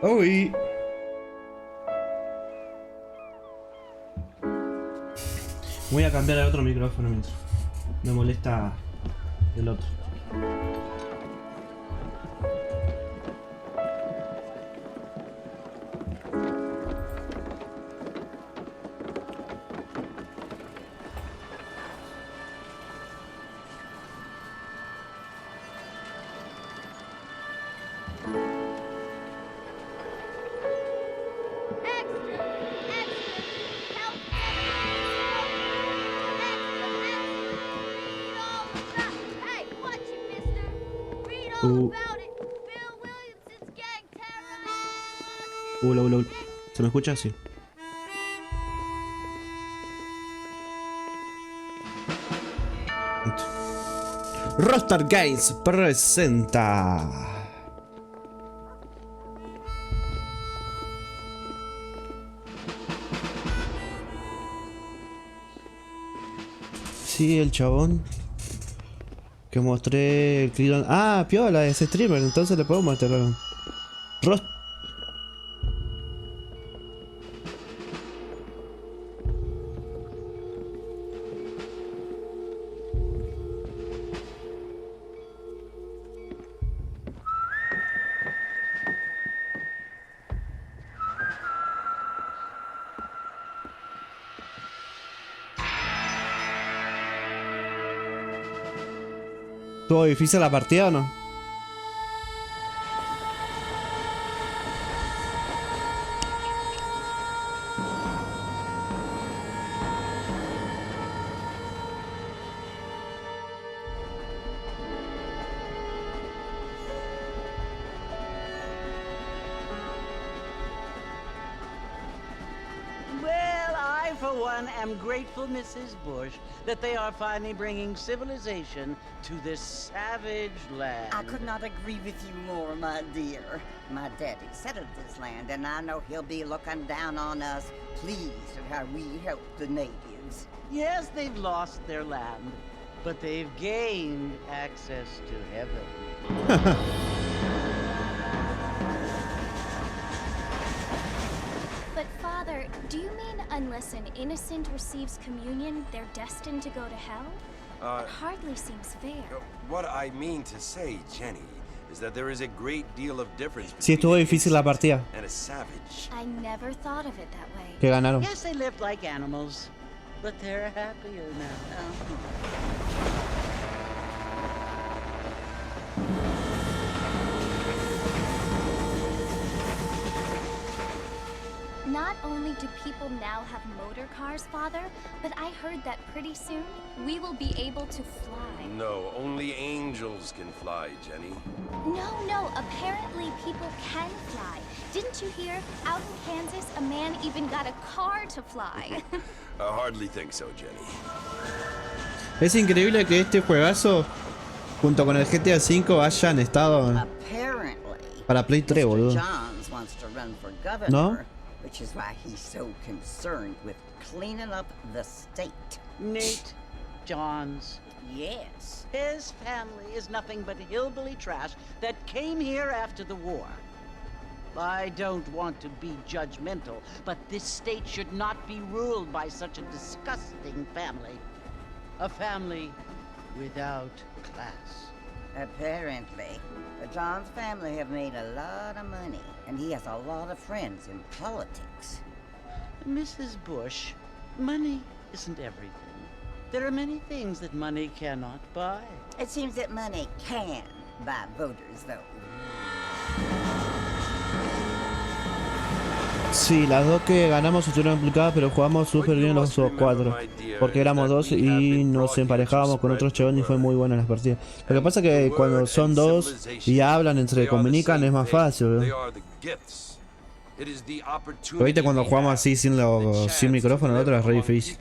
Uy. Voy a cambiar al otro micrófono mientras me molesta el otro. ¿Se me escucha? Sí. Rockstar Games presenta sí, el chabón que mostré el clip. Ah, piola, es streamer, entonces le puedo mostrar. ¿Estuvo difícil la partida o no? am grateful, Mrs. Bush, that they are finally bringing civilization to this savage land. I could not agree with you more, my dear. My daddy settled this land, and I know he'll be looking down on us, pleased at how we help the natives. Yes, they've lost their land, but they've gained access to heaven. But Father, do you mean unless an innocent receives communion, they're destined to go to hell? It hardly seems fair. What I mean to say, Jenny, is that there is a great deal of difference Sí, estuvo difícil la partida. and a savage. I never thought of it that way. Que ganaron. Yes, they lived like animals, but they're happier now. Not only do people now have motor cars, Father, but I heard that pretty soon we will be able to fly. No, only angels can fly, Jenny. No, apparently people can fly. Didn't you hear? Out in Kansas, a man even got a car to fly. I hardly think so, Jenny. Es increíble que este juegazo, junto con el GTA V, hayan estado para Play 3, boludo. ¿No? Which is why he's so concerned with cleaning up the state. Nate Johns. Yes. His family is nothing but hillbilly trash that came here after the war. I don't want to be judgmental, but this state should not be ruled by such a disgusting family. A family without class. Apparently. The Johns family have made a lot of money, and he has a lot of friends in politics. Mrs. Bush, money isn't everything. There are many things that money cannot buy. It seems that money can buy voters, though. Sí, las dos que ganamos estuvieron implicadas, pero jugamos súper bien los dos cuatro. Porque éramos dos y nos emparejábamos con otros chabones y fue muy buena las partidas. Lo que pasa es que cuando son dos y hablan, entre comunican, es más fácil, ¿verdad? Pero viste cuando jugamos así sin micrófono, el otro es re difícil.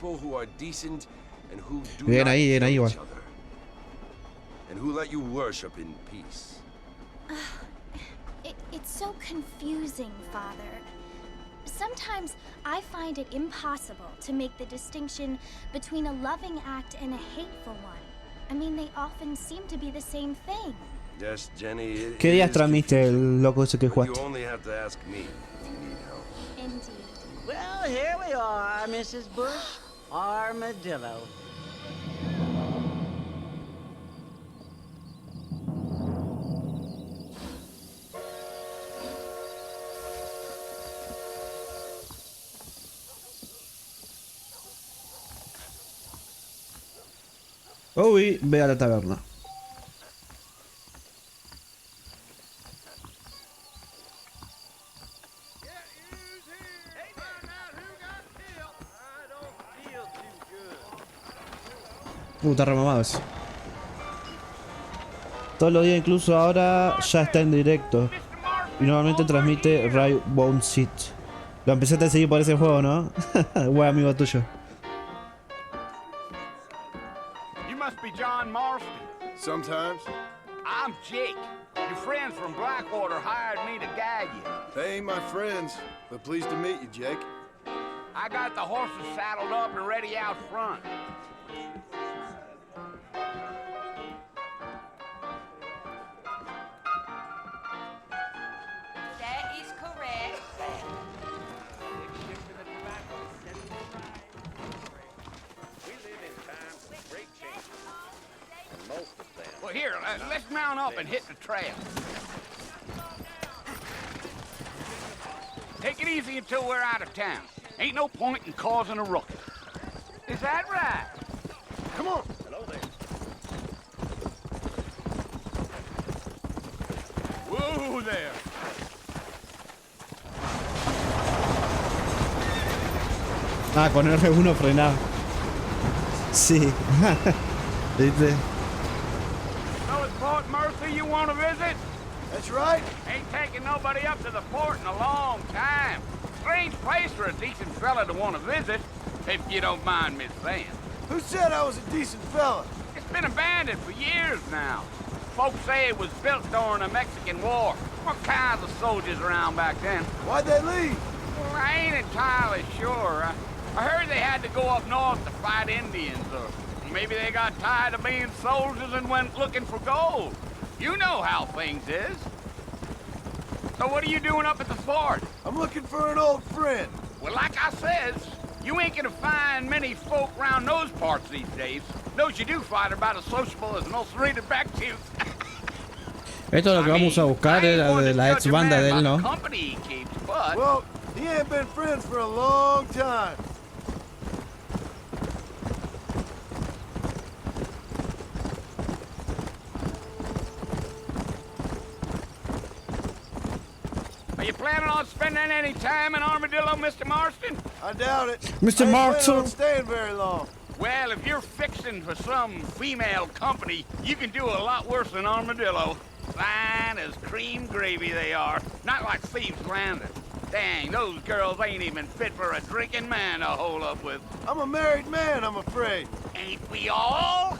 Bien ahí igual. It's so confusing, Father. Sometimes I find it impossible to make the distinction between a loving act and a hateful one. I mean, they often seem to be the same thing. Yes, Jenny. ¿Qué días transmite el loco ese que You jugaste? only have to ask me if you need help. Indeed. Well, here we are, Mrs. Bush. Armadillo. Uy, ve a la taberna. Está remamado eso. Todos los días, incluso ahora, ya está en directo. Y normalmente transmite Ray Bone Seat. Lo empezaste a seguir por ese juego, ¿no? Buen amigo tuyo. You must be John Marston. Sometimes. I'm Jake. Your friends from Blackwater hired me to guide you. They ain't my friends, but pleased to meet you, Jake. I got the horses saddled up and ready out front. That is correct. Well, here, let's mount up and hit the trail. Take it easy until we're out of town. Ain't no point in causing a ruckus. Is that right? Come on. Hello there. Whoa there. Ah, con R1 frenado. Sí. ¿Viste? So it's Port Mercy you want to visit? That's right. Ain't taking nobody up to the port in a long time. Strange place for a decent fella to want to visit, if you don't mind me saying. Who said I was a decent fella? It's been abandoned for years now. Folks say it was built during the Mexican War. What kinds of soldiers around back then? Why'd they leave? Well, I ain't entirely sure. I heard they had to go up north to fight Indians, or maybe they got tired of being soldiers and went looking for gold. You know how things is. So what are you doing up at the fort? I'm looking for an old friend. Well, like I says, you ain't gonna find many folk round those parts these days. Those you do find are about as sociable as most rated back to. Esto es lo que vamos a buscar, de la ex banda de él, ¿no? Company he keeps, but Well, he ain't been friends for a long time. are you planning on spending any time in Armadillo, Mr. Marston? I doubt it. Mr. I ain't planning Martin. on staying very long. Well, if you're fixing for some female company, you can do a lot worse than Armadillo. Fine as cream gravy they are. Not like Thieves Landing. Dang, those girls ain't even fit for a drinking man to hole up with. I'm a married man, I'm afraid. Ain't we all?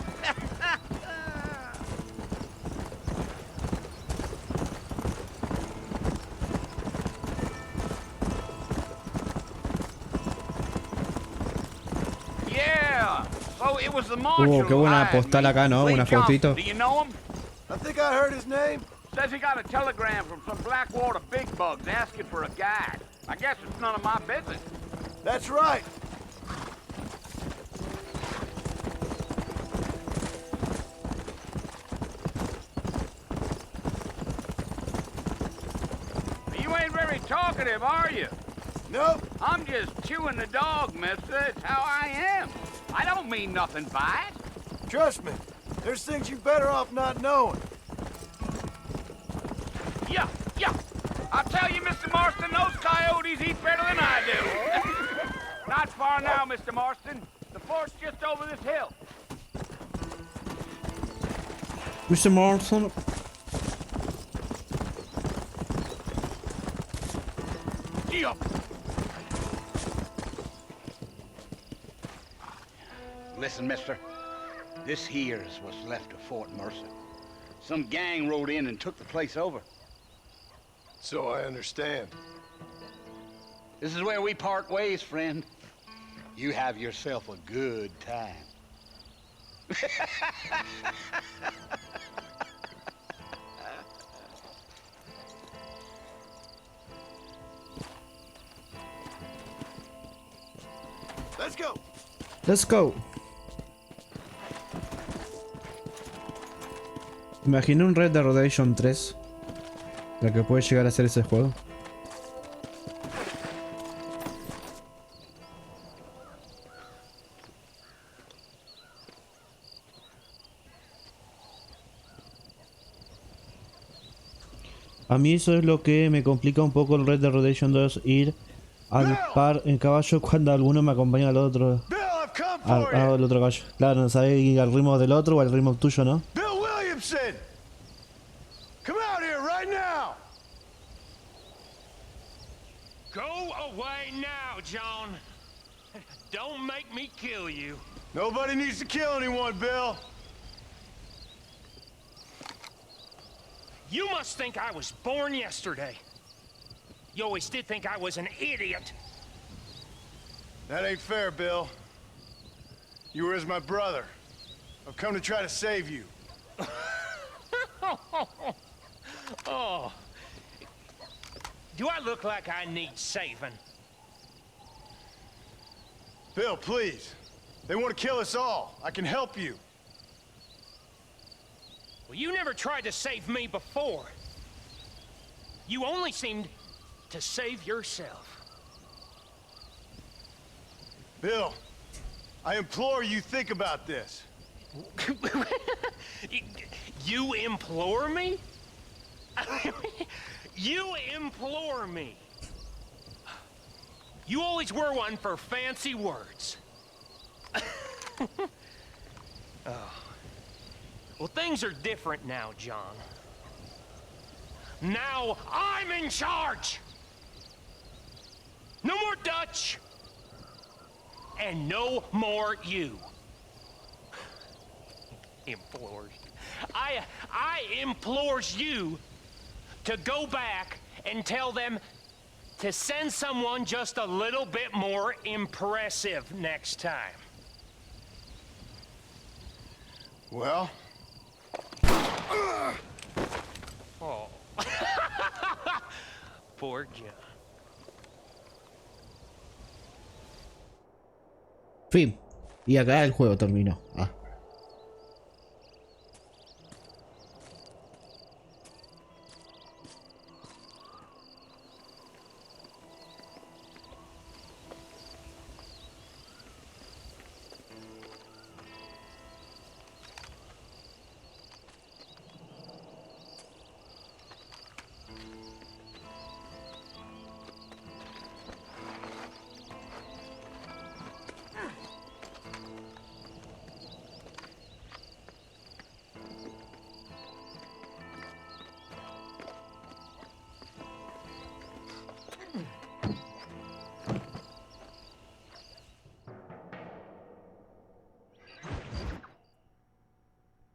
Yeah, so it was the marshal. Qué buena who hired postal me. acá, ¿no? Lee Una Johnson, fotito. Do you know him? I think I heard his name. Says he got a telegram from some Blackwater big bugs asking for a guide. I guess it's none of my business. That's right. You ain't very talkative, are you? Nope. I'm just chewing the dog, mister. It's how I am. I don't mean nothing by it. Trust me. There's things you're better off not knowing. Yeah, yeah. I'll tell you, Mr. Marston, those coyotes eat better than I do. Not far now, Mr. Marston. The fort's just over this hill. Mr. Martin. Yeah. Listen, mister. This here's what's left of Fort Mercer. Some gang rode in and took the place over. So I understand. This is where we part ways, friend. You have yourself a good time. Let's go. Let's go. Imaginé un Red Dead Redemption 3. La que puede llegar a ser ese juego. A mí eso es lo que me complica un poco el Red Dead Redemption 2, ir al par en caballo cuando alguno me acompaña al otro. Bill, I've come for Al you. otro caballo. Claro, no sabes ir al ritmo del otro o al ritmo tuyo, ¿no? Bill Williamson. Come out here right now. Go away now, John. Don't make me kill you. Nobody needs to kill anyone, Bill. You must think I was born yesterday. You always did think I was an idiot. That ain't fair, Bill. You were as my brother. I've come to try to save you. Oh. Do I look like I need saving? Bill, please. They want to kill us all. I can help you. Well, you never tried to save me before. You only seemed to save yourself. Bill, I implore you think about this. You implore me? You implore me. You always were one for fancy words. Oh. Well, things are different now, John. Now I'm in charge. No more Dutch. And no more you. Implores. I implores you to go back and tell them to send someone just a little bit more impressive next time. Well? Oh. Poor John. Fin. Y acá el juego terminó. Ah.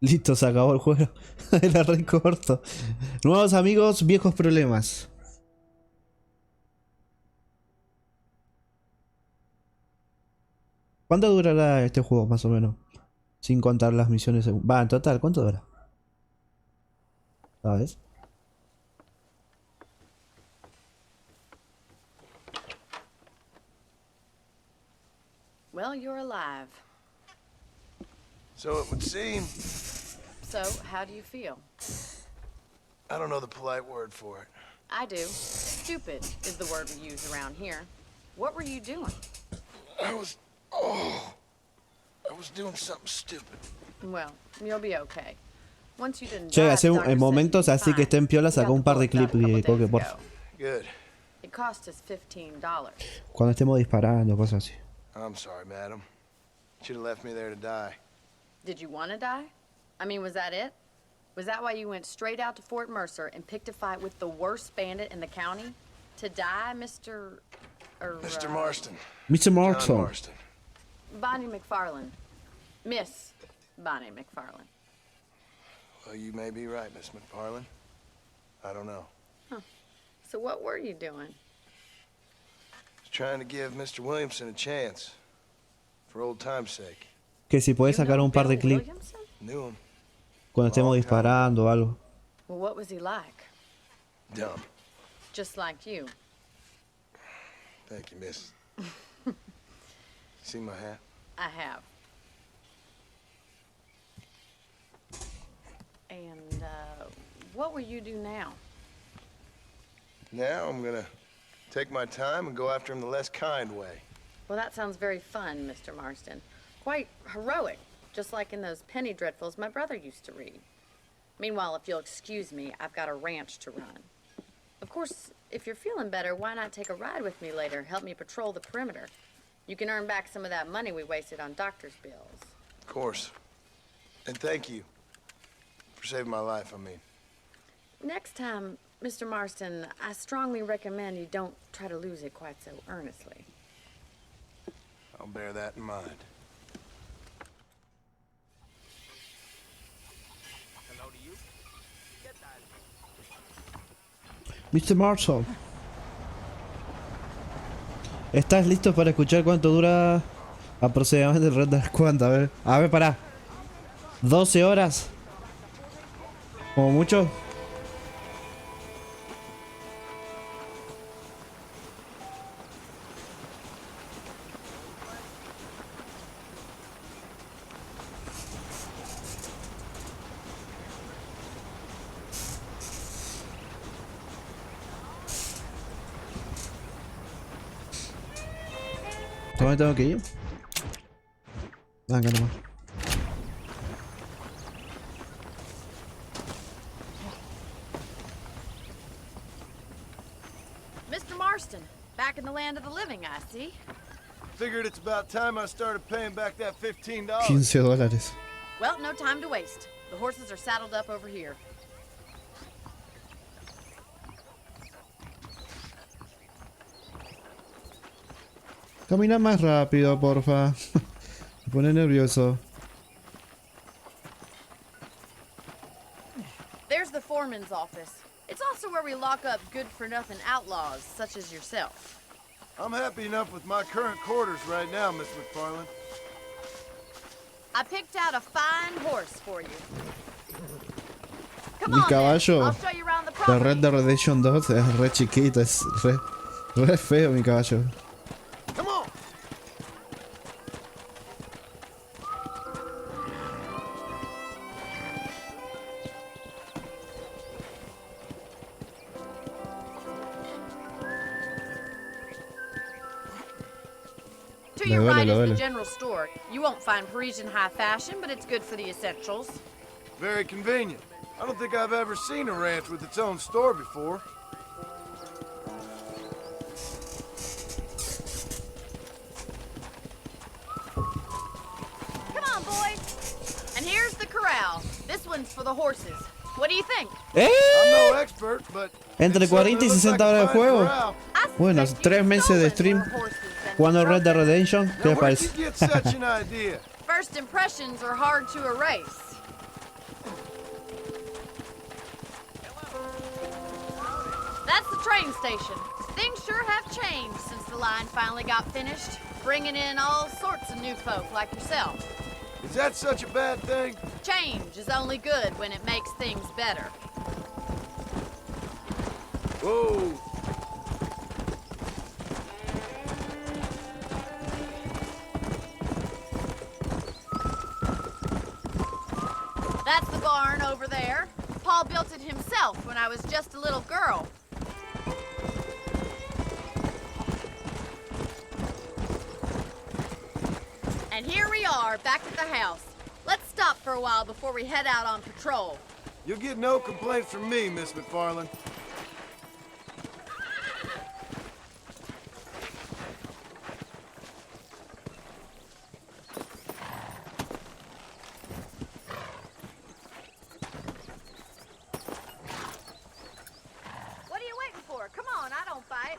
Listo, se acabó el juego. Era re corto. Nuevos amigos, viejos problemas. ¿Cuánto durará este juego más o menos? Sin contar las misiones. Va, en total, ¿cuánto dura? ¿Sabes? Well, you're alive. So it would seem. So, how do you feel? I don't know the polite word for it. I do. Stupid is the word we use around here. What were you doing? I was doing something stupid. Well, you'll be okay. Once you didn't Che, die, hace the doctor en said momentos you'd be así que fine. estén piola, We sacó got un the par de bullets out clips a de couple Coque, days por ago. Good. It cost us $15. cuando estemos disparando, cosas así. I'm sorry, madam. Should have left me there to die. Did you want to die? I mean, was that it? Was that why you went straight out to Fort Mercer and picked a fight with the worst bandit in the county? To die, Mr. Mr. Marston. Mr. John Marston. Marston. Bonnie McFarland. Miss Bonnie McFarland. Well, you may be right, Miss McFarland. I don't know. So what were you doing? Just trying to give Mr. Williamson a chance. For old time's sake. Que si podés You sacar know un par de Bill clips Williamson? Knew him. cuando estemos Long time. disparando o algo. Well, what was he like? Dumb. Just like you. Thank you, miss. See my hat? I have. And, what will you do now? Now I'm gonna take my time and go after him the less kind way. Well, that sounds very fun, Mr. Marston. Quite heroic, just like in those penny dreadfuls my brother used to read. Meanwhile, if you'll excuse me, I've got a ranch to run. Of course, if you're feeling better, why not take a ride with me later? Help me patrol the perimeter. You can earn back some of that money we wasted on doctor's bills. Of course. And thank you for saving my life, I mean. Next time, Mr. Marston, I strongly recommend you don't try to lose it quite so earnestly. I'll bear that in mind. Hello to you. Mr. Marshall. ¿Estás listo para escuchar cuánto dura aproximadamente el Red Dead? ¿Cuánto? A ver, pará. 12 horas. Como mucho. ¿Dónde tengo que ir? Acá nomás. Mr. Marston, back in the land of the living, I see. Figured it's about time I started paying back that $15. $15. Well, no time to waste. The horses are saddled up over here. Camina más rápido, porfa. Me pone nervioso. There's the foreman's office. It's also where we lock up good-for-nothing outlaws, such as yourself. I'm happy enough with my current quarters right now, Miss McFarland. I picked out a fine horse for you. Come Mi on, caballo then. I'll show you around the de property. Red Dead Redemption 2 es re chiquito, es re feo mi caballo. Come on! To your Me duele, right me is the duele. general store. You won't find Parisian high fashion, but it's good for the essentials. Very convenient. I don't think I've ever seen a ranch with its own store before. Come on, boys. And here's the corral. This one's for the horses. What do you think? I'm no expert, but Entre 40 y 60 horas de juego. I Bueno, suspect you've 3 meses de stolen stream more horses than jugando Red Dead broken. Redemption. ¿Qué Now, les where'd you parece? get such an idea? First impressions are hard to erase. That's the train station. Things sure have changed since the line finally got finished, bringing in all sorts of new folk like yourself. Is that such a bad thing? Change is only good when it makes things better. Whoa! That's the barn over there. Paul built it himself when I was just a little girl. And here we are, back at the house. Let's stop for a while before we head out on patrol. You'll get no complaints from me, Miss McFarland. What are you waiting for? Come on, I don't fight.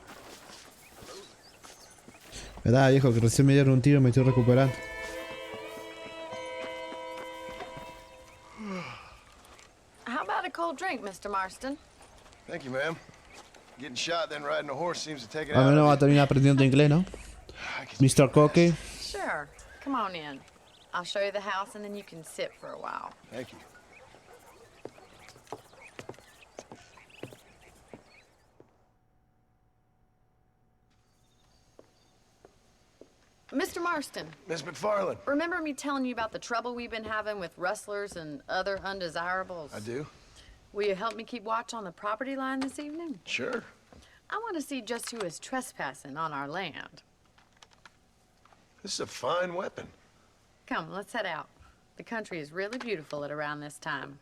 ¿Verdad, viejo? Que recién me dieron un tiro y me estoy recuperando. How about a cold drink, Mr. Marston? Thank you, ma'am. Getting shot then riding a horse seems to take it Al out menos va a of you. terminar aprendiendo inglés, ¿no? I can speak Mr. Coque. Sure. Come on in. I'll show you the house and then you can sit for a while. Thank you. Mr. Marston. Miss McFarland. Remember me telling you about the trouble we've been having with rustlers and other undesirables? I do. Will you help me keep watch on the property line this evening? Sure. I want to see just who is trespassing on our land. This is a fine weapon. Come, let's head out. The country is really beautiful at around this time.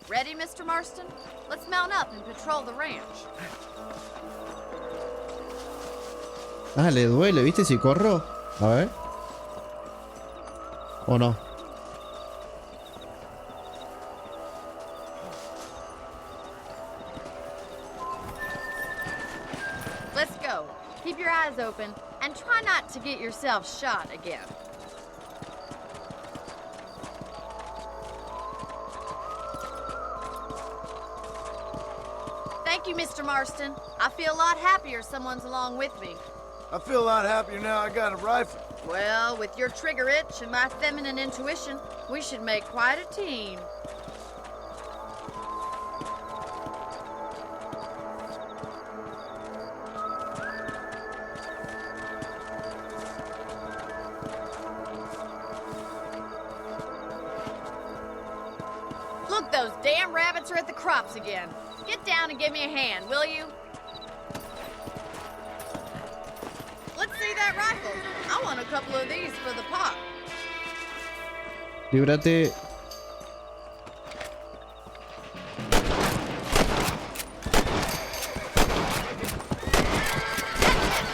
Ready, Mr. Marston? Let's mount up and patrol the ranch. Ah, le duele, ¿viste? Si corro. A ver. ¿O no? Let's go. Keep your eyes open and try not to get yourself shot again. Thank you, Mr. Marston. I feel a lot happier someone's along with me. I feel a lot happier now I got a rifle. Well, with your trigger itch and my feminine intuition, we should make quite a team. Look, those damn rabbits are at the crops again. Get down and give me a hand, will you? Let's see that rifle. I want a couple of these for the pot. Líbrate.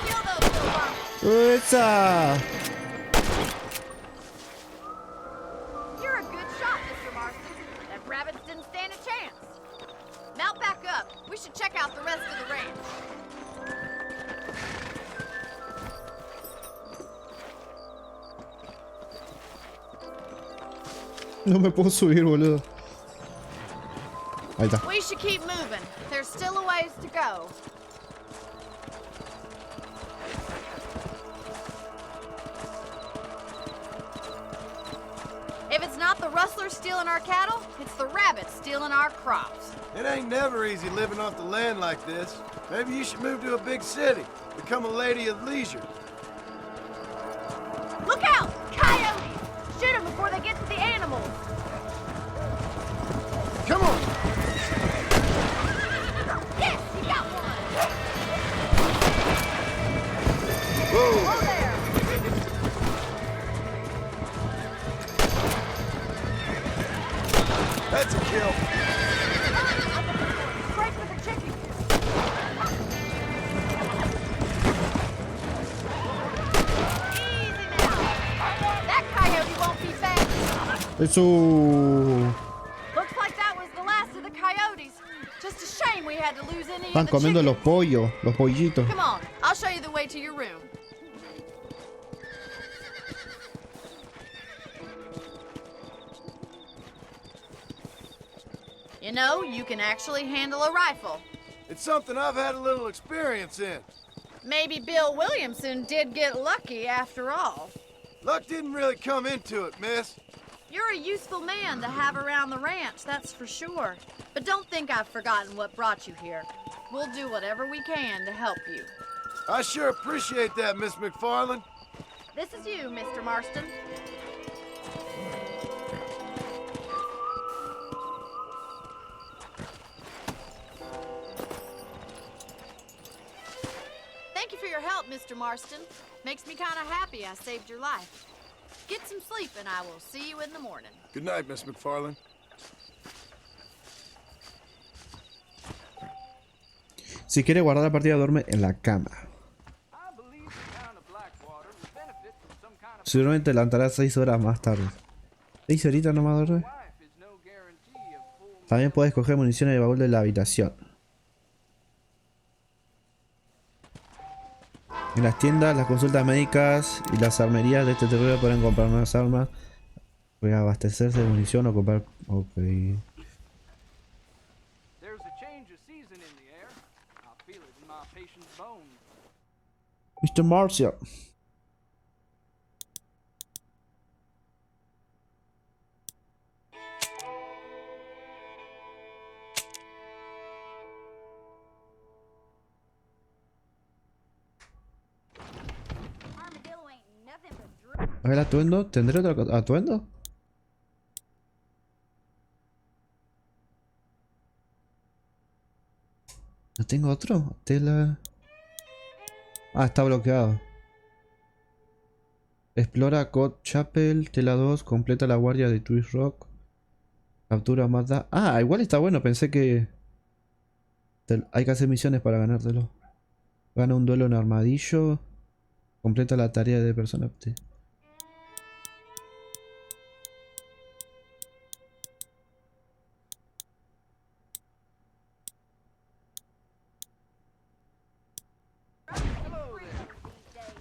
Kill those little bugs. ¡Esa! You're a good shot, Mr. Marston. That rabbits didn't stand a chance. Mount back up. We should check out the rest of the ranch. No me puedo subir, boludo. Ahí está. We should keep moving. There's still a ways to go. If it's not the rustlers stealing our cattle, it's the rabbits stealing our crops. It ain't never easy living off the land like this. Maybe you should move to a big city. Become a lady of leisure. Look out! Coyotes! Shoot them before they get to the animals. Come on! Yes, you got one! Whoa! Whoa there! That's a kill. Break for the chicken. Easy now. That coyote won't be back. Eso. Looks like that was the last of the coyotes. Just a shame we had to lose any Están of the comiendo los chickens. pollos, los pollitos. Come on, I'll show you the way to your room. You know, you can actually handle a rifle. It's something I've had a little experience in. Maybe Bill Williamson did get lucky after all. Luck didn't really come into it, miss. You're a useful man to have around the ranch, that's for sure. But don't think I've forgotten what brought you here. We'll do whatever we can to help you. I sure appreciate that, Miss McFarland. This is you, Mr. Marston. Thank you for your help, Mr. Marston. Makes me kind of happy I saved your life. Get some sleep and I will see you in the morning. Good night, Miss McFarland. Si quiere guardar la partida, duerme en la cama. Seguramente te levantarás 6 horas más tarde. 6 horitas nomás duerme. También puedes coger municiones del baúl de la habitación. En las tiendas, las consultas médicas y las armerías de este territorio pueden comprar nuevas armas. Voy a abastecerse de munición o comprar... Ok. Mr. Marcia. A ver, atuendo. ¿Tendré otro atuendo? ¿No tengo otro? Tela... Ah, está bloqueado. Explora Code Chapel, Tela 2, completa la guardia de Twist Rock. Captura, mata... Ah, igual está bueno, pensé que... Hay que hacer misiones para ganártelo. Gana un duelo en armadillo. Completa la tarea de persona.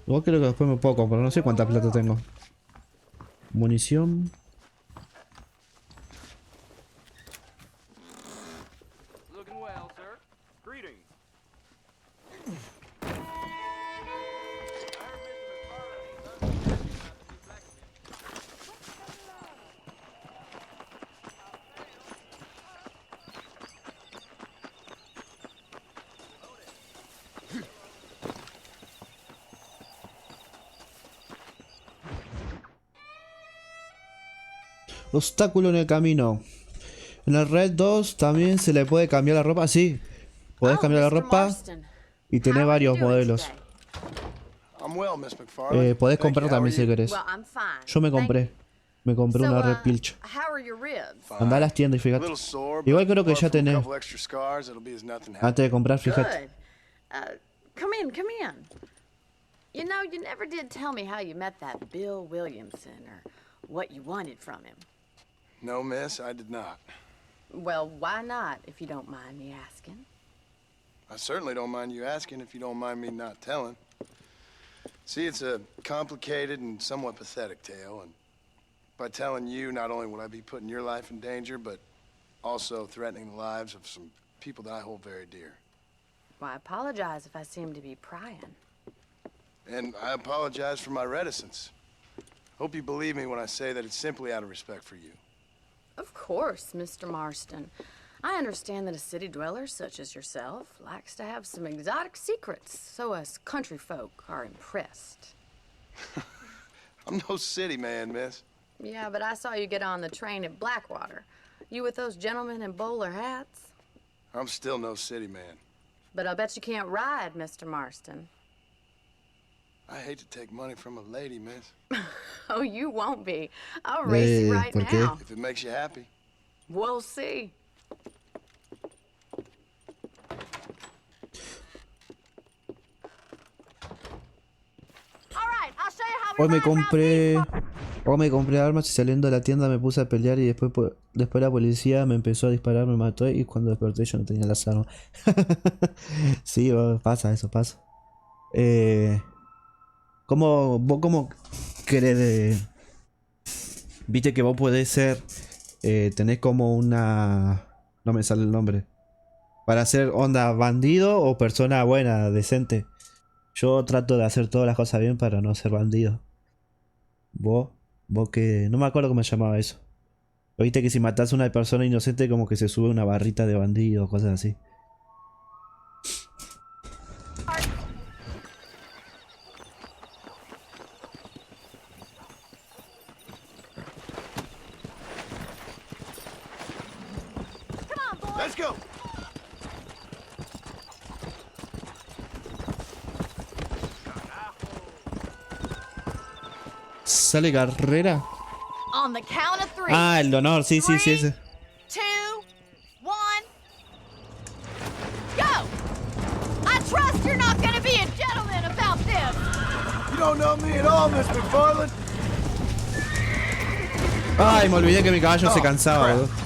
Igual creo que después me puedo comprar, no sé cuánta plata tengo. Munición. Obstáculo en el camino. En el Red 2 también se le puede cambiar la ropa. Sí, podés cambiar la ropa y tener varios modelos. Podés comprar también si querés. Yo me compré. Me compré una Red Pilch. Andá a las tiendas y fíjate. Igual creo que ya tenés. Antes de comprar, fíjate. Come in. You know, you never did tell me how you met that Bill Williamson or what you wanted from him. No, miss, I did not. Well, why not, if you don't mind me asking? I certainly don't mind you asking if you don't mind me not telling. See, it's a complicated and somewhat pathetic tale, and by telling you, not only would I be putting your life in danger, but also threatening the lives of some people that I hold very dear. Well, I apologize if I seem to be prying. And I apologize for my reticence. Hope you believe me when I say that it's simply out of respect for you. Of course, Mr. Marston. I understand that a city dweller such as yourself likes to have some exotic secrets, so us country folk are impressed. I'm no city man, miss. Yeah, but I saw you get on the train at Blackwater. You with those gentlemen in bowler hats? I'm still no city man. But I'll bet you can't ride, Mr. Marston. I hate to take money from a lady, miss. Oh, you won't be. I'll race you right now. If it makes you happy. We'll see. Hoy me compré armas y saliendo de la tienda me puse a pelear y después la policía me empezó a disparar, me mató y cuando desperté yo no tenía las armas. Sí, pasa, eso pasa. ¿Cómo querés viste que vos podés ser, tenés como una... No me sale el nombre. Para ser onda bandido o persona buena, decente. Yo trato de hacer todas las cosas bien para no ser bandido. Vos que... No me acuerdo cómo se llamaba eso. Viste que si matás a una persona inocente como que se sube una barrita de bandido, cosas así. Let's go. ¿Sale carrera? On the count of three. Ah, el DONAR, sí, ese. 3, 2, 1, go! I trust you're not gonna be a gentleman about this. You don't know me at all, Miss McFarland. Ay, me olvidé que mi caballo se cansaba, boludo.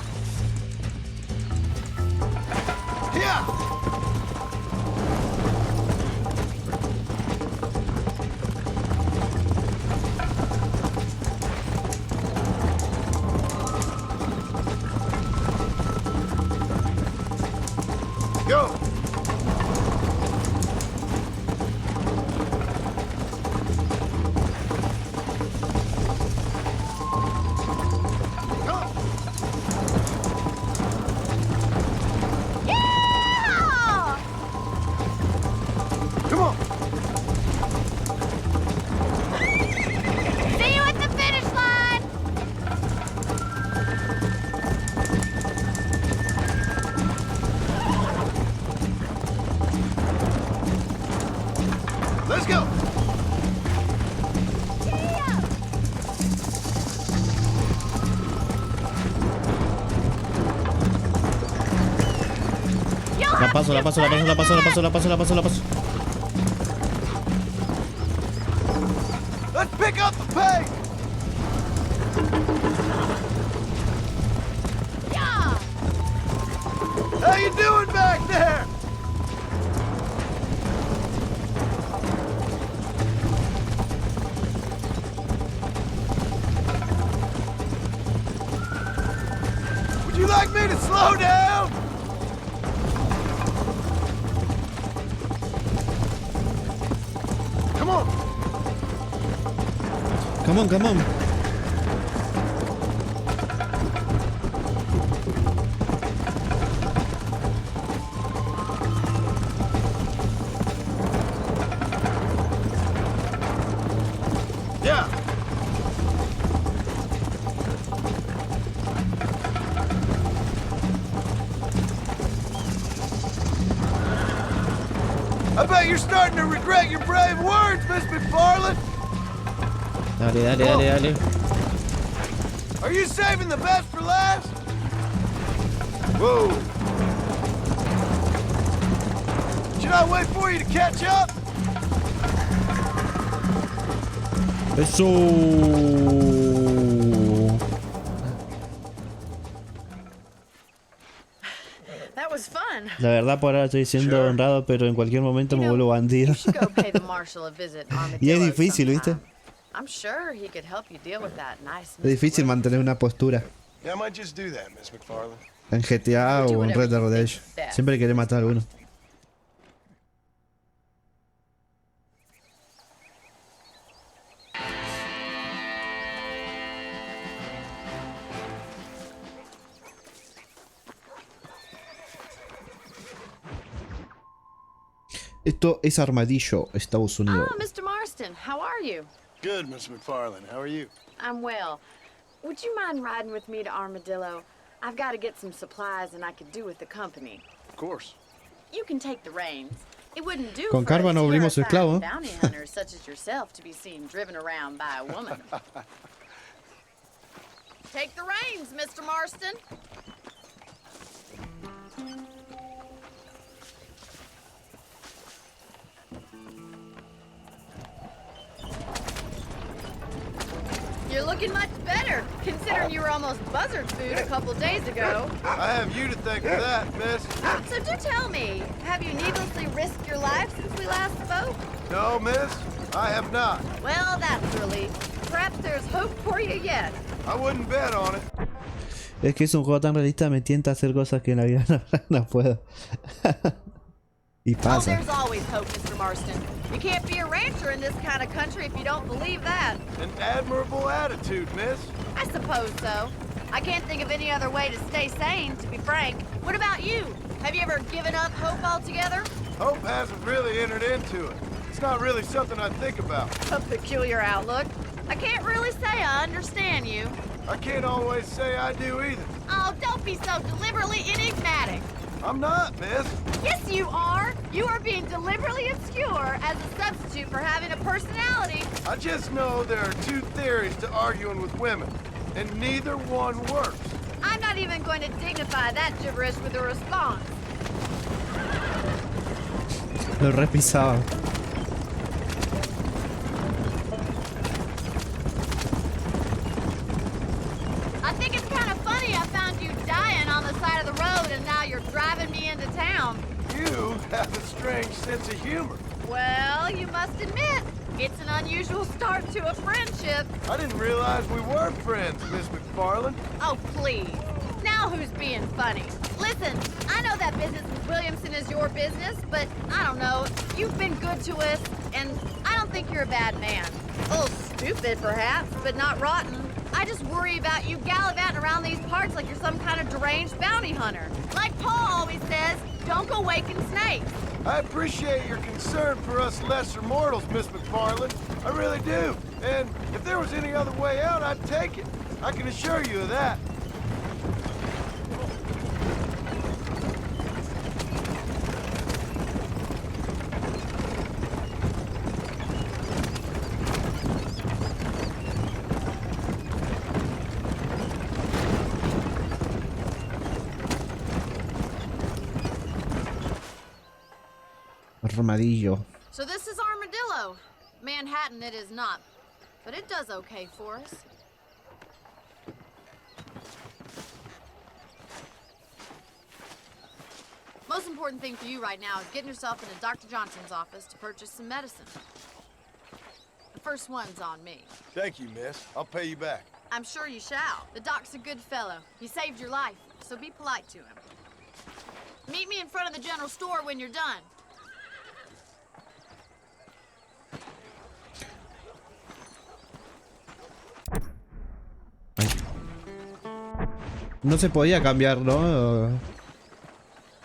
paso, la paso, la paso, la paso, la paso, la paso, la paso, la paso. Let's pick up the pace! Yeah! How you doing back there? Would you like me to slow down? Come on. Come on, come on. Yeah. I bet you're starting to regret your brave words, Miss McFarland. Dale, dale, dale, dale. Are you saving the best for last? Whoa. Should I wait for you to catch up? Eso. That was fun. La verdad por ahora estoy siendo honrado, pero en cualquier momento me vuelvo bandido. You should go pay the marshal a visit Y es Armadillo difícil, ¿viste? sometime. I'm sure he could help you deal with that nice. Es difícil mantener una postura Yeah, I might just do that, Miss McFarland. en GTA o en Red Dead Redemption. Siempre querés matar a alguno. Esto es Armadillo, Estados Unidos. Ah, Mr. Marston, how are you? Good, Miss McFarland. How are you? I'm well. Would you mind riding with me to Armadillo? I've got to get some supplies and I could do with the company. Of course. You can take the reins. It wouldn't do Con for Karma a no abrimos terrifying esclavo. bounty hunter such as yourself to be seen driven around by a woman. Take the reins, Mr. Marston. You're looking much better, considering you were almost buzzard food a couple days ago. I have you to thank for that, miss. So do tell me, have you needlessly risked your life since we last spoke? No, miss, I have not. Well, that's a relief. Perhaps there's hope for you yet. I wouldn't bet on it. Es que es un juego tan realista, me tienta a hacer cosas que en la vida no puedo. Y Oh, pasa. there's always hope, Mr. Marston. You can't be a rancher in this kind of country if you don't believe that. An admirable attitude, miss. I suppose so. I can't think of any other way to stay sane, to be frank. What about you? Have you ever given up hope altogether? Hope hasn't really entered into it. It's not really something I think about. A peculiar outlook. I can't really say I understand you. I can't always say I do either. Oh, don't be so deliberately enigmatic. I'm not, miss. Yes, you are. You are being deliberately obscure as a substitute for having a personality. I just know there are two theories to arguing with women, and neither one works. I'm not even going to dignify that gibberish with a response. Lo repisaba. I think it's kind of funny I found you dying on the side of the road and now you're driving me into town. You have a strange sense of humor. Well, you must admit, it's an unusual start to a friendship. I didn't realize we were friends, Miss McFarland. Oh, please. Now who's being funny? Listen, I know that business with Williamson is your business, but I don't know. You've been good to us, and I don't think you're a bad man. A little stupid, perhaps, but not rotten. I just worry about you gallivanting around these parts like you're some kind of deranged bounty hunter. Like Paul always says, don't go waking snakes. I appreciate your concern for us lesser mortals, Miss McFarland. I really do. And if there was any other way out, I'd take it. I can assure you of that. armadillo. So this is Armadillo. Manhattan it is not, but it does okay for us. Most important thing for you right now is getting yourself into Dr. Johnson's office to purchase some medicine. The first one's on me. Thank you, miss. I'll pay you back. I'm sure you shall. The doc's a good fellow. He saved your life, so be polite to him. Meet me in front of the general store when you're done. No se podía cambiar, ¿no?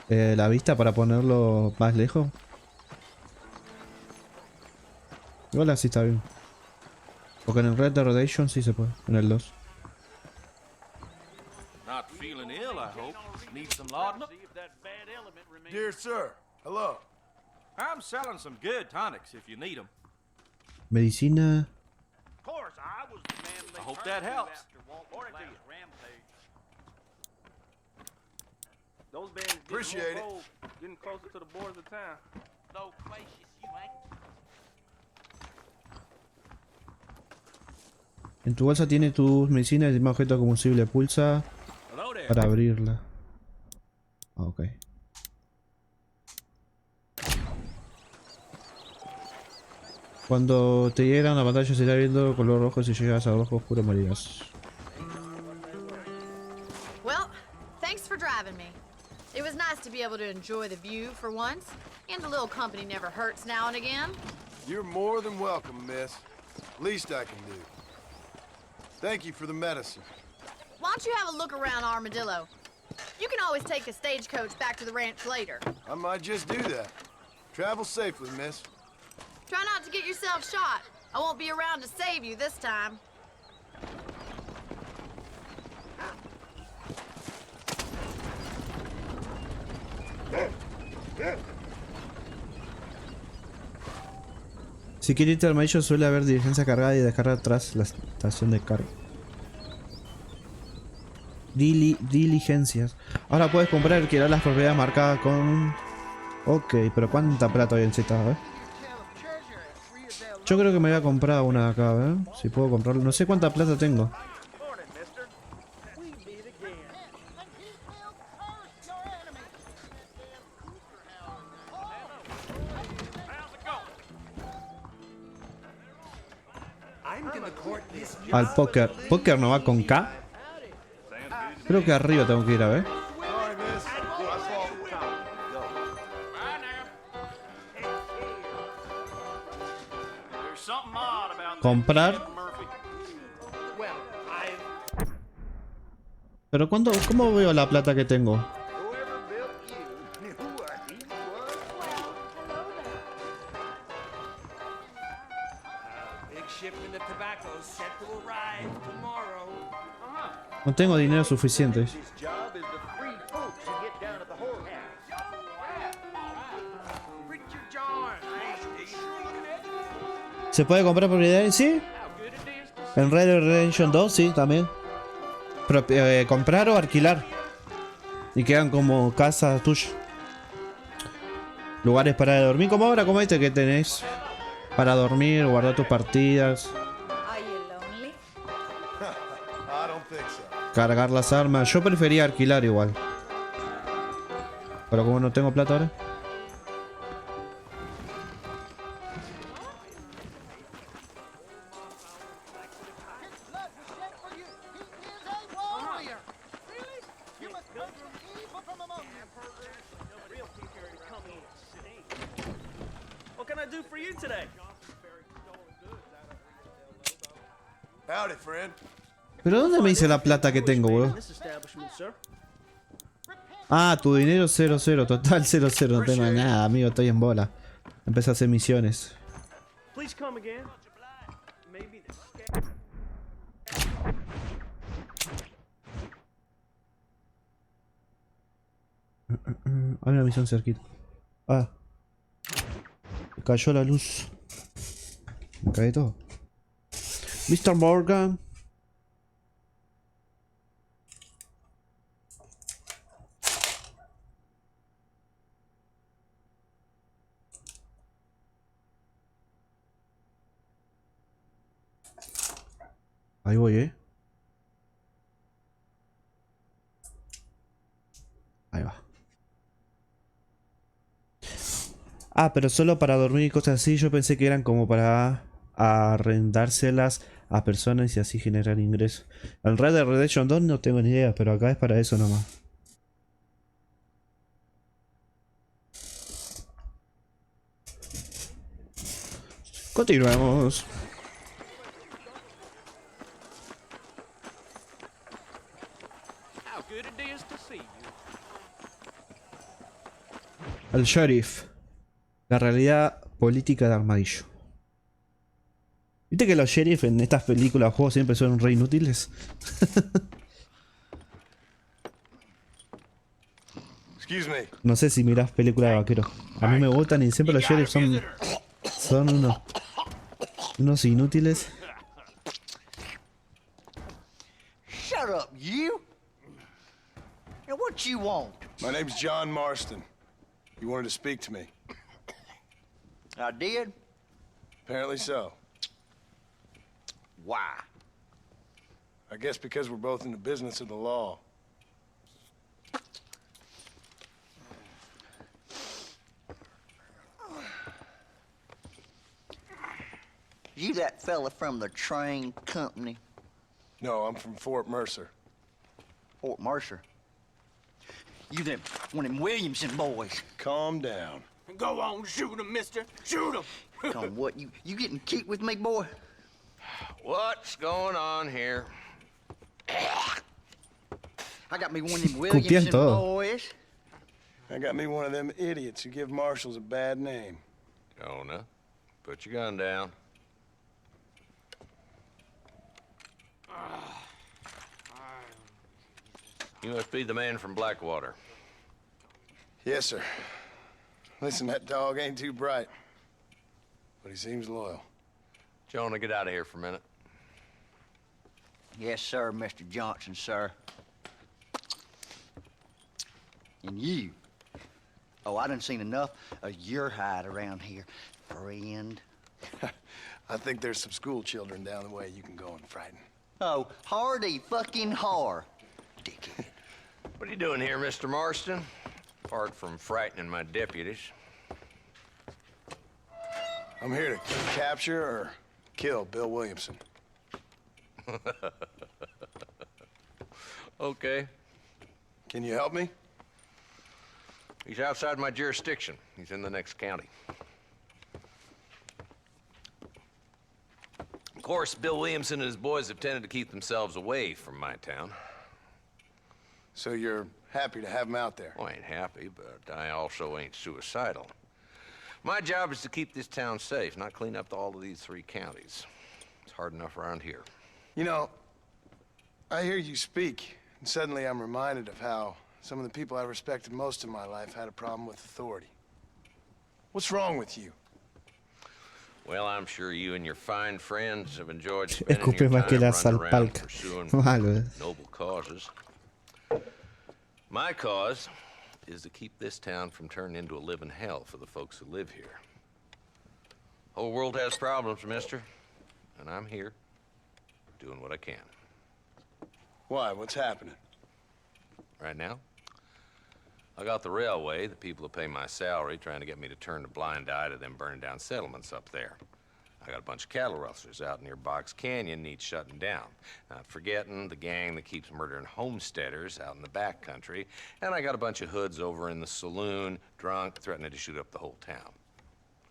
La vista para ponerlo más lejos. Igual así está bien. Porque en el Red Dead Redemption sí se puede, en el 2. Not feeling ill, I hope. Need some laudanum? Dear sir, hello. I'm selling some good tonics if you need them. Medicina. I hope that helps. Those bands Appreciate it. Getting closer to the borders of town. No gracious, you ain't. En tu bolsa tiene tus medicinas y el objeto combustible. Pulsa para abrirla. Ok. Cuando te llegan la pantalla se irá viendo color rojo. Si llegas a rojo oscuro morirás. Well, thanks for driving me. It was nice to be able to enjoy the view for once, and a little company never hurts now and again. You're more than welcome, miss. Least I can do. Thank you for the medicine. Why don't you have a look around Armadillo? You can always take a stagecoach back to the ranch later. I might just do that. Travel safely, miss. Try not to get yourself shot. I won't be around to save you this time. Si quieres irte al maillo suele haber diligencia cargada y descarga tras la estación de carga. Diligencias. Ahora puedes comprar y alquilar las propiedades marcadas con... Ok, pero ¿cuánta plata hay en Z? Yo creo que me voy a comprar una de acá, ¿eh? Si puedo comprarlo. No sé cuánta plata tengo. Al póker. ¿Póker no va con K? Creo que arriba tengo que ir a ver. Comprar. Pero ¿cómo veo la plata que tengo? No tengo dinero suficiente. ¿Se puede comprar propiedades? Sí. En Red Dead Redemption 2, sí, también. Comprar o alquilar. Y quedan como casa tuya. Lugares para dormir, como ahora, como este que tenés. Para dormir, guardar tus partidas. Cargar las armas. Yo prefería alquilar igual. Pero como no tengo plata ahora. ¿Pero dónde me dice la plata que tengo, boludo? Ah, tu dinero 00, total 00, no tengo nada, amigo, estoy en bola. Empecé a hacer misiones. Hay una misión cerquita. Ah. Me cayó la luz. Me cae todo. Mr. Morgan. Ahí voy, Ahí va. Ah, pero solo para dormir y cosas así. Yo pensé que eran como para arrendárselas a personas y así generar ingresos. En Red Dead Redemption 2 no tengo ni idea, pero acá es para eso nomás. Continuemos. El sheriff. La realidad política de Armadillo. ¿Viste que los sheriff en estas películas o juegos siempre son re inútiles? No sé si mirás películas de vaqueros. A mí me gustan y siempre los sheriff son unos inútiles. Shut up, you! Now what you want? My name's John Marston. You wanted to speak to me. I did? Apparently so. Why? I guess because we're both in the business of the law. You that fella from the train company? No, I'm from Fort Mercer. Fort Mercer? You them, one of them Williamson boys. Calm down. Go on, shoot him, mister. Shoot him. Come on, what, you getting cute with me, boy? What's going on here? I got me one of them Williamson boys. I got me one of them idiots who give marshals a bad name. Jonah, put your gun down. You must be the man from Blackwater. Yes, sir. Listen, that dog ain't too bright, but he seems loyal. Jonah, get out of here for a minute. Yes, sir, Mr. Johnson, sir. And you. Oh, I done seen enough of your hide around here, friend. I think there's some school children down the way you can go and frighten. Oh, hardy fucking har. Dickhead. What are you doing here, Mr. Marston? Apart from frightening my deputies. I'm here to capture or kill Bill Williamson. Okay. Can you help me? He's outside my jurisdiction. He's in the next county. Of course, Bill Williamson and his boys have tended to keep themselves away from my town. So you're happy to have him out there? Well, I ain't happy, but I also ain't suicidal. My job is to keep this town safe, not clean up all of these 3 counties. It's hard enough around here. You know, I hear you speak, and suddenly I'm reminded of how some of the people I respected most in my life had a problem with authority. What's wrong with you? Well, I'm sure you and your fine friends have enjoyed spending your time running around pursuing noble causes. My cause is to keep this town from turning into a living hell for the folks who live here. Whole world has problems, mister, and I'm here doing what I can. Why? What's happening? Right now, I got the railway, the people who pay my salary, trying to get me to turn a blind eye to them burning down settlements up there. I got a bunch of cattle rustlers out near Box Canyon needs shutting down. Not forgetting the gang that keeps murdering homesteaders out in the back country. And I got a bunch of hoods over in the saloon, drunk, threatening to shoot up the whole town.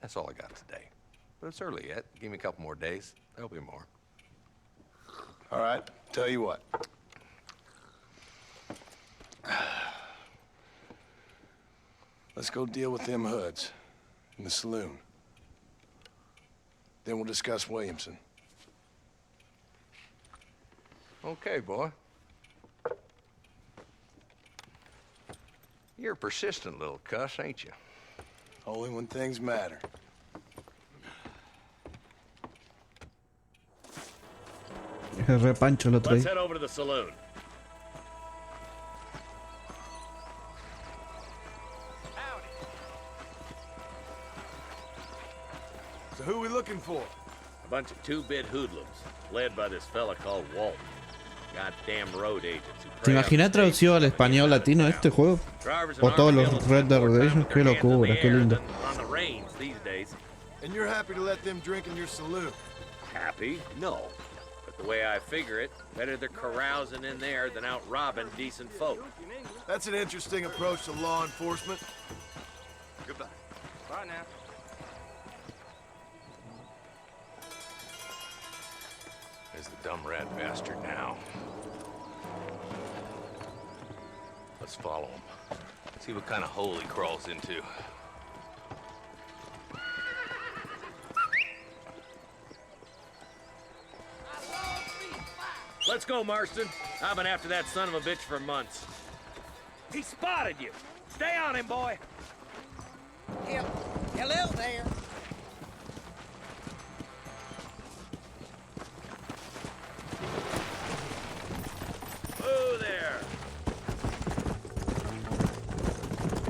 That's all I got today. But it's early yet. Give me a couple more days. There'll be more. All right, tell you what. Let's go deal with them hoods in the saloon. Then we'll discuss Williamson. Okay, boy. You're a persistent little cuss, ain't you? Only when things matter. Repancho el otro Let's día. head over to the saloon. So who are we looking for? A bunch of two-bit hoodlums, led by this fella called Walt. Goddamn road agents who ¿Te imaginas traducido al español latino este juego? O todos los Red Dead Redemption, qué locura, qué lindo. And you're happy to let them drink in your saloon? Happy? No. But the way I figure it, better they're carousing in there than out robbing decent folk. That's an interesting approach to law enforcement. Goodbye. Bye now. There's the dumb rat bastard now. Let's follow him. See what kind of hole he crawls into. Let's go, Marston. I've been after that son of a bitch for months. He spotted you. Stay on him, boy. Hello there. Oh, there.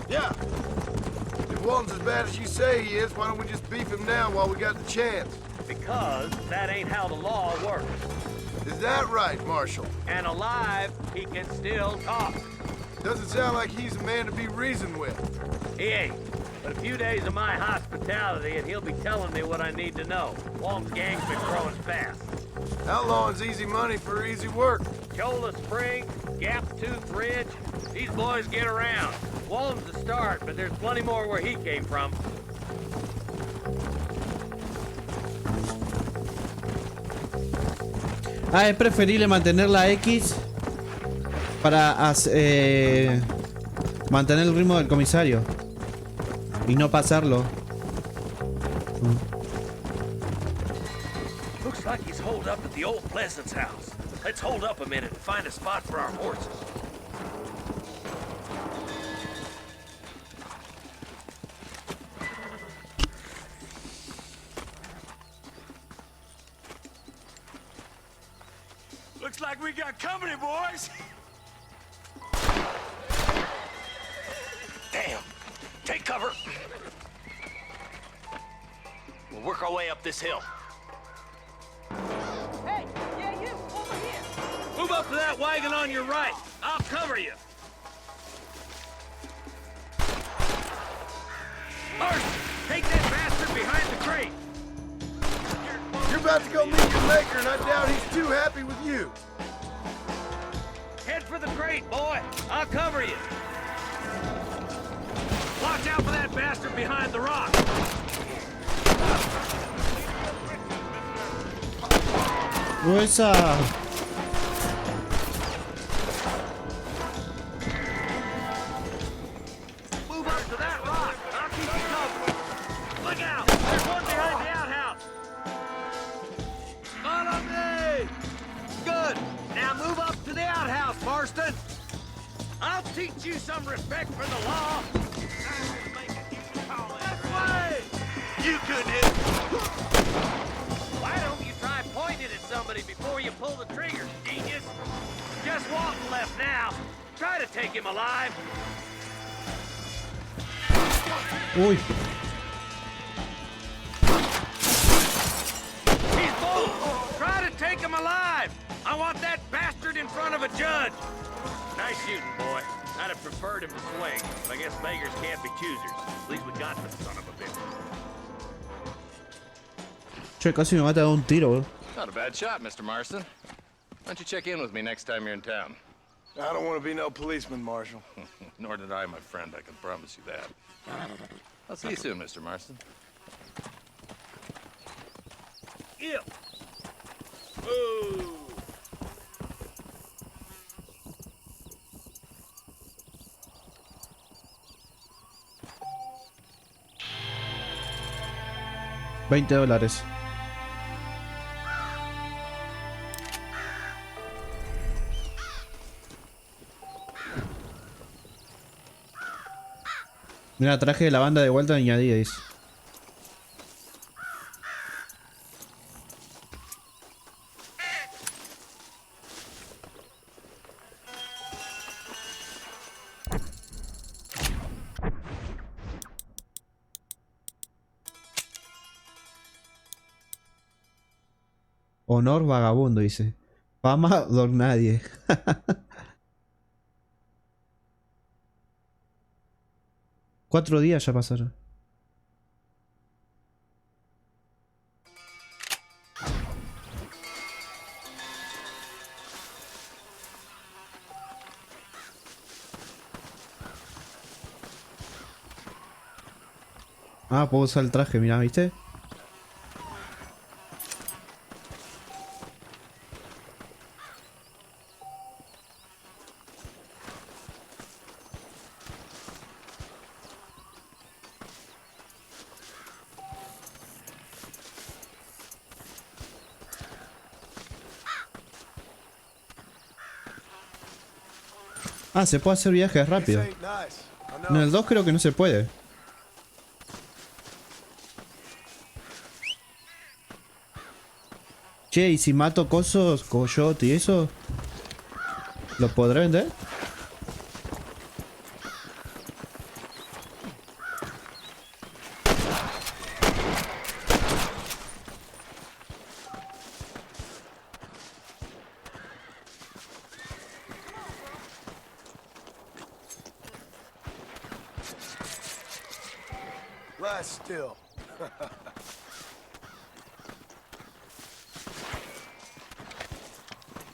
Yeah. If Walton's as bad as you say he is, why don't we just beef him now while we got the chance? Because that ain't how the law works. Is that right, Marshal? And alive, he can still talk. Doesn't sound like he's a man to be reasoned with. He ain't. But a few days of my hospitality and he'll be telling me what I need to know. Walton's gang's been growing fast. Outlawing's easy money for easy work. Cholla Spring, Gap Tooth Ridge, these boys get around. Walton's the start, but there's plenty more where he came from. Es preferible mantener la X para mantener el ritmo del comisario y no pasarlo. Looks like he's holed up at the old Pleasance house. Let's hold up a minute and find a spot for our horses. Looks like we got company, boys. Damn. Take cover. We'll work our way up this hill. Hey, yeah, you, over here. Move up to that wagon on your right. I'll cover you. Marston, take that bastard behind the crate. You're about to go meet your maker, and I doubt he's too happy with you. Head for the crate, boy. I'll cover you. Watch out for that bastard behind the rock. Esa. Move up to that rock. I'll keep you covered. Look out. There's one behind the outhouse. Follow me. Good. Now move up to the outhouse, Marston. I'll teach you some respect for the law. This way. You couldn't hit. Why don't you try pointing at somebody before you pull the trigger, genius? Just Walton left now. Try to take him alive. Uy. He's bold. Try to take him alive. I want that bastard in front of a judge. Nice shooting, boy. I'd have preferred him to swing, but I guess beggars can't be choosers. At least we got the son of a bitch. Che, casi me mata de un tiro, bro. Not a bad shot, Mr. Marston. Why don't you check in with me next time you're in town? I don't want to be no policeman, Marshal. Nor did I, my friend. I can promise you that. I'll see you soon, Mr. Marston. Ew. Ooh. $20. Mira, traje la banda de vuelta añadida, dice. Honor vagabundo, dice. Fama don nadie. Cuatro días ya pasaron. Ah, puedo usar el traje, mira, ¿viste? Ah, se puede hacer viajes rápido. En el 2 creo que no se puede. Che, ¿y si mato cosos, coyote y eso? ¿Los podré vender? Last still.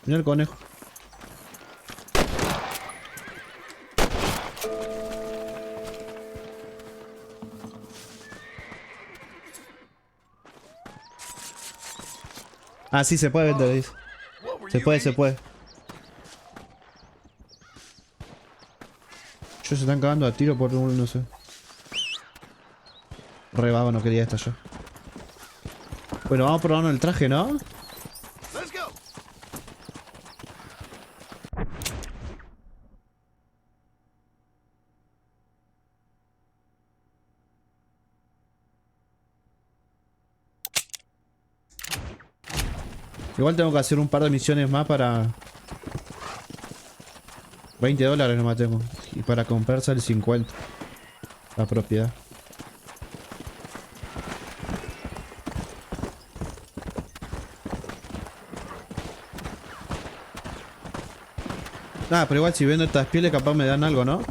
Mira el conejo. Ah, sí, se puede vender, dice. Se puede, se puede. Ellos se están cagando a tiro por un, no sé. Re vago, no quería esto yo. Bueno, vamos probando el traje, ¿no? Igual tengo que hacer un par de misiones más para... $20 nomás tengo. Y para comprarse el 50. La propiedad. Ah, pero igual si vendo estas pieles capaz me dan algo, ¿no?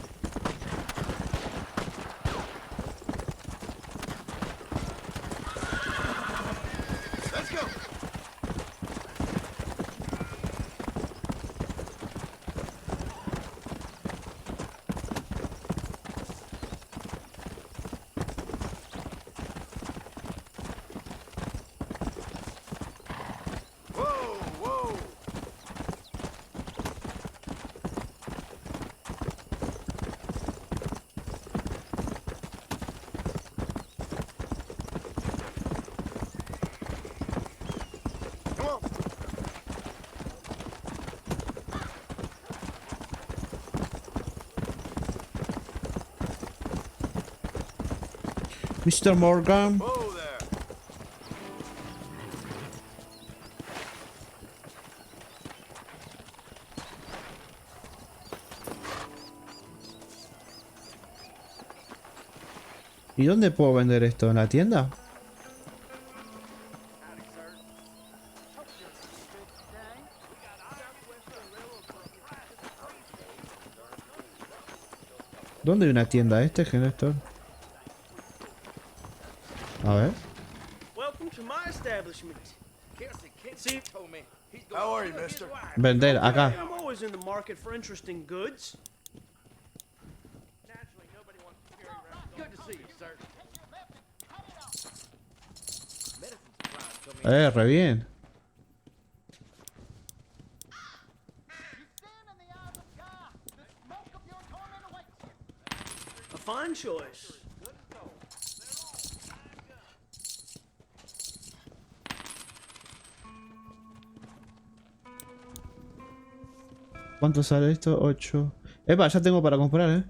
Mr. Morgan. ¿Y dónde puedo vender esto? ¿En la tienda? ¿Dónde hay una tienda? ¿Este gestor? A ver. Vender, acá. Re bien. A fine choice. ¿Cuánto sale esto? 8. Epa, ya tengo para comprar,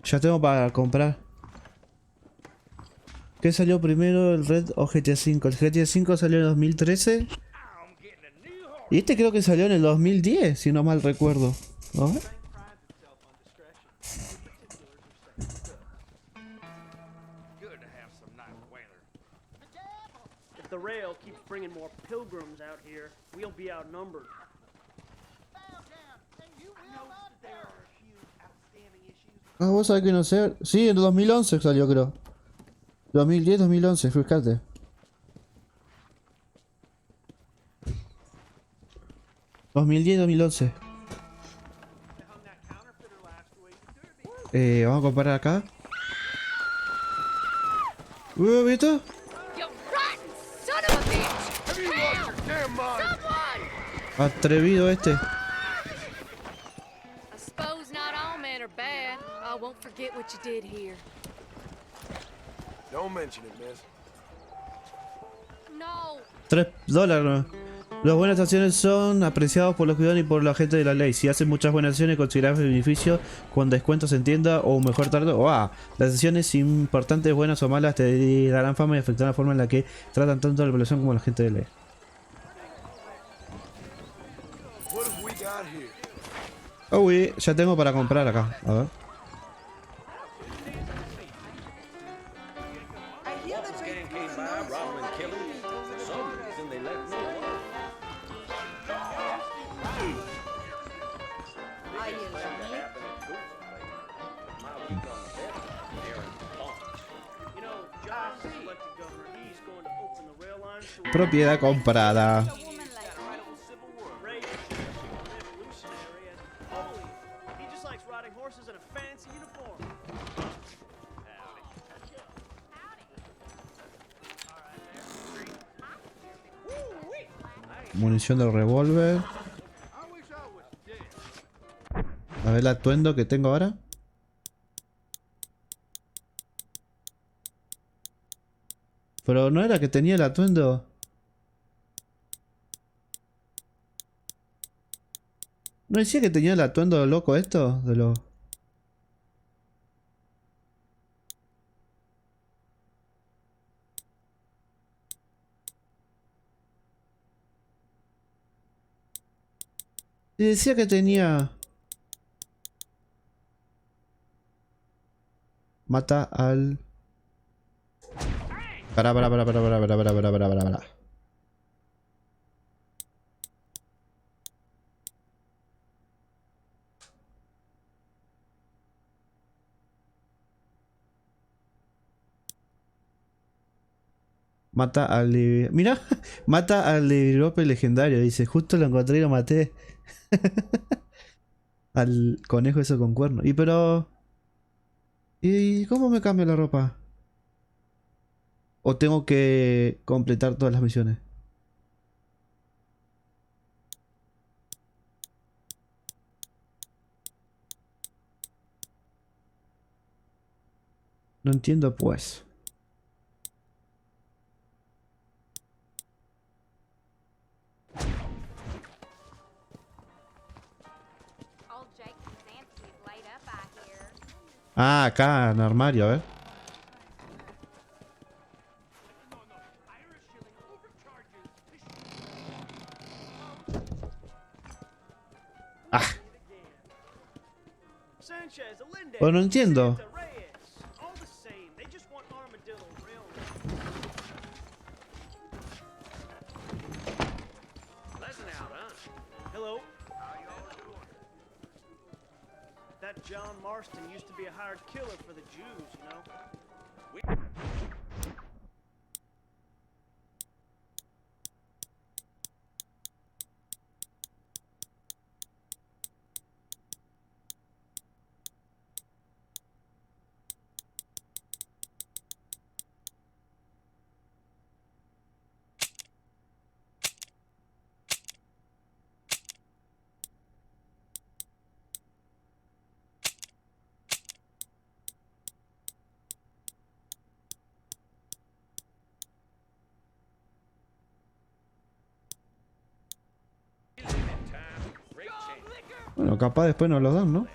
Ya tengo para comprar. ¿Qué salió primero, el Red o GTA V? El GTA V salió en 2013. Y este creo que salió en el 2010, si no mal recuerdo. A ver. If the rail keeps bringing more pilgrims out here, we'll be outnumbered. Ah, vos sabés que no sé. Sí, en 2011 salió, creo. 2010, 2011, fíjate. ¿2010-2011? Vamos a comparar acá. ¿Viste? Atrevido este. I suppose not all men are bad. I won't forget what you did here. Don't mention it, miss. No. $3. Las buenas acciones son apreciados por los ciudadanos y por la gente de la ley. Si hacen muchas buenas acciones, considerables beneficios con descuentos en tienda o un mejor trato. Las acciones importantes, buenas o malas, te darán fama y afectarán la forma en la que tratan tanto a la población como a la gente de la ley. Uy, ya tengo para comprar acá. A ver. Propiedad comprada. Munición de revólver. A ver el atuendo que tengo ahora. Pero no era que tenía el atuendo. ¿No decía que tenía el atuendo loco esto? De los... Y decía que tenía... Mata al... Para. Mata al... Mira, mata al librope legendario, dice. Justo lo encontré y lo maté. Al conejo eso con cuerno. Y pero... ¿Y cómo me cambio la ropa? ¿O tengo que completar todas las misiones? No entiendo pues. Ah, acá en armario, a ver. Ah. Pues no entiendo. John Marston used to be a hired killer for the Jews, you know? Bueno, capaz después nos lo dan, ¿no?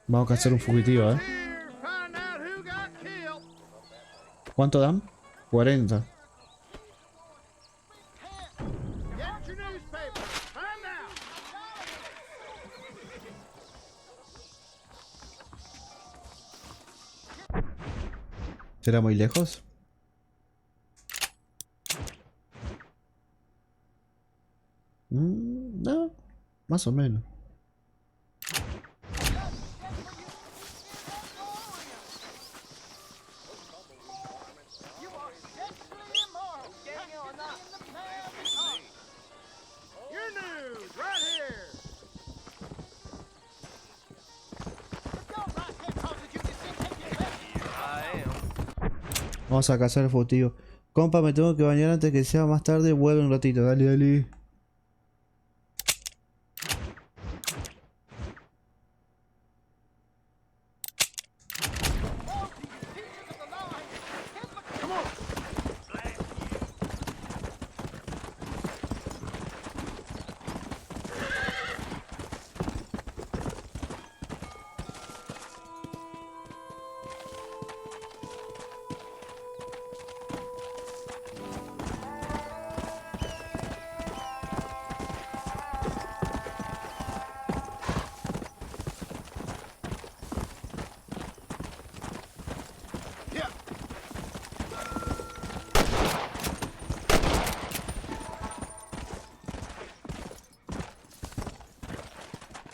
Vamos a cazar un fugitivo, ¿eh? ¿Cuánto dan? 40. ¿Será muy lejos? No, más o menos. Vamos a cazar el fugitivo. Compa, me tengo que bañar antes que sea más tarde. Vuelvo un ratito. Dale, dale.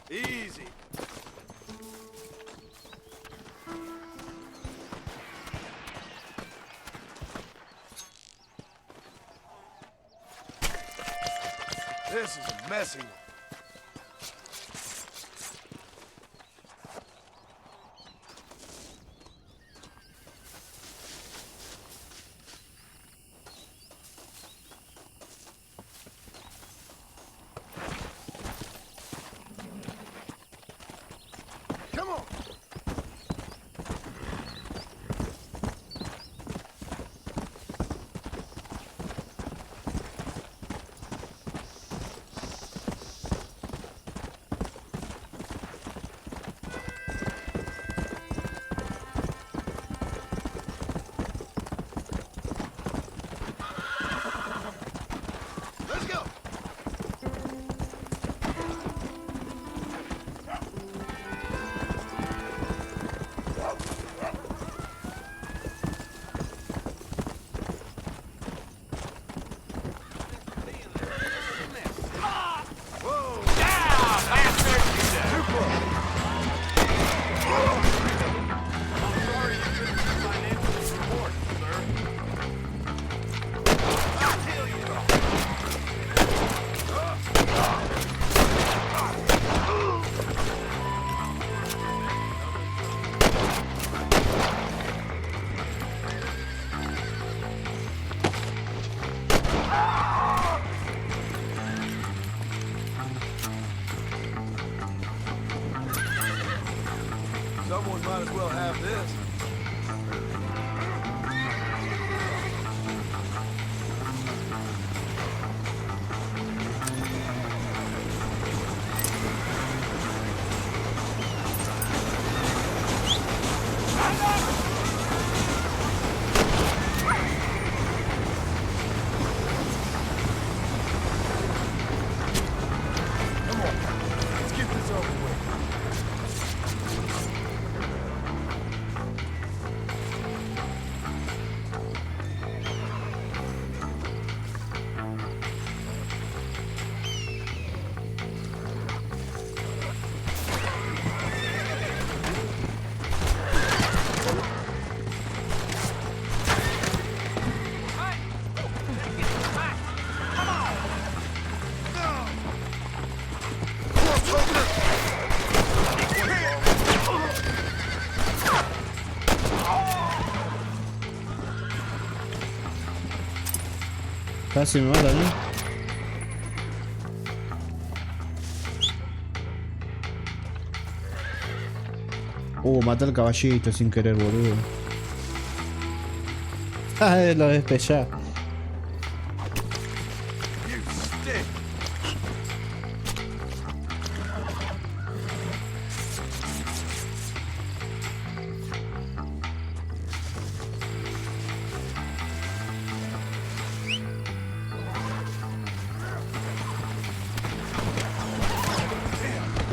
Easy. This is a messy one. Someone might as well have this. Come on, let's get this over with. Casi me matan, ¿eh? Maté al caballito sin querer, boludo. Lo despellé.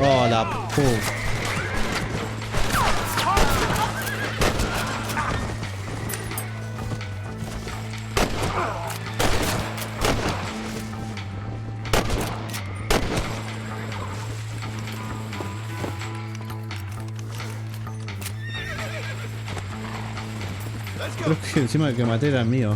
Oh, la puta. Creo que encima el que maté era mío.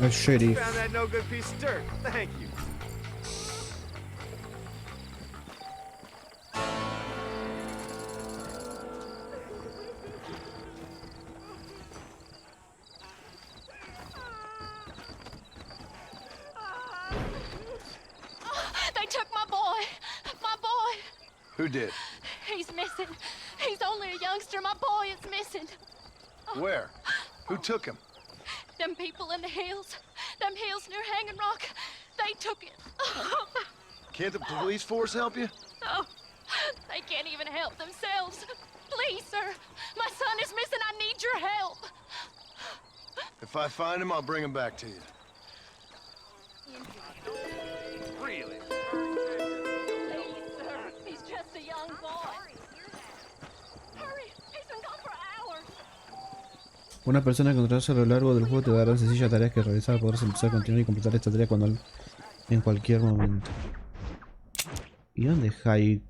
A shitty. Found that no good piece of dirt. Thank you. They took my boy. My boy. Who did? He's missing. He's only a youngster. My boy is missing. Where? Who took him? Them people in the hills. Them hills near Hanging Rock. They took it. Can't the police force help you? Oh, they can't even help themselves. Please, sir. My son is missing. I need your help. If I find him, I'll bring him back to you. Really? Please, sir. He's just a young boy. Hurry. He's been gone for hours. Una persona que encontrarás a lo largo del juego te dará sencillas tareas que realizar. Podrás empezar a continuar y completar esta tarea cuando en cualquier momento. ¿Y dónde hay?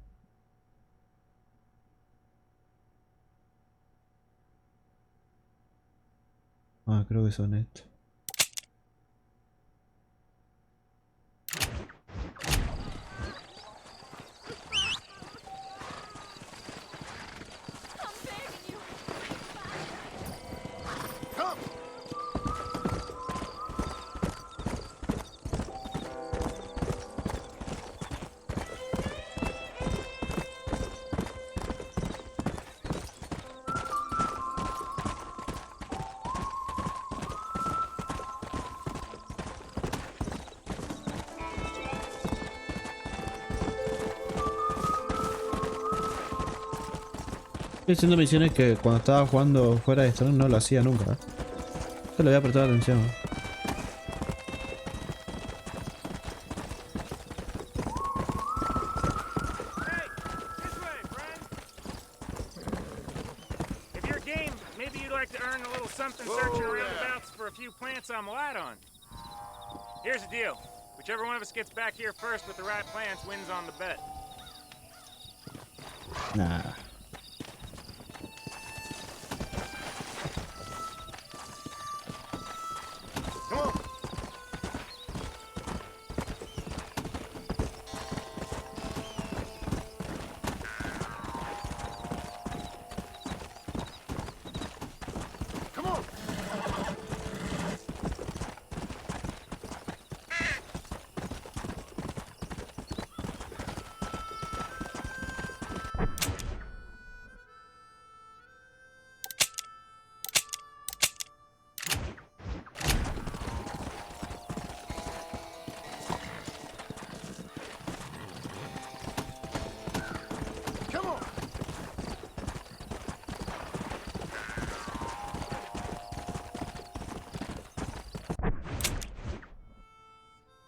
Ah, creo que son estos. Estoy haciendo misiones que cuando estaba jugando fuera de stream no lo hacía nunca. Esto le voy a prestar atención. Hey, this way, friend. If you're game, maybe you'd like to earn a little something searching roundabouts for a few plants I'm light on. Here's the deal. Whichever one of us gets back here first with the right plants wins on the bet. Nah.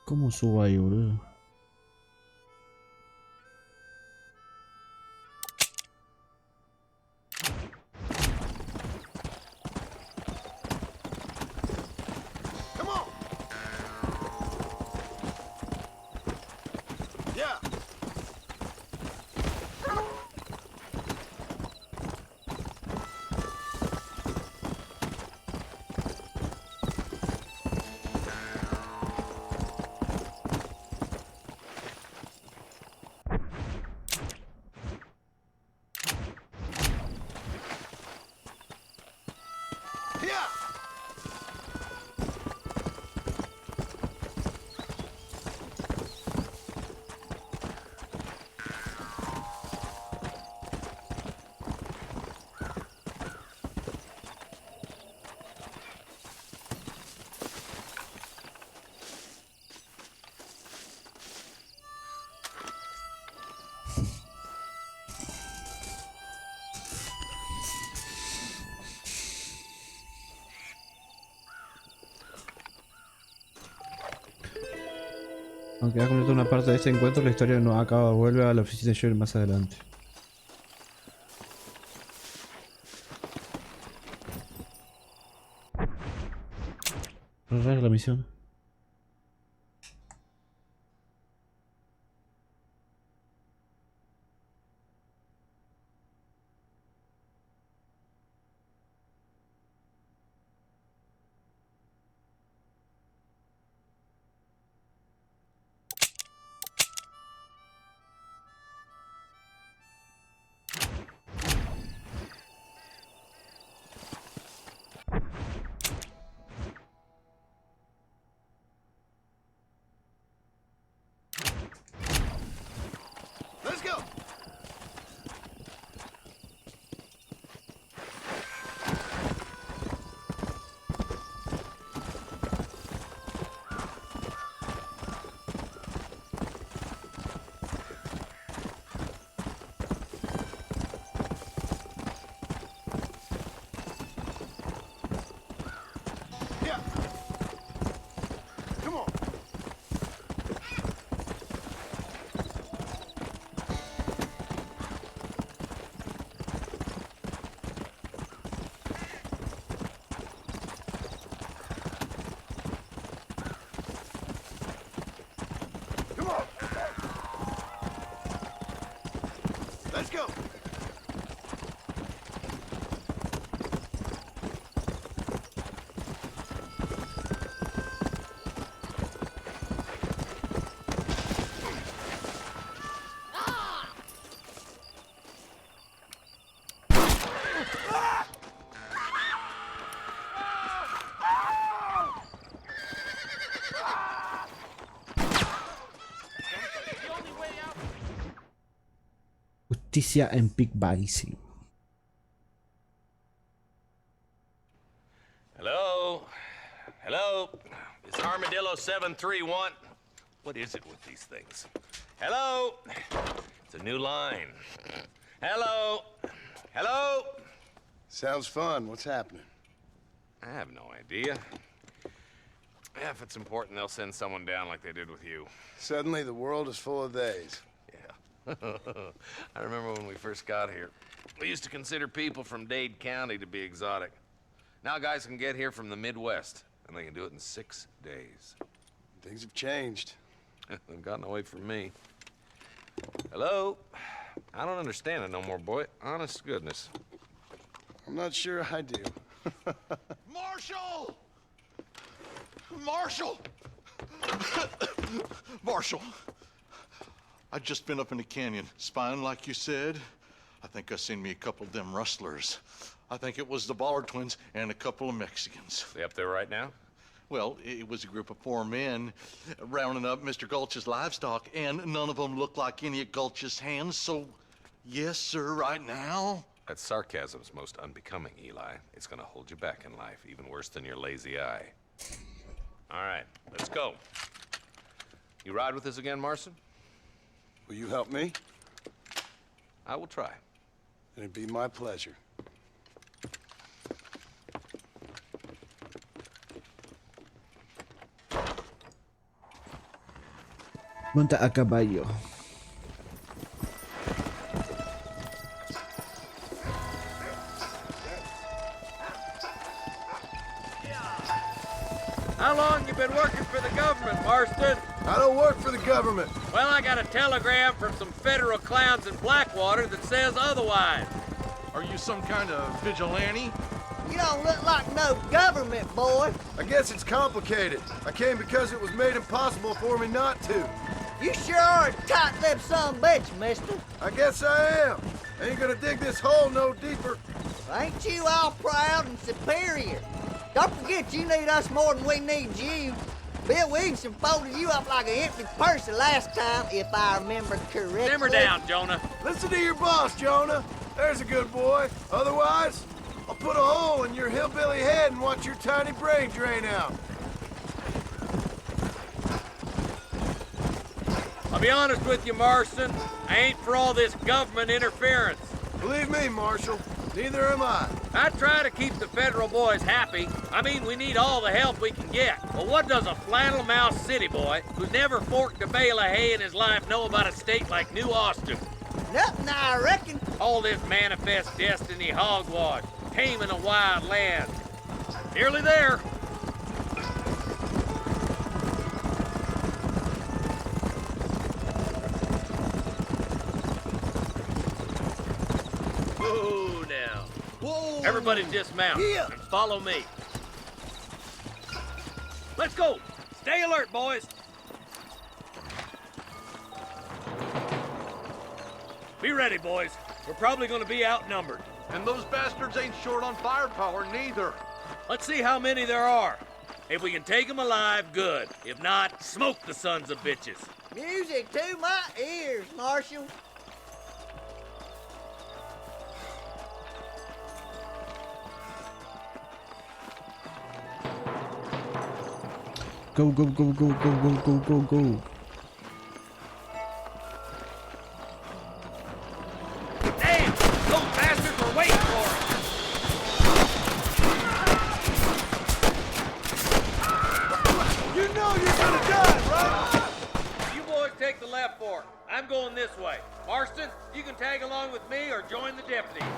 ¿Cómo subo ahí, boludo? Aunque ha completado una parte de este encuentro, la historia no acaba, vuelve a la oficina de Joel más adelante. Rara la misión. Justicia en Pickbacking. Hello? Hello? It's Armadillo 731. What is it with these things? Hello? It's a new line. Hello? Hello? Sounds fun. What's happening? I have no idea. Yeah, if it's important, they'll send someone down like they did with you. Suddenly, the world is full of theys. I remember when we first got here. We used to consider people from Dade County to be exotic. Now guys can get here from the Midwest, and they can do it in 6 days. Things have changed. They've gotten away from me. Hello? I don't understand it no more, boy. Honest to goodness. I'm not sure I do. Marshall! Marshall! Marshall! I just been up in the canyon, spying like you said. I think I seen me a couple of them rustlers. I think it was the Ballard twins and a couple of Mexicans. They up there right now? Well, it was a group of 4 men rounding up Mr. Gulch's livestock, and none of them looked like any of Gulch's hands, so yes, sir, right now. That sarcasm's most unbecoming, Eli. It's gonna hold you back in life, even worse than your lazy eye. All right, let's go. You ride with us again, Marson? Will you help me? I will try. It'd be my pleasure. Monta a caballo. How long you been working for the government, Marston? I don't work for the government. Well, I got a telegram from some federal clowns in Blackwater that says otherwise. Are you some kind of vigilante? You don't look like no government, boy. I guess it's complicated. I came because it was made impossible for me not to. You sure are a tight-lipped son of a bitch, mister. I guess I am. Ain't gonna dig this hole no deeper. Ain't you all proud and superior? Don't forget you need us more than we need you. Bill Williamson folded you up like an empty purse the last time, if I remember correctly. Simmer down, Jonah. Listen to your boss, Jonah. There's a good boy. Otherwise, I'll put a hole in your hillbilly head and watch your tiny brain drain out. I'll be honest with you, Marston. I ain't for all this government interference. Believe me, Marshal, neither am I. I try to keep the federal boys happy. I mean, we need all the help we can get. But what does a flannel-mouthed city boy who's never forked a bale of hay in his life know about a state like New Austin? Nothing, I reckon. All this manifest destiny hogwash, taming a wild land. Nearly there. Whoa, now. Whoa. Everybody dismount and follow me. Let's go. Stay alert, boys. Be ready, boys. We're probably going to be outnumbered. And those bastards ain't short on firepower, neither. Let's see how many there are. If we can take them alive, good. If not, smoke the sons of bitches. Music to my ears, Marshal. Go, go, go, go, go, go, go, go, go. Damn! Those bastards were waiting for us! You know you're gonna die, right? You boys take the left fork. I'm going this way. Marston, you can tag along with me or join the deputies.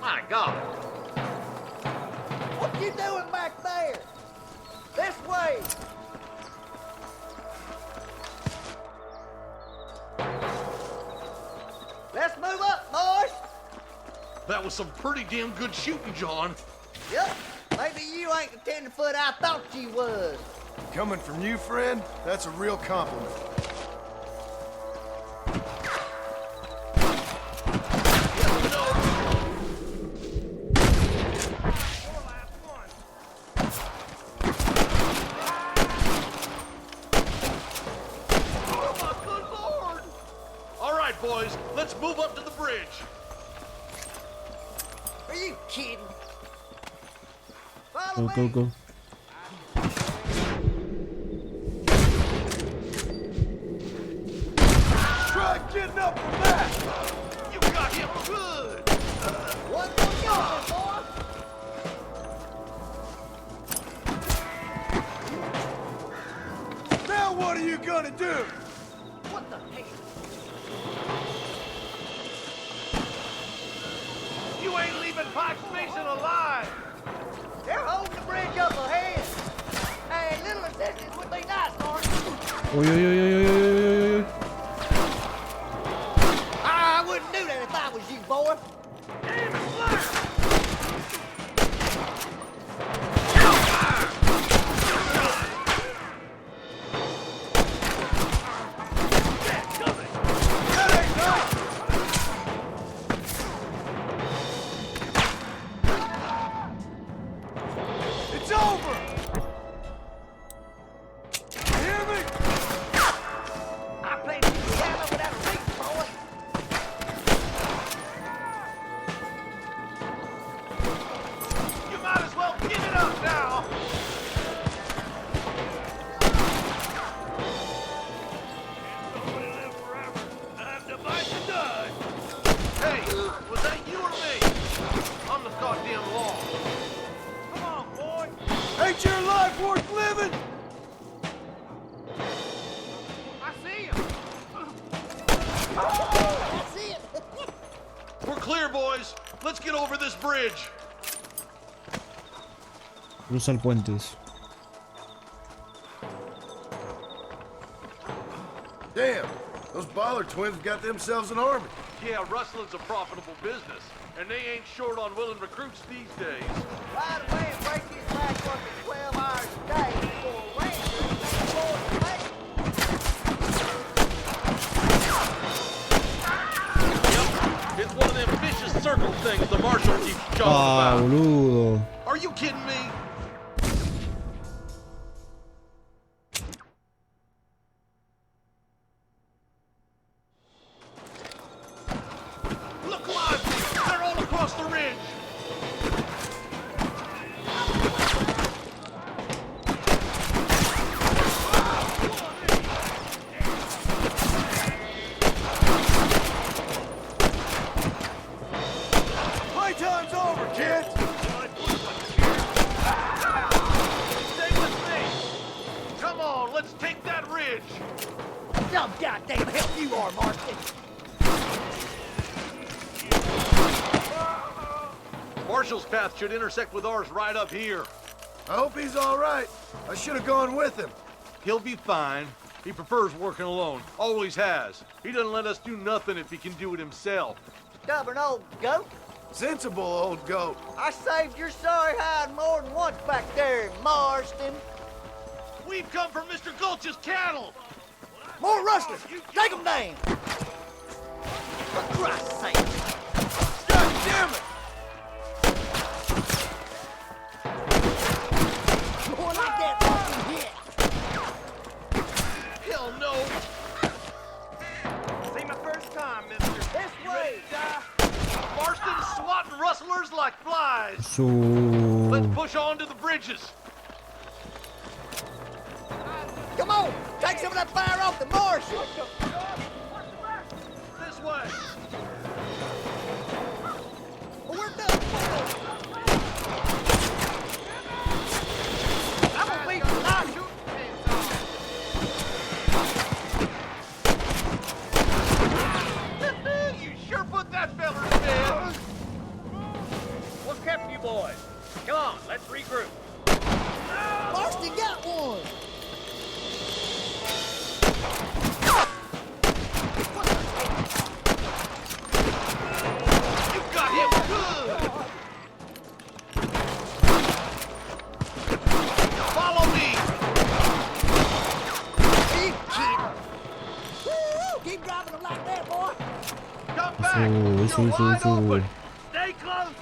My God! What you doing back there? This way. Let's move up, boys. That was some pretty damn good shooting, John. Yep. Maybe you ain't the tenderfoot I thought you was. Coming from you, friend, that's a real compliment. Boys, let's move up to the bridge. Are you kidding? Go, go, go. Try getting up from that. You got him good. One for yours, boy. Now what are you gonna do? What the heck? You ain't leaving Pike's Mason alive! They're holding the bridge up ahead. Hey, little assistance would be nice, Martin. Oy, oy, oy, oy, oy, oy, oy. I wouldn't do that if I was you, boy. Damn it, Flair! Ain't your life worth living? boys. Let's get over this bridge. Cruza el puente. Damn, those Baller twins got themselves an army. Yeah, rustling's a profitable business, and they ain't short on willing recruits these days. Right away and break his back working 12 hours a day for a ranger and afford to pay. Yep, it's one of them vicious circle things the marshal keeps jawing about. Boludo. Are you kidding me? Look alive! They're all across the ridge! Playtime's over, kids! Stay with me! Come on, let's take that ridge! Some goddamn help you are, Marston! Marshall's path should intersect with ours right up here. I hope he's all right. I should have gone with him. He'll be fine. He prefers working alone. Always has. He doesn't let us do nothing if he can do it himself. Stubborn old goat. Sensible old goat. I saved your sorry hide more than once back there in Marston. We've come from Mr. Gulch's cattle. More rustlers! Take them down! For Christ's sake! God damn it! More like that fucking hit! Hell no! See my first time, mister. This way! Marston's swatting rustlers like flies. So... Let's push on to the bridges. Come on! Take some of that fire off the marshal! This way. We're done! I'm gonna beat the life! You sure put that feller to bed. What kept you boys? Come on, let's regroup. Marston got one! You got him good. Follow me. Keep kidding! Woo! Keep driving them like that, boy! Come back. Eso, You're eso, wide eso. open. Stay close.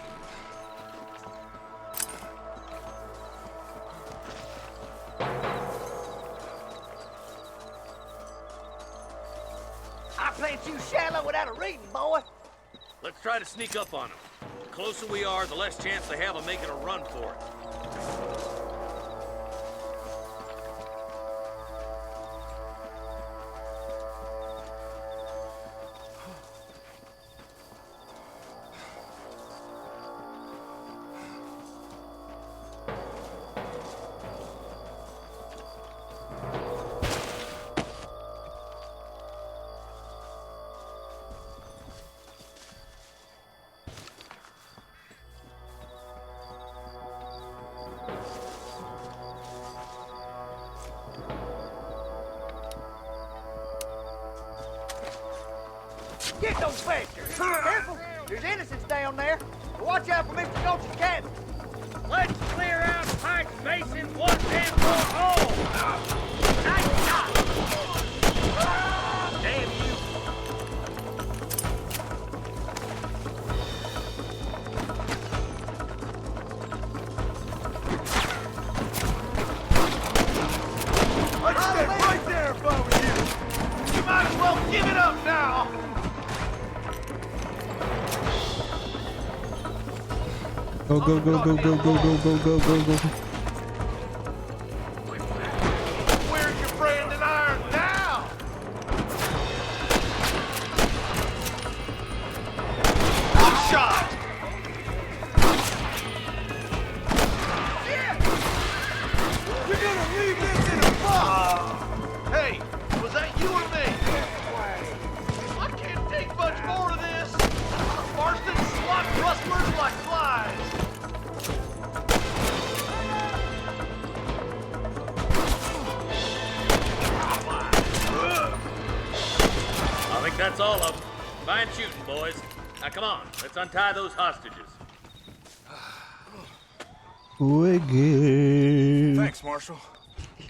I plant you shallow without a reading, boy! Let's try to sneak up on them. The closer we are, the less chance they have of making a run for it. Get those bastards! Careful! There's innocents down there! Watch out for Mr. Gulch's cabin! Let's clear out pipes, basins, one damn more hole! Nice shot! Damn you! I'd stay right there if I were you. You might as well give it up now. Go, go, go, go, go, go, go, go, go, go, go. Where's your branding iron now? Good shot. You're gonna leave this in a box! Hey, was that you or me? I can't take much more of this. Marston's shooting, boys. Now come on, let's untie those hostages. Thanks, Marshal.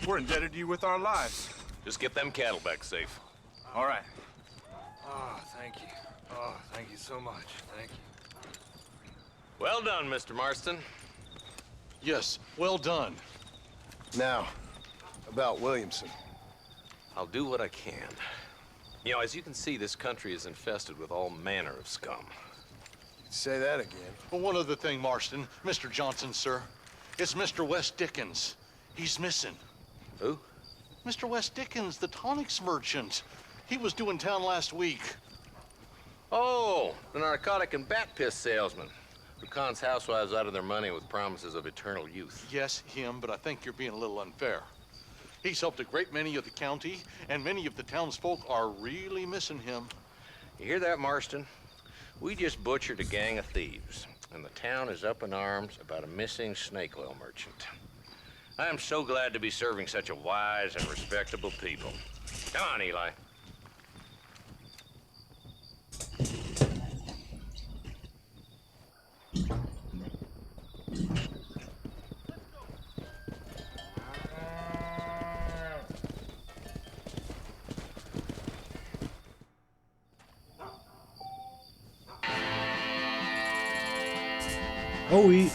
We're indebted to you with our lives. Just get them cattle back safe. All right. Oh, thank you. Oh, thank you so much. Thank you. Well done, Mr. Marston. Yes, well done. Now, about Williamson. I'll do what I can. You know, as you can see, this country is infested with all manner of scum. Say that again. Well, one other thing, Marston. Mr. Johnson, sir. It's Mr. West Dickens. He's missing. Who? Mr. West Dickens, the tonics merchant. He was due in town last week. Oh, the narcotic and bat piss salesman who cons housewives out of their money with promises of eternal youth. Yes, him, but I think you're being a little unfair. He's helped a great many of the county, and many of the townsfolk are really missing him. You hear that, Marston? We just butchered a gang of thieves, and the town is up in arms about a missing snake oil merchant. I am so glad to be serving such a wise and respectable people. Come on, Eli. Oh oui.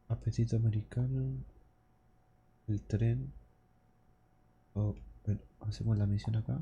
Apetito americano. El tren. Oh, bueno, hacemos la misión acá.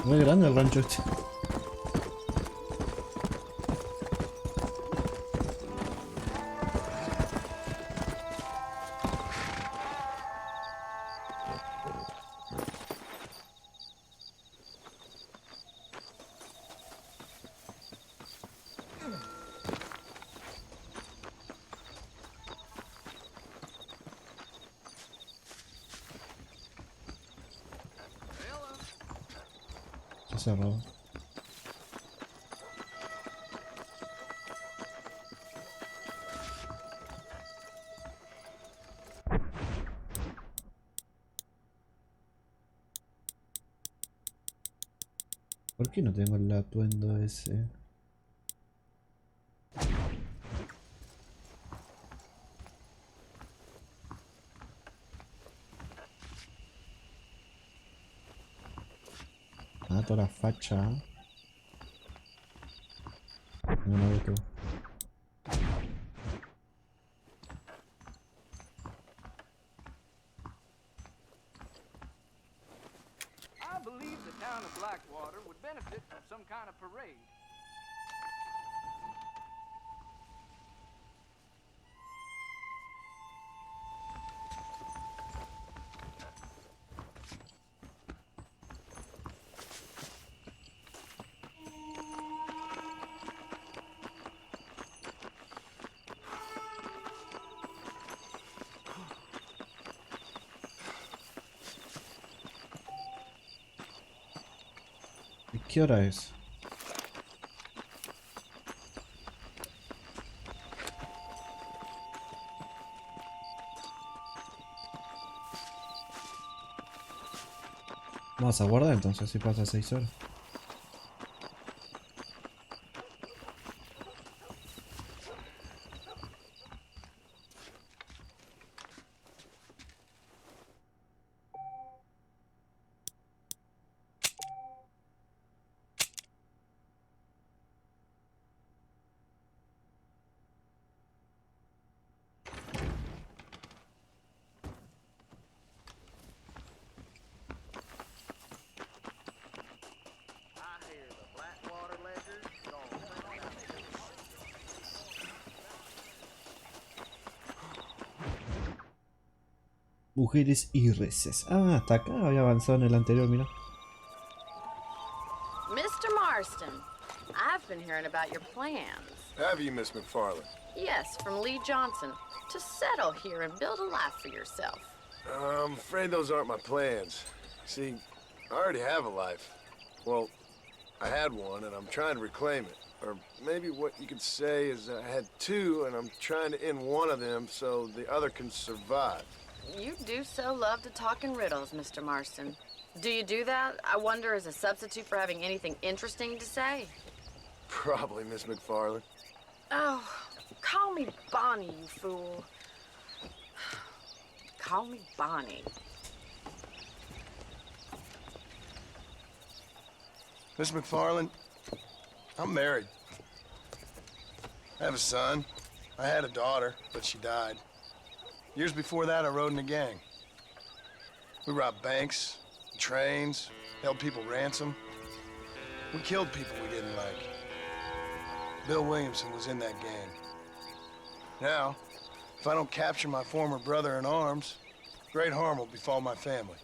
Muy grande el rancho este. Cerrado. ¿Por qué no tengo el atuendo ese? Ah, toda la facha. No me gustó. I believe the town of Blackwater would benefit from some kind of parade. ¿Qué hora es? Vamos a guardar entonces si pasa 6 horas. Mujeres y reces. Ah, hasta acá había avanzado en el anterior, mira. Mr. Marston, I've been hearing about your plans. Have you, Miss McFarland? Yes, from Lee Johnson. To settle here and build a life for yourself. I'm afraid those aren't my plans. See, I already have a life. Well, I had one, and I'm trying to reclaim it. Or maybe what you could say is I had two, and I'm trying to end one of them so the other can survive. You do so love to talk in riddles, Mr. Marston. Do you do that, I wonder, as a substitute for having anything interesting to say? Probably, Miss McFarland. Oh, call me Bonnie, you fool. Call me Bonnie. Miss McFarland, I'm married. I have a son. I had a daughter, but she died. Years before that, I rode in a gang. We robbed banks, trains, held people ransom. We killed people we didn't like. Bill Williamson was in that gang. Now, if I don't capture my former brother in arms, great harm will befall my family.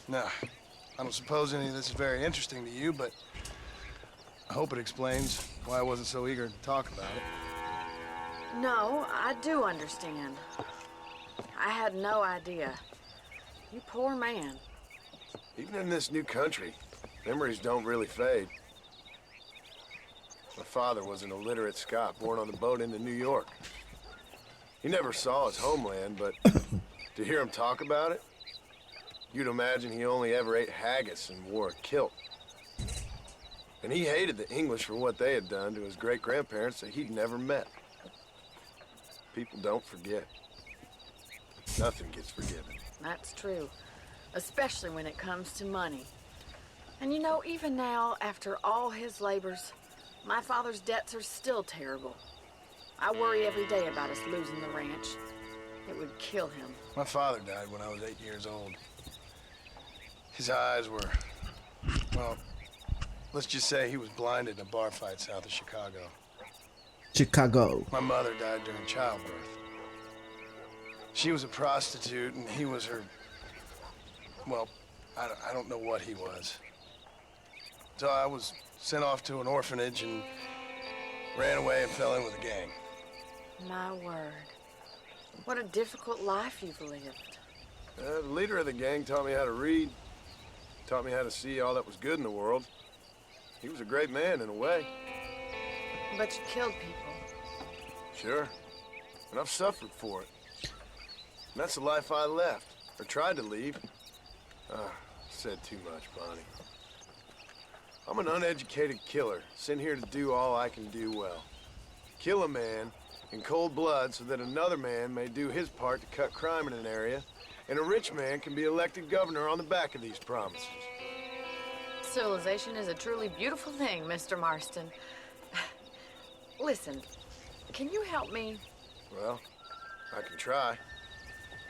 Now, I don't suppose any of this is very interesting to you, but I hope it explains why I wasn't so eager to talk about it. No, I do understand. I had no idea. You poor man. Even in this new country, memories don't really fade. My father was an illiterate Scot born on the boat into New York. He never saw his homeland, but to hear him talk about it, you'd imagine he only ever ate haggis and wore a kilt. And he hated the English for what they had done to his great-grandparents that he'd never met. People don't forget. Nothing gets forgiven. That's true. Especially when it comes to money. And you know, even now, after all his labors, my father's debts are still terrible. I worry every day about us losing the ranch. It would kill him. My father died when I was 8 years old. His eyes were, well, let's just say he was blinded in a bar fight south of Chicago. Chicago. My mother died during childbirth. She was a prostitute and he was her, well, I don't know what he was. So I was sent off to an orphanage and ran away and fell in with a gang. My word. What a difficult life you've lived. The leader of the gang taught me how to read, taught me how to see all that was good in the world. He was a great man in a way. But you killed people. Sure. And I've suffered for it. And that's the life I left, or tried to leave. Said too much, Bonnie. I'm an uneducated killer, sent here to do all I can do well. Kill a man in cold blood so that another man may do his part to cut crime in an area, and a rich man can be elected governor on the back of these promises. Civilization is a truly beautiful thing, Mr. Marston. Listen, can you help me? Well, I can try.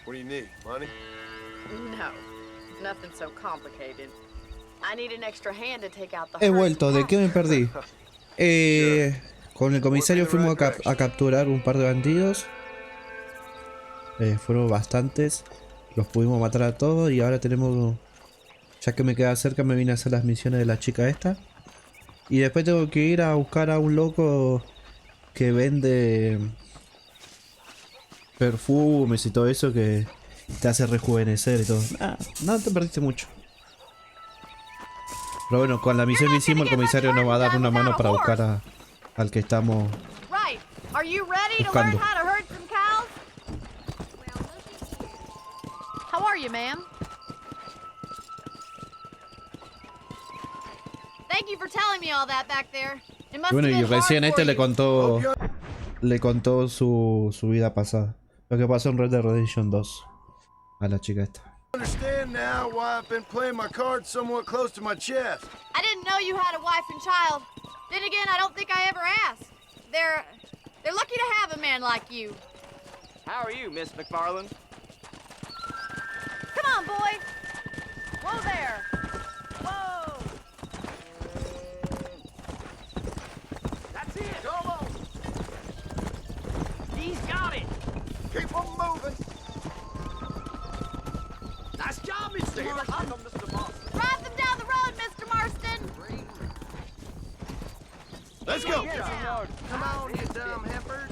What do you need? Money? No, nothing so complicated. I need an extra hand to take out the He vuelto, ¿de qué me perdí? Con el comisario fuimos a capturar un par de bandidos. Fueron bastantes. Los pudimos matar a todos y ahora tenemos... Ya que me queda cerca me vine a hacer las misiones de la chica esta. Y después tengo que ir a buscar a un loco que vende perfumes y todo eso que te hace rejuvenecer y todo. No te perdiste mucho. Pero bueno, con la misión que hicimos, el comisario nos va a dar una mano para buscar al que estamos Right. Are you ready to buscando. learn how to herd some cows? How are you, ma'am? Thank you for telling me all that back there. It must Y bueno, have y been recién hard for este you. le contó su vida pasada. Lo que pasó en Red Dead Redemption 2 a la chica esta. Understand now why I've been playing my cards somewhat close to my chest. I didn't know you had a wife and child. Then again, I don't think I ever asked. They're lucky to have a man like you. How are you, Miss McFarland? Come on, boy. Whoa there. Whoa. That's it. Come on. He's got it. Keep on moving. Nice job, Mr. Marston. Mr. Marston. Drive them down the road, Mr. Marston. Let's go. Come on, you dumb heifer.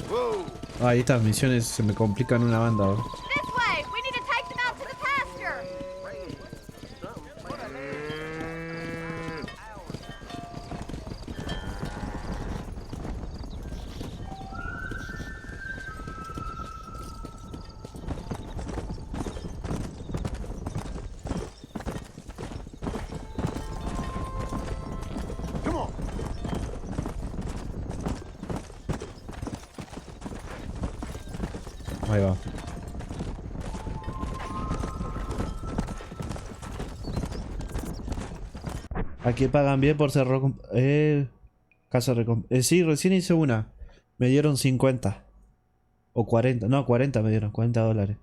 Whoa. Ahí estas misiones se me complican una banda. ¿No? This way. We need to take them out to the pasture. Come on. Ahí va. Aquí pagan bien por ser casa sí, recién hice una. Me dieron 50. O 40. No, 40 me dieron. $40.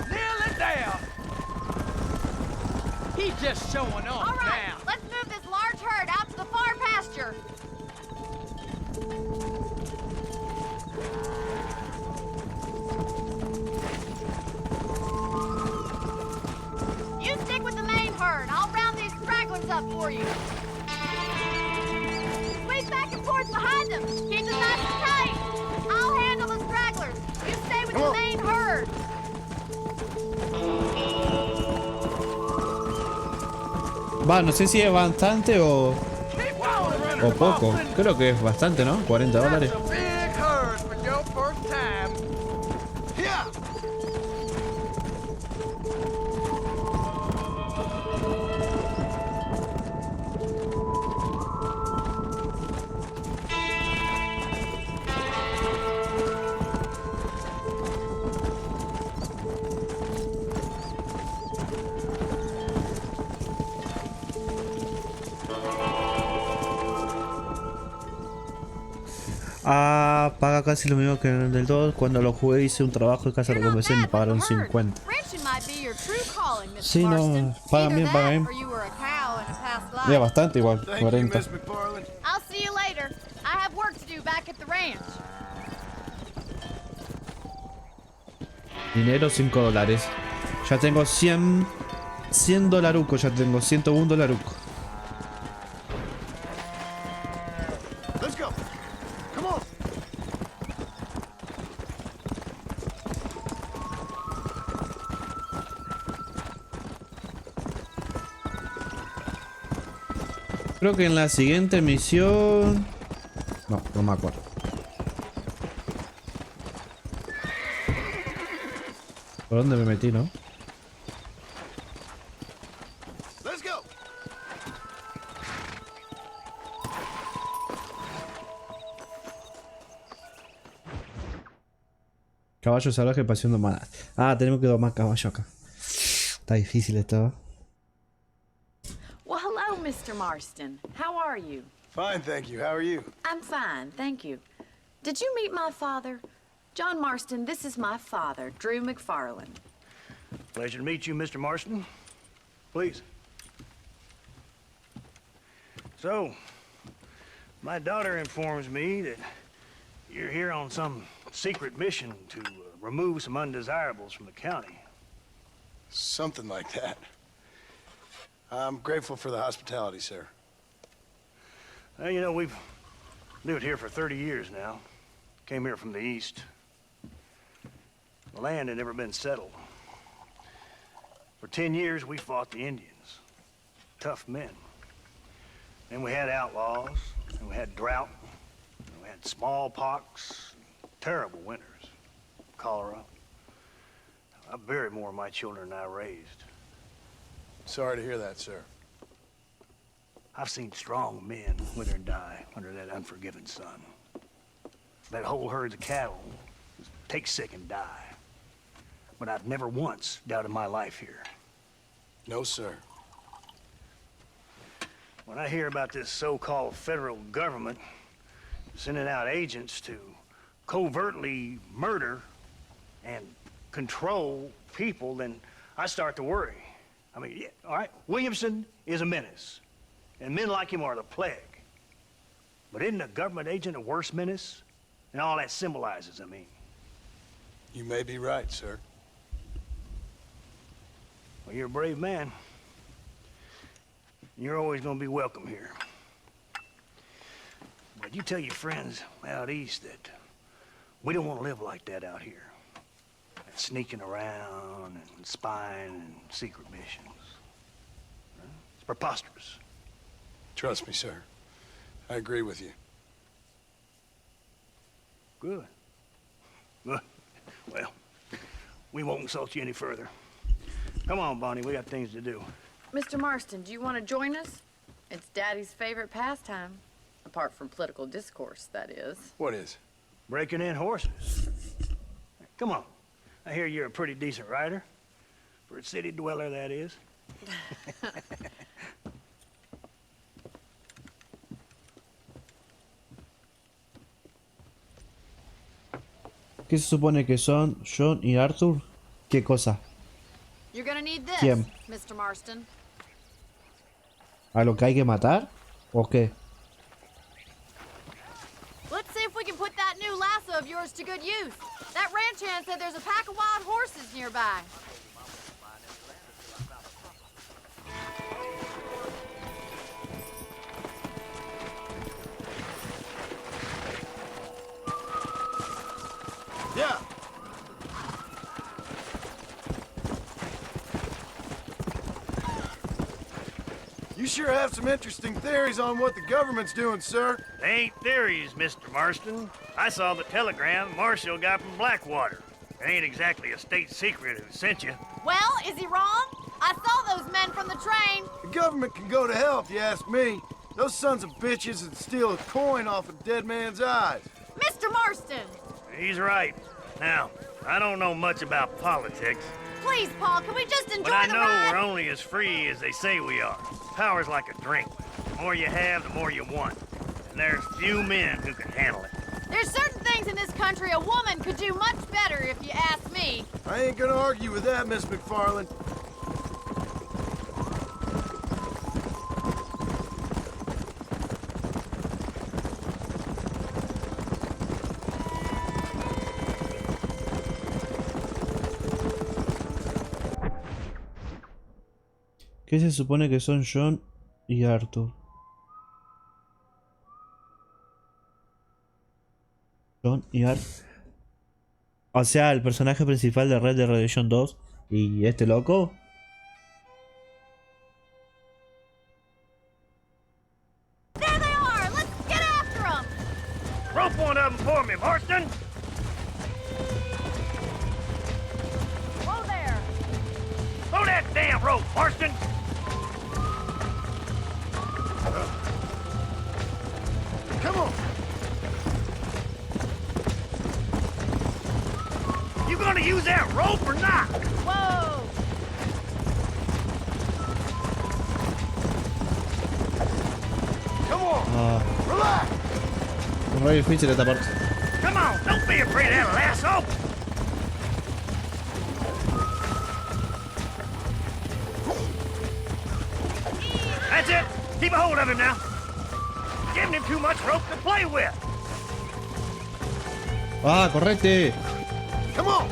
Nail it down. He's just showing off All right. now. Let's move this large herd out to the far pasture. You stick with the main herd. I'll round these stragglers up for you. Squeeze back and forth behind them. Keep them nice and tight. I'll handle the stragglers. You stay with the main herd. Va, no sé si es bastante o poco. Creo que es bastante, ¿no? $40. Big herd for your first time. Yeah. Ah, paga casi lo mismo que en el del 2. Cuando lo jugué hice un trabajo de casa recompensé y me pagaron 50. Ranching might be your true calling, Mr. Sí, Marston. no, pagan bien, pagan bien. Or you were a cow in a past life. Ya bastante igual, Thank you, 40. Miss McFarland. I'll see you later. I have work to do back at the ranch. Dinero $5. Ya tengo 100 dolarucos, ya tengo 101 dolarucos. Let's go. Come on. Creo que en la siguiente misión... No me acuerdo. ¿Por dónde me metí, no? Let's go. Caballo salvaje pasión domada. Ah, tenemos que domar caballo acá. Está difícil esto. Well, hello, Mr. Marston. How are you? Fine, thank you. How are you? I'm fine, thank you. Did you meet my father? John Marston, this is my father, Drew McFarland. Pleasure to meet you, Mr. Marston. Please. So, my daughter informs me that you're here on some secret mission to remove some undesirables from the county. Something like that. I'm grateful for the hospitality, sir. Well, you know, we've lived here for 30 years now. Came here from the east. The land had never been settled. For 10 years, we fought the Indians. Tough men. Then we had outlaws, and we had drought, and we had smallpox, terrible winters, cholera. I buried more of my children than I raised. Sorry to hear that, sir. I've seen strong men wither and die under that unforgiving sun. That whole herds of cattle take sick and die. But I've never once doubted my life here. No, sir. When I hear about this so-called federal government sending out agents to covertly murder and control people, then I start to worry. I mean, yeah, all right, Williamson is a menace, and men like him are the plague. But isn't a government agent a worse menace? And all that symbolizes, I mean. You may be right, sir. Well, you're a brave man. You're always gonna be welcome here. But you tell your friends out east that we don't want to live like that out here. Sneaking around and spying and secret missions. It's preposterous. Trust me, sir. I agree with you. Good. Good. Well, we won't insult you any further. Come on, Bonnie, we got things to do. Mr. Marston, do you want to join us? It's Daddy's favorite pastime. Apart from political discourse, that is. What is? Breaking in horses. Come on. I hear you're a pretty decent rider. For a city dweller, that is. ¿Qué se supone que son John y Arthur? ¿Qué cosa? You're gonna need this, ¿Quién? Mr. Marston. ¿A lo que hay que matar? ¿O qué? Let's see if we can put that new lasso of yours to good use. That ranch hand said there's a pack of wild horses nearby. Yeah. You sure have some interesting theories on what the government's doing, sir. They ain't theories, Mr. Marston. I saw the telegram Marshall got from Blackwater. It ain't exactly a state secret who sent you. Well, is he wrong? I saw those men from the train. The government can go to hell if you ask me. Those sons of bitches would steal a coin off a dead man's eyes. Mr. Marston! He's right. Now, I don't know much about politics. Please, Paul, can we just enjoy But I the know ride? we're only as free as they say we are. Power's like a drink. The more you have, the more you want. And there's few men who can handle it. There's certain things in this country a woman could do much better, if you ask me. I ain't gonna argue with that, Miss McFarland. ¿Qué se supone que son John y Arthur? John y Arthur. O sea, el personaje principal de Red Dead Redemption 2 y este loco. There they are! Let's get after them! Rope one of them for me, Marston! Whoa there! Throw that damn rope, Marston! Come on! You gonna use that rope or not? Whoa! Come on! Relax! Es re difícil esta parte. Come on, don't be afraid of that lasso! That's it! Keep a hold of him now! Giving him too much rope to play with! Ah, correte. Come on!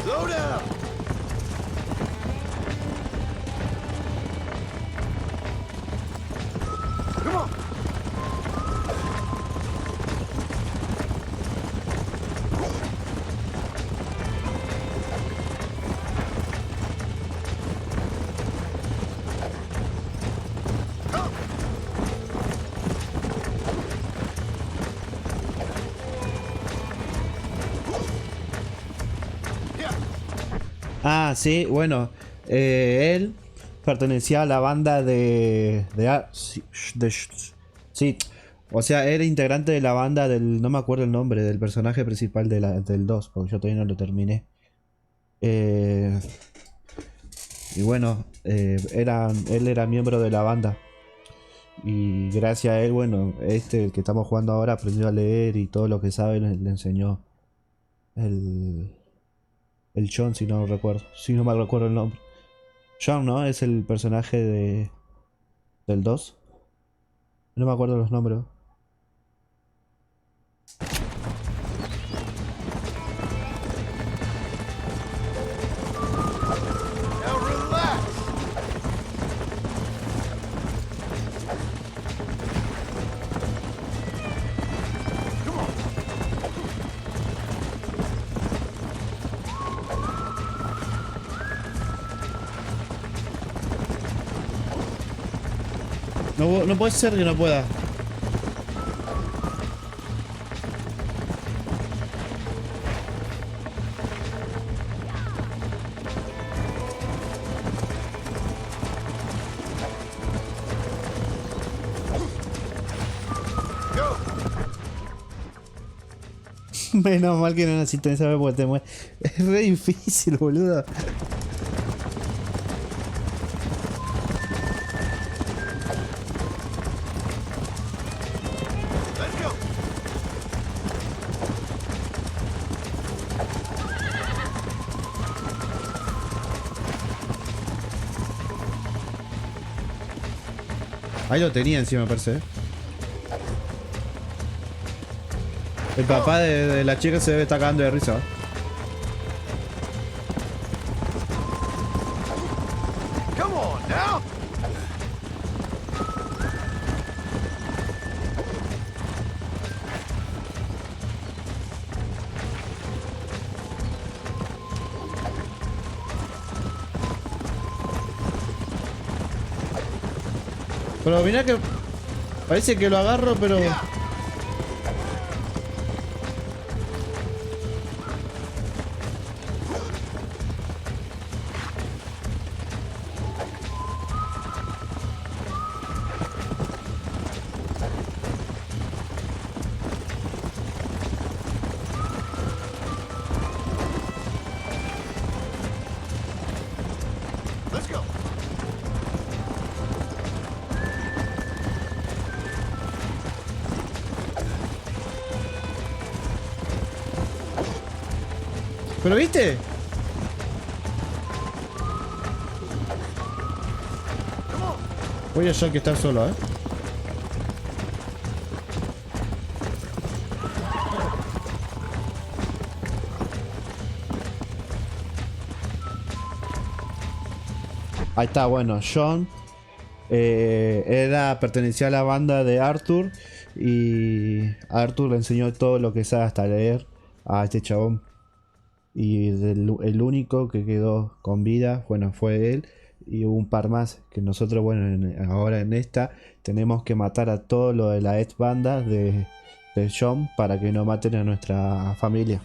Slow down! Ah, sí, bueno. Él pertenecía a la banda sí. O sea, era integrante de la banda del... No me acuerdo el nombre del personaje principal del 2, porque yo todavía no lo terminé. Y bueno, él era miembro de la banda. Y gracias a él, bueno, el que estamos jugando ahora aprendió a leer y todo lo que sabe le enseñó el John, si no recuerdo. Si no me recuerdo el nombre. John, ¿no? Es el personaje del 2. No me acuerdo los nombres. No puede ser que no pueda. Menos mal que no necesito saber porque te mueres. Es re difícil, boludo. Ahí lo tenía encima, me parece. El papá de la chica se debe estar cagando de risa. Come on now. Pero mirá que parece que lo agarro, pero... ¿Pero viste? Voy a ya que estar solo, Ahí está, bueno, John pertenecía a la banda de Arthur y Arthur le enseñó todo lo que sabe hasta leer a este chabón. Y el único que quedó con vida, bueno, fue él. Y hubo un par más que nosotros, bueno, ahora en esta tenemos que matar a todo lo de la ex banda de John para que no maten a nuestra familia.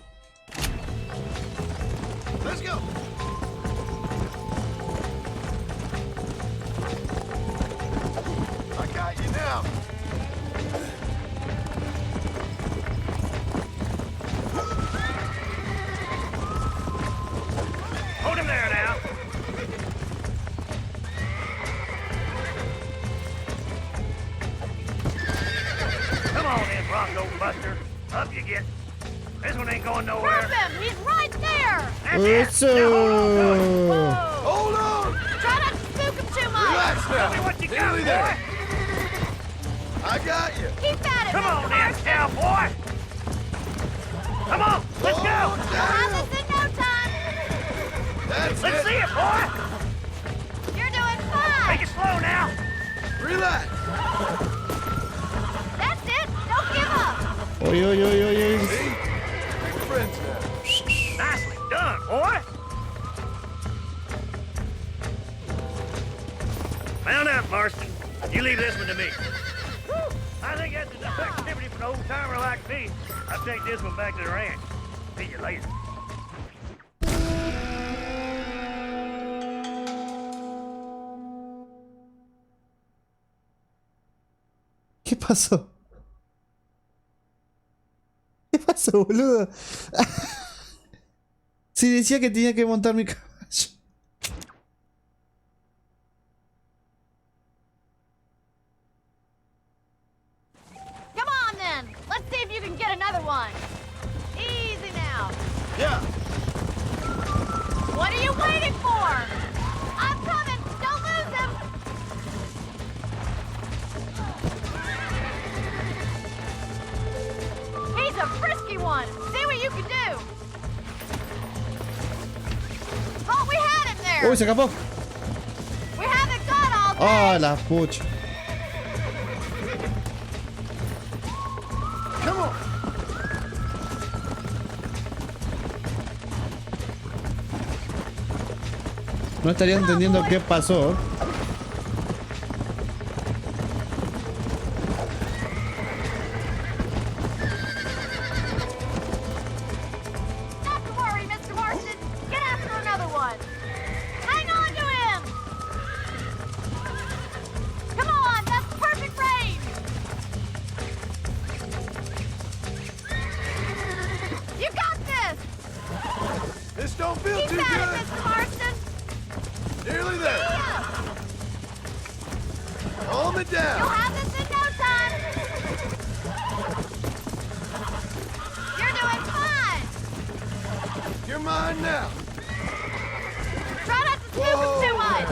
Eso. Hold on. Try not to spook him too much. Relax now. Tell me what you got, Nearly boy. there. I got you. Keep at it, Come on then, cowboy. Come on, let's go. I'll have this in no time. Let's see it, boy. You're doing fine. Take it slow now. Relax. That's it. Don't give up. Oy, oy, oy, oy, oy. See? Big friends now. Nicely done, boy. Mount out, Marston. You leave this one to me. I think that's enough activity for an old-timer like me. I'll take this one back to the ranch. See you later. pasó? ¿Qué pasó, boludo? Si decía que tenía que montar mi caballo. Come on then. Let's see if you can get another one. Easy now. Yeah. What are you waiting for? I'm coming. Don't lose him. He's a frisky one. See what you can do. Oh, we had him there. Uy, se escapó. We haven't got all day. Ah, la pucha. Come on. No estaría entendiendo qué pasó. Not to worry, Mr. Marston. Get after another one. Hang on to him. Come on, that's perfect range. You got this. This don't feel Keep too at good. it, Mr. Marston. Nearly there. Calm it down. You'll have this in no time. You're doing fine. You're mine now. Try not to scoop him too much.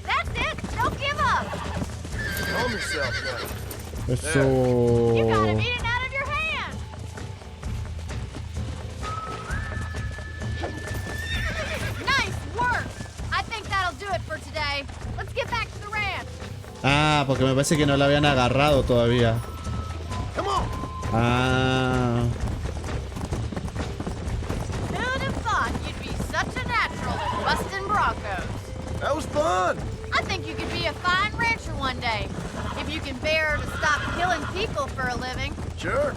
That's it. Don't give up. Calm yourself now. Eso. You gotta beat it out of your hand. Nice work. I think that'll do it for today. Let's get back to the ranch. Ah, porque me parece que no la habían agarrado todavía. Come on. Ah. Who'd have thought you'd be such a natural at busting broncos? That was fun. I think you could be a fine rancher one day. If you can bear to stop killing people for a living. Sure.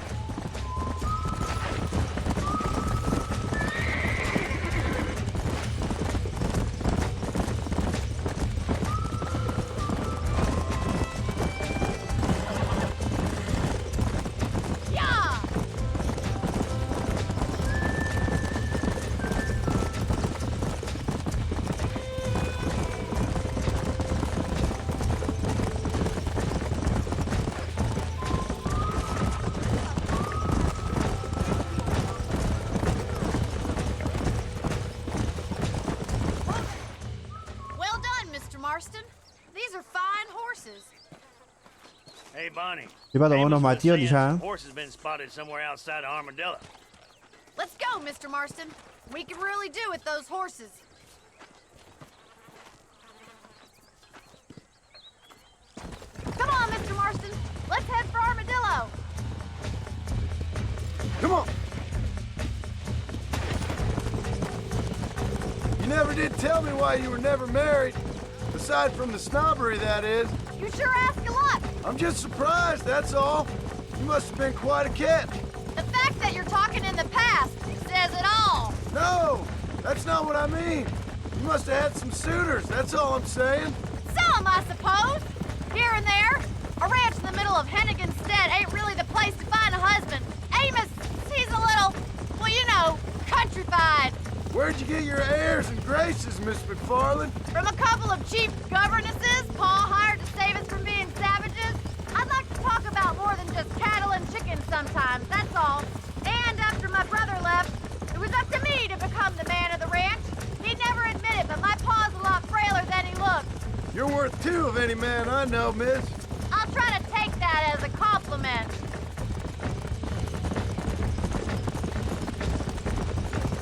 Yeah! Well done, Mr. Marston. These are fine horses. Hey, Bonnie. Iba a tomar unos matiolis ya. Horse has been spotted somewhere outside of Armadillo. Let's go, Mr. Marston. We can really do with those horses. Come on, Mr. Marston. Let's head for Armadillo. Come on. You never did tell me why you were never married. Aside from the snobbery, that is. You sure ask a lot. I'm just surprised, that's all. You must have been quite a catch. The fact that you're talking in the past says it all. No, that's not what I mean. You must have had some suitors, that's all I'm saying. Some, I suppose. Here and there. A ranch in the middle of Hennigan's Stead ain't really the place to find a husband. Amos, he's a little, well, you know, countrified. Where'd you get your airs and graces, Miss McFarland? From a couple of cheap governesses Pa hired to save us from being savages. I'd like to talk about more than just cattle and chickens sometimes, that's all. And after my brother left, it was up to me to become the man of the ranch. He'd never admit it, but my pa's a lot frailer than he looks. You're worth two of any man I know, miss. I'll try to take that as a compliment.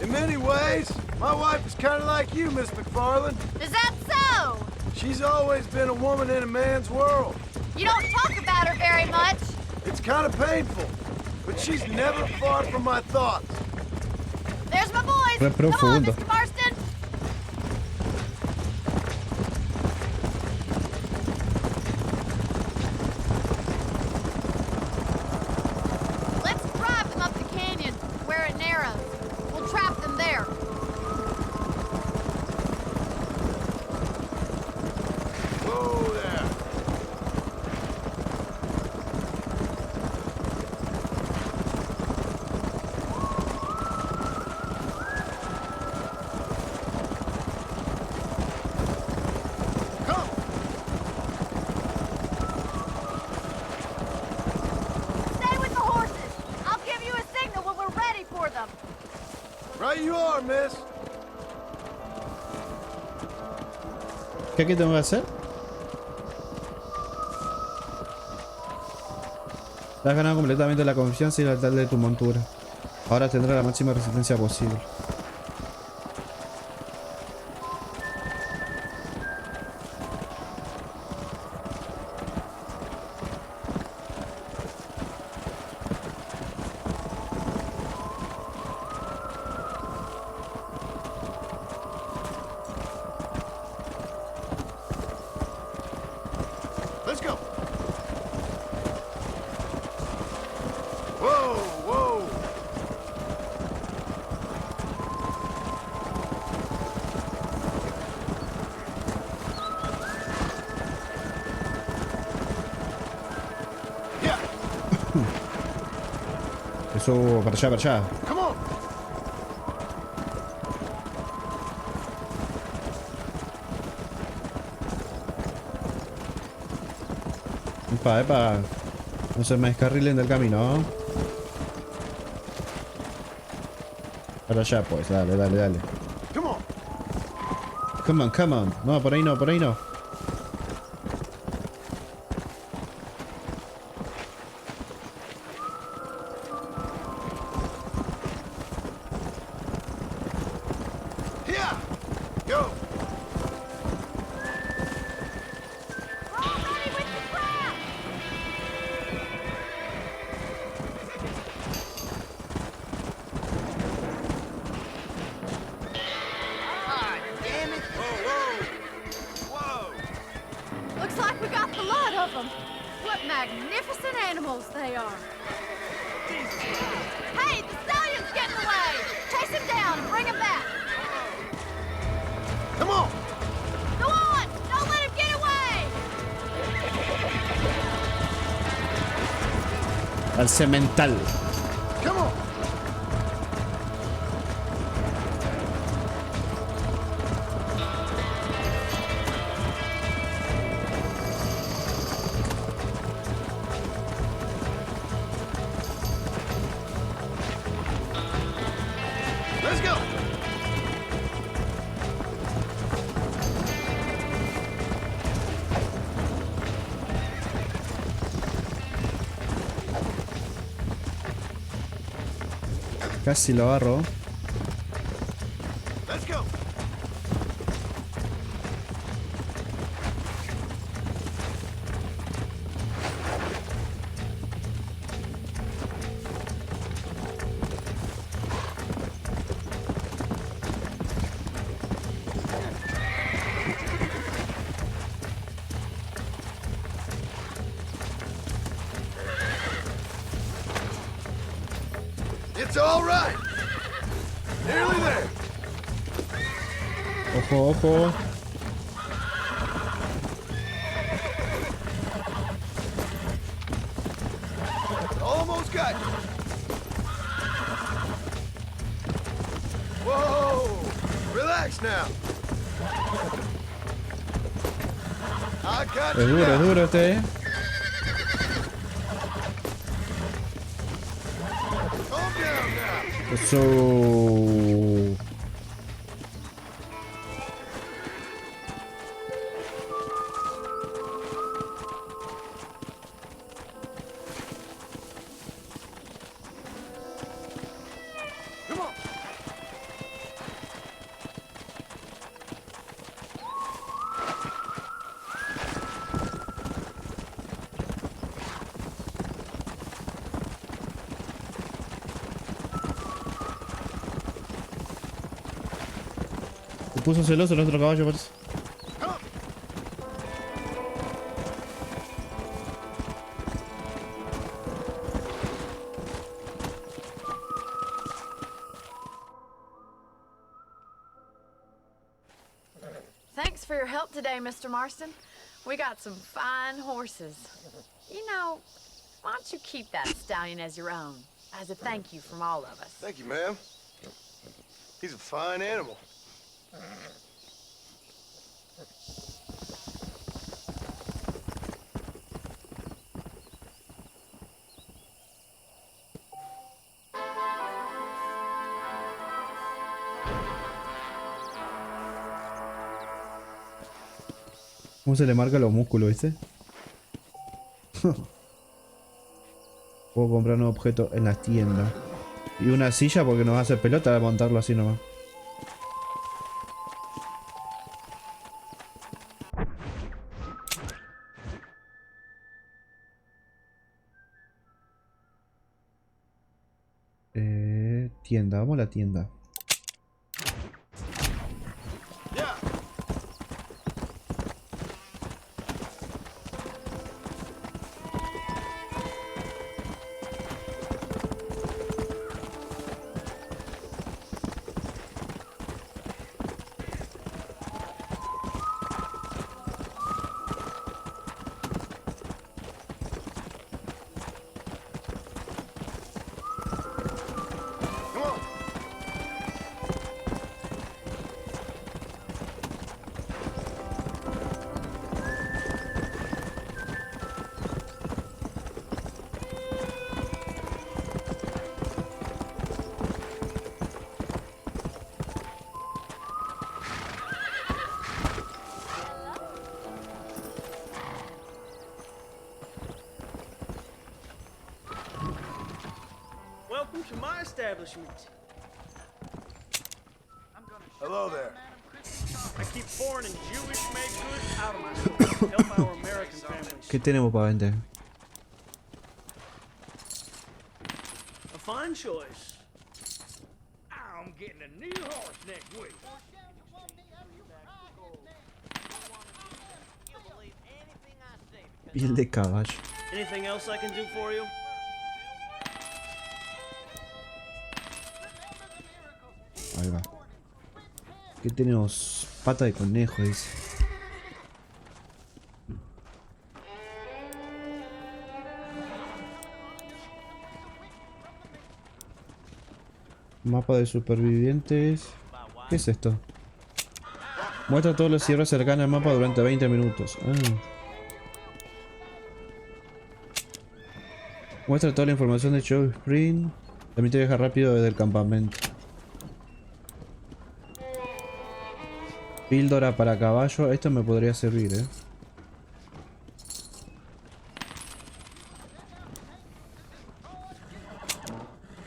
In many ways, my wife is kind of like you, Miss McFarland. Is that so? She's always been a woman in a man's world. You don't talk about her very much. It's kind of painful, but she's never far from my thoughts. There's my boys. Re Come on, profundo. Mr. Marston. Let's drive them up the canyon where it narrows. We'll trap them there. Whoa there. Right you are, miss. ¿Qué tengo que hacer? Te has ganado completamente la confianza y la lealtad de tu montura. Ahora tendrá la máxima resistencia posible. Let's go. Whoa, whoa. Yeah. Eso, para allá, para allá. Come on. Epa, epa. No se me descarrilen del camino. Para allá, pues. Dale, dale, dale. Come on. Come on, come on. No, por ahí no, por ahí no. Here. Go. Ah, damn it. Looks like we got the lot of them. What magnificent animals they are. Hey, the stallion's getting away. Chase him down and bring him back. Come on. Go on. Don't let him get away. Al cemental. Come on. Let's go. Casi lo agarro. Let's go. It's all right. Nearly there. Ojo, ojo. Almost got you. Whoa. Relax now. I got you Es now. duro este. Calm down now. Eso. Come on. Se puso celoso el otro caballo, parece. Thanks for your help today, Mr. Marston. We got some fine horses. You know, why don't you keep that stallion as your own, as a thank you from all of us? Thank you, ma'am. He's a fine animal. ¿Cómo se le marca los músculos, viste? Puedo comprar un objeto en las tiendas. Y una silla porque nos hace pelota de montarlo así nomás. Tienda, vamos a la tienda. Welcome to my establishment. Hello there. I keep foreign and Jewish-made goods out of my store to help our American families. ¿Qué tenemos para vender? A fine choice. I'm getting a new horse next week. Piel de caballo. Anything else I can do for you? Ahí va. ¿Qué tenemos? Pata de conejo, dice. Mapa de supervivientes. ¿Qué es esto? Muestra todos los cierres cercanos al mapa durante 20 minutos. Muestra toda la información de Show Screen. Permite viajar rápido desde el campamento. Píldora para caballo. Esto me podría servir,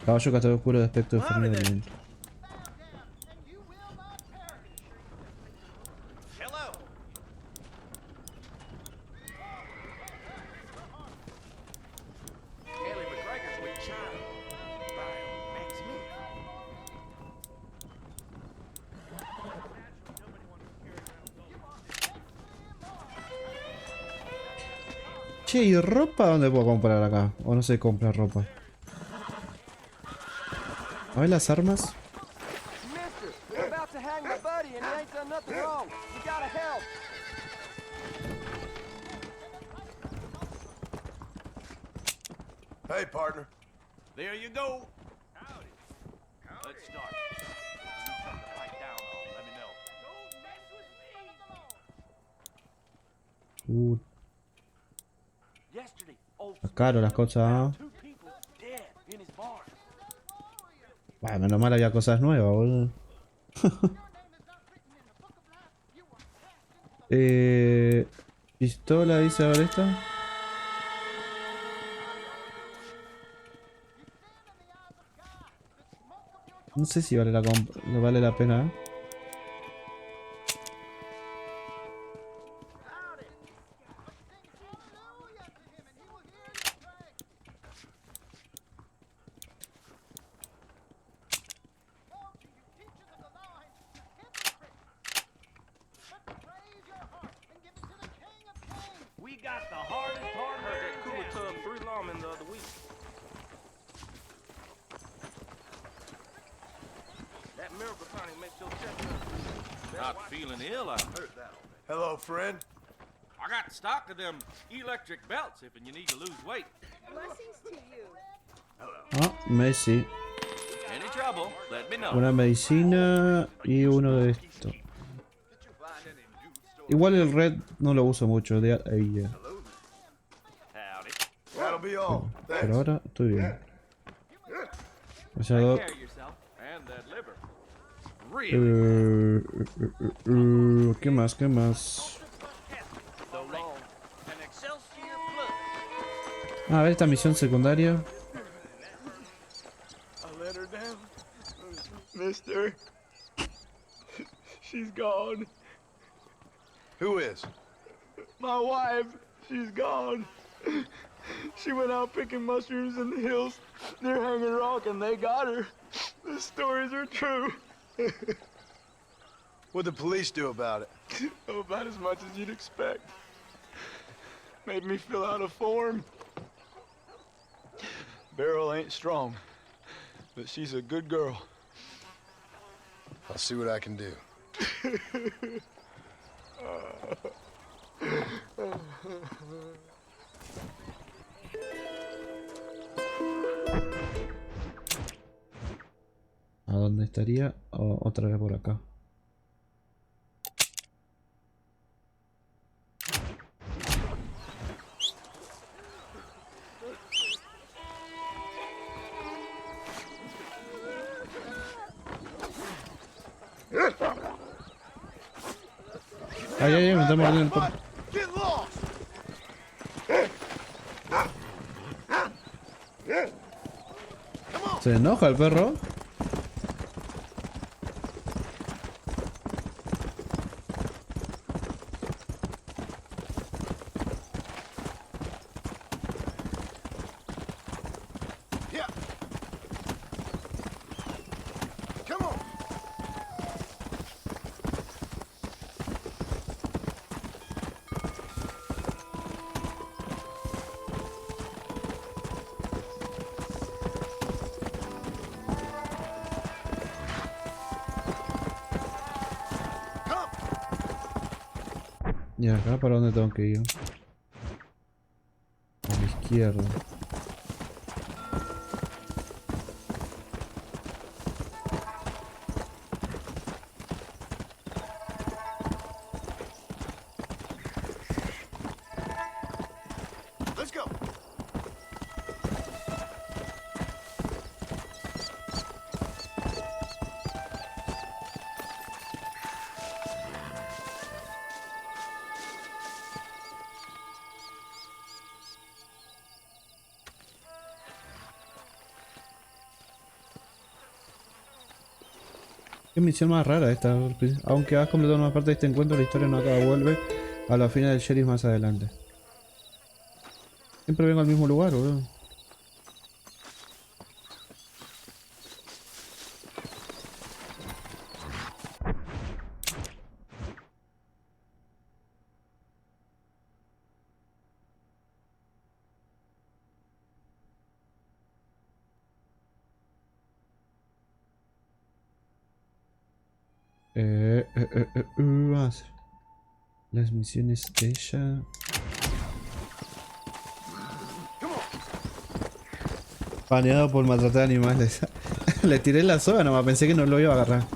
Caballo castado oscuro de aspecto de forma de viento. Che, ¿y ropa dónde puedo comprar acá? O no se compra ropa. A ver las armas. Hey, partner. There you go. Howdy. Let's start. Need something to write down on. Let me know. Don't mess with me. Está caro las cosas. Bueno, menos mal había cosas nuevas, boludo. Pistola, dice ahora esta. No sé si vale la pena. Not feeling ill, I heard that. Hello, friend. I got stock of them electric belts if you need to lose weight. Blessings to you. Ah, Messi. Any trouble, let me know. Una medicina y uno de esto. Igual el red no lo uso mucho. Pero ahora estoy bien. O sea, Doc. ¿Qué más? ¿Qué más? A ver esta misión secundaria. I let her down. Mister. She's gone. Who is? My wife. She's gone. She went out picking mushrooms in the hills near Hanging Rock and they got her. The stories are true. What'd the police do about it? Oh, about as much as you'd expect. Made me fill out a form. Beryl ain't strong, but she's a good girl. I'll see what I can do. ¿A dónde estaría? Otra vez por acá. Ay, ay, ay, me está mordiendo el perro. ¿Se enoja el perro? ¿Y acá para dónde tengo que ir? A la izquierda. Let's go. Qué misión más rara esta. Aunque has completado una parte de este encuentro, la historia no acaba, vuelve a la final del sheriff más adelante. Siempre vengo al mismo lugar, boludo. Las misiones de ella. Baneado por maltratar animales. Le tiré la soga nomás, pensé que no lo iba a agarrar.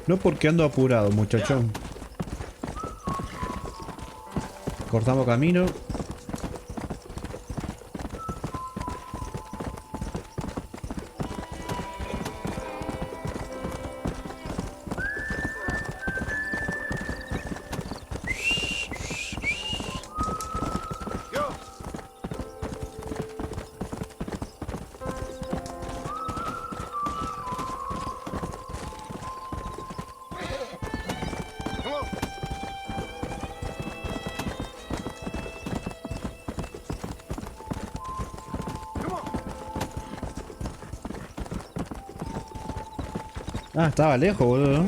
No porque ando apurado, muchachón. Cortamos camino. Ah, estaba lejos, boludo.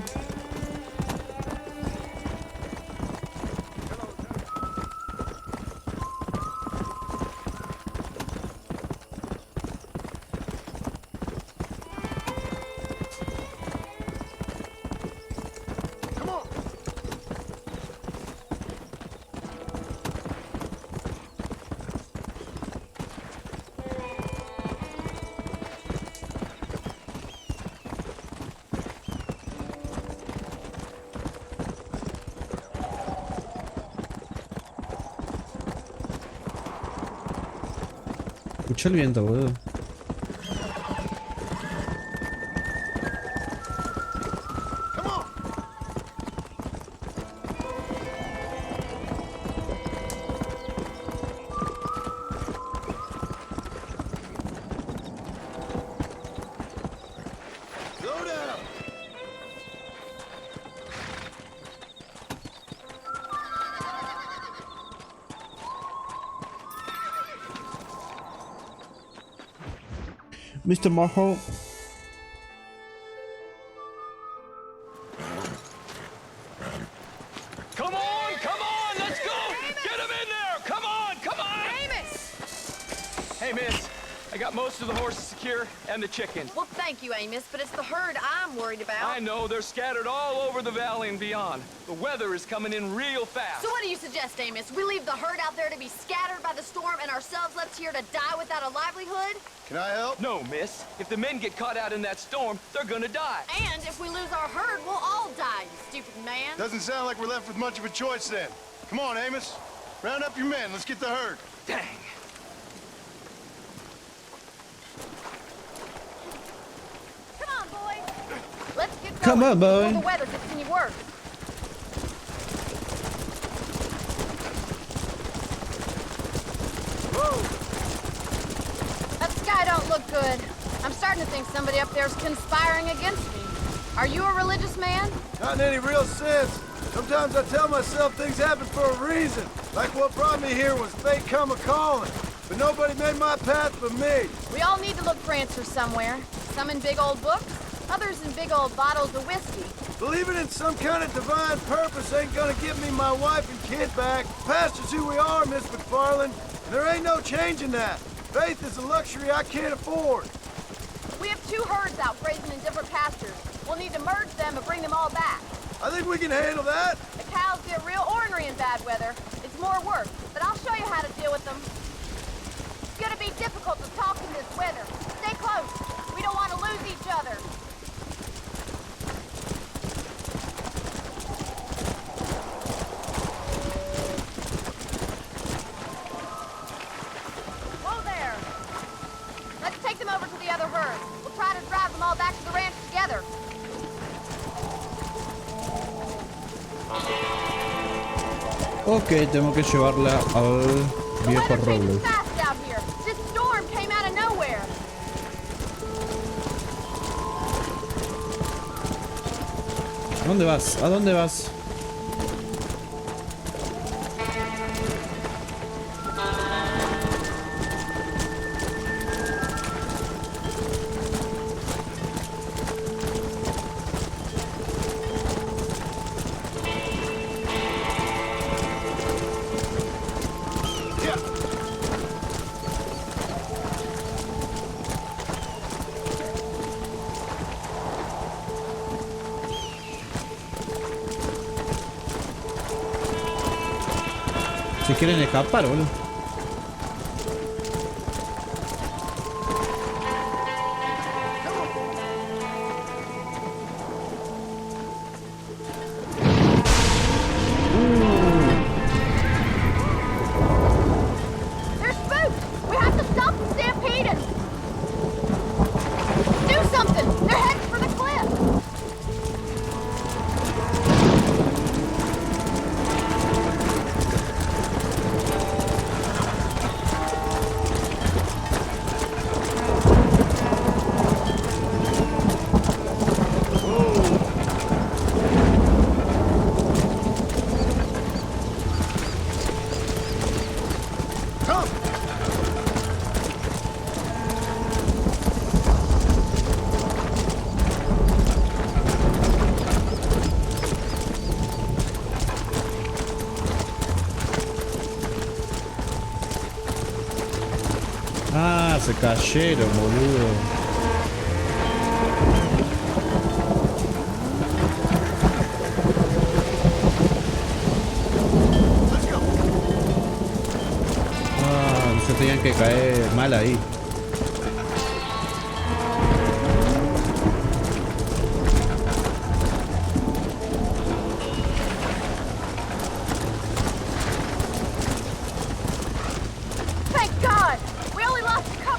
Escuché el viento, boludo. Mr. Marho. Come on, let's go! Get him in there! Come on! Hey, miss. I got most of the horses secure and the chickens. Well, thank you, Amos, but it's the herd I'm worried about. I know, they're scattered all over the valley and beyond. The weather is coming in real fast. So what do you suggest, Amos? We leave the herd out there to be scattered by the storm and ourselves left here to die without a livelihood? Can I help? No, miss. If the men get caught out in that storm, they're gonna die. And if we lose our herd, we'll all die, you stupid man. Doesn't sound like we're left with much of a choice then. Come on, Amos. Round up your men. Let's get the herd. Dang. Come on, boys. Let's get going. Come on, boy. Before the weather gets any worse. That sky don't look good. I'm starting to think somebody up there's conspiring against me. Are you a religious man? Not in any real sense. Sometimes I tell myself things happen for a reason. Like what brought me here was fate come a-calling. But nobody made my path but me. We all need to look for answers somewhere. Some in big old books, others in big old bottles of whiskey. Believing in some kind of divine purpose ain't gonna give me my wife and kid back. Past is who we are, Miss McFarland. And there ain't no changing that. Faith is a luxury I can't afford. We have 2 herds out grazing in different pastures. We'll need to merge them and bring them all back. I think we can handle that. The cows get real ornery in bad weather. It's more work, but I'll show you how to deal with them. It's gonna be difficult to talk in this weather. Stay close. We don't want to lose each other. Whoa there. Let's take them over to the other herd. We'll try to drive them all back to the ranch together. Ok, tengo que llevarla al viejo roble. Fast out here. This storm came out of nowhere. ¿A dónde vas? ¿A dónde vas? Si quieren escapar, boludo. They're spooked. We have to stop the stampeding. Do something. They're heading for the cliff. Ah, se cayeron, boludo. Ah, se tenían que caer mal ahí. Thank God. We only lost a couple.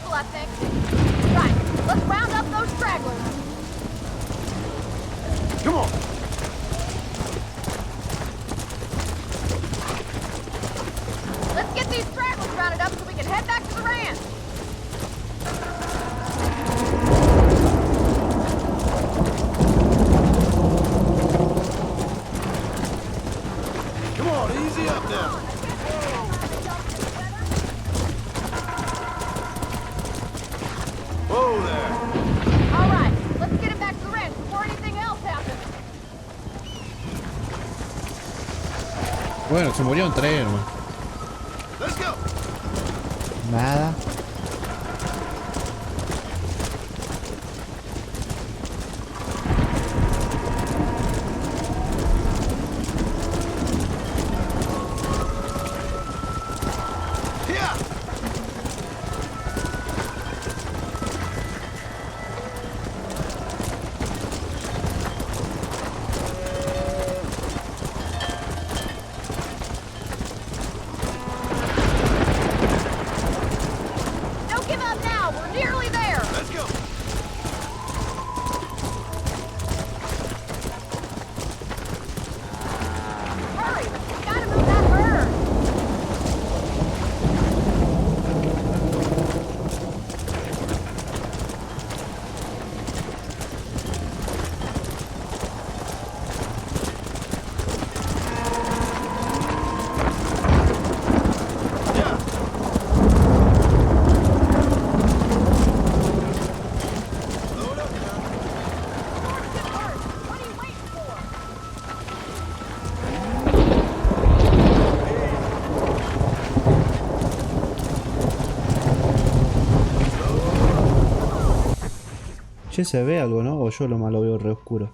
Bueno, se murieron 3, hermano. Nada. Che, se ve algo, ¿no? O yo lo malo veo re oscuro.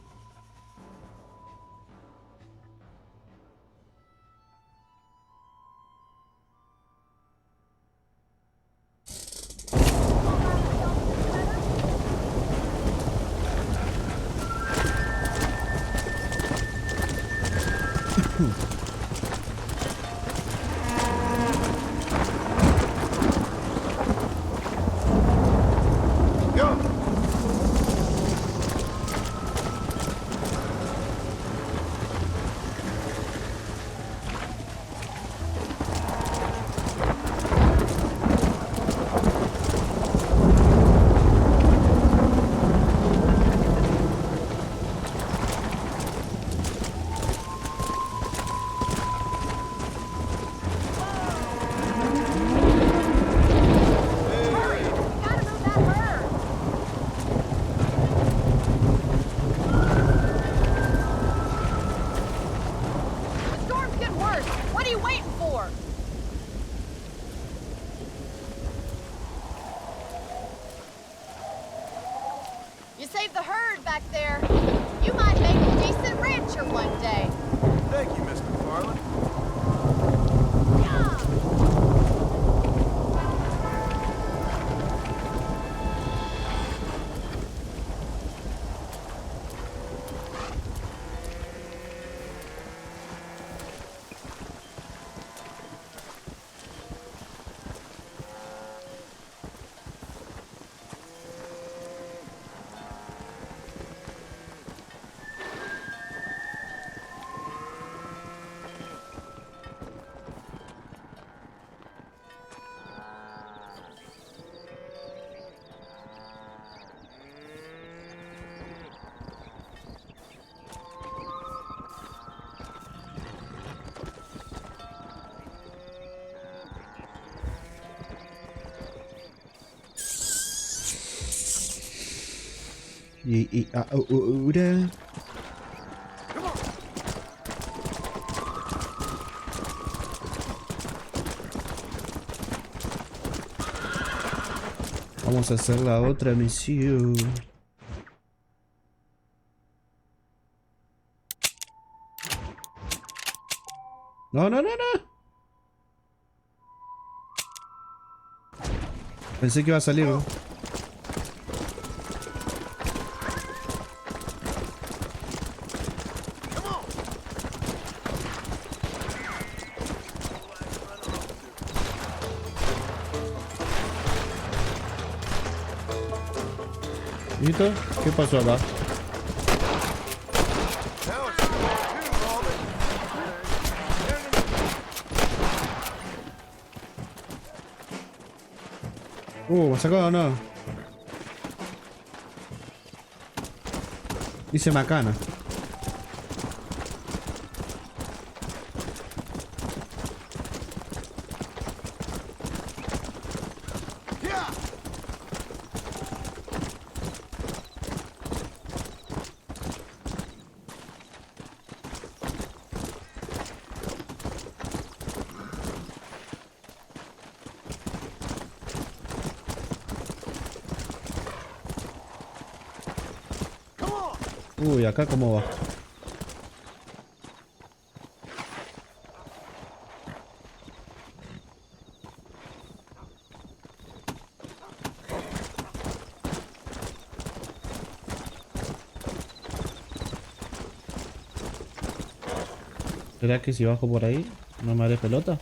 You saved the herd back there. You might make a decent rancher one day. Thank you, Miss McFarland. Y ahora... Vamos a hacer la otra misión. No, no, no, no. Pensé que iba a salir, ¿no? ¿Listo? ¿Qué pasó acá? ¿Me sacó o no? Dice macana. Uy, acá cómo va. ¿Será que si bajo por ahí no me haré pelota?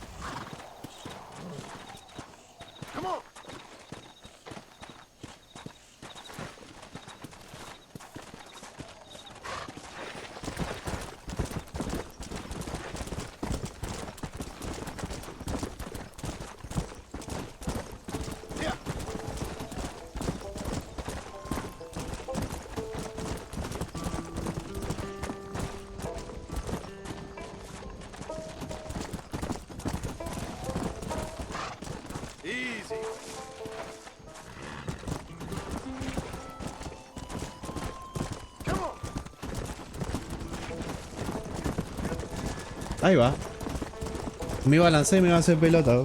Ahí va. Me balancé y me iba a hacer pelota.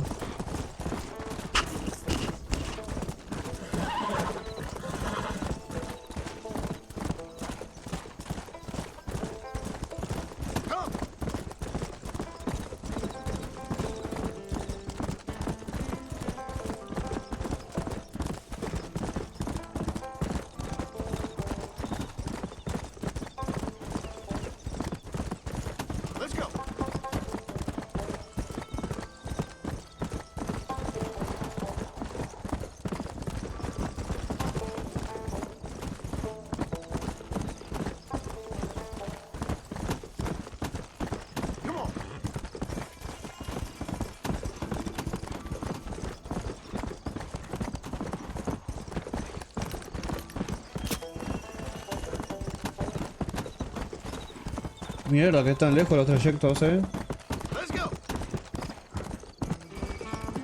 Mierda, que están lejos los trayectos,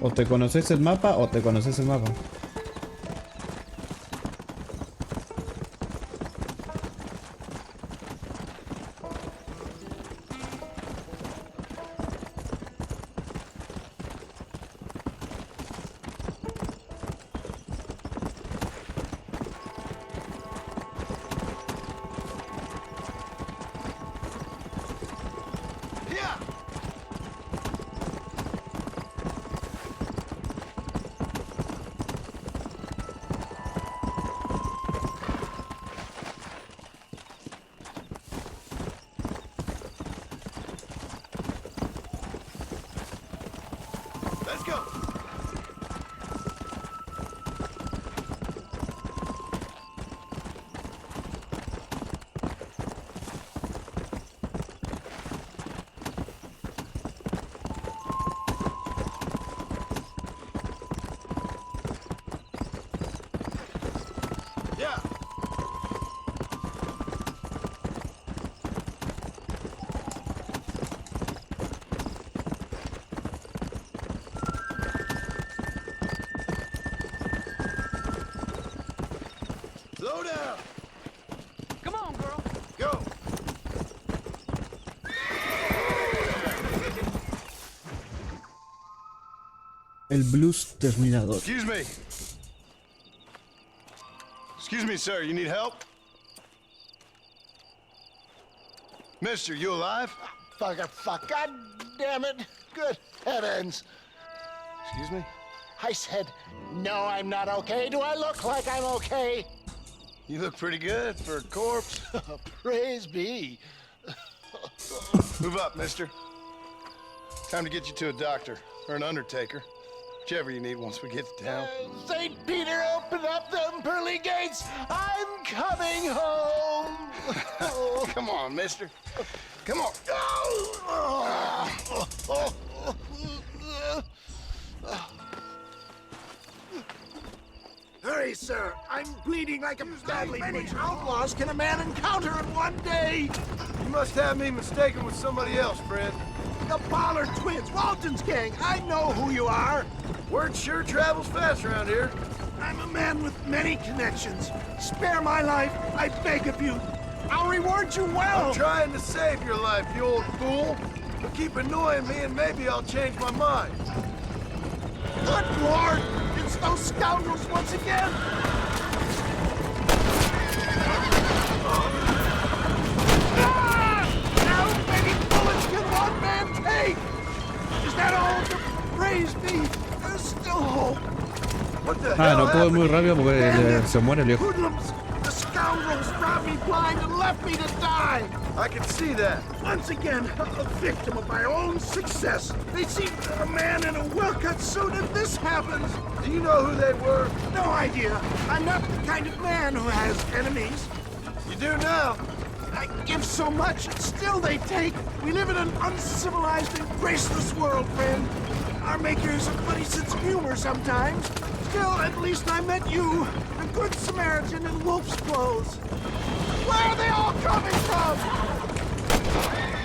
O te conoces el mapa o te conoces el mapa. Slow down. Come on, girl. Go. El blues terminador. Excuse me. Excuse me, sir. You need help? Mister, you alive? Fuck. God damn it. Good heavens. Excuse me? I said, no, I'm not okay. Do I look like I'm okay? You look pretty good for a corpse. Praise be. Move up, mister. Time to get you to a doctor or an undertaker. Whichever you need once we get to town. St. Peter, open up them pearly gates. I'm coming home. Come on, mister. Come on. Hurry, sir. I'm bleeding like a badly. How many outlaws can a man encounter in one day? You must have me mistaken with somebody else, friend. The Pollard twins, Walton's gang. I know who you are. Word sure travels fast around here. I'm a man with many connections. Spare my life, I beg of you. I'll reward you well. I'm trying to save your life, you old fool. But keep annoying me and maybe I'll change my mind. Good Lord! It's those scoundrels once again! Ah, no puedo ir muy rápido porque se muere el viejo. Hoodlums! The scoundrels robbed me blind and left me to die! I can see that. Once again, a victim of my own success. They see a man in a well-cut suit and this happens. Do you know who they were? No idea. I'm not the kind of man who has enemies. You do now. I give so much, and still they take. We live in an uncivilized and graceless world, friend. Our makers have funny sense of humor sometimes. Still, at least I met you, a good Samaritan in wolf's clothes. Where are they all coming from?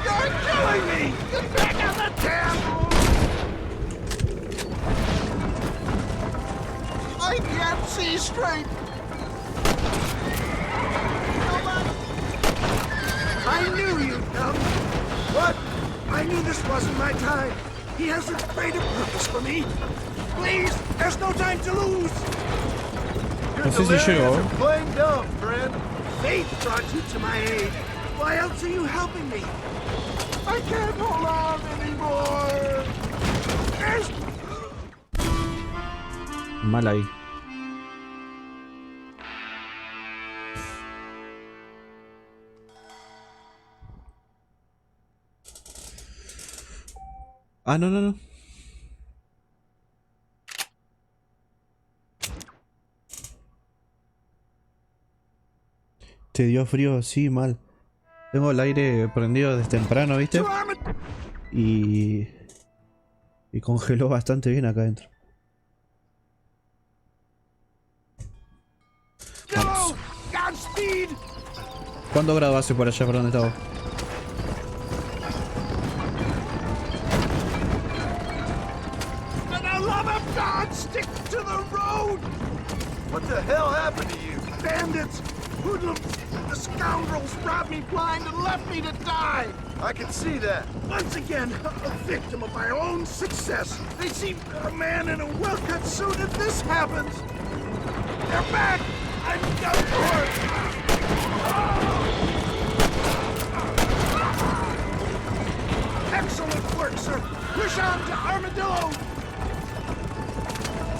You're killing me! Get back on the damn... I can't see straight. I knew you'd come. What? I knew this wasn't my time. He has a greater purpose for me. Please, there's no time to lose. No sé si llego. Playing dumb, friend. Fate brought you to my aid. Why else are you helping me? I can't hold on anymore. There's... Mal ahí. Ah, no, no, no. Te dio frío, sí, mal. Tengo el aire prendido desde temprano, ¿viste? Y congeló bastante bien acá adentro. Vamos. ¿Cuántos grados hace por allá, por donde estaba? God, stick to the road! What the hell happened to you? Bandits! Hoodlums! The scoundrels robbed me blind and left me to die! I can see that. Once again, a victim of my own success. They see a man in a well-cut suit and this happens. They're back! I'm done for! Excellent work, sir! Push on to Armadillo!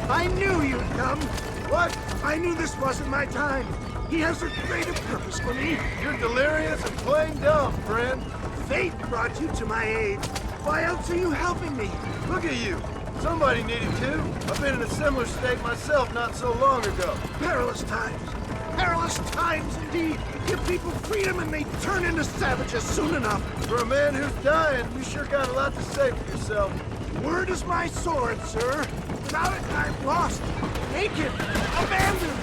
I knew you'd come. What? I knew this wasn't my time. He has a greater purpose for me. You're delirious and playing dumb, friend. Fate brought you to my aid. Why else are you helping me? Look at you. Somebody needed to. I've been in a similar state myself not so long ago. Perilous times. Perilous times indeed. Give people freedom and they turn into savages soon enough. For a man who's dying, you sure got a lot to say for yourself. Word is my sword, sir. Without it, I'm lost. Naked. Abandoned.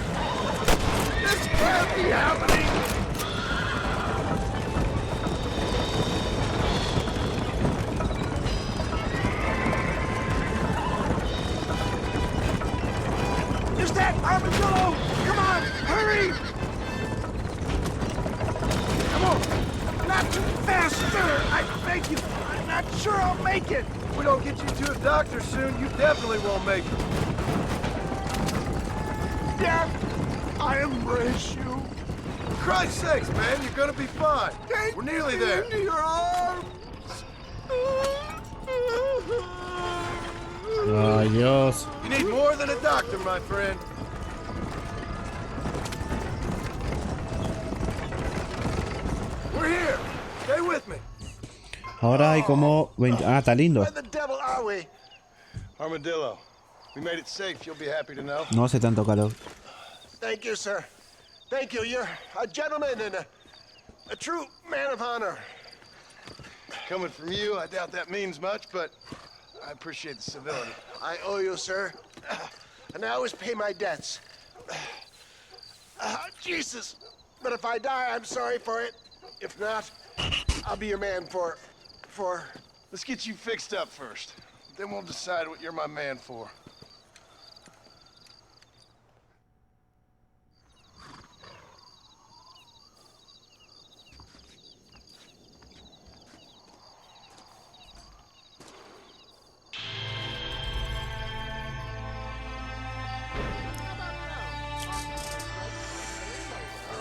This can't be happening. Is that Armadillo? Come on, hurry! Come on. Not too fast, sir. I beg you. I'm not sure I'll make it. If we don't get you to a doctor soon, you definitely won't make it. Death, I embrace you. For Christ's sakes, man, you're gonna be fine. We're nearly there. Into your arms. Ay, Dios. You need more than a doctor, my friend. We're here. Stay with me. Ahora hay como 20... Ah, está lindo. Where the devil are we? Armadillo. We made it safe, you'll be happy to know. No hace tanto calor. Thank you, sir. Thank you. You're a gentleman and a true man of honor. Coming from you, I doubt that means much, but I appreciate the civility. I owe you, sir. And I always pay my debts. Jesus. But if I die, I'm sorry for it. If not, I'll be your man for... Let's get you fixed up first. Then we'll decide what you're my man for.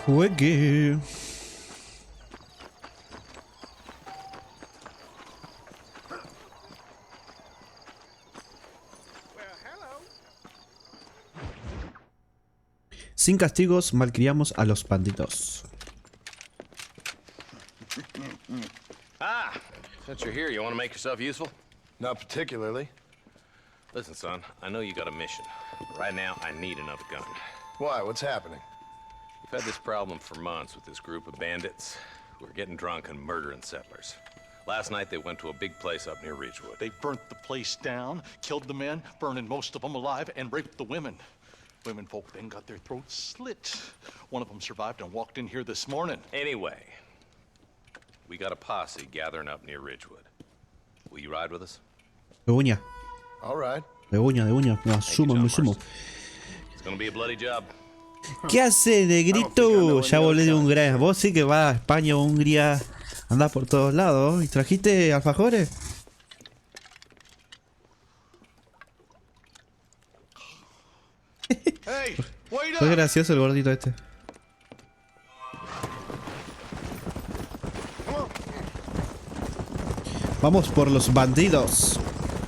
Juegue. Sin castigos malcriamos a los bandidos. Ah, since you're here, you want to make yourself useful? Not particularly. Listen, son, I know you got a mission. But right now, I need another gun. Why? What's happening? We've had this problem for months with this group of bandits who are getting drunk and murdering settlers. Last night, they went to a big place up near Ridgewood. They burnt the place down, killed the men, burning most of them alive, and raped the women. Women folk then got their throats slit. One of them survived and walked in here this morning. Anyway, we got a posse gathering up near Ridgewood. Will you ride with us? De uña. All right. De uña. Me asumo, me sumo. It's gonna be a bloody job. ¿Qué hace, negrito? Ya volé de Hungría. Vos sí que vas a España o Hungría. Andás por todos lados. ¿Y trajiste alfajores? Hey, wait Fue up. gracioso el gordito este. Vamos por los bandidos.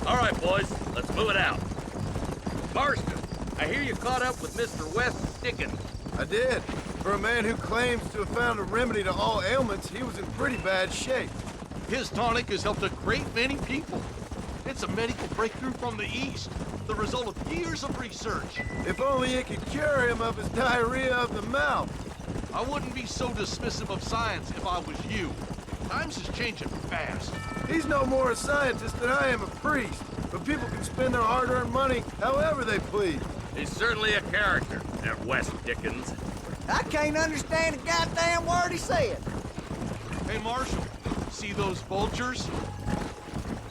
All right, boys, let's move it out. Marston, I hear you caught up with Mr. West Dickens. I did. For a man who claims to have found a remedy to all ailments, he was in pretty bad shape. His tonic has helped a great many people. It's a medical breakthrough from the East, the result of years of research. If only it could cure him of his diarrhea of the mouth. I wouldn't be so dismissive of science if I was you. Times is changing fast. He's no more a scientist than I am a priest, but people can spend their hard-earned money however they please. He's certainly a character, that West Dickens. I can't understand a goddamn word he said. Hey, Marshal, see those vultures?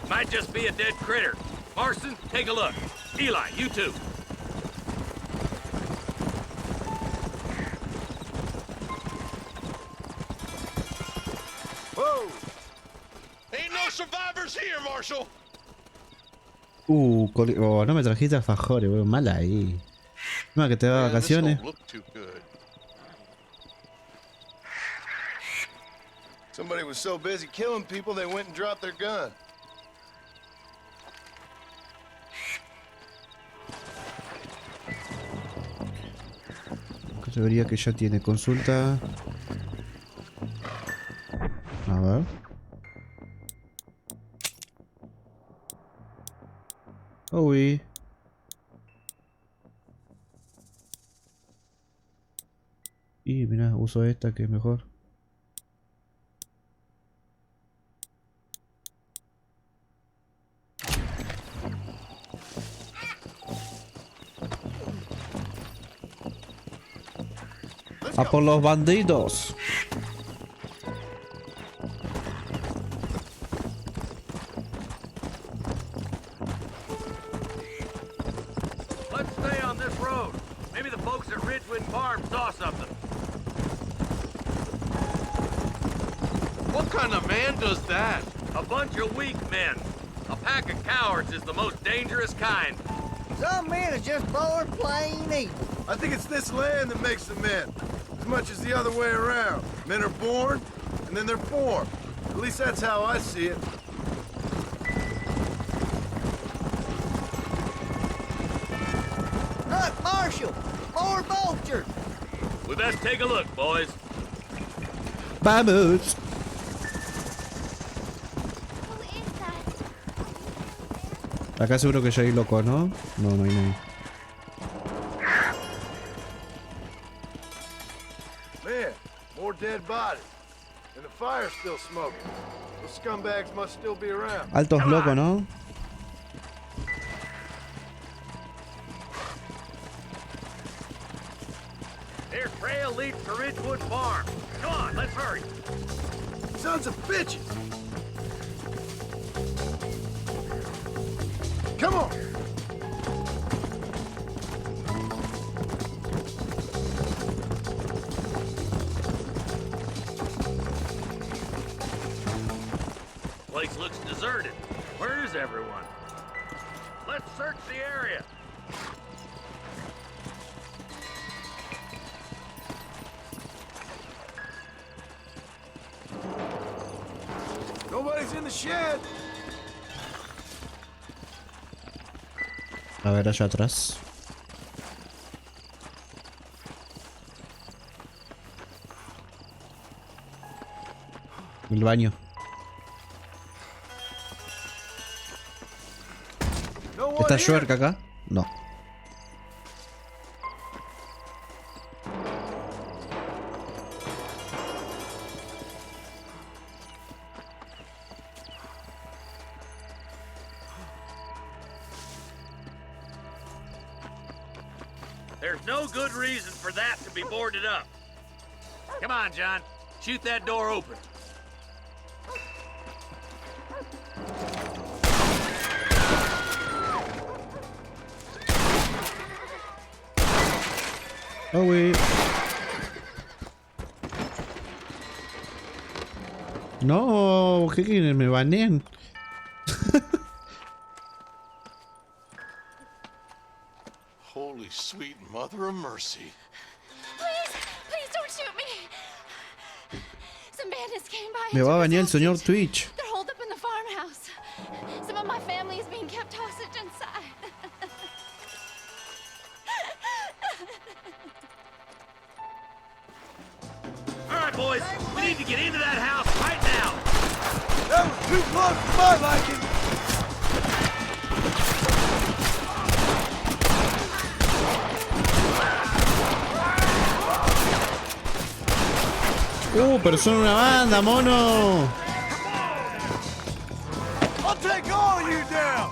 Might just be a dead critter. Marston, take a look. Eli, you too. Whoa! Ain't no survivors here, Marshal. Oh, no me trajiste alfajores, weón. Mala ahí. No, que te da vacaciones. Somebody was so busy killing people they went and dropped their gun. Categoría que ya tiene consulta. A ver. Uy. Y mira, uso esta que es mejor. A por los bandidos. Let's stay on this road. Maybe the folks at Ridgewood Farm saw something. What kind of man does that? A bunch of weak men. A pack of cowards is the most dangerous kind. Some men are just born plain evil. I think it's this land that makes the men, as much as the other way around. Men are born, and then they're formed. At least that's how I see it. Look, Marshal! More vultures! We best take a look, boys. Vamos. Acá seguro que ya hay loco, ¿no? No, no hay nadie. Man, more dead bodies. And the fire's still smoking. Those scumbags must still be around. Altos locos, ¿no? Their trail leads to Ridgewood Farm. Come on, let's hurry. Sons of bitches! Come on! Place looks deserted. Where is everyone? Let's search the area. Nobody's in the shed. A ver allá atrás. El baño. ¿Está Shuerk acá? No. There's no good reason for that to be boarded up. Come on, John. Shoot that door open. Oh, wait. No, ¿qué quieren? Me banean. Holy sweet mother of mercy. Please don't shoot me. Some bandits came by. Me va a banear el señor Twitch. They're holed up in the farmhouse. Some of my family is being kept hostage inside. All right, boys. We need to get into that house right now. That was too close for my liking. Pero son una banda, mono. I'll take all of you down.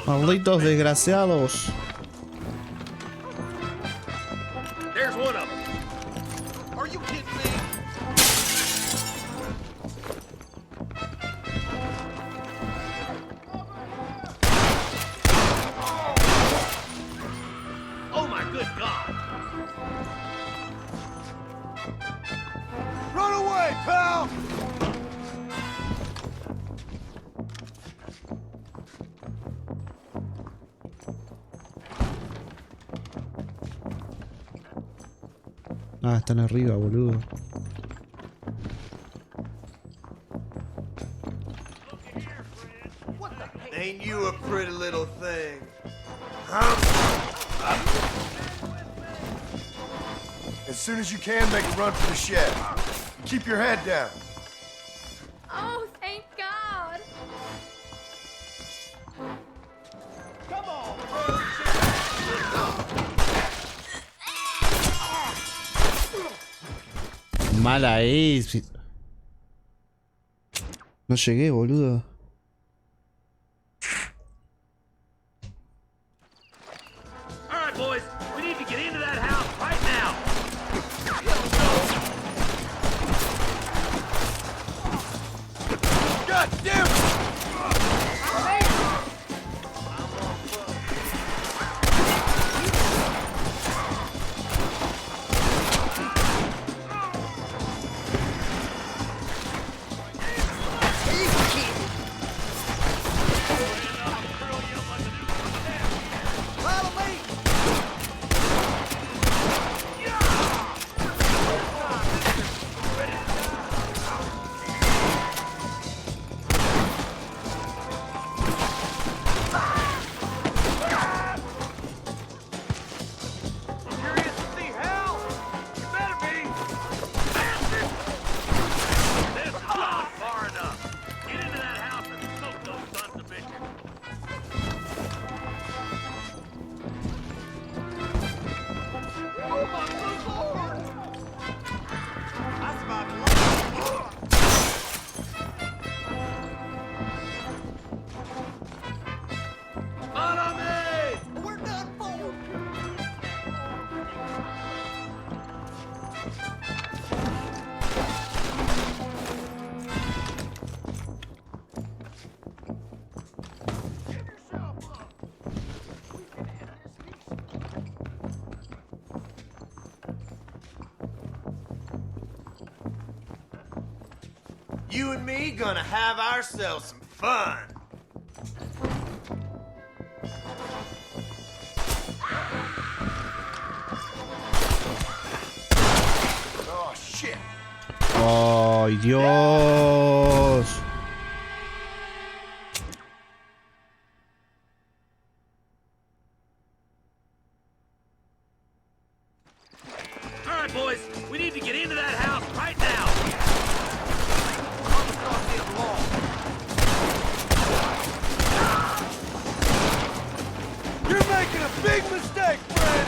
Malditos desgraciados. There's one of them. Are you kidding me? Oh my good God! Run away, pal! Ah, están arriba, boludo. Ain't you a pretty little thing? As soon as you can, make a run for the shed. Keep your head down. Oh, thank God. Come on, Mala es. No llegué, boludo. All right, boys. We need to get into that house right now. God damn it! You and me gonna have ourselves some fun. Oh, shit. ¡Ay, Dios! All right, boys, we need to get into that house right now. You're making a big mistake, friend!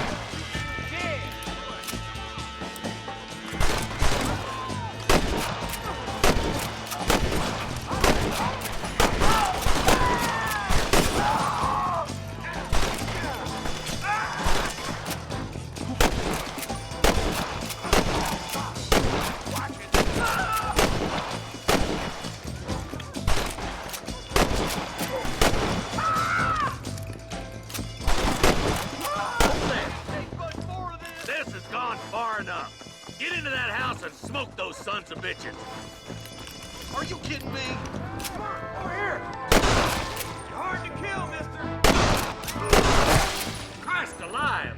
This has gone far enough. Get into that house and smoke those sons of bitches. Are you kidding me? Come on, over here! You're hard to kill, mister! Christ alive!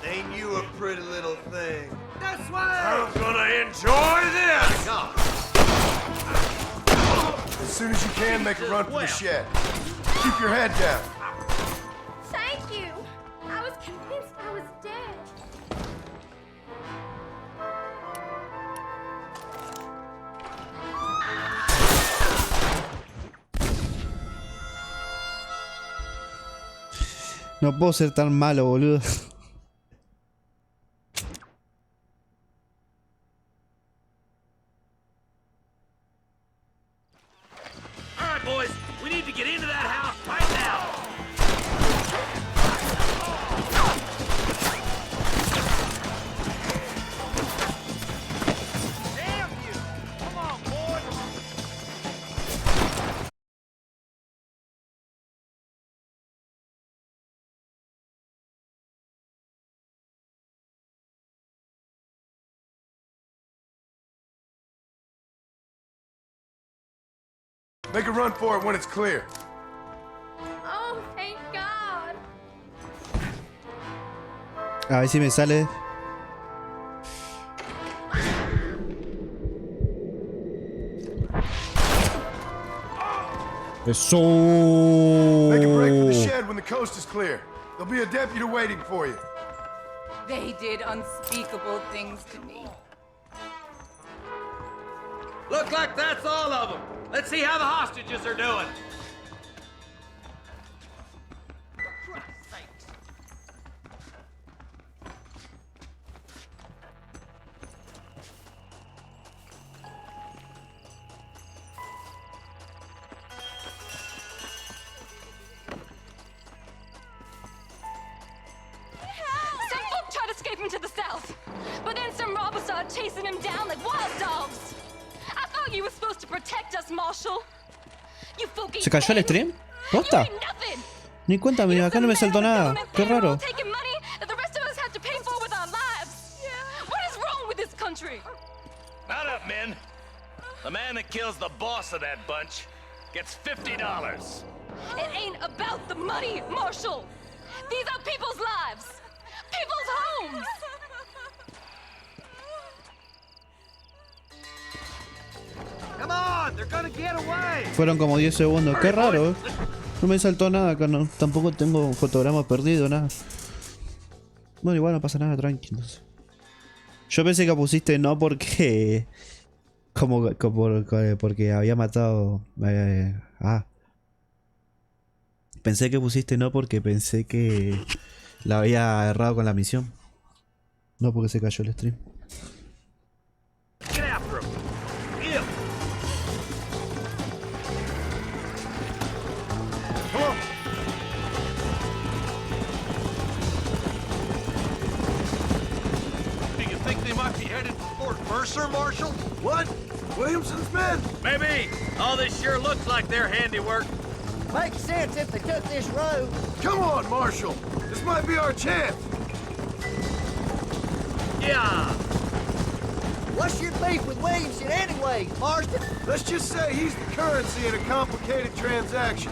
Ain't you a pretty little thing? That's why I'm gonna enjoy this! As soon as you can, make a run for the shed. Keep your head down. Thank you. I was convinced I was dead. No puedo ser tan malo, boludo. All right, boys, we need to get into that house right now. Damn you! Come on, boy! Make a run for it when it's clear. Oh, thank God. A ver si me sale. Eso. Make a break for the shed when the coast is clear. There'll be a deputy waiting for you. They did unspeakable things to me. Look like that's all of them. Let's see how the hostages are doing. Some folk tried escaping to the south, but then some robbers started chasing him down like wild dogs. I thought you were supposed to protect us, Marshal. You folk ain't ¿Se cayó el stream? ¿Posta? you ain't nothing. Ni cuenta, mira, acá no me saltó nada. Qué raro. Taking money that the rest of us have to pay for with our lives. What is wrong with this country? Not up, men. The man that kills the boss of that bunch gets $50. It ain't about the money, Marshal. These are people's lives, people's homes. Come on, they're gonna get away! Fueron como 10 segundos. Qué raro, No me saltó nada acá, no. Tampoco tengo fotograma perdido, nada. Bueno, igual no pasa nada, tranquilo. Yo pensé que pusiste no porque... porque había matado... Pensé que pusiste no porque pensé que la había errado con la misión. No porque se cayó el stream. Get after him. Ew. Come on. Do you think they might be headed for Fort Mercer, Marshal? What? Williamson's men? Maybe. All this sure looks like their handiwork. Makes sense if they took this road. Come on, Marshal. This might be our chance. Yeah. What's your beef with Williamson anyway, Marston? Let's just say he's the currency in a complicated transaction.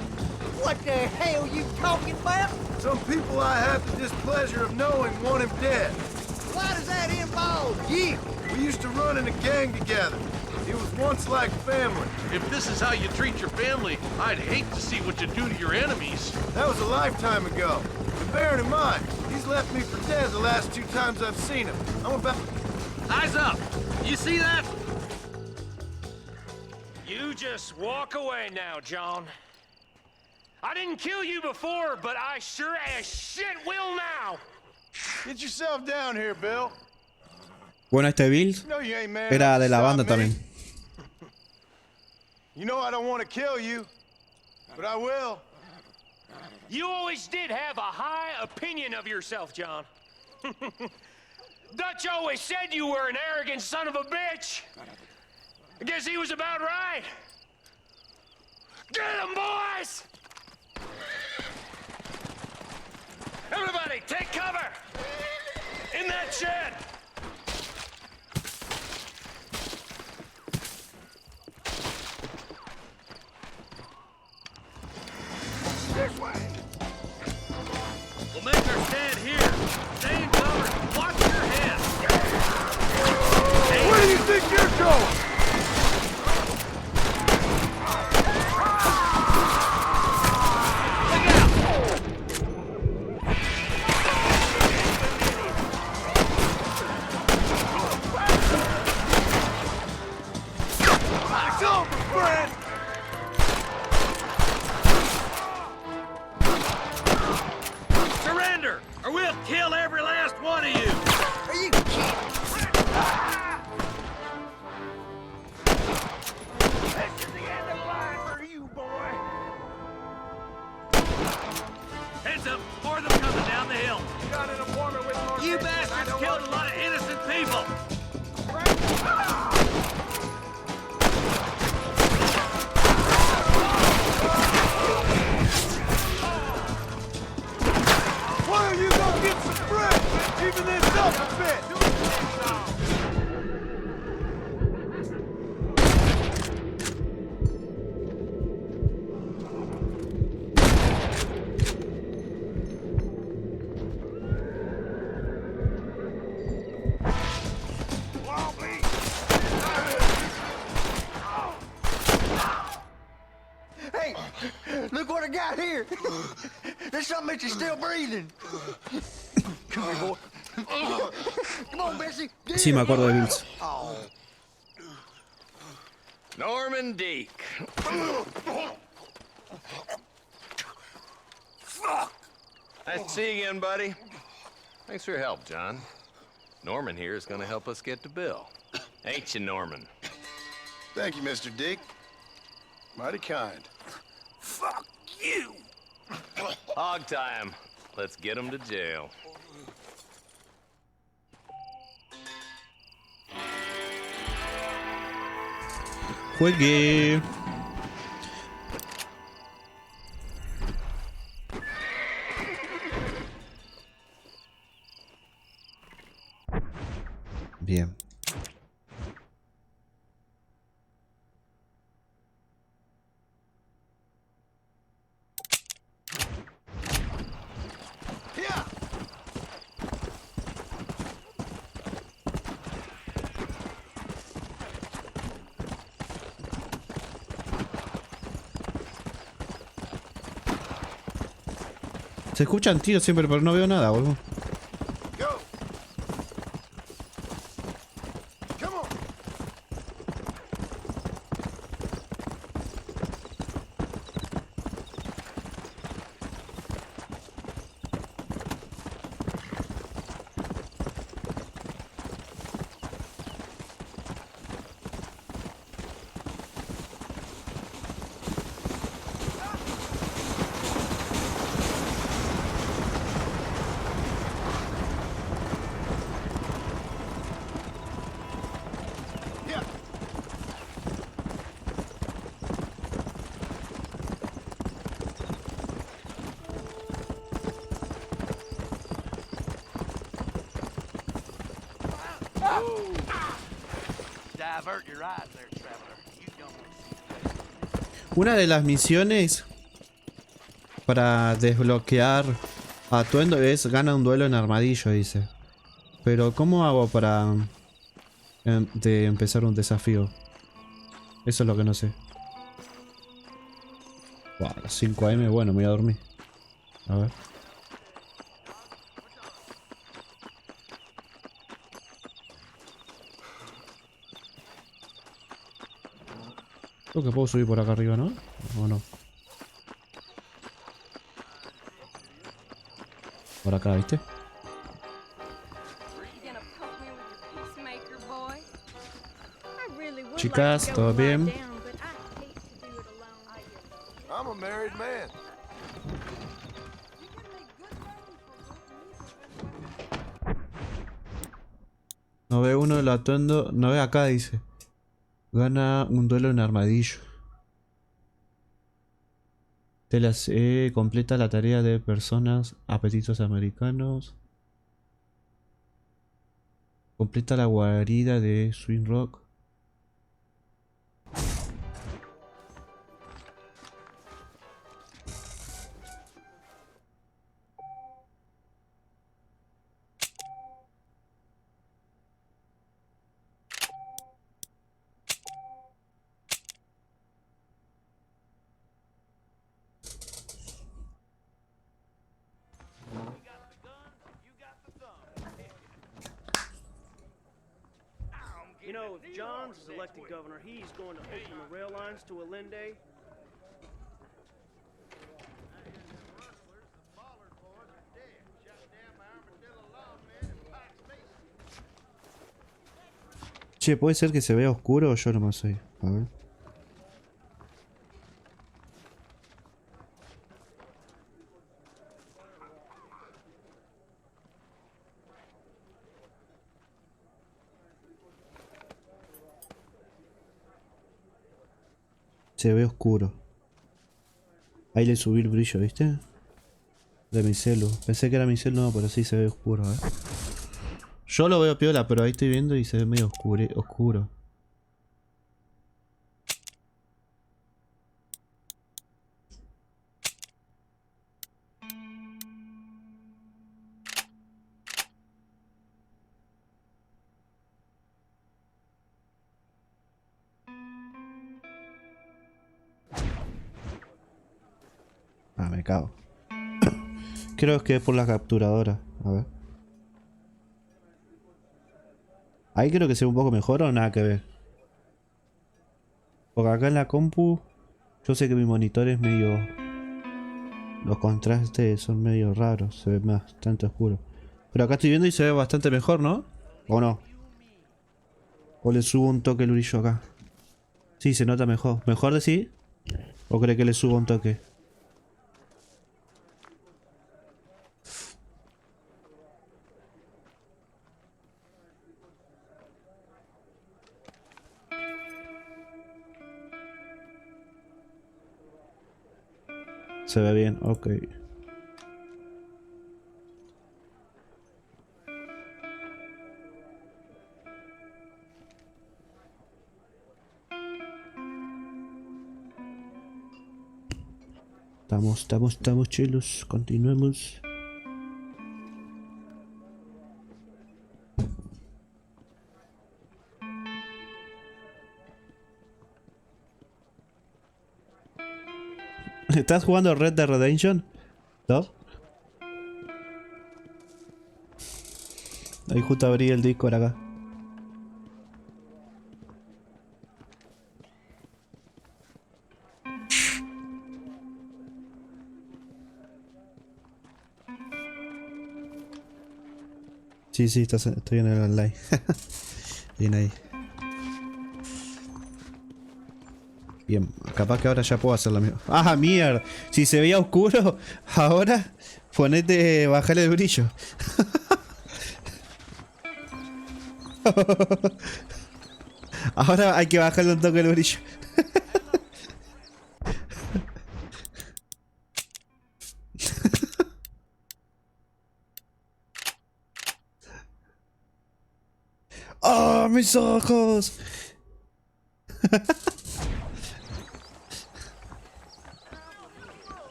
What the hell you talking about? Some people I have the displeasure of knowing want him dead. Why does that involve you? We used to run in a gang together. It was once like family. If this is how you treat your family, I'd hate to see what you do to your enemies. That was a lifetime ago. And bearing in mind, he's left me for dead the last 2 times I've seen him. I'm about... Eyes up! You see that? You just walk away now, John. I didn't kill you before, but I sure as shit will now. Get yourself down here, Bill. Bueno, este Bill No, you ain't man era enough de to la stop banda me. también. You know I don't want to kill you, but I will. You always did have a high opinion of yourself, John. Dutch always said you were an arrogant son of a bitch. I guess he was about right. Get him, boys! Everybody, take cover! In that shed! This way. We'll make our stand here. Stay in cover. Watch your head. Where do you think you're going? It's over, friend. Surrender, or we'll kill every last one of you. Are you kidding? This is the end of the line for you, boy. Heads up, more of them coming down the hill. Got an informant with more. You bastards killed a lot of innocent people. Why are you gonna get some bread? Even this up a bit. Hey, look what I got here. There's something that you're still breathing. Come here, boy. Come on, Bessie. Get Sí, me him. acuerdo de Bills. Oh. Norman Deek. Nice to see you again, buddy. Thanks for your help, John. Norman here is going to help us get to Bill. Ain't you, Norman? Thank you, Mr. Dick. Mighty kind. Fuck you. Hog time. Let's get him to jail. Juegue. Bien. Se escuchan tiros siempre, pero no veo nada, boludo. Divert your eyes there, traveler. You don't see. Una de las misiones para desbloquear Atuendo es gana un duelo en armadillo, dice. Pero ¿cómo hago para empezar un desafío? Eso es lo que no sé. Wow, a las 5 AM, bueno, me voy a dormir. A ver. Creo que puedo subir por acá arriba, ¿no? ¿O no? Por acá, ¿viste? Chicas, ¿todo bien? I'm a married man. No ve uno el atuendo. No ve acá, dice. Gana un duelo en armadillo. Completa la tarea de personas, apetitos americanos. Completa la guarida de Swing Rock. You know, if Johns is elected governor, he's going to open the rail lines to Allende. Che, ¿puede ser que se vea oscuro o yo nomás soy? A ver. Se ve oscuro. Ahí le subí el brillo, ¿viste? De mi celu. Pensé que era mi celu, no, pero sí se ve oscuro, ¿eh? Yo lo veo piola, pero ahí estoy viendo y se ve medio oscuro. Ah, me cago. Creo que es por la capturadora. A ver. Ahí creo que se ve un poco mejor o nada que ver. Porque acá en la compu, yo sé que mi monitor es medio... Los contrastes son medio raros, se ve bastante oscuro. Pero acá estoy viendo y se ve bastante mejor, ¿no? ¿O no? ¿O le subo un toque el brillo acá? Sí, se nota mejor. ¿Mejor de sí? ¿O cree que le subo un toque? Se ve bien, ok. Estamos chilos, continuemos. ¿Estás jugando Red Dead Redemption? ¿No? Ahí justo abrí el discor acá. Sí, estoy en el online. Bien ahí. Bien, capaz que ahora ya puedo hacerlo mío. ¡Ah, mierda! Si se veía oscuro, ahora ponete, bajarle el brillo. Ahora hay que bajarle un toque el brillo. ¡Oh, mis ojos!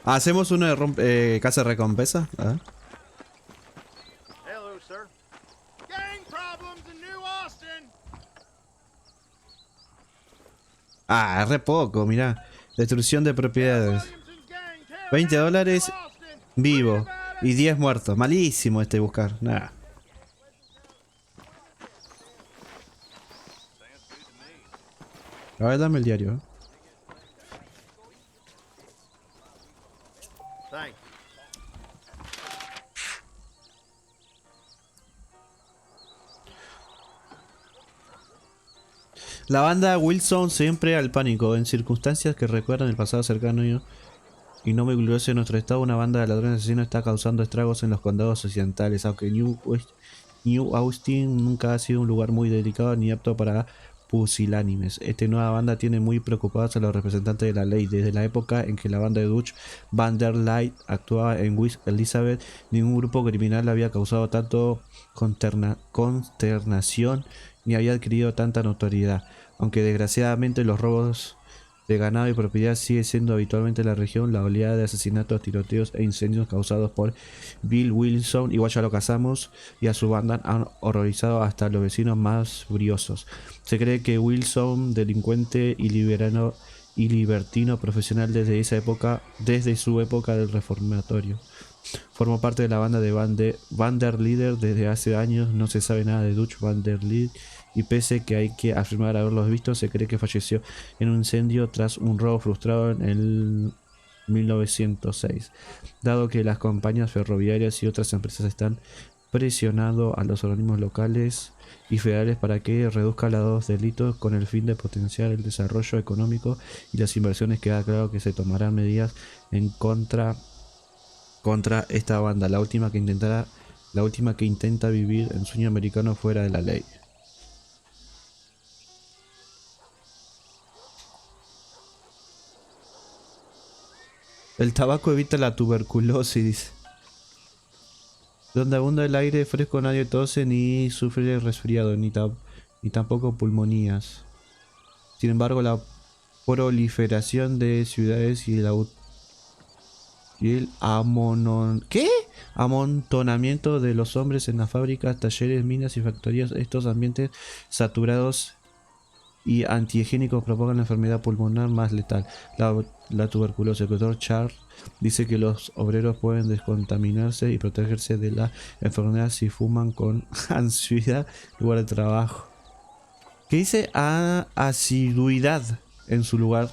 Hacemos uno de casa de recompensa. A ver. Hello, sir. Gang problems in New Austin. Ah, es re poco, mirá. Destrucción de propiedades. $20 vivo. Y 10 muertos. Malísimo este buscar. Nada. A ver, dame el diario. Thank you. La banda Wilson siempre al pánico en circunstancias que recuerdan el pasado cercano y no muy glorioso de nuestro estado. Una banda de ladrones asesinos está causando estragos en los condados occidentales, aunque New Austin nunca ha sido un lugar muy delicado ni apto para pusilánimes. Esta nueva banda tiene muy preocupados a los representantes de la ley. Desde la época en que la banda de Dutch van der Leyen actuaba en West Elizabeth, ningún grupo criminal había causado tanto consternación ni había adquirido tanta notoriedad. Aunque desgraciadamente los robos de ganado y propiedad sigue siendo habitualmente en la región, la oleada de asesinatos, tiroteos e incendios causados por Bill Wilson, igual ya lo casamos, y a su banda han horrorizado hasta a los vecinos más briosos. Se cree que Wilson, delincuente y libertino profesional desde su época del reformatorio, formó parte de la banda de Van der Leyen desde hace años. No se sabe nada de Dutch van der Leyen y pese que hay que afirmar haberlos visto, se cree que falleció en un incendio tras un robo frustrado en el 1906. Dado que las compañías ferroviarias y otras empresas están presionando a los organismos locales y federales para que reduzcan los delitos con el fin de potenciar el desarrollo económico y las inversiones, queda claro que se tomarán medidas en contra esta banda, la última que intenta vivir el sueño americano fuera de la ley. El tabaco evita la tuberculosis. Donde abunda el aire fresco nadie tose ni sufre resfriado, ni tampoco pulmonías. Sin embargo, la proliferación de ciudades y el amontonamiento de los hombres en las fábricas, talleres, minas y factorías, estos ambientes saturados y antihigiénicos provocan la enfermedad pulmonar más letal, la tuberculosis. El doctor Charles dice que los obreros pueden descontaminarse y protegerse de la enfermedad si fuman con ansiedad en lugar de trabajo. ¿Qué dice? Asiduidad en su lugar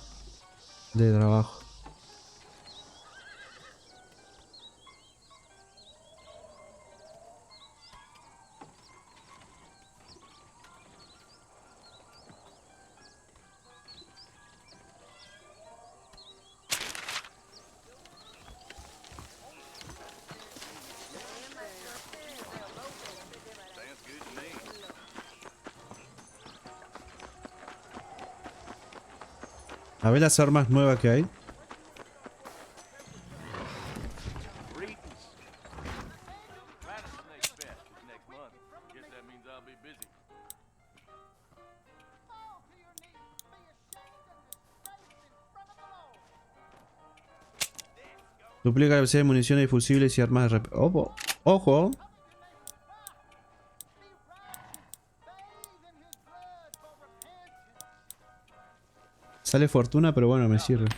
de trabajo. A ver las armas nuevas que hay. Duplica la velocidad de municiones y fusibles y armas de ¡Ojo! ¡Ojo! Sale fortuna, pero bueno, me sirve.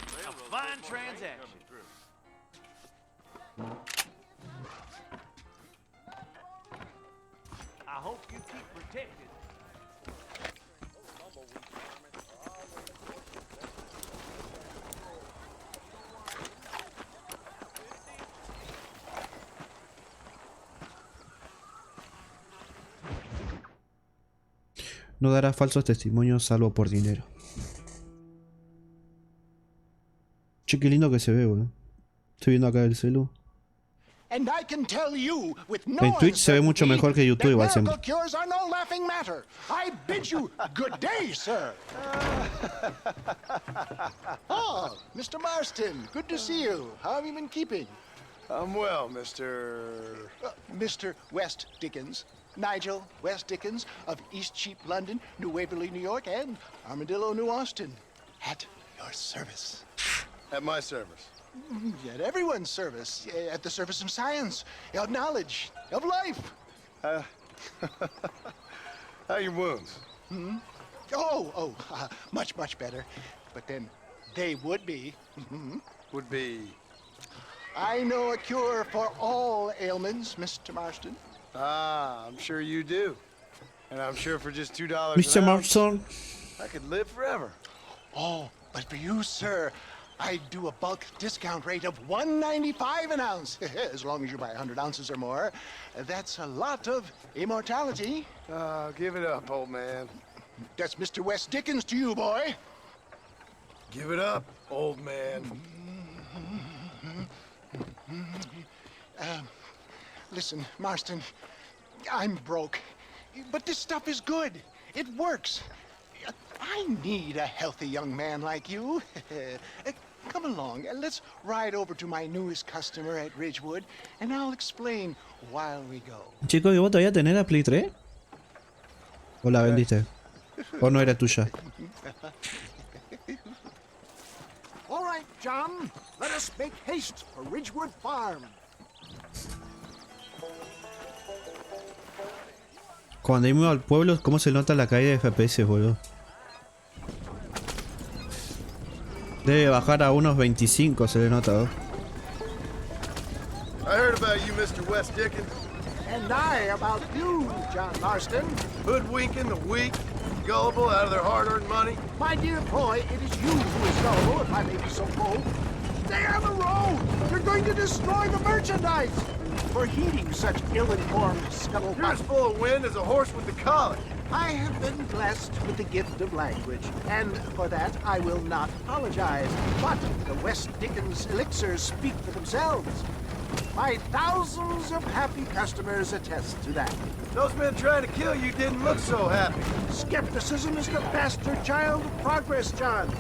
No dará falsos testimonios salvo por dinero. Che, qué lindo que se ve, boludo. Estoy viendo acá el celu. En Twitch se ve mucho mejor que YouTube, igual siempre. Oh, Mr. Marston, good to see you. How have you been keeping? I'm well, Mr. Mr. West Dickens. Nigel West Dickens of East Cheap, London, New Waverly, New York, and Armadillo, New Austin. At your service. At my service. At everyone's service. At the service of science, of knowledge, of life. How are your wounds? Much, much better. But then they would be. Would be? I know a cure for all ailments, Mr. Marston. Ah, I'm sure you do. And I'm sure for just $2 Mr. an ounce, Marston. I could live forever. Oh, but for you, sir, I do a bulk discount rate of $1.95 an ounce. As long as you buy 100 ounces or more. That's a lot of immortality. Give it up, old man. That's Mr. West Dickens to you, boy. Give it up, old man. Listen, Marston, I'm broke. But this stuff is good. It works. I need a healthy young man like you. Come along, let's ride over to my newest customer at Ridgewood, and I'll explain while we go. Chico, ¿y vos todavía tenés la Play 3? ¿O la vendiste? ¿O no era tuya? All right, John, let us make haste for Ridgewood Farm. Cuando íbamos al pueblo, ¿cómo se nota la caída de FPS, boludo? Debe bajar a unos 25, se le nota, ¿no? I heard about you, Mr. West Dickens. And I about you, John Marston. Hoodwinking the weak, gullible out of their hard-earned money. My dear boy, it is you who is gullible, if I may be so bold. Stay on the road! You're going to destroy the merchandise! For heeding such ill-informed scuttlebutt. You're as full of wind as a horse with the colic. I have been blessed with the gift of language, and for that I will not apologize. But the West Dickens elixirs speak for themselves. My thousands of happy customers attest to that. Those men trying to kill you didn't look so happy. Skepticism is the bastard child of progress, John.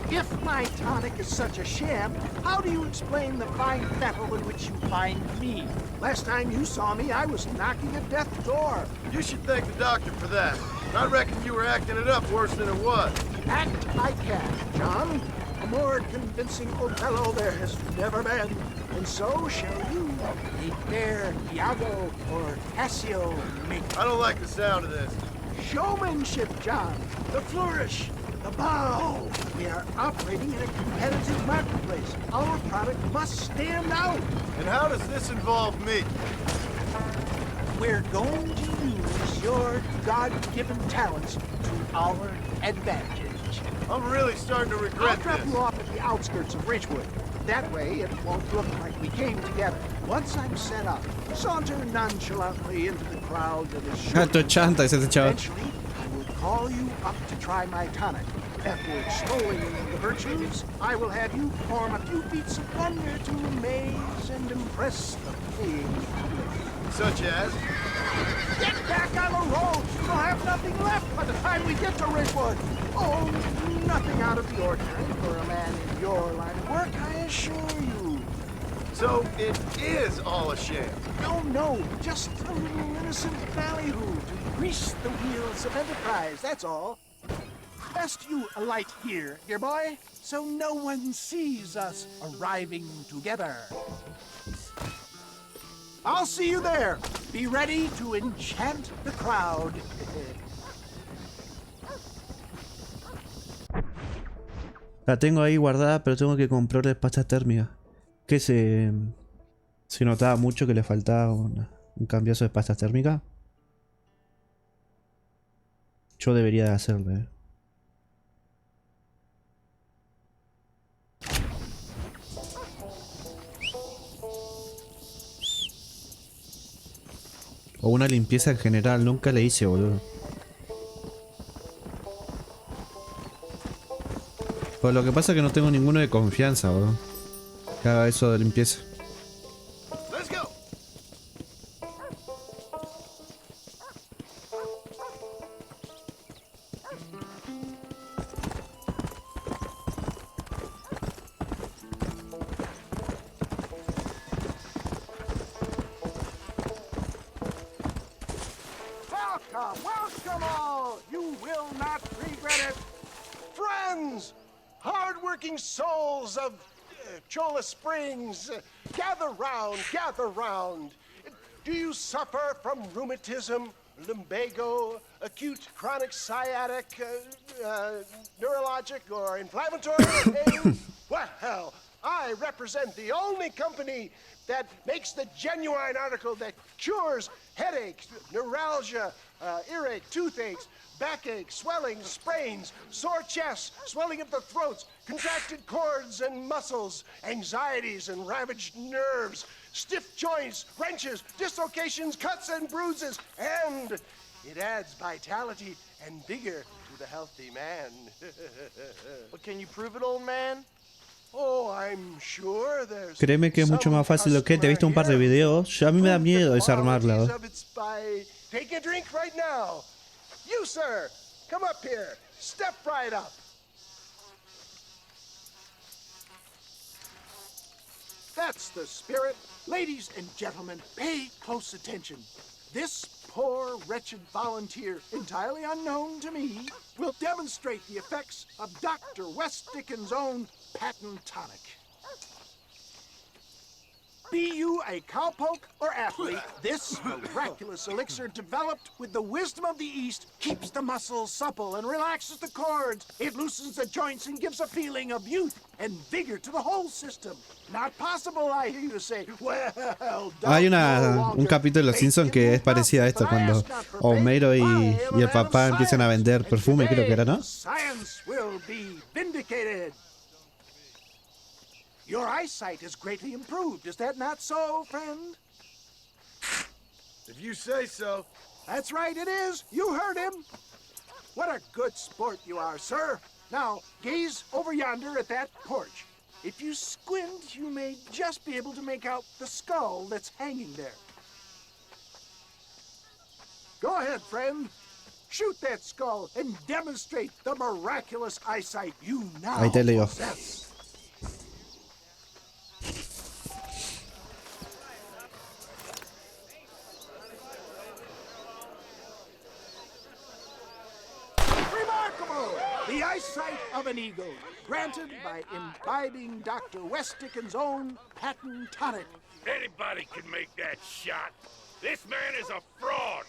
If my tonic is such a sham, how do you explain the fine metal in which you find me? Last time you saw me, I was knocking at death's door. You should thank the doctor for that. I reckon you were acting it up worse than it was. Act I can, John. A more convincing Othello there has never been. And so shall you, a fair Iago or Cassio make. I don't like the sound of this. Showmanship, John. The flourish. The bow. We are operating in a competitive marketplace. Our product must stand out. And how does this involve me? We're going to use your God-given talents to our advantage. I'm really starting to regret I'll drop this. you off at the outskirts of Ridgewood. That way, it won't look like we came together. Once I'm set up, saunter nonchalantly into the crowd that is sure. Eventually, I will call you up to try my tonic. After extolling the virtues, I will have you perform a few feats of wonder to amaze and impress the paying public. Such as? Get back on the road! You'll have nothing left by the time we get to Ridgewood! Oh, nothing out of the ordinary for a man in your line of work, I assure you. So it is all a sham? No, just a little innocent ballyhoo to grease the wheels of enterprise, that's all. Best you alight here, dear boy, so no one sees us arriving together. I'll see you there. Be ready to enchant the crowd. La tengo ahí guardada, pero tengo que comprarle pasta térmica. Que se notaba mucho que le faltaba un cambiazo de pasta térmica. Yo debería de hacerlo, O una limpieza en general, nunca le hice, boludo. Pues lo que pasa es que no tengo ninguno de confianza, boludo. Que haga eso de limpieza. Let's go. Welcome all! You will not regret it! Friends! Hard-working souls of Cholla Springs, gather round. Do you suffer from rheumatism, lumbago, acute chronic sciatic, neurologic, or inflammatory pain? Well, I represent the only company that makes the genuine article that cures headaches, neuralgia, earache, toothaches, backache, swelling, sprains, sore chests, swelling of the throats, contracted cords and muscles, anxieties and ravaged nerves, stiff joints, wrenches, dislocations, cuts and bruises, and it adds vitality and vigor to the healthy man. But can you prove it, old man? Oh, I'm sure there's Créeme que es mucho más fácil lo que te he visto un par de videos. Ya a mí me da miedo desarmarla. Take a drink right now. You, sir, come up here. Step right up. That's the spirit. Ladies and gentlemen, pay close attention. This poor, wretched volunteer, entirely unknown to me, will demonstrate the effects of Dr. West Dickens' own patent tonic. Be you a cowpoke or athlete, this miraculous elixir developed with the wisdom of the East keeps the muscles supple and relaxes the cords. It loosens the joints and gives a feeling of youth and vigor to the whole system. Not possible, I hear you say. Well, Hay un capítulo de Los Simpsons que es parecido a esto, cuando Homero y el papá empiezan a vender perfume, creo que era, ¿no? Science will be vindicated. Your eyesight is greatly improved. Is that not so, friend? If you say so. That's right, it is. You heard him. What a good sport you are, sir. Now, gaze over yonder at that porch. If you squint, you may just be able to make out the skull that's hanging there. Go ahead, friend. Shoot that skull and demonstrate the miraculous eyesight you now Ahí te leo. possess. The eyesight of an eagle, granted by imbibing Dr. West Dickens' own patent tonic. Anybody can make that shot. This man is a fraud.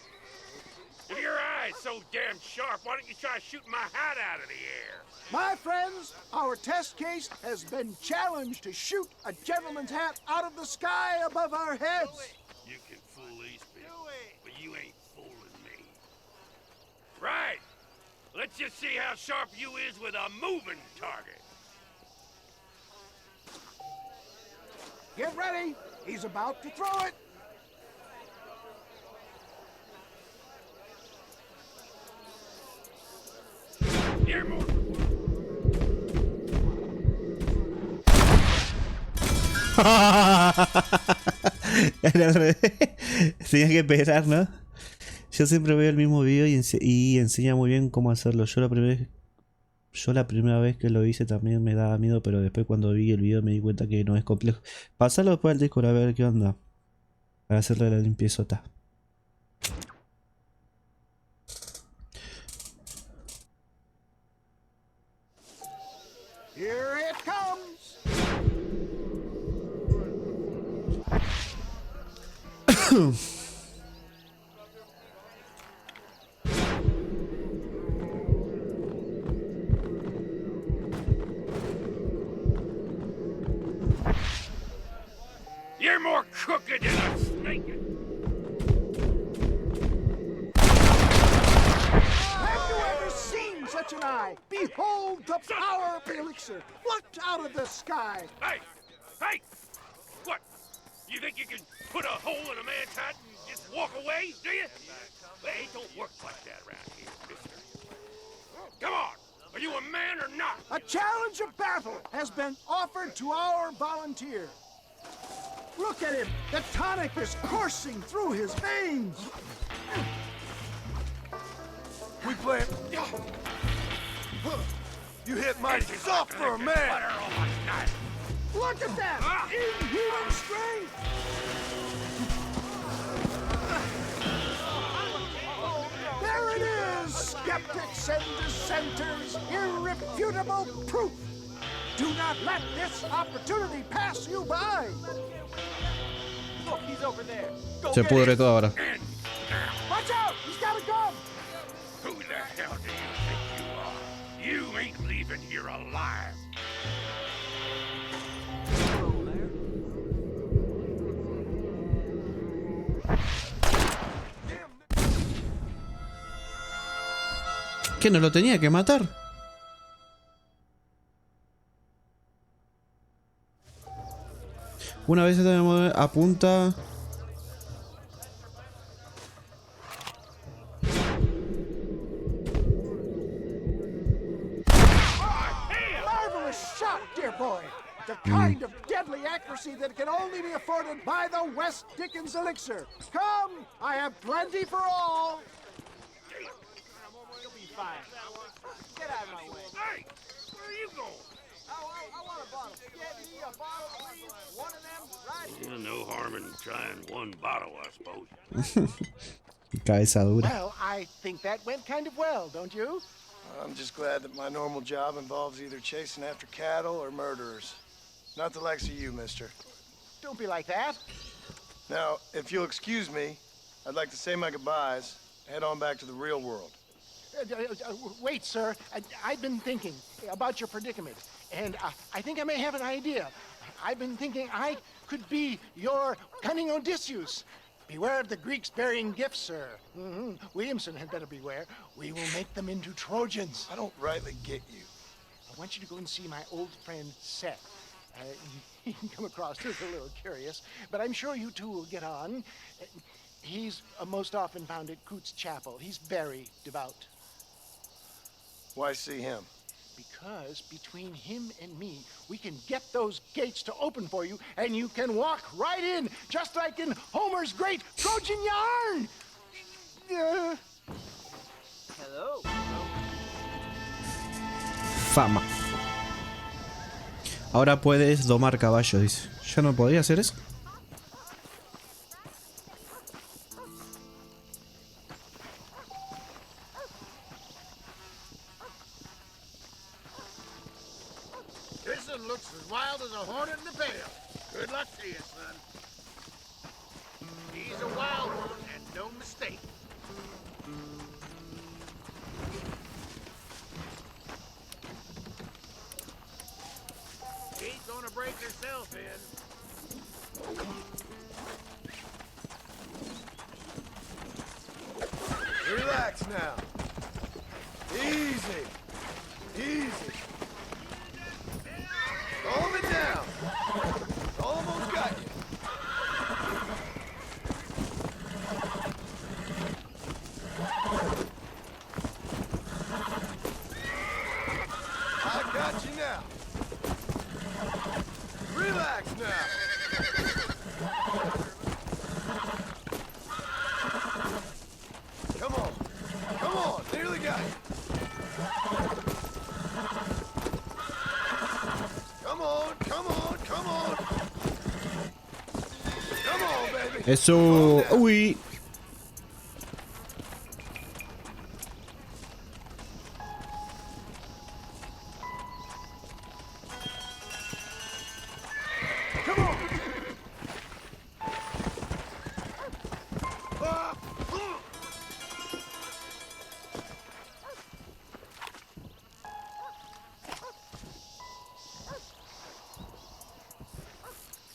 If your eye's so damn sharp, why don't you try shooting my hat out of the air? My friends, our test case has been challenged to shoot a gentleman's hat out of the sky above our heads. You can fool these people, but you ain't fooling me. Right. Let's just see how sharp you is with a moving target. Get ready. He's about to throw it. Here, move. Tenía que esperar, ¿no? Yo siempre veo el mismo video y enseña muy bien cómo hacerlo. Yo la primera vez que lo hice también me daba miedo, pero después cuando vi el video me di cuenta que no es complejo. Pasarlo después al discor a ver qué onda. Para hacerle la limpiezota. Here it comes. You're more crooked than a snake. Have you ever seen such an eye? Behold the power of the elixir, plucked out of the sky. Hey! Hey! What? You think you can put a hole in a man's hat and just walk away, do you? Hey, it don't work like that around here, mister. Come on! Are you a man or not? A challenge of battle has been offered to our volunteer. Look at him! The tonic is coursing through his veins! We play. You hit mighty soft for a man! Look at that! Inhuman strength! There it is! Skeptics and dissenters, irrefutable proof! Do not let this opportunity pass you by. Look, he's over there. Se pudre todo ahora. Watch out! He's got a gun! Who the hell do you think you are? You ain't leaving here alive. ¿Qué, no lo tenía que matar? Una vez tenemos apunta. Marvelous shot, dear boy. The kind of deadly accuracy that can only be afforded by the West Dickens elixir. Come, I have plenty for all. You'll be fine. Get out of my way. Hey, where are you going? I want a bottle. Get me a bottle, please. One of them, right? No harm in trying one bottle, I suppose. Cabeza dura. Well, I think that went kind of well, don't you? I'm just glad that my normal job involves either chasing after cattle or murderers. Not the likes of you, mister. Don't be like that. Now, if you'll excuse me, I'd like to say my goodbyes, head on back to the real world. Wait, sir. I've been thinking about your predicament, and I think I may have an idea. I've been thinking I could be your cunning Odysseus. Beware of the Greeks burying gifts, sir. Williamson had better beware. We will make them into Trojans. I don't rightly get you. I want you to go and see my old friend Seth. He can come across as a little curious, but I'm sure you two will get on. He's most often found at Coots Chapel. He's very devout. Why see him? Because between him and me, we can get those gates to open for you, and you can walk right in, just like in Homer's great Trojan yarn! Hello. Fama. Ahora puedes domar caballos, dice. ¿Ya no podía hacer eso? This one looks as wild as a hornet in the pail. Good luck to you, son. He's a wild one, and no mistake. She's gonna break herself in. Relax now. Easy. Easy. Calm it down. Almost got you. I got you now. Relax now. Come on. Come on. Nearly got you. Come on. Come on. Come on. Come on, baby. Eso. Uy.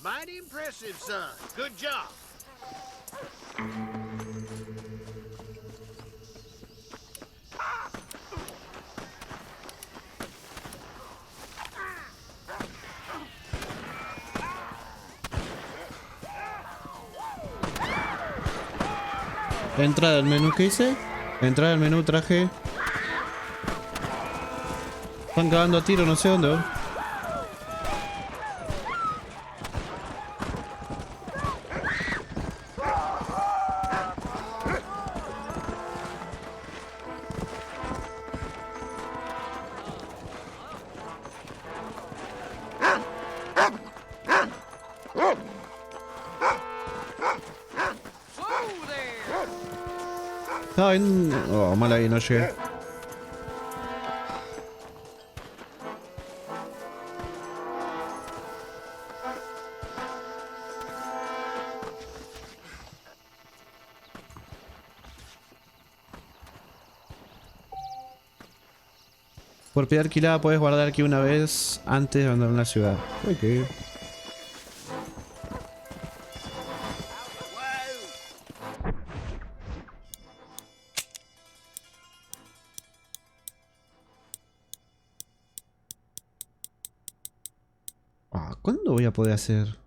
Mighty impressive, son. Good job. Entrada al menú, ¿qué hice? Entrada al menú, traje. Están cagando a tiro, no sé dónde. Ay, no. Oh, mal ahí, no llegué. Propiedad alquilada, puedes guardar aquí una vez antes de abandonar la ciudad. Ok. Ah, ¿cuándo voy a poder hacer?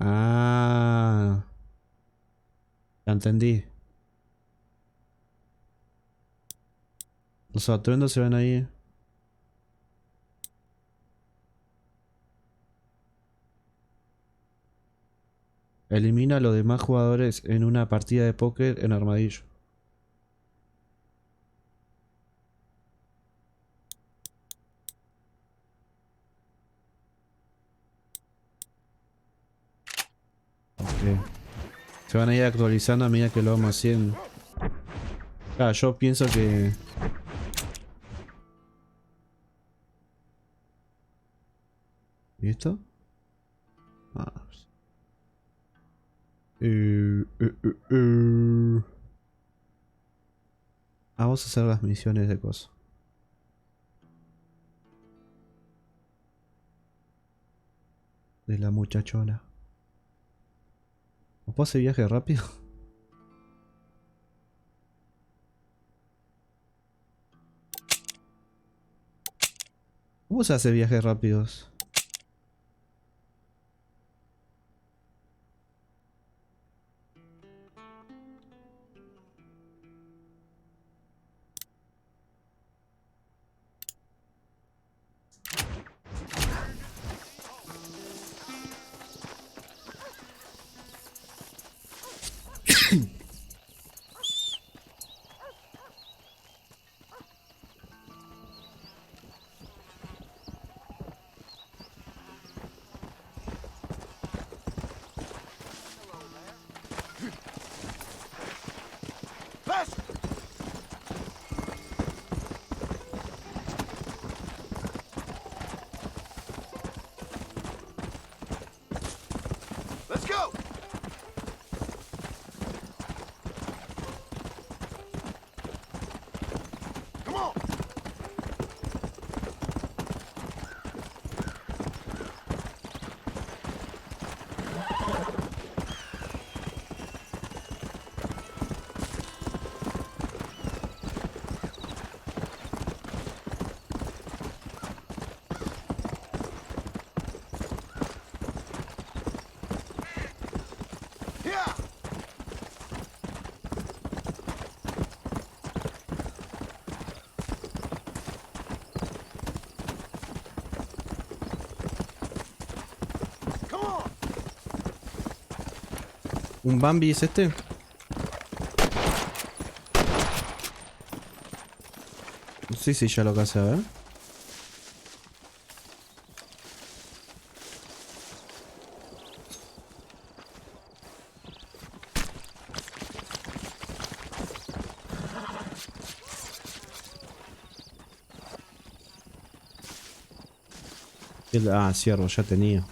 Ah, ya entendí. Los atuendos se ven ahí. Elimina a los demás jugadores en una partida de póker en armadillo. Ok. Se van a ir actualizando a medida que lo vamos haciendo. Claro, yo pienso que... ¿Y esto? Ah. Vamos a hacer las misiones de cosas. De la muchachona. ¿No puedo hacer viaje rápido? ¿Cómo se hace viajes rápidos? Let's go! Come on! ¿Un Bambi es este? Sí, sí, ya lo casé, a ver. Ah, cierro, ya tenía.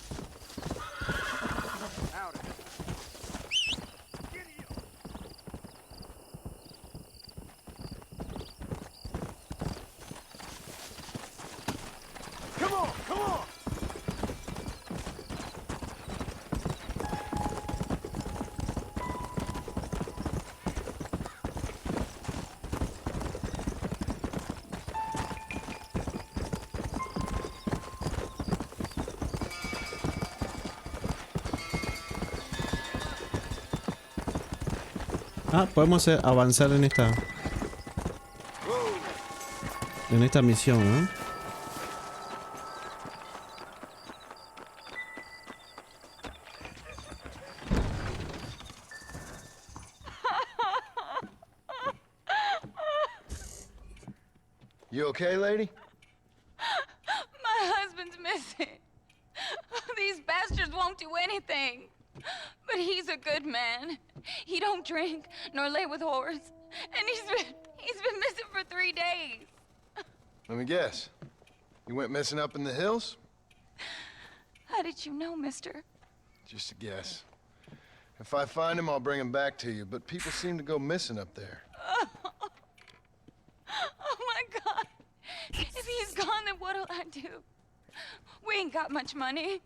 Ah, podemos avanzar en esta misión, ¿no? You okay, lady? My husband's missing. These bastards won't do anything. But he's a good man. He don't drink nor lay with whores. And he's been missing for 3 days. Let me guess. You went missing up in the hills? How did you know, mister? Just a guess. If I find him, I'll bring him back to you, but people seem to go missing up there. Oh my God. If he's gone, then what'll I do? We ain't got much money.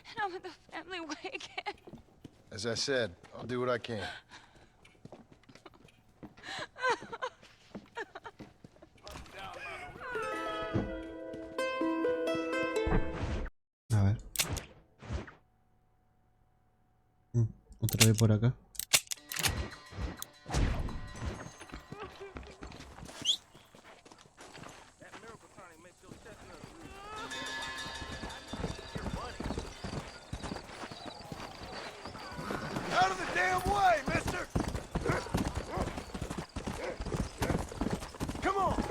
And I'm in the family way again. As I said, I'll do what I can. A ver. Otra vez por acá. Out of the damn way, mister! Come on!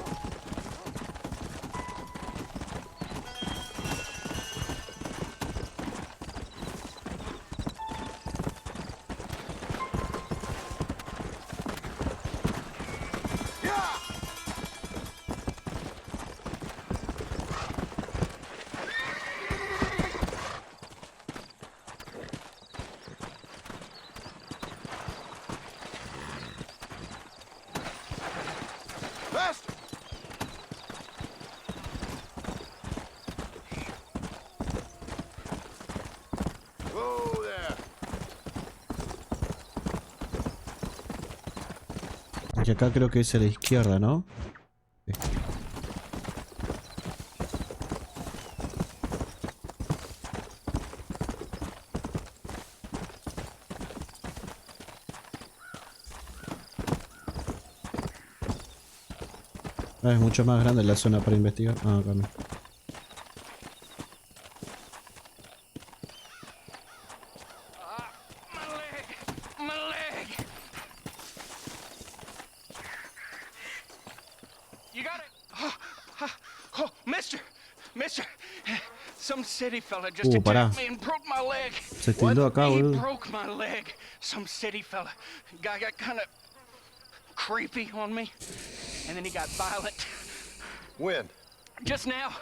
Faster! Whoa there! Y acá creo que es a la izquierda, ¿no? Sí. Ah, es mucho más grande la zona para investigar. Ah, acá no. My leg! You got it? Oh, mister! Some city fella just pará. attacked me and broke my leg. Se tildó acá, He boludo. broke my leg. Some city fella. Guy got kind of creepy on me. And then he got violent. When? Just now.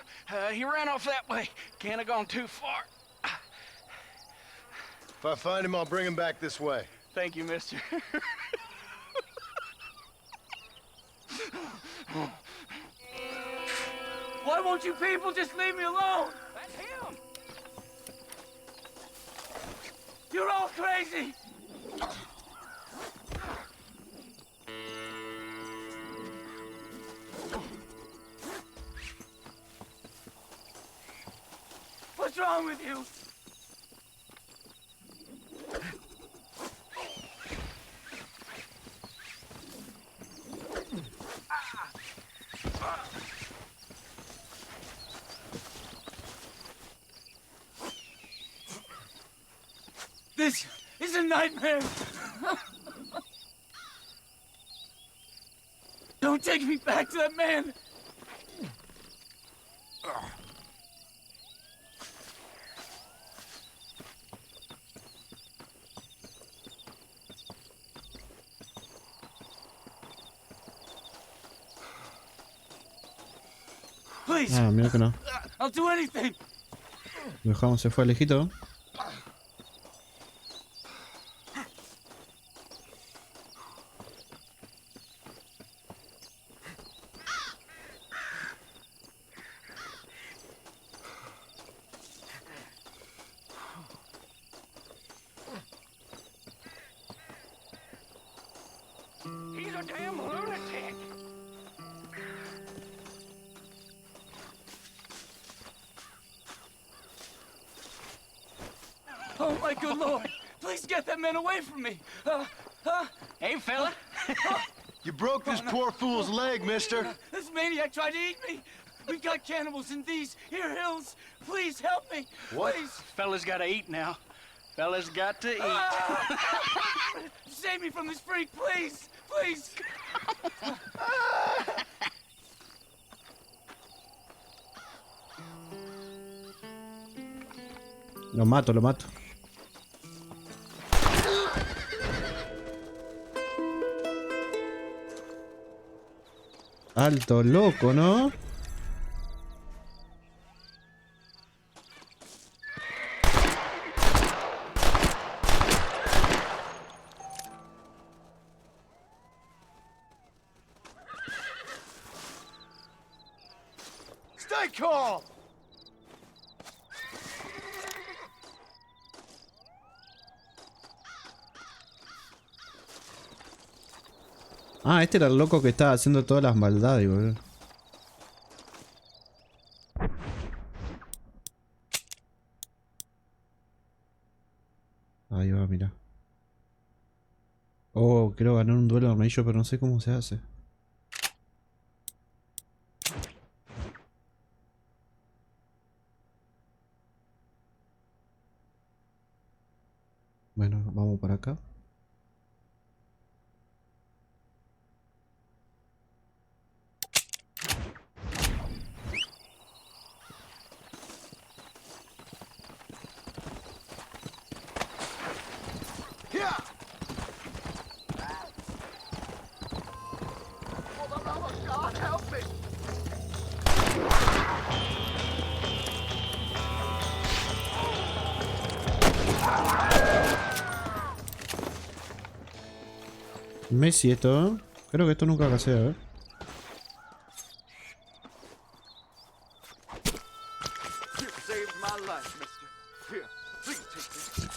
He ran off that way. Can't have gone too far. If I find him, I'll bring him back this way. Thank you, mister. Why won't you people just leave me alone? That's him. You're all crazy! What's wrong with you? This is a nightmare. Don't take me back to that man. Please. Ah, mira que no. I'll do anything. Lo dejamos, se fue lejito. He's a damn lunatic. Oh my good lord! Please get that man away from me! Hey, fella. You broke this poor fool's leg, mister. This maniac tried to eat me! We got cannibals in these here hills! Please help me! What? Please! Fella's gotta eat now. Fella's got to eat. Save me from this freak, please! Please! Lo mato, lo mato. Alto loco, ¿no? Stay calm! Ah, este era el loco que estaba haciendo todas las maldades, boludo. Ahí va, mira. Oh, quiero ganar un duelo de amarillo, pero no sé cómo se hace. Bueno, vamos para acá. God, help me! Messi esto, ¿eh? Creo que esto nunca casé, a ver. You saved my life, mister. Here, please take this.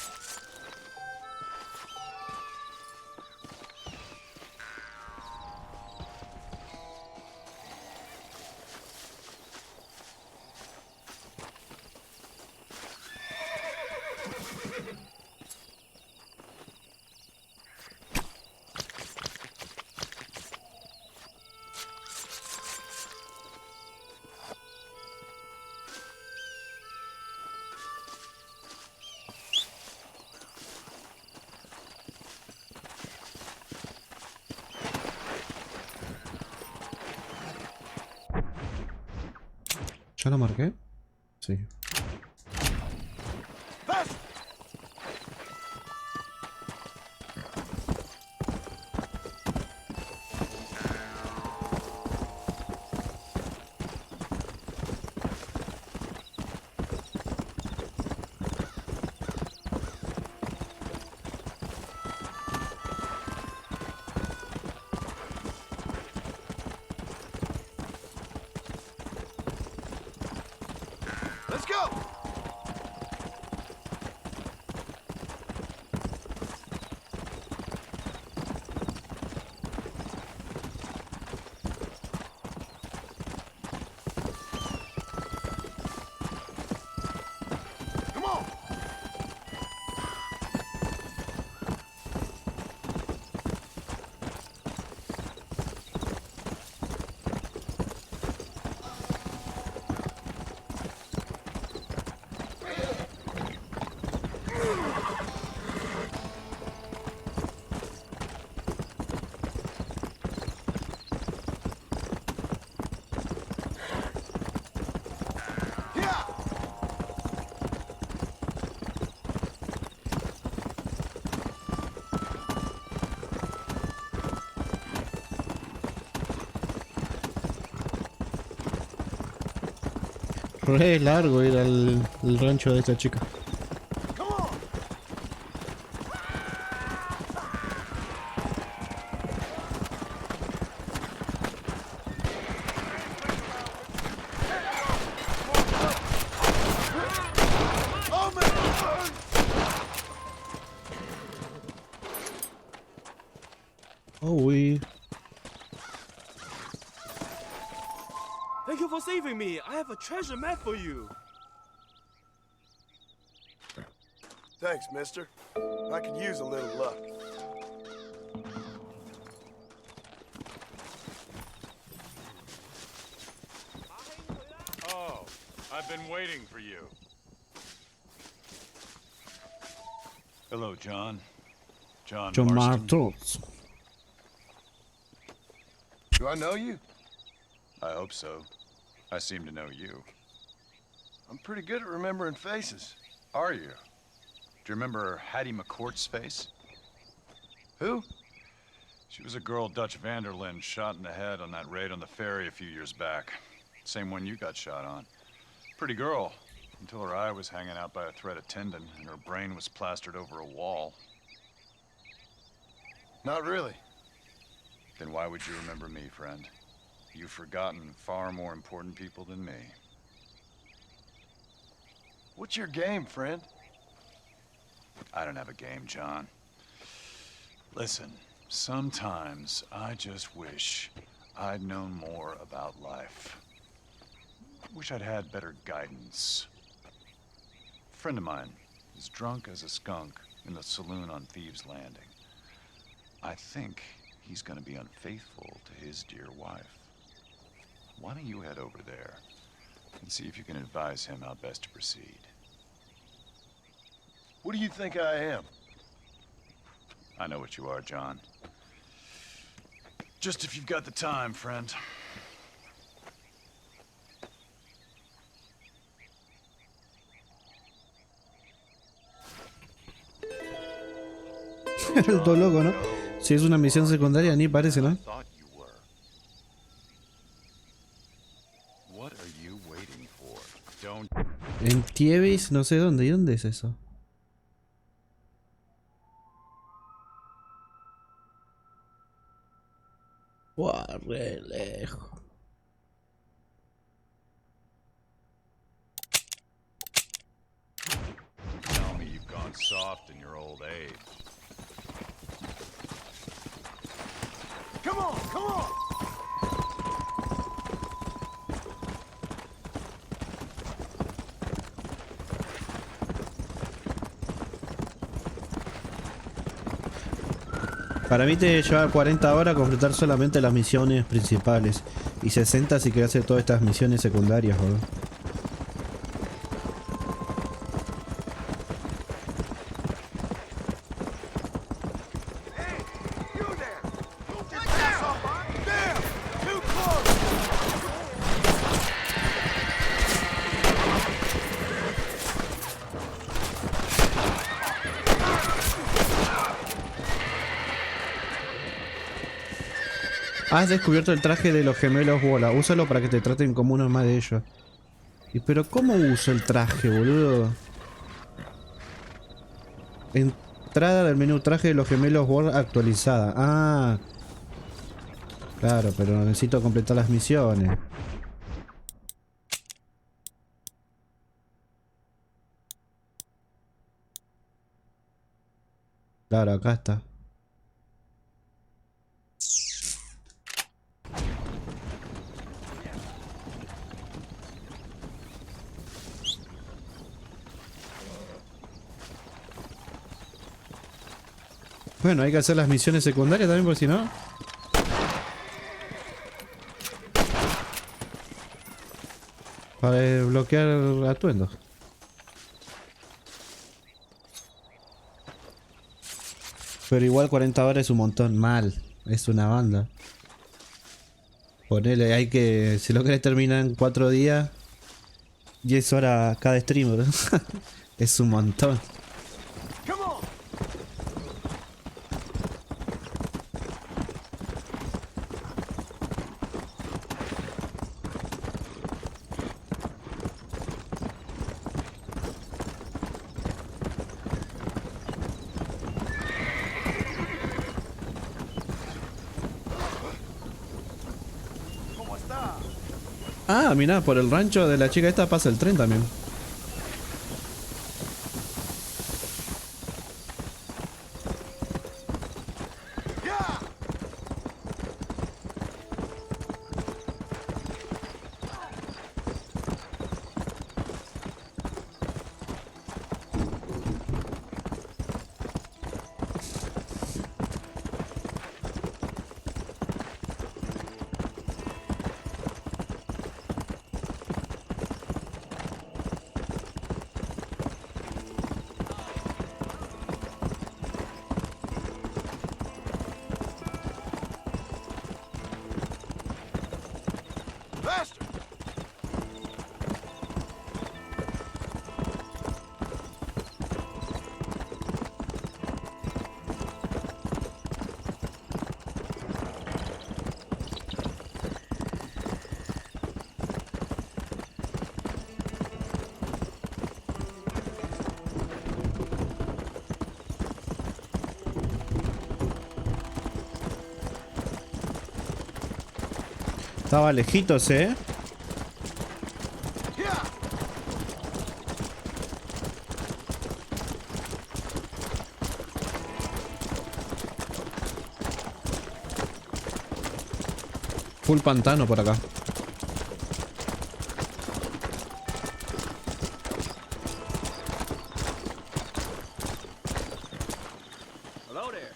¿Ya lo marqué? Sí. Let's go! Come on! Re largo ir al rancho de esta chica. Oh, we. Thank you for saving me. I have a treasure map for you. Thanks, mister. I could use a little luck. Oh, I've been waiting for you. Hello, John. John Marston. Do I know you? I hope so. I seem to know you. I'm pretty good at remembering faces. Are you? Do you remember Hattie McCourt's face? Who? She was a girl Dutch Vanderlyn shot in the head on that raid on the ferry a few years back. Same one you got shot on. Pretty girl, until her eye was hanging out by a thread of tendon and her brain was plastered over a wall. Not really. Then why would you remember me, friend? You've forgotten far more important people than me. What's your game, friend? I don't have a game, John. Listen, sometimes I just wish I'd known more about life. Wish I'd had better guidance. A friend of mine is drunk as a skunk in the saloon on Thieves' Landing. I think he's gonna be unfaithful to his dear wife. Why don't you head over there and see if you can advise him how best to proceed? What do you think I am? I know what you are, John. Just if you've got the time, friend. Todo loco, ¿no? Si es una misión secundaria, ni parece, ¿no? En Tievis, no sé dónde. ¿Y dónde es eso? Wow, re lejos. Tell me you've gone soft in your old age. Come on, come on! Para mí te lleva 40 horas completar solamente las misiones principales y 60 si quieres hacer todas estas misiones secundarias, boludo. Has descubierto el traje de los gemelos bola. Úsalo para que te traten como uno más de ellos. ¿Y pero cómo uso el traje, boludo? Entrada del menú traje de los gemelos bola actualizada. Ah. Claro, pero necesito completar las misiones. Claro, acá está. Bueno, hay que hacer las misiones secundarias también, por si no. Para desbloquear atuendos. Pero igual 40 horas es un montón. Mal. Es una banda. Ponele, hay que... Si lo querés terminar en 4 días... 10 horas cada streamer. Es un montón. Ah, mirá, por el rancho de la chica esta pasa el tren también. Estaba lejitos, Full pantano por acá. Hello there.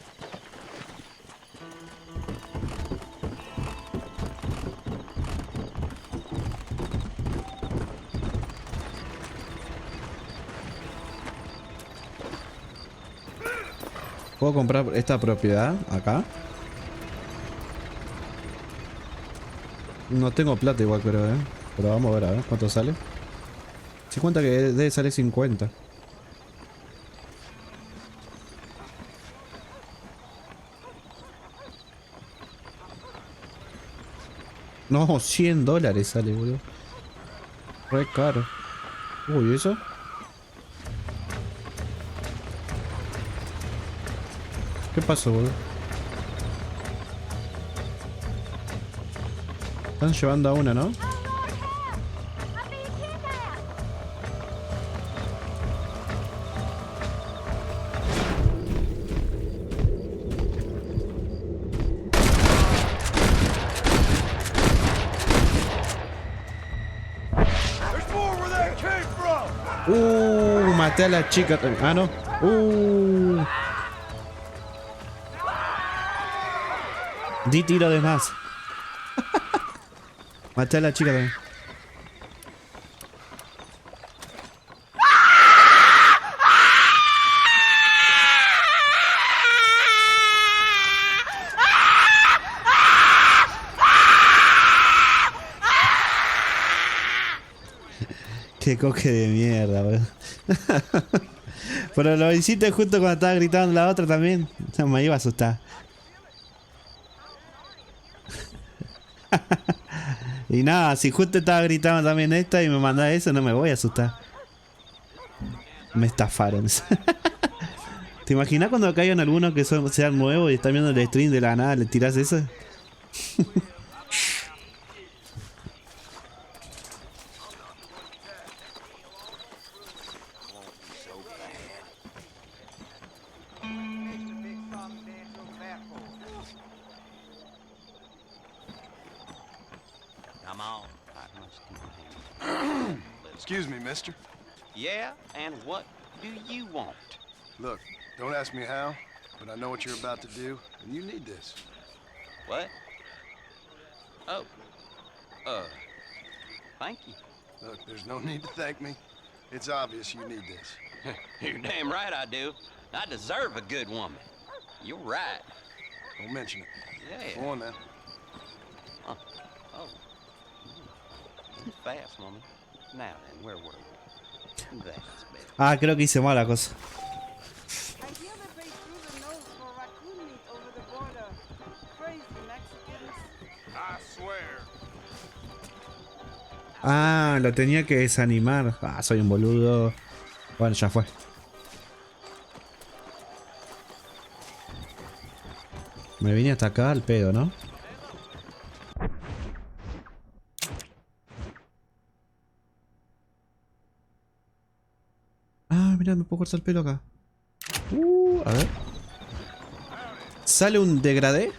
¿Puedo comprar esta propiedad acá? No tengo plata igual, creo, pero vamos a ver cuánto sale. 50 que debe salir 50. No, $100 sale, boludo. Re caro. Uy, ¿eso? ¿Qué pasó, boludo? Están llevando a una, ¿no? Maté a la chica también. Ah, no. Di tiro de más. Maté a la chica también. Qué coque de mierda, weón. Pero lo hiciste justo cuando estaba gritando la otra también. No, me iba a asustar. Y nada, si justo estaba gritando también esta y me mandaba eso, no me voy a asustar. Me estafaron. ¿Te imaginas cuando caigan algunos que sean nuevos y están viendo el stream de la nada, le tirás eso? Excuse me, mister. Yeah, and what do you want? Look, don't ask me how, but I know what you're about to do, and you need this. What? Oh. Thank you. Look, there's no need to thank me. It's obvious you need this. You're damn right I do. I deserve a good woman. You're right. Don't mention it. Yeah. Go on now. Huh. Oh. Fast, woman. Now then, where were we? That's better. Ah, creo que hice mal la cosa. Ah, lo tenía que desanimar. Ah, soy un boludo. Bueno, ya fue. Me vine hasta acá al pedo, ¿no? Ah, mira, me puedo cortar el pelo acá. A ver. ¿Sale un degradé?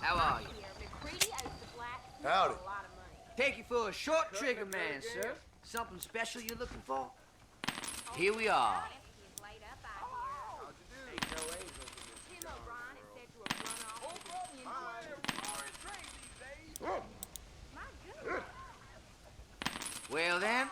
How are you? Howdy. Take you for a short trigger man, sir. Something special you're looking for? Here we are. Well then.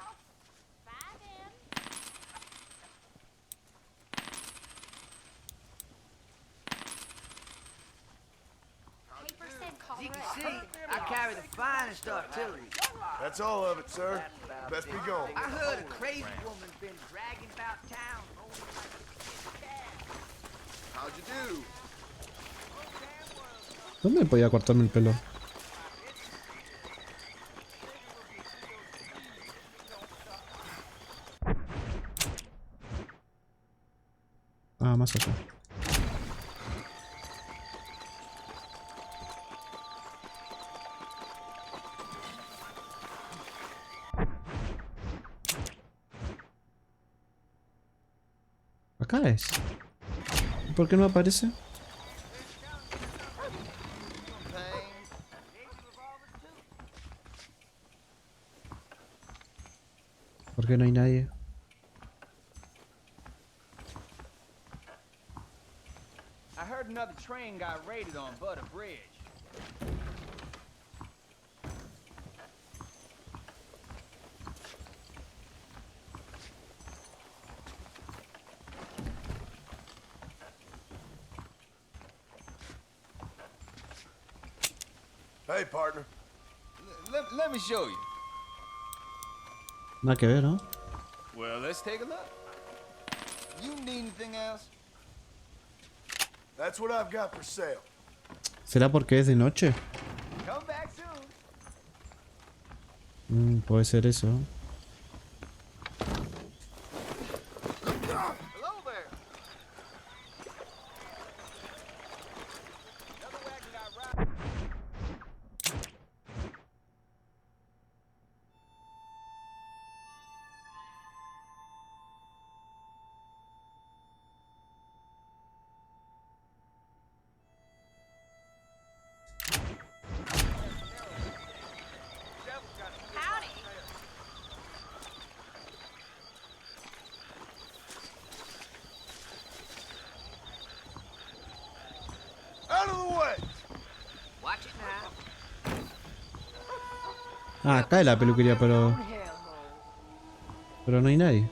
As you can see, I carry the finest artillery. That's all of it, sir. Best be going. I heard a crazy woman's been dragging about town. How'd you do? ¿Dónde podía cortarme el pelo? Ah, más allá. Acá es. ¿Por qué no aparece? ¿Por qué no hay nadie? I heard another train got raided on Butter Bridge. Hey, partner. Let me show you. Nada que ver, ¿no? Well, let's take a look. You need anything else? That's what I've got for sale. ¿Será porque es de noche? Come back soon. Puede ser eso. Hello there. Another wagon got robbed. Out of the way! Watch it now. Ah, acá es la peluquería, pero no hay nadie.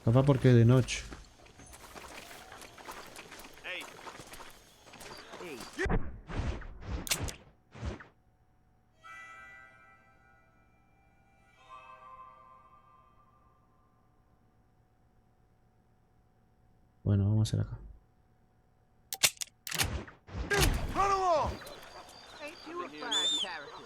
Capaz porque es de noche. Bueno, vamos a hacer acá. Run along! Ain't you a fine character?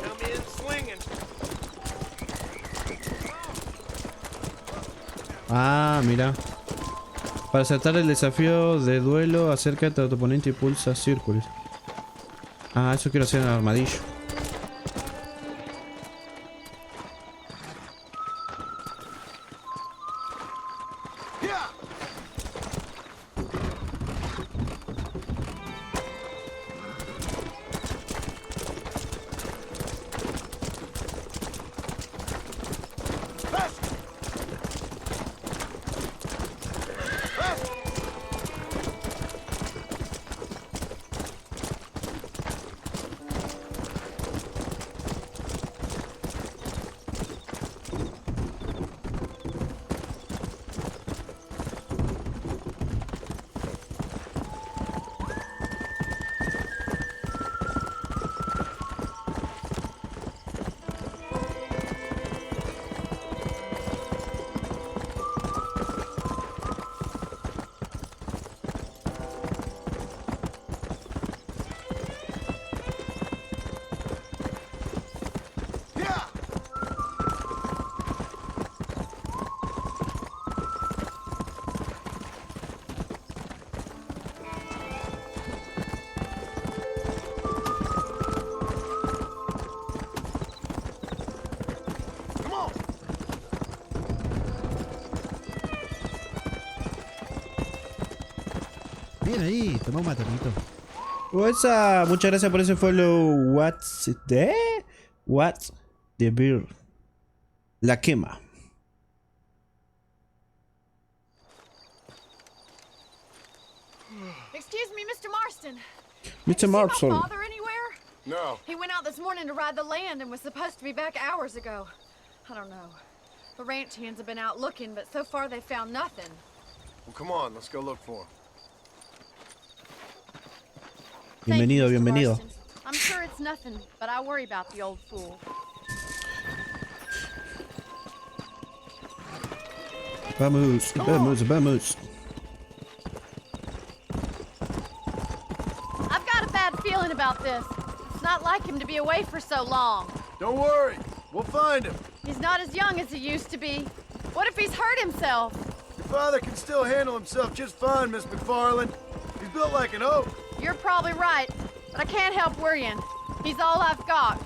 Come in slinging. Ah, mira. Para aceptar el desafío de duelo, acércate a tu oponente y pulsa círculos. Ah, eso quiero hacer en el armadillo. Bien ahí, toma un maternito. Muchas gracias por ese follow. What's the beer? La quema. Excuse me, Mr. Marston. Mr. Marston. My father anywhere? No. He went out this morning to ride the land and was supposed to be back hours ago. I don't know. The ranch hands have been out looking, but so far they found nothing. Well, come on, let's go look for him. Bienvenido, bienvenido. I'm sure it's nothing, but I worry about the old fool. Vamos, vamos, vamos. I've got a bad feeling about this. It's not like him to be away for so long. Don't worry, we'll find him. He's not as young as he used to be. What if he's hurt himself? You're father can still handle himself just fine, Miss McFarland. He's built like an oak. You're probably right, but I can't help worrying. He's all I've got.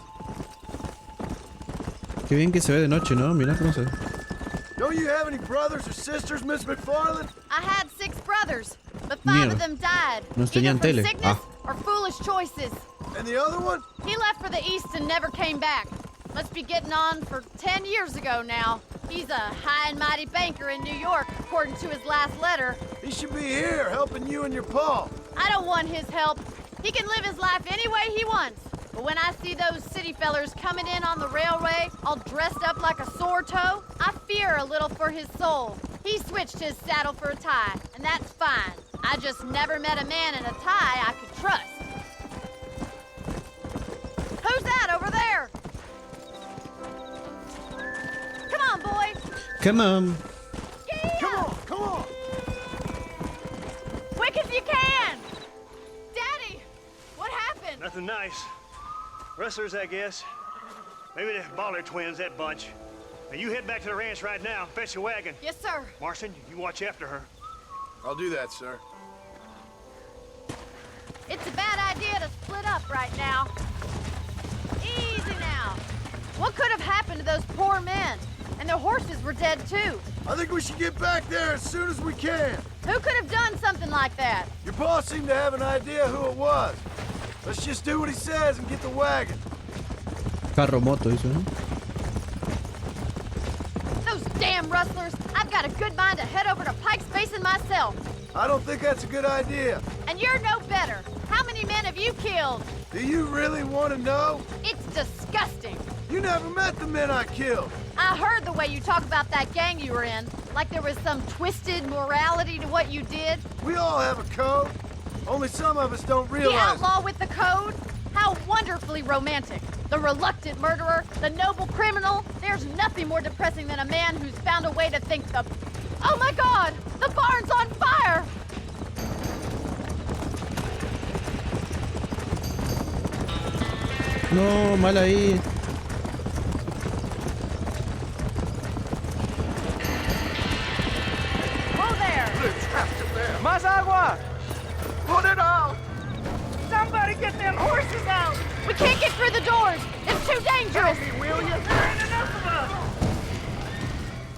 Qué bien que se ve de noche, ¿no? Mirá cómo se ve. Don't you have any brothers or sisters, Miss McFarland? I had 6 brothers, but 5 of them died. Nos Either tenían from tele. sickness or foolish choices. And the other one? He left for the east and never came back. Must be getting on for 10 years ago now. He's a high and mighty banker in New York, according to his last letter. He should be here, helping you and your pa. I don't want his help. He can live his life any way he wants. But when I see those city fellers coming in on the railway, all dressed up like a sore toe, I fear a little for his soul. He switched his saddle for a tie, and that's fine. I just never met a man in a tie I could trust. Who's that over there? Come on, boys. Come on. Yeah. Come on. Quick as you can. Daddy, what happened? Nothing nice. Rustlers, I guess. Maybe the Baller twins, that bunch. Now you head back to the ranch right now. Fetch a wagon. Yes, sir. Marston, you watch after her. I'll do that, sir. It's a bad idea to split up right now. Easy now. What could have happened to those poor men? And their horses were dead too. I think we should get back there as soon as we can. Who could have done something like that? Your boss seemed to have an idea who it was. Let's just do what he says and get the wagon. Carro moto, dice, ¿no? Those damn rustlers! I've got a good mind to head over to Pike's Basin myself. I don't think that's a good idea. And you're no better. How many men have you killed? Do you really want to know? It's disgusting. You never met the men I killed. I heard the way you talk about that gang you were in, like there was some twisted morality to what you did. We all have a code. Only some of us don't realize. The outlaw with the code? How wonderfully romantic. The reluctant murderer, the noble criminal. There's nothing more depressing than a man who's found a way to think the... Oh my God! The barn's on fire! No, mal ahí. Whoa there! Más agua! Put it out! Somebody get them horses out! We can't get through the doors! It's too dangerous! Help me, will you? There ain't enough of us!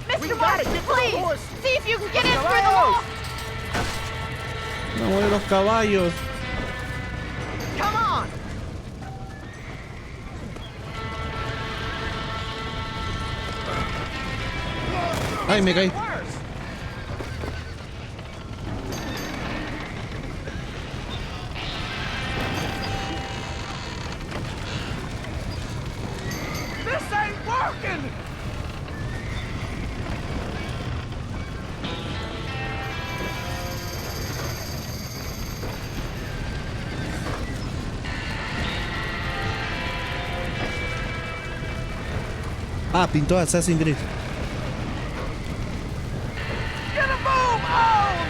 Mr. Martin, please! See if you can get in through the wall! No, de los caballos. Come on! Ay, me caí. This ain't working! Ah, pintó Assassin's Creed. Get a move on!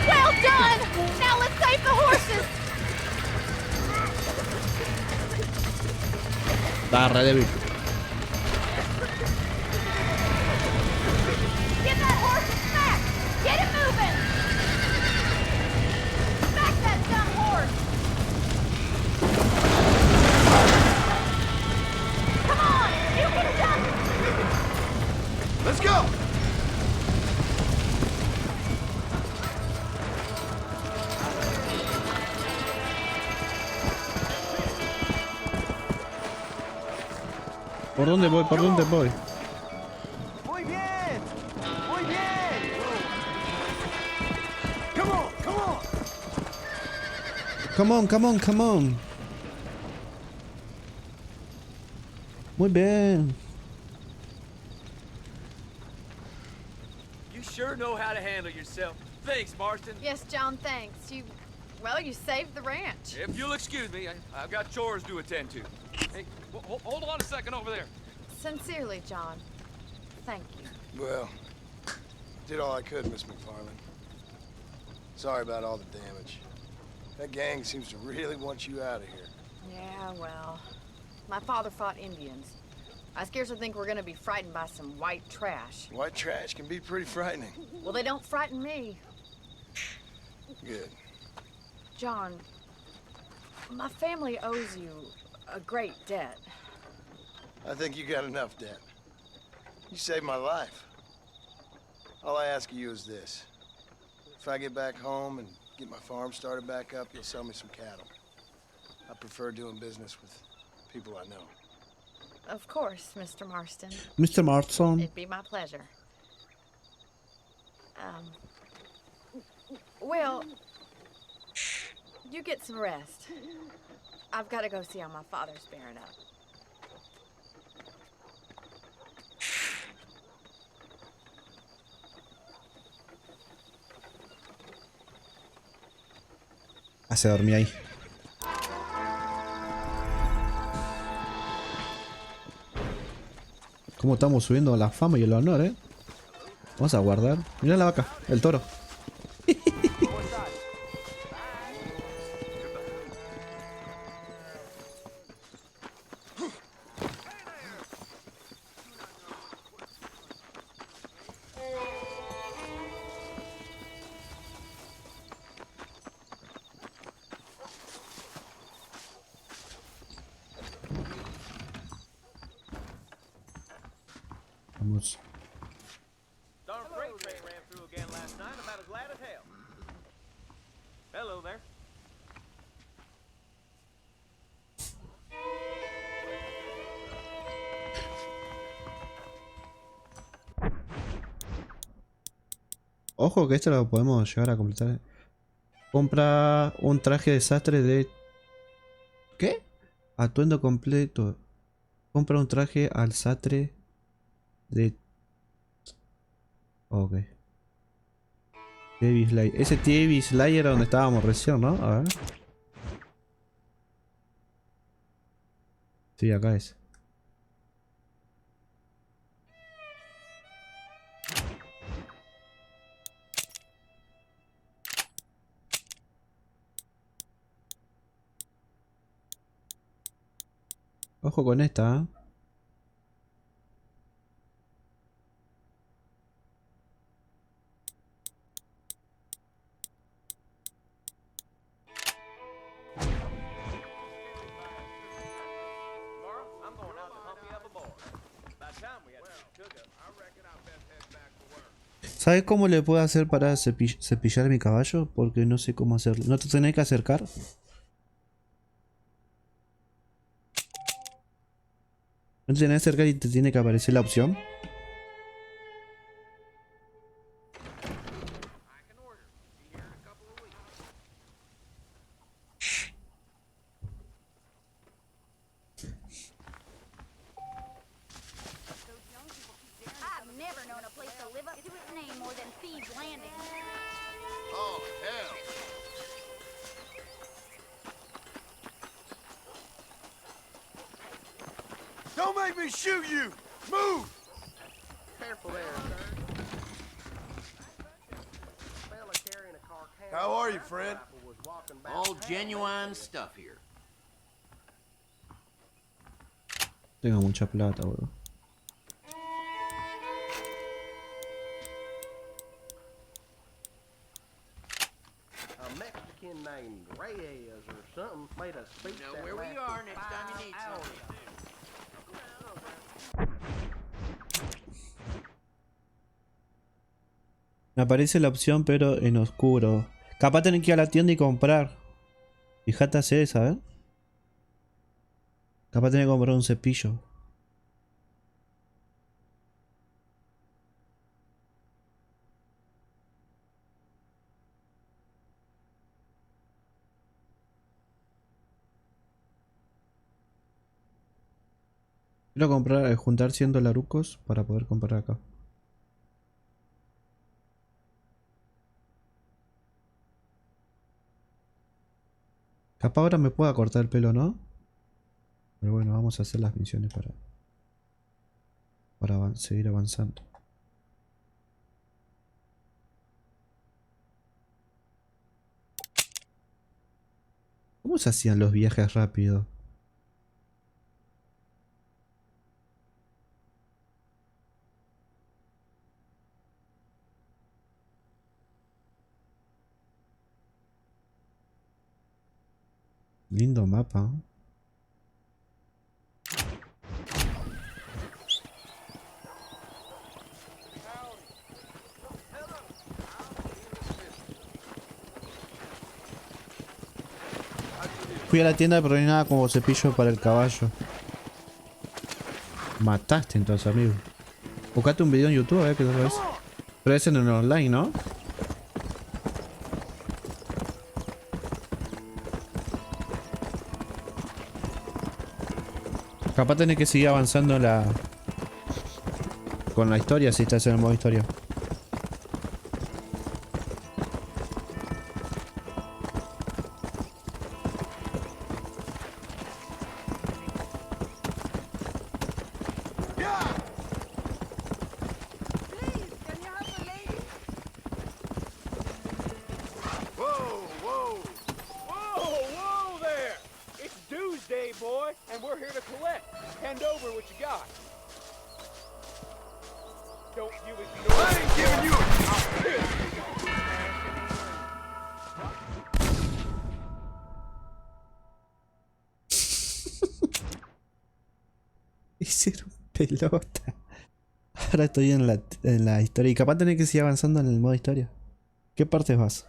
Well done! Now let's save the horses! Está re débil. Get that horse back! Get it moving! Back that dumb horse! Come on! You can do it! Let's go! ¿Por dónde voy? ¿Por dónde voy? Muy bien! Muy bien! Come on, come on! Come on, come on, come on. Muy bien. You sure know how to handle yourself. Thanks, Marston. Yes, John, thanks. Well, you saved the ranch. If you'll excuse me, I've got chores to attend to. Hey, hold on a second over there. Sincerely, John. Thank you. Well, did all I could, Miss McFarland. Sorry about all the damage. That gang seems to really want you out of here. Yeah, well, my father fought Indians. I scarcely think we're gonna be frightened by some white trash. White trash can be pretty frightening. Well, they don't frighten me. Good. John, my family owes you a great debt. I think you got enough debt. You saved my life. All I ask of you is this. If I get back home and get my farm started back up, you'll sell me some cattle. I prefer doing business with people I know. Of course, Mr. Marston. Mr. Marston. It'd be my pleasure. Well, you get some rest. I've got to go see how my father's bearing up. Se dormía ahí. Cómo estamos subiendo la fama y el honor, ¿eh? Vamos a guardar. Mira la vaca, el toro. Vamos. Darn freight train ran through again last night. I'm about as glad as hell. Hello there. Ojo que esto lo podemos llegar a completar. Compra un traje de sastre de... ¿Qué? Atuendo completo. Compra un traje al sastre de... Ok. TV Slayer. Ese TV Slayer era donde estábamos recién, ¿no? A ver. Sí, acá es. Ojo con esta, ¿eh? ¿Sabes cómo le puedo hacer para cepillar mi caballo? Porque no sé cómo hacerlo. ¿No te tenés que acercar? ¿No te tenés que acercar y te tiene que aparecer la opción? Don't make me shoot you! Move! Careful there, sir. How are you, friend? All genuine stuff here. Tengo mucha plata, bro. A Mexican named Reyes or something made a speech. You know where we are next time you need something. Me aparece la opción pero en oscuro. Capaz tenés que ir a la tienda y comprar. Fíjate hacer esa, ¿eh? Capaz tenés que comprar un cepillo. Quiero comprar, juntar 100 dolarucos para poder comprar acá. Capaz ahora me pueda cortar el pelo, ¿no? Pero bueno, vamos a hacer las misiones para seguir avanzando. ¿Cómo se hacían los viajes rápidos? Lindo mapa. Fui a la tienda pero no hay nada como cepillo para el caballo. Mataste entonces, amigo. Buscate un video en YouTube a ver qué tal es. Pero es en el online, ¿no? Capaz tenés que seguir avanzando con la historia si estás en el modo historia. Hicieron pelota. Ahora estoy en la historia. Y capaz tenés que seguir avanzando en el modo historia. ¿Qué partes vas?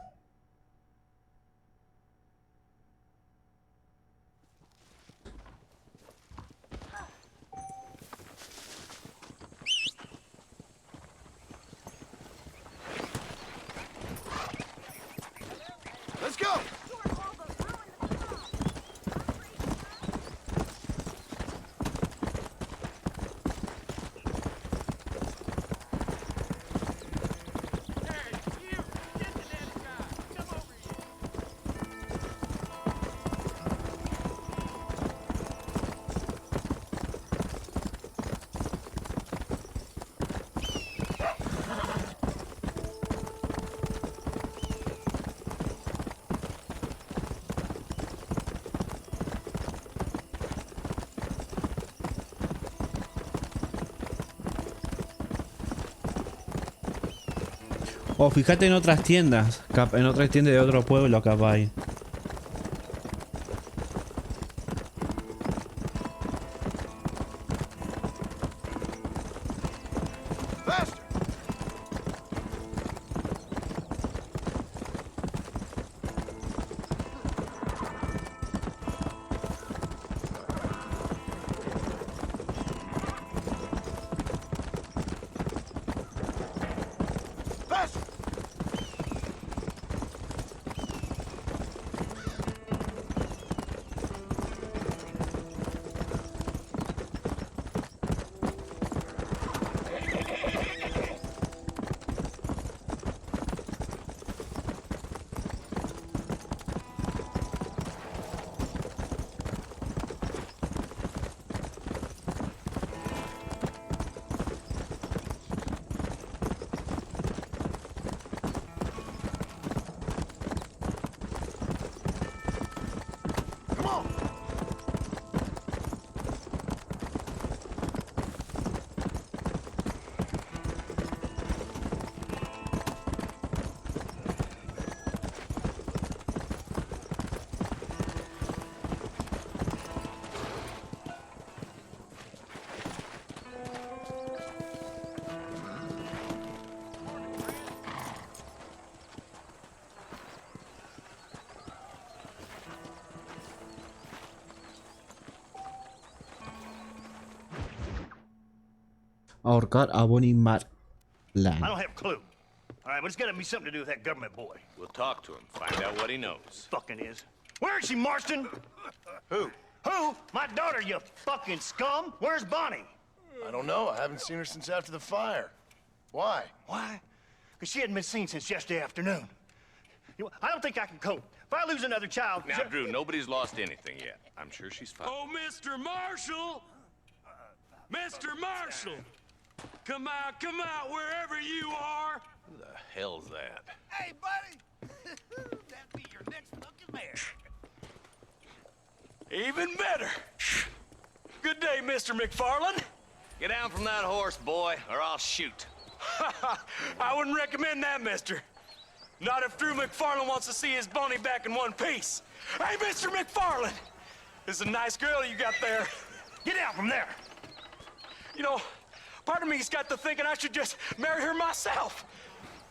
Let's go. O fíjate en otras tiendas. En otras tiendas de otro pueblo capaz hay. Ahorcar a Bonnie Marland. I don't have a clue. All right, but it's got to be something to do with that government boy. We'll talk to him, find out what he knows. Fucking is. Where is she, Marston? Who? Who? My daughter, you fucking scum! Where's Bonnie? I don't know. I haven't seen her since after the fire. Why? Why? Because she hadn't been seen since yesterday afternoon. You know, I don't think I can cope. If I lose another child... Now, Drew, nobody's lost anything yet. I'm sure she's fine. Oh, Mr. Marshall! Mr. Marshall! Come out, wherever you are! Who the hell's that? Hey, buddy! That'd be your next fucking mayor. Even better! Good day, Mr. McFarland. Get down from that horse, boy, or I'll shoot. I wouldn't recommend that, mister. Not if Drew McFarland wants to see his Bonnie back in one piece. Hey, Mr. McFarland! This is a nice girl you got there. Get out from there! You know, part of me's got to thinking I should just marry her myself.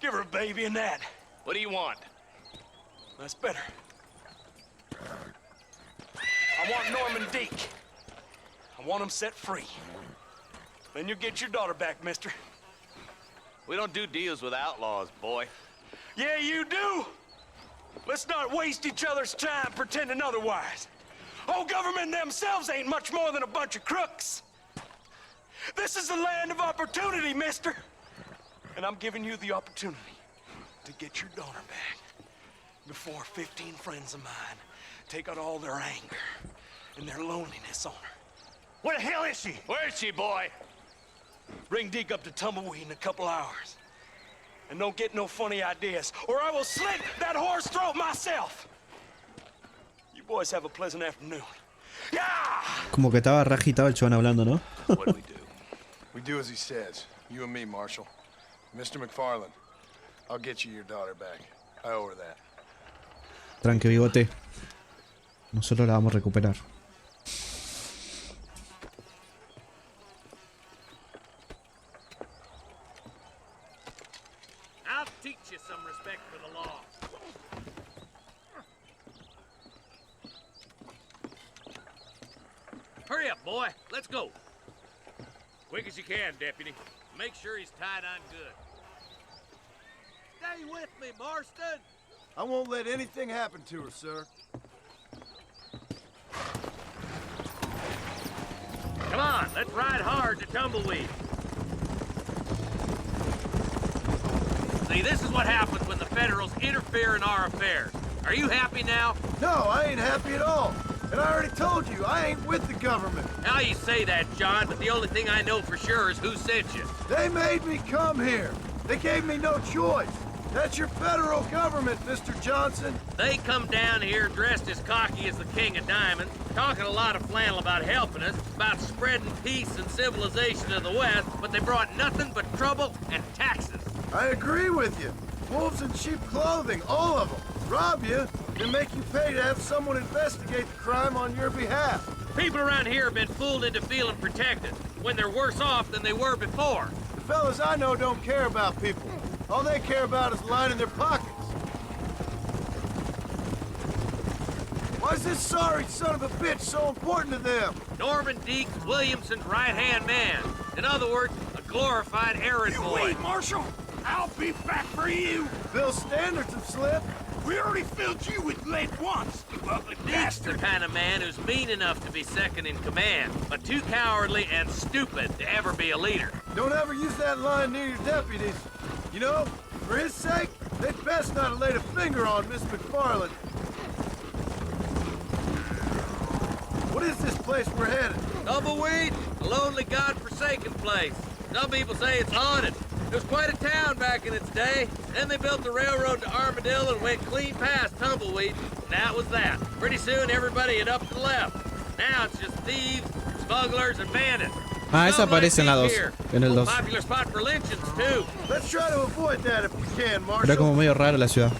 Give her a baby and that. What do you want? That's better. I want Norman Deek. I want him set free. Then you'll get your daughter back, mister. We don't do deals with outlaws, boy. Yeah, you do. Let's not waste each other's time pretending otherwise. Oh, government themselves ain't much more than a bunch of crooks. This is the land of opportunity, mister. And I'm giving you the opportunity to get your daughter back before 15 friends of mine take out all their anger and their loneliness on her. Where the hell is she? Where is she, boy? Bring Deke up to Tumbleweed in a couple hours. And don't get no funny ideas, or I will slit that horse throat myself. You boys have a pleasant afternoon. Yeah! Como que estaba re agitado el chabón hablando, ¿no? What do we do? We do as he says. You and me, Marshal. Mr. McFarland, I'll get you your daughter back. I owe her that. Tranque, bigote. Nosotros la vamos a recuperar. I'll teach you some respect for the law. Hurry up, boy. Let's go. Quick as you can, Deputy. Make sure he's tied on good. Stay with me, Marston. I won't let anything happen to her, sir. Come on, let's ride hard to Tumbleweed. See, this is what happens when the Federals interfere in our affairs. Are you happy now? No, I ain't happy at all. And I already told you, I ain't with the government. Now you say that, John, but the only thing I know for sure is who sent you. They made me come here. They gave me no choice. That's your federal government, Mr. Johnson. They come down here dressed as cocky as the King of Diamonds, talking a lot of flannel about helping us, about spreading peace and civilization to the West, but they brought nothing but trouble and taxes. I agree with you. Wolves in sheep clothing, all of them. Rob you and make you pay to have someone investigate the crime on your behalf. People around here have been fooled into feeling protected, when they're worse off than they were before. The fellas I know don't care about people. All they care about is lining their pockets. Why is this sorry son of a bitch so important to them? Norman Deek, Williamson's right-hand man. In other words, a glorified errand boy. Wait, Marshal. I'll be back for you. Bill's standards have slipped. We already filled you with lead once, you ugly Deek's the kind of man who's mean enough to be second in command, but too cowardly and stupid to ever be a leader. Don't ever use that line near your deputies. You know, for his sake, they'd best not have laid a finger on Miss McFarland. What is this place we're headed? Tumbleweed, a lonely, god-forsaken place. Some people say it's haunted. It was quite a town back in its day. Then they built the railroad to Armadillo and went clean past Tumbleweed. And that was that. Pretty soon everybody had up and left. Now it's just thieves, smugglers, and bandits. Ah, esa aparece en la 2, en el 2. Popular spot for lynchings too. Let's try to avoid that if we can, Marshal. Era como medio raro la ciudad.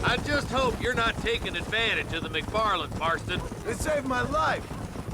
I just hope you're not taking advantage of the McFarland, Marston. They saved my life.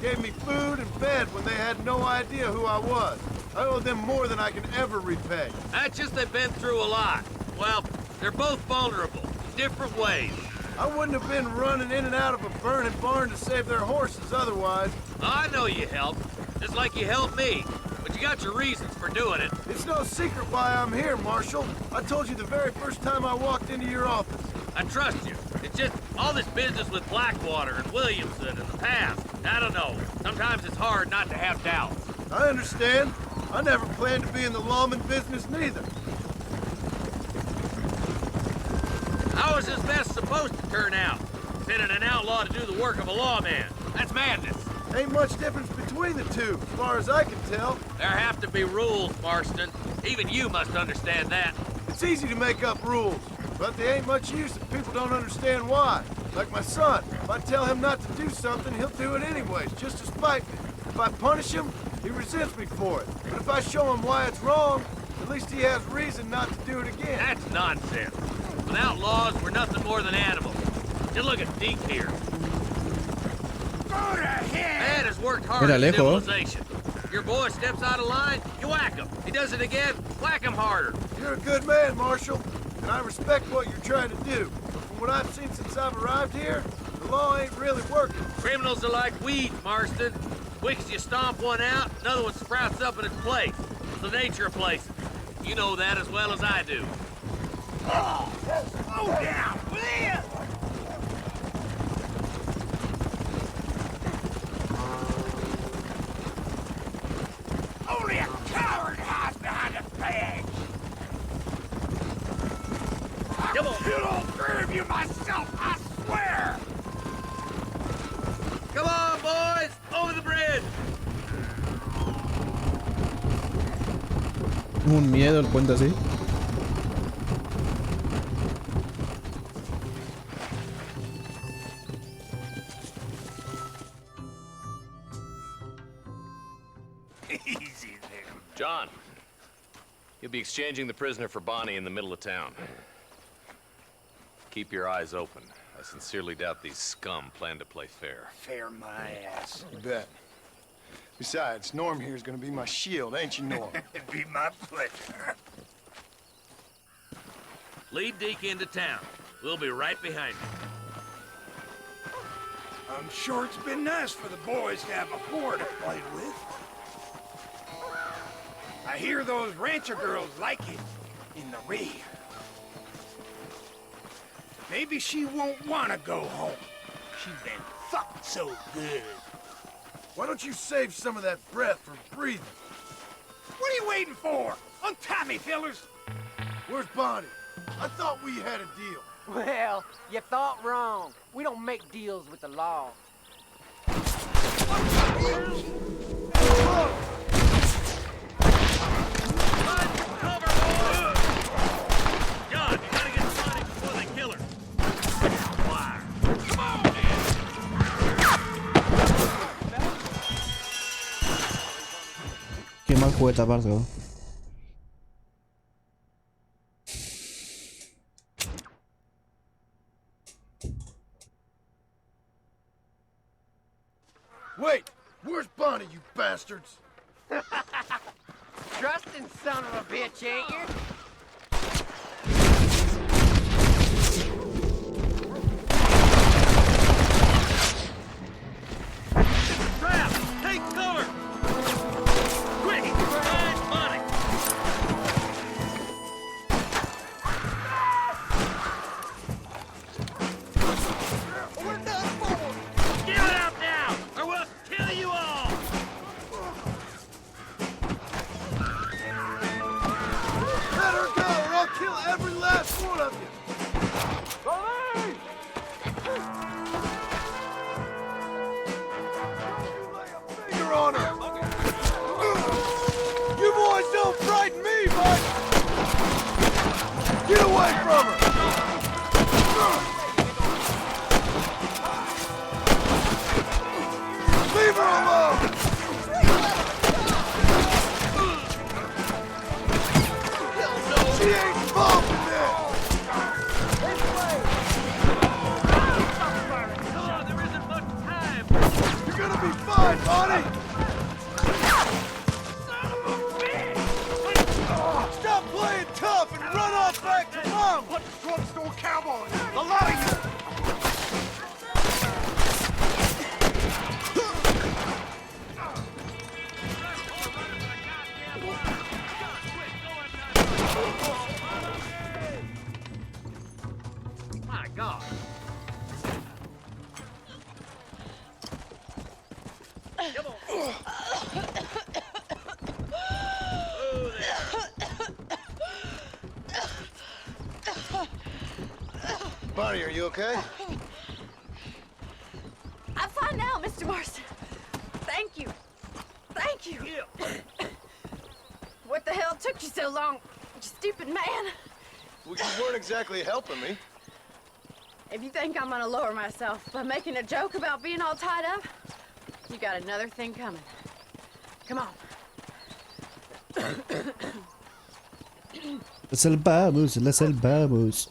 Gave me food and bed when they had no idea who I was. I owe them more than I can ever repay. That's just they've been through a lot. Well, they're both vulnerable, different ways. I wouldn't have been running in and out of a burning barn to save their horses otherwise. I know you helped, just like you helped me. But you got your reasons for doing it. It's no secret why I'm here, Marshal. I told you the very first time I walked into your office. I trust you. It's just all this business with Blackwater and Williamson in the past. I don't know. Sometimes it's hard not to have doubts. I understand. I never planned to be in the lawman business neither. How is this mess supposed to turn out? Sending an outlaw to do the work of a lawman. That's madness. Ain't much difference between the two, as far as I can tell. There have to be rules, Marston. Even you must understand that. It's easy to make up rules, but they ain't much use if people don't understand why. Like my son. If I tell him not to do something, he'll do it anyways, just to spite me. If I punish him, he resents me for it. But if I show him why it's wrong, at least he has reason not to do it again. That's nonsense. Without laws, we're nothing more than animals. Just look at Deke here. Go to hell! Man has worked hard at civilization. Your boy steps out of line, you whack him. He does it again, whack him harder. You're a good man, Marshal, and I respect what you're trying to do. But from what I've seen since I've arrived here, the law ain't really working. Criminals are like weeds, Marston. Quick as you stomp one out, another one sprouts up in its place. It's the nature of places. You know that as well as I do. Oh, slow down, please! Only a coward hides behind a badge. Come on. I'll kill all three of you myself, I swear! Come on, boys! Over the bridge! Un miedo el puente así. Easy there. John, you'll be exchanging the prisoner for Bonnie in the middle of town. Keep your eyes open. I sincerely doubt these scum plan to play fair. Fair my ass. You bet. Besides, Norm here is gonna be my shield, ain't you, Norm? It'd be my pleasure. Lead Deke into town. We'll be right behind you. I'm sure it's been nice for the boys to have a whore to play with. I hear those rancher girls like it in the rear. Maybe she won't want to go home. She's been fucked so good. Why don't you save some of that breath for breathing? What are you waiting for? Untie me, fellers. Where's Bonnie? I thought we had a deal. Well, you thought wrong. We don't make deals with the law. Qué mal juguete aparte, ¿no? Wait! Where's Bonnie, you bastards? Trusting son of a bitch, ain't you? Trap! Take cover! Quick! Find Bonnie! We're done for! Get it out now, or we'll kill you all! Let her go, or I'll kill every last one of you! Finger on her! You boys don't frighten me, bud! Get away from her! Leave her alone! She ain't involved in this! Oh, there isn't much time! You're gonna be fine, Bonnie! Stop playing tough and run off back to Mom! What drugstore cowboy? A lot of you! My God. Come on. Oh, there. Bonnie, are you okay? I'm fine now, Mr. Marston. Thank you. Thank you. What the hell took you so long, you stupid man? Well, you weren't exactly helping me. If you think I'm gonna lower myself by making a joke about being all tied up, you got another thing coming. Come on. La salvamos, la salvamos.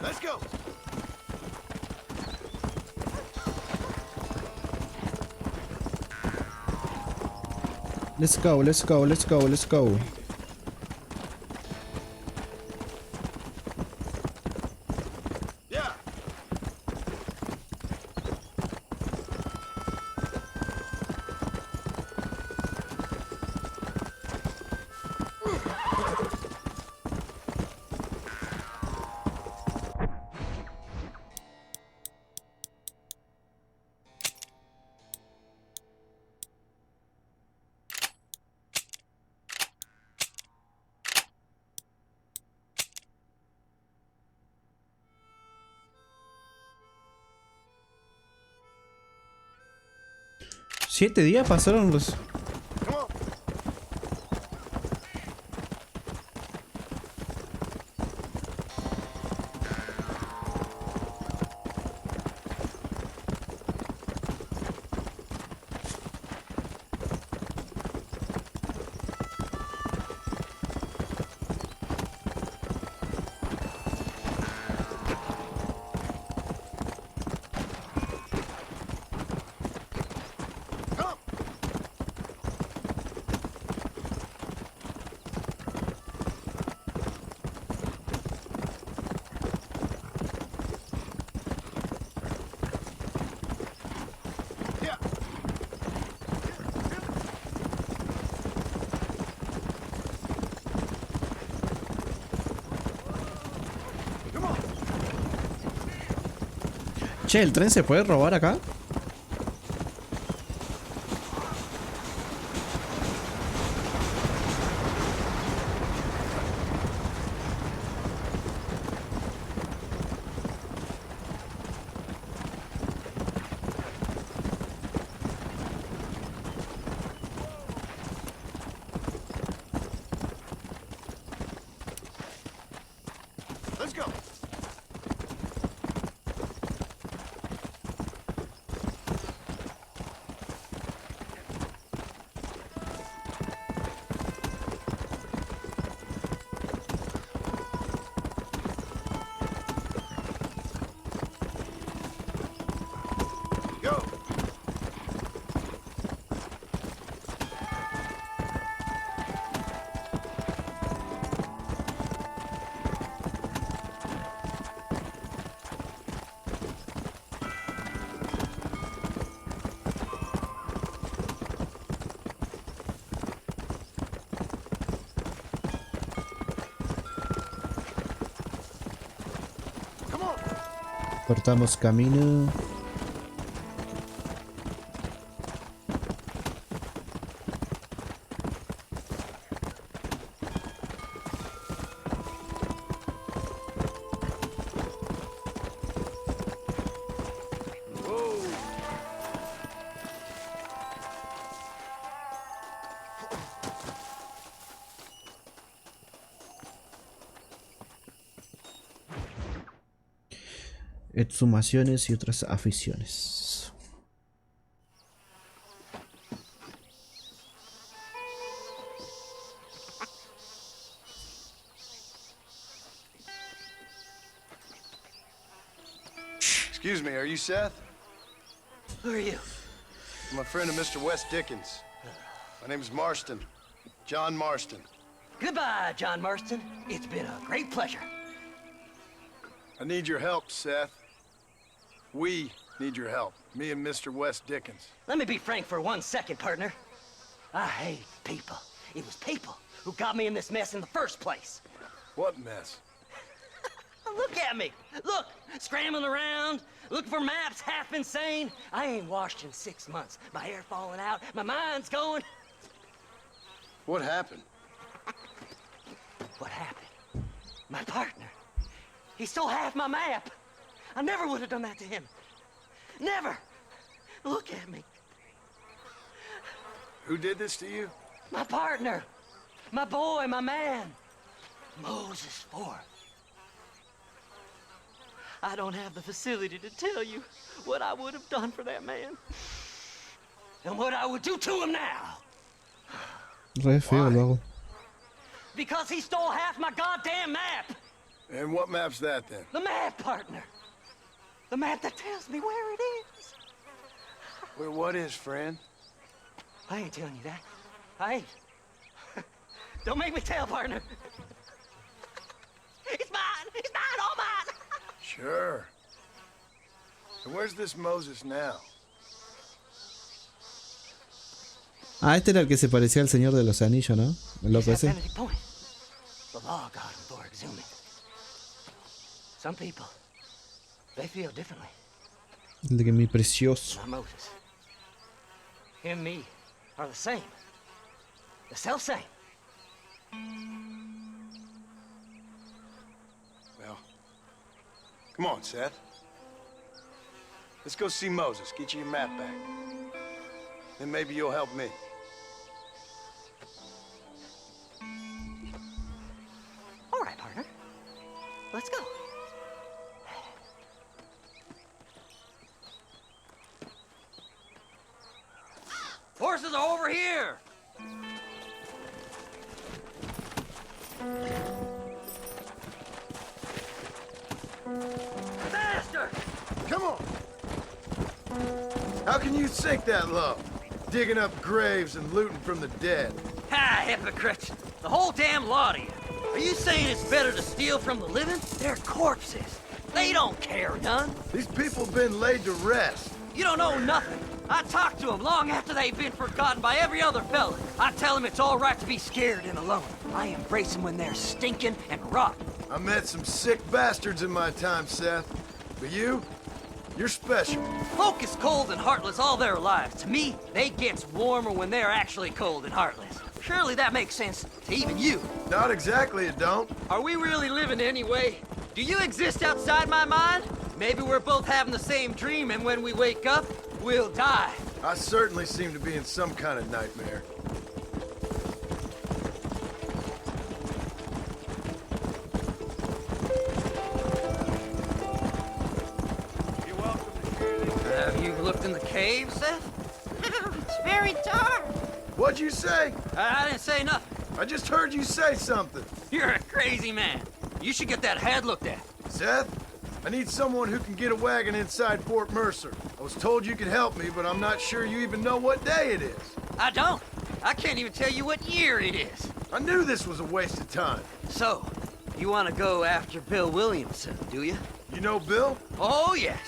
Let's go. Let's go, let's go, let's go, let's go. Yeah. ¿7 días pasaron los...? Che, ¿el tren se puede robar acá? Let's go. Cortamos camino. Exhumaciones y otras aficiones. Excuse me, are you Seth? Who are you? I'm a friend of Mr. West Dickens. My name is Marston. John Marston. Goodbye, John Marston. It's been a great pleasure. I need your help, Seth. We need your help. Me and Mr. West Dickens. Let me be frank for 1 second, partner. I hate people. It was people who got me in this mess in the first place. What mess? Look at me. Look, scrambling around, looking for maps, half insane. I ain't washed in 6 months. My hair falling out, my mind's going. What happened? What happened? My partner. He stole half my map. I never would have done that to him. Never. Look at me. Who did this to you? My partner. My boy, my man. Moses Ford. I don't have the facility to tell you what I would have done for that man. And what I would do to him now. Re feo luego. Because he stole half my goddamn map. And what map's that then? The map, partner. The map that tells me where it is. Where what is, friend? I ain't telling you that. I ain't. Don't make me tell, partner. It's mine! It's mine! All mine! Sure. And where's this Moses now? Ah, este era el que se parecía al Señor de los Anillos, ¿no? El loco ese. The law got him for exhuming. Some people, they feel differently. El de que mi precioso. Not Moses. Him and me are the same. The self-same. Well, come on, Seth. Let's go see Moses. Get you your map back. Then maybe you'll help me. All right, partner. Let's go. Horses are over here! Faster! Come on! How can you sink that low? Digging up graves and looting from the dead. Ha, hypocrites! The whole damn lot of you. Are you saying it's better to steal from the living? They're corpses. They don't care none. These people have been laid to rest. You don't know nothing. I talk to them long after they've been forgotten by every other fella. I tell them it's all right to be scared and alone. I embrace them when they're stinking and rotten. I met some sick bastards in my time, Seth. But you're special. Folk is cold and heartless all their lives. To me, they gets warmer when they're actually cold and heartless. Surely that makes sense to even you. Not exactly, it don't. Are we really living anyway? Do you exist outside my mind? Maybe we're both having the same dream, and when we wake up, we'll die. I certainly seem to be in some kind of nightmare. You're welcome to share this. Have you looked in the cave, Seth? It's very dark. What'd you say? I didn't say nothing. I just heard you say something. You're a crazy man. You should get that head looked at. Seth, I need someone who can get a wagon inside Fort Mercer. I was told you could help me, but I'm not sure you even know what day it is. I don't. I can't even tell you what year it is. I knew this was a waste of time. So, you want to go after Bill Williamson, do you? You know Bill? Oh, yes.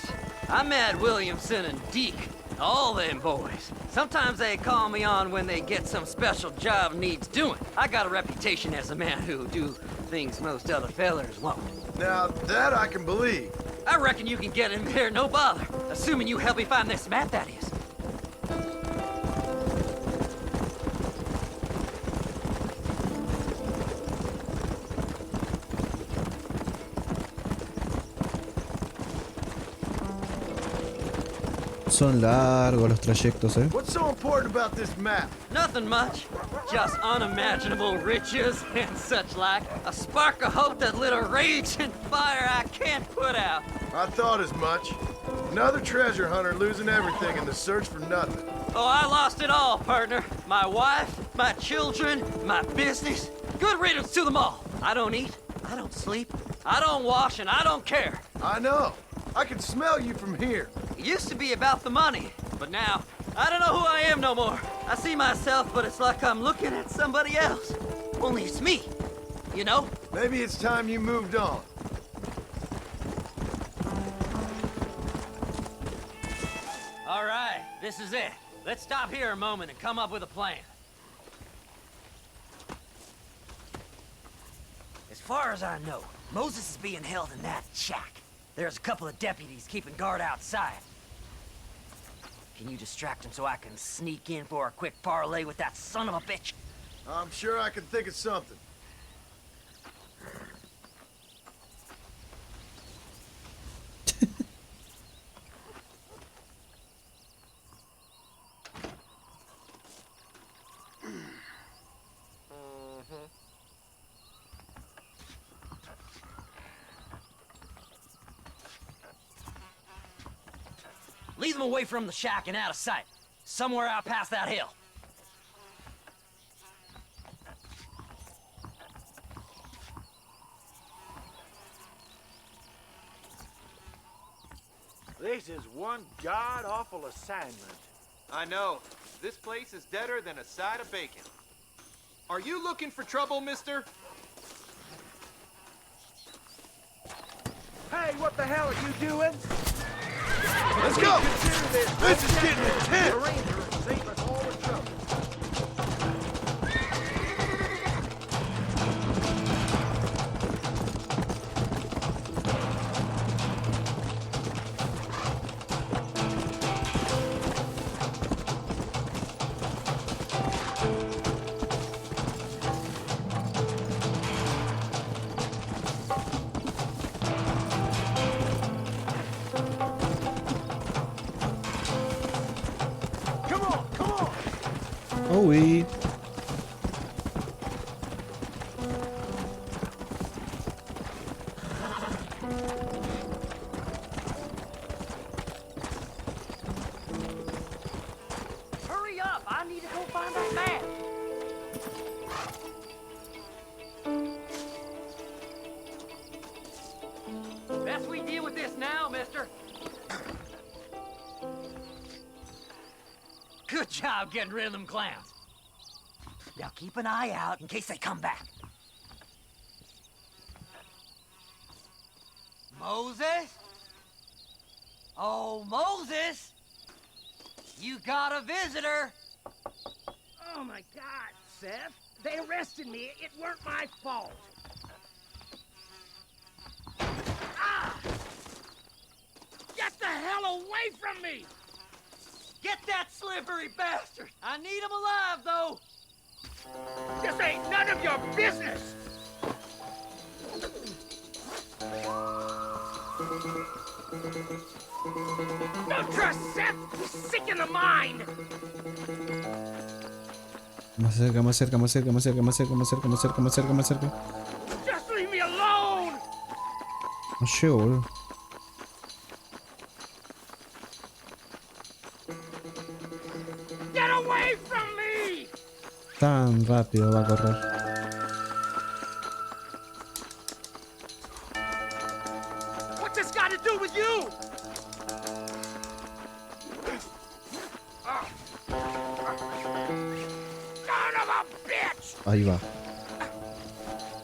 I met Williamson and Deke, all them boys. Sometimes they call me on when they get some special job needs doing. I got a reputation as a man who'll do things most other fellers won't. Now, that I can believe. I reckon you can get in there, no bother. Assuming you help me find this map, that is. Son largos los trayectos, eh. What's so important about this map? Nothing much. Just unimaginable riches and such like. A spark of hope that lit a raging fire I can't put out. I thought as much. Another treasure hunter losing everything in the search for nothing. Oh, I lost it all, partner. My wife, my children, my business. Good riddance to them all. I don't eat, I don't sleep, I don't wash, and I don't care. I know. I can smell you from here. It used to be about the money, but now, I don't know who I am no more. I see myself, but it's like I'm looking at somebody else. Only it's me, you know? Maybe it's time you moved on. All right, this is it. Let's stop here a moment and come up with a plan. As far as I know, Moses is being held in that shack. There's a couple of deputies keeping guard outside. Can you distract him so I can sneak in for a quick parlay with that son of a bitch? I'm sure I can think of something. Lead them away from the shack and out of sight. Somewhere out past that hill. This is one god-awful assignment. I know. This place is deader than a side of bacon. Are you looking for trouble, mister? Hey, what the hell are you doing? Let's go! This is getting intense! The ranger will save us all the trouble. Oh oui. Hurry up! I need to go find that man. Best we deal with this now, mister. Good job getting rid of them clowns. Now keep an eye out in case they come back. Moses? Oh, Moses! You got a visitor! Oh my God, Seth. They arrested me. It weren't my fault. Ah! Get the hell away from me! Get that slippery bastard! I need him alive, though! This ain't none of your business! Don't trust Seth! He's sick in the mind! Más cerca, más cerca, más cerca, más cerca, más cerca, más cerca, más cerca, más cerca, más cerca. Just leave me alone! No llego, boludo. Get away from me! Tan rápido va a correr. What's this got to do with you? Son of a bitch! Ahí va.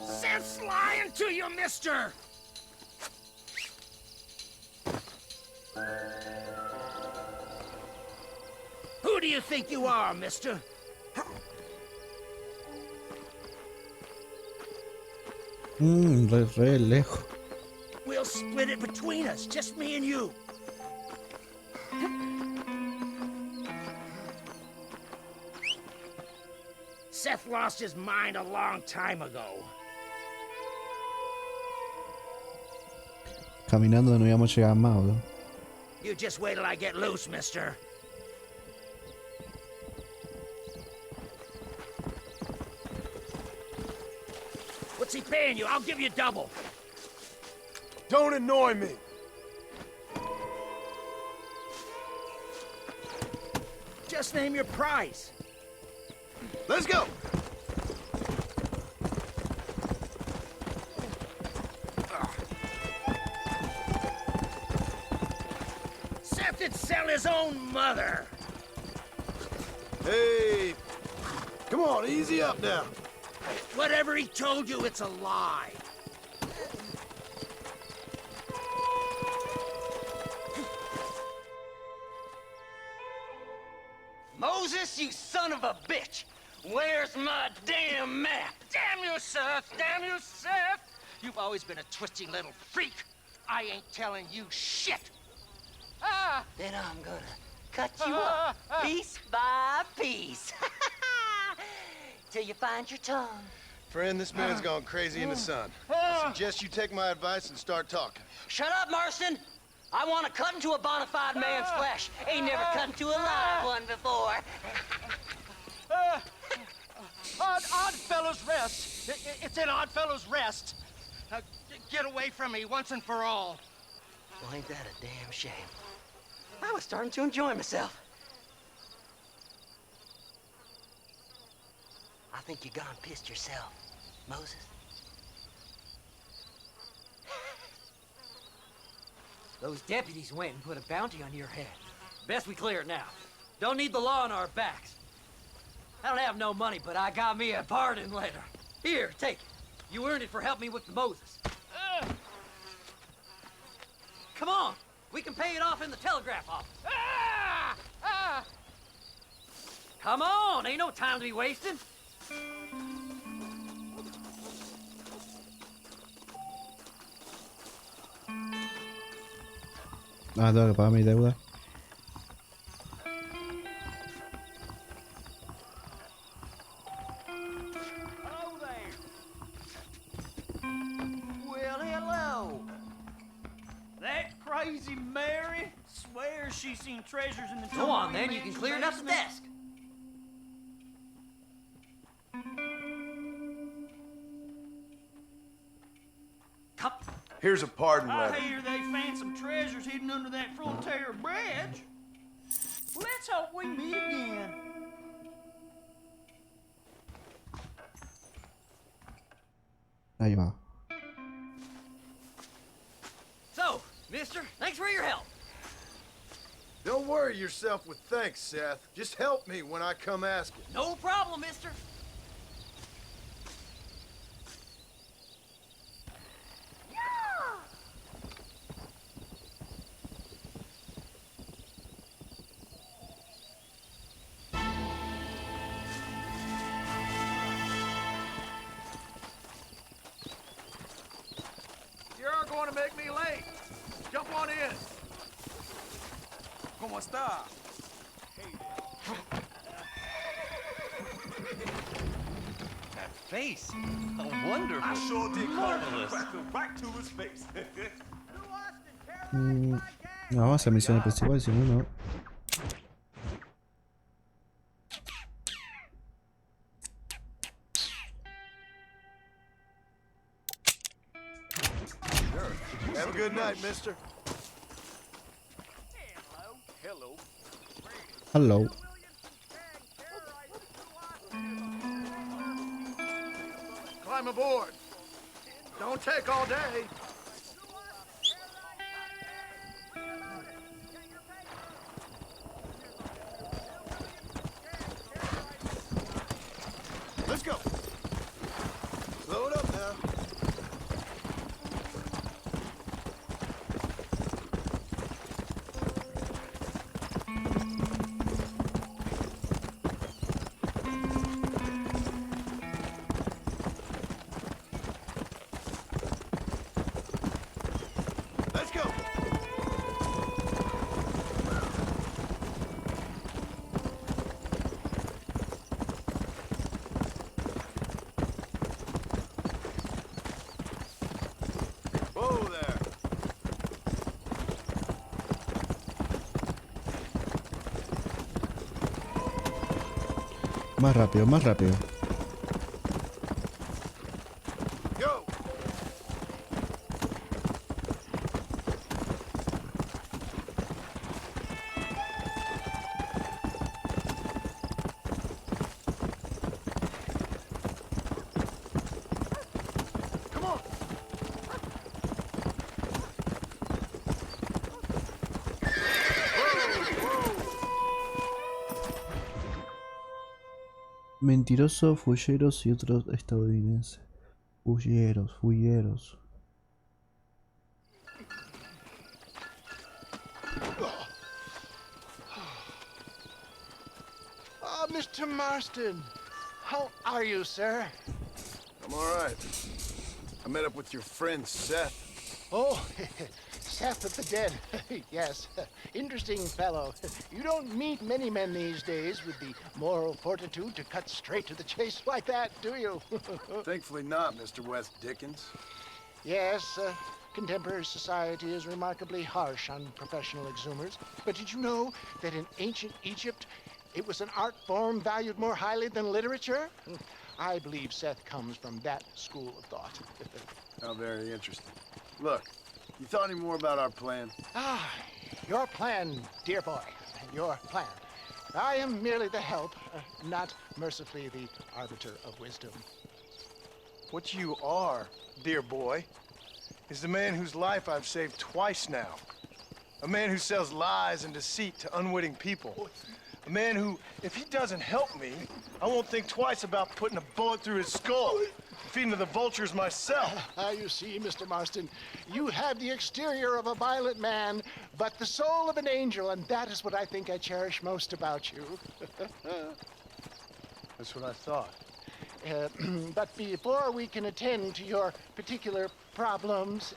Seth's lying to you, mister! Who do you think you are, mister? Re lejos. We'll split it between us, just me and you. Seth lost his mind a long time ago. Caminando no íbamos a llegar más, boludo. You just wait till I get loose, mister. What's he paying you? I'll give you double. Don't annoy me. Just name your price. Let's go. Seth'd sell his own mother. Hey, come on, easy up now. Whatever he told you, it's a lie. Moses, you son of a bitch! Where's my damn map? Damn you, Seth! Damn you, Seth! You've always been a twisty little freak. I ain't telling you shit. Then I'm gonna cut you up, piece by piece. Till you find your tongue. Friend, this man's gone crazy in the sun. I suggest you take my advice and start talking. Shut up, Marston! I want to cut into a bona fide man's flesh. Ain't never cut into a live one before. Odd Fellow's Rest. It's in Odd Fellow's Rest. Get away from me once and for all. Well, ain't that a damn shame? I was starting to enjoy myself. I think you gone pissed yourself, Moses. Those deputies went and put a bounty on your head. Best we clear it now. Don't need the law on our backs. I don't have no money, but I got me a pardon letter. Here, take it. You earned it for helping me with the Moses. Come on, we can pay it off in the telegraph office. Come on, ain't no time to be wasting. Ah, tengo que pagar mi deuda. Well, hello. That crazy Mary swears she's seen treasures in the Go on, then. You can clear it up the desk. Come. Here's a pardon I letter. hear they found some treasures hidden under that Frontier Bridge. Let's hope we meet again. Ahí va. So, mister, thanks for your help. Don't worry yourself with thanks, Seth. Just help me when I come asking. No problem, mister. You're going to make me late. Jump on in. ¿Cómo está? That face. How wonderful. I sure did Marvelous. Back to his face. No, vamos a hacer misiones principales, si no, no. Have a good night, mister. Hello. Hello. Climb aboard. Don't take all day. Let's go. Slow it up now. Let's go. Whoa there. Más rápido, más rápido. Go. Come on. Mentirosos, fulleros y otros estadounidenses. Fulleros. Oh, Mr. Marston. How are you, sir? I'm all right. I met up with your friend, Seth. Oh, Seth of the Dead. Yes, interesting fellow. You don't meet many men these days with the moral fortitude to cut straight to the chase like that, do you? Thankfully not, Mr. West Dickens. Yes, contemporary society is remarkably harsh on professional exhumers. But did you know that in ancient Egypt, it was an art form valued more highly than literature? I believe Seth comes from that school of thought. How very interesting. Look, you thought any more about our plan? Ah, your plan, dear boy. Your plan. I am merely the help, not mercifully the arbiter of wisdom. What you are, dear boy, is the man whose life I've saved twice now. A man who sells lies and deceit to unwitting people. A man who, if he doesn't help me, I won't think twice about putting a bullet through his skull, feeding to the vultures myself. You see, Mr. Marston, you have the exterior of a violent man, but the soul of an angel, and that is what I think I cherish most about you. That's what I thought. But before we can attend to your particular problems,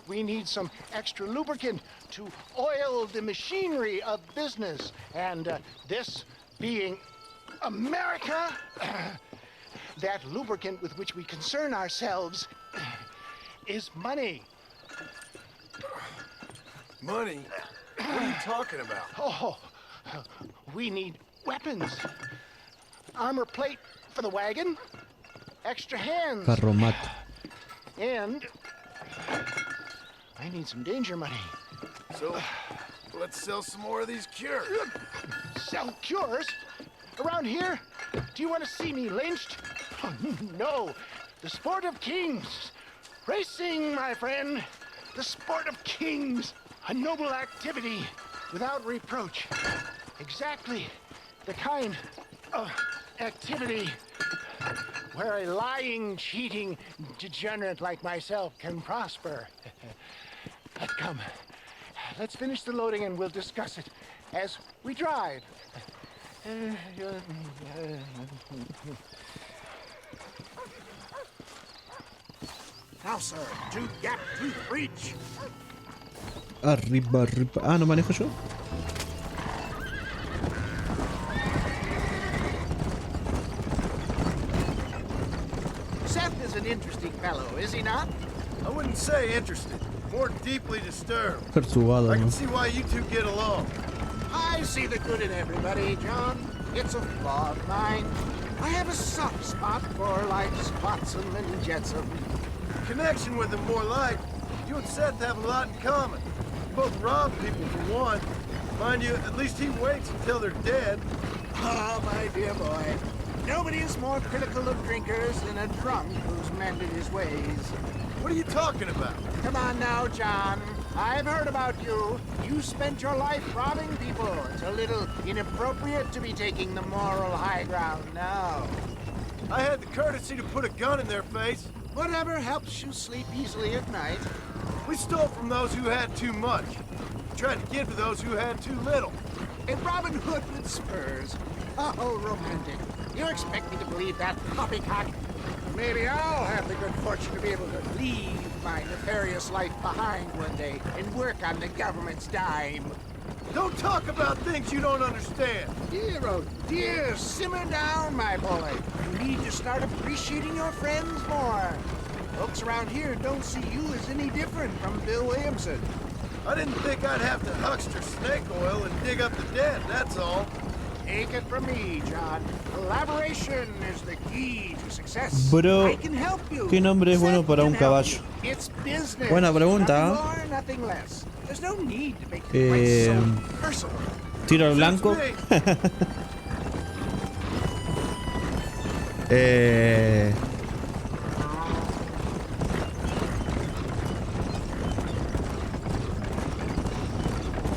we need some extra lubricant to oil the machinery of business. And this being America, that lubricant with which we concern ourselves is money. Money? What are you talking about? Oh, we need weapons. Armor plate for the wagon. Extra hands. Carromat. And I need some danger money. So, let's sell some more of these cures. Sell cures? Around here? Do you want to see me lynched? Oh, no. The sport of kings. Racing, my friend. The sport of kings. A noble activity without reproach. Exactly the kind of activity where a lying, cheating degenerate like myself can prosper. But come, let's finish the loading and we'll discuss it as we drive. Now, sir, tooth gap, tooth breach. Arriba. Ah, ¿no manejo yo? Seth is an interesting fellow, is he not? I wouldn't say interested, more deeply disturbed. Perturbado, I can ¿no? see why you two get along. I see the good in everybody, John. It's a flaw of mine. I have a soft spot for life's flotsam and jetsam. Connection with him more like. You and Seth have a lot in common. You both rob people for one. Mind you, at least he waits until they're dead. Ah, my dear boy. Nobody is more critical of drinkers than a drunk who's mended his ways. What are you talking about? Come on now, John. I've heard about you. You spent your life robbing people. It's a little inappropriate to be taking the moral high ground now. I had the courtesy to put a gun in their face. Whatever helps you sleep easily at night. We stole from those who had too much. Tried to give to those who had too little. And Robin Hood with spurs. Oh, romantic. You expect me to believe that poppycock? Maybe I'll have the good fortune to be able to leave my nefarious life behind one day and work on the government's dime. Don't talk about things you don't understand. Dear, oh dear, simmer down, my boy. You need to start appreciating your friends more. Folks around here don't see you as any different from Bill Williamson. I didn't think I'd have to huckster snake oil and dig up the dead, that's all. Take it from me, John. Collaboration is the key to success. Bro, I can help you. ¿qué nombre es bueno para un caballo? It's business. Buena pregunta. Nothing more, nothing less. There's no need to make it quite so personal. Tiro al blanco.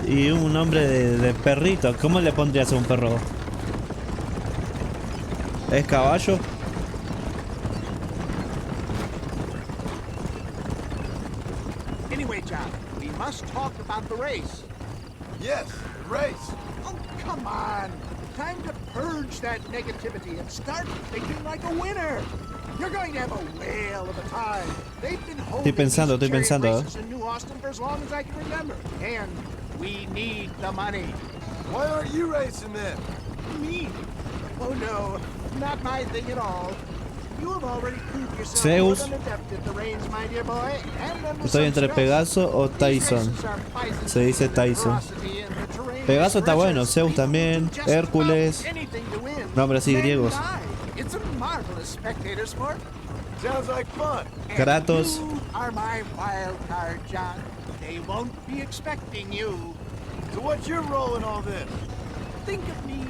Y un nombre de perrito. ¿Cómo le pondrías a un perro? ¿Es caballo? Anyway, John, we must talk about the race. Yes, the race. Oh, come on. Time to purge that negativity and start thinking like a winner. You're going to have a whale of a time. They've been holding these chariot races in New Austin for as long as I can remember. And we need the money. Why aren't you racing then? Me? Oh no, not my thing at all. You have already proved yourself Zeus. more than adept at the reins, my dear boy. And under Estoy some entre stress, Pegaso o Tyson. Se dice Tyson. Pegaso está bueno, Zeus también, Hércules. Nombres así griegos. It's a marvelous spectator sport. Sounds like fun. Kratos. You are my wild card, John. They won't be expecting you. So what's your role in all this? Think of me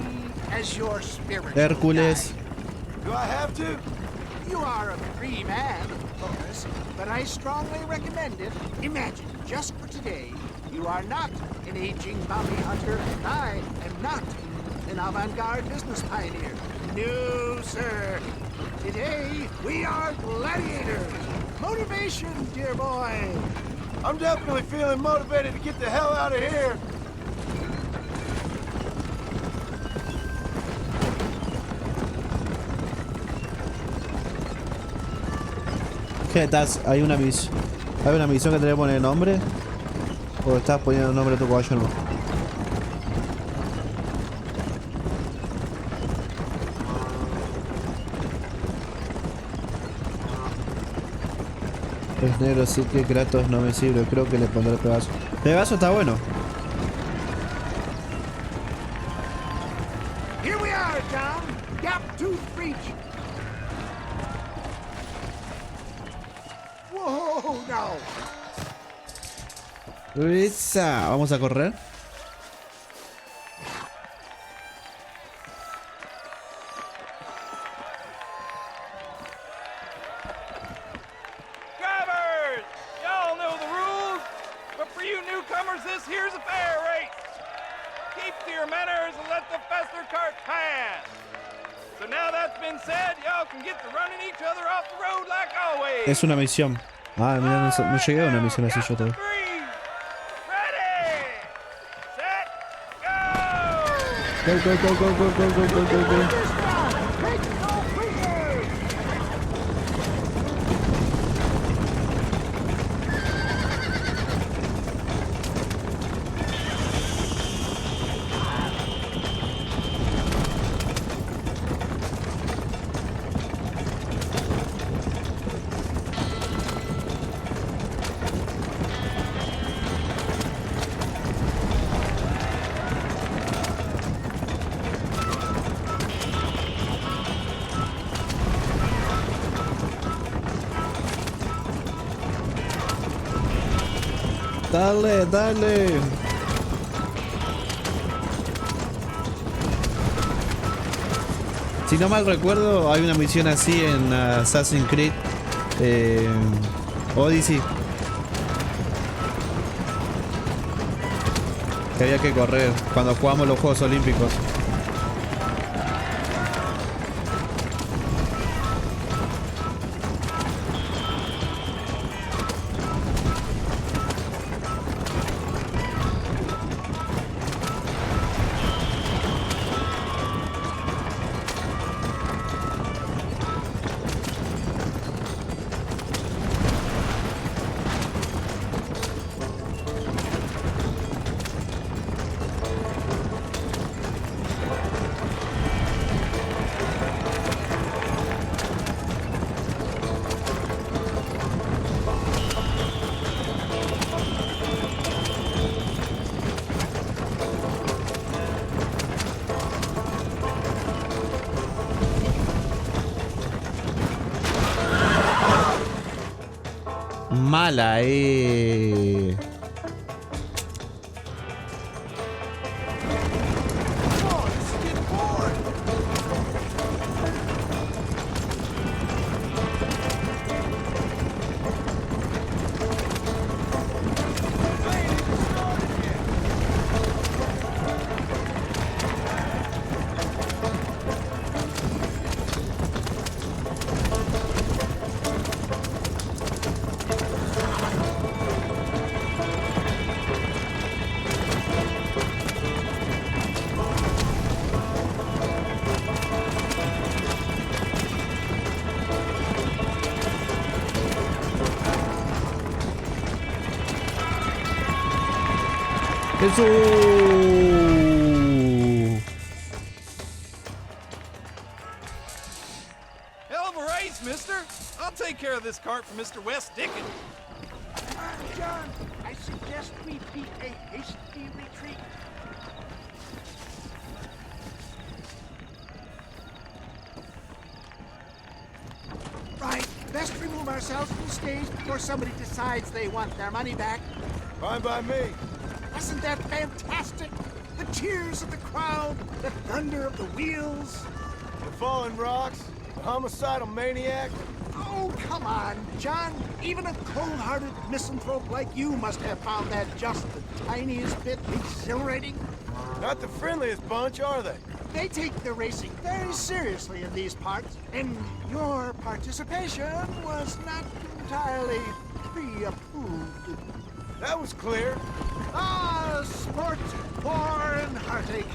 as your spirit. Hércules. Do I have to? You are a free man, of course, but I strongly recommend it. Imagine, just for today, you are not an aging bounty hunter. I am not an avant-garde business pioneer. No, sir. Today, we are gladiators. Motivation, dear boy. I'm definitely feeling motivated to get the hell out of here. ¿Qué estás? ¿Hay una misión que te le pone nombre? ¿O estás poniendo el nombre de tu caballo no? Es negro, así que Kratos no me sirve. Creo que le pondré Pegaso. Pegaso está bueno. Here we are, John. Gap tooth breach. Whoa, no. Esa. Vamos a correr. Drivers! Y'all know the rules, but for you newcomers, this here's a fair race. Keep to your manners and let the faster cart pass. So now that's been said, y'all can get to running each other off the road like always. Es una misión. Ah, mira, no llegué a una misión así yo todo. Go, go, go, go, go, go, go, go, go, go. Dale, dale. Si no mal recuerdo, hay una misión así en Assassin's Creed Odyssey. Que había que correr cuando jugamos los Juegos Olímpicos. Mala, ¡Eso! Hell of a race, mister. I'll take care of this cart for Mr. West Dickens. John, I suggest we beat a hasty retreat. Right, best remove ourselves from the stage before somebody decides they want their money back. Fine by me. Wasn't that fantastic? The cheers of the crowd, the thunder of the wheels. The falling rocks, the homicidal maniac. Oh, come on, John. Even a cold-hearted misanthrope like you must have found that just the tiniest bit exhilarating. Not the friendliest bunch, are they? They take the racing very seriously in these parts, and your participation was not entirely pre-approved. That was clear. Ah, sport, war, and heartache.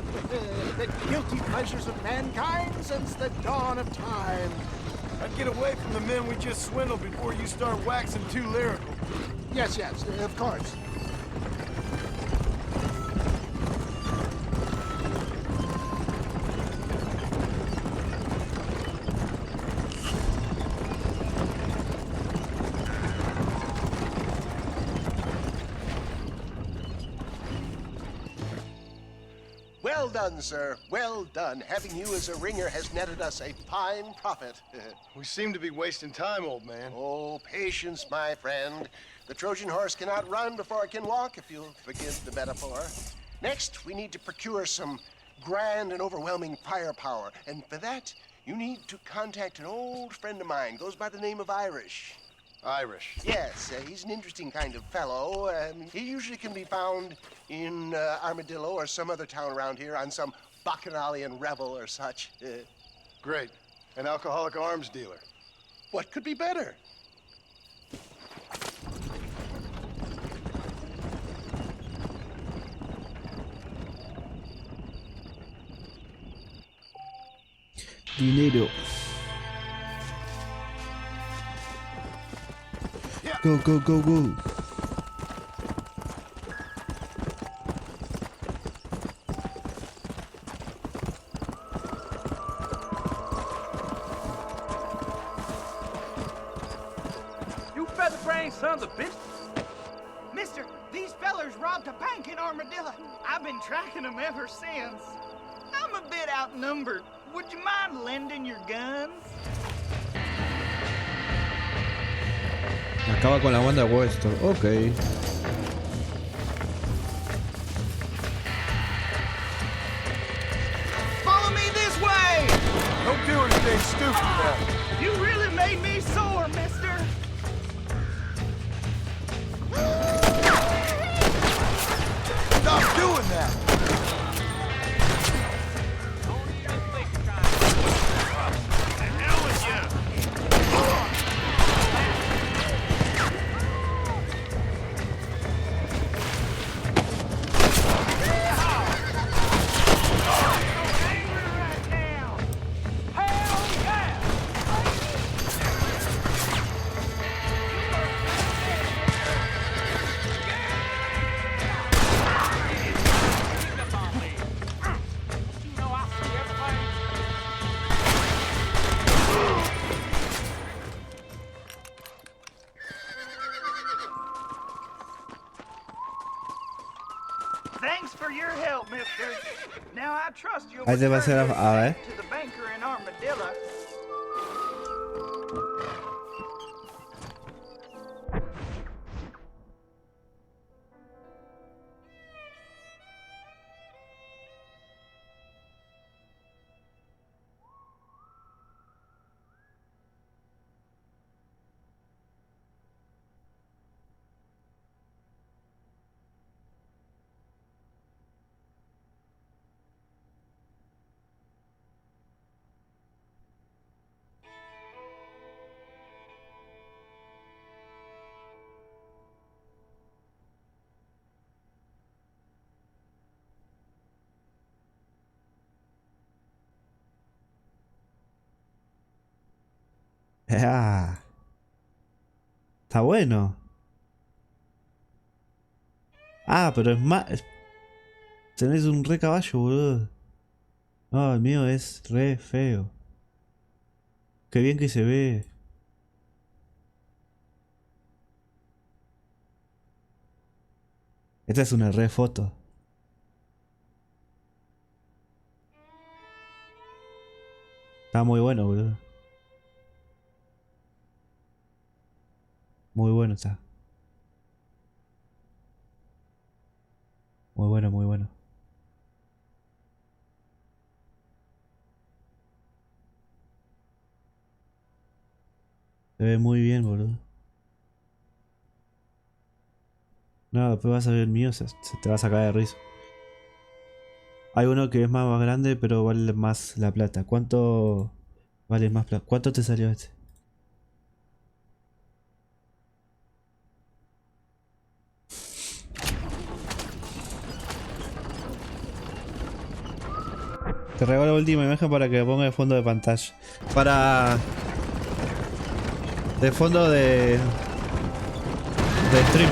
The guilty pleasures of mankind since the dawn of time. I'd get away from the men we just swindled before you start waxing too lyrical. Yes, of course. Well done, sir. Well done. Having you as a ringer has netted us a fine profit. We seem to be wasting time, old man. Oh, patience, my friend. The Trojan horse cannot run before it can walk, if you'll forgive the metaphor. Next, we need to procure some grand and overwhelming firepower. And for that, you need to contact an old friend of mine. Goes by the name of Irish. Irish? Yes, he's an interesting kind of fellow. He usually can be found in Armadillo or some other town around here on some bacchanalian revel or such. Great. An alcoholic arms dealer. What could be better? Dinero. Go, go, go, go. You feather-brained son of a bitch. Mister, these fellers robbed a bank in Armadillo. I've been tracking them ever since. I'm a bit outnumbered. Would you mind lending your guns? Acaba con la banda Western. Ok. Follow me this way! Don't do anything stupid now. You really made me sore, mister. Stop doing that! Thanks for your help, mister. Now I trust you'll Ahí te va a hacer return a ver. this to the banker in Armadillo. Ah. Está bueno. Ah, pero es más... Tenés un re caballo, boludo. No, el mío es re feo. Qué bien que se ve. Esta es una re foto. Está muy bueno, boludo. Muy bueno está. Muy bueno, muy bueno. Se ve muy bien, boludo. No, después vas a ver el mío, se te va a sacar de risa. Hay uno que es más grande, pero vale más la plata. ¿Cuánto vale más plata? ¿Cuánto te salió este? Te regalo la última imagen para que ponga de fondo de pantalla. Para... de fondo de stream.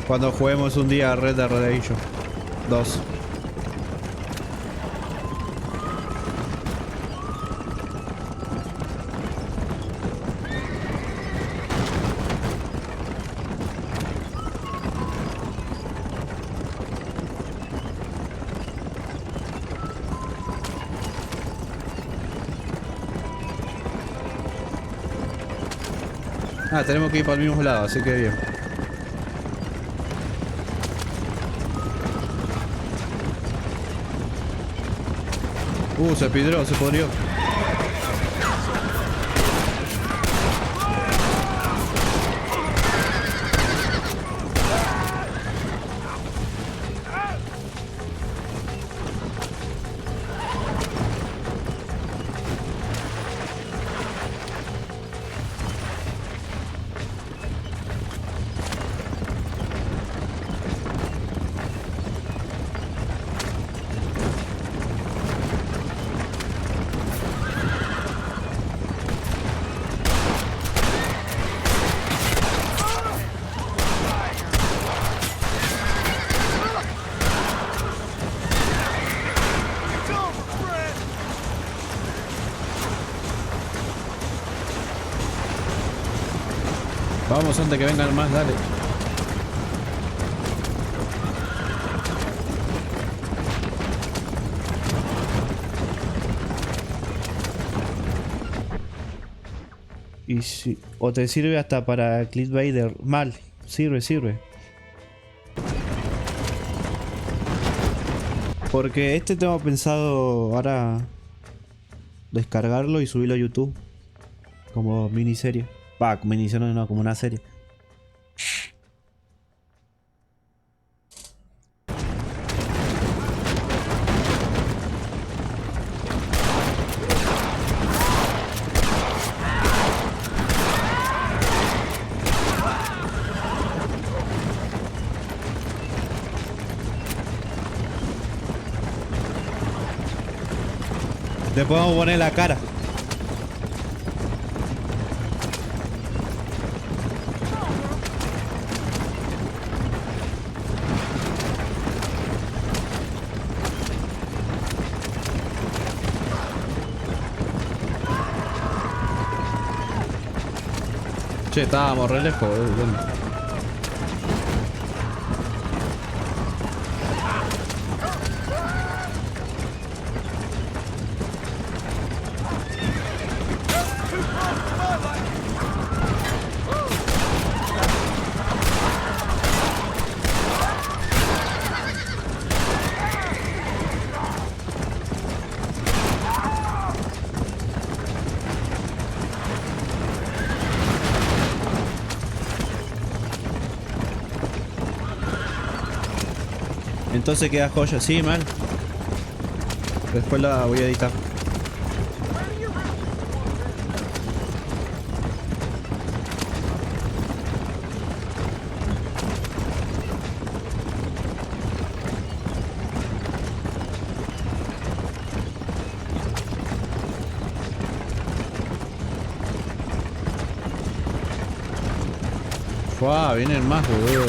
Cuando juguemos un día Red Dead Redemption 2. Ah, tenemos que ir para el mismo lado, así que bien. Se pidrió, se pudrió. Vamos antes que vengan más, dale. Y si, o te sirve hasta para clickbait de mal. Sirve. Porque este tengo pensado ahora descargarlo y subirlo a YouTube como miniserie. Va, miniserie no, como una serie. Le podemos poner la cara. Che, estábamos re lejos, Entonces queda joya, sí, mal. Después la voy a editar. Wow, vienen más, boludo.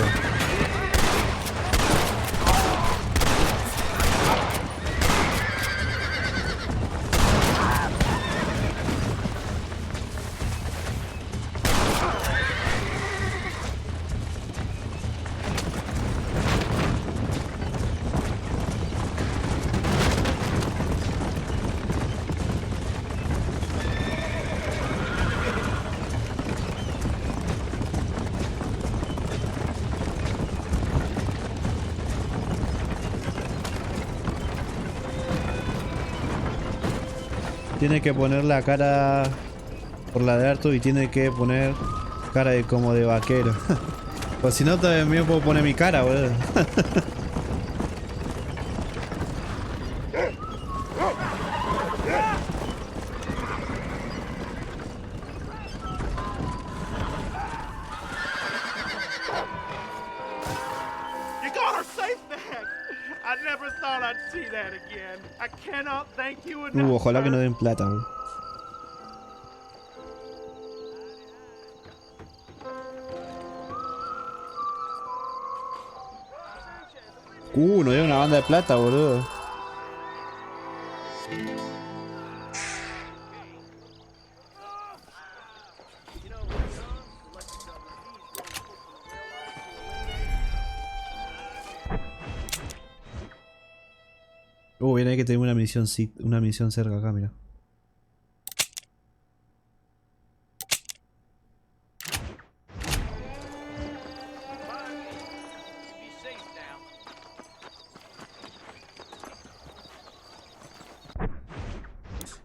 Tiene que poner la cara por la de Arthur y tiene que poner cara de como de vaquero. Pues si no también puedo poner mi cara, boludo. You got her safe back. I never thought I'd see that again. I cannot thank you enough. Ojalá que no den plata, boludo. No dio una banda de plata, boludo. Viene que tengo una misión cerca acá, mira.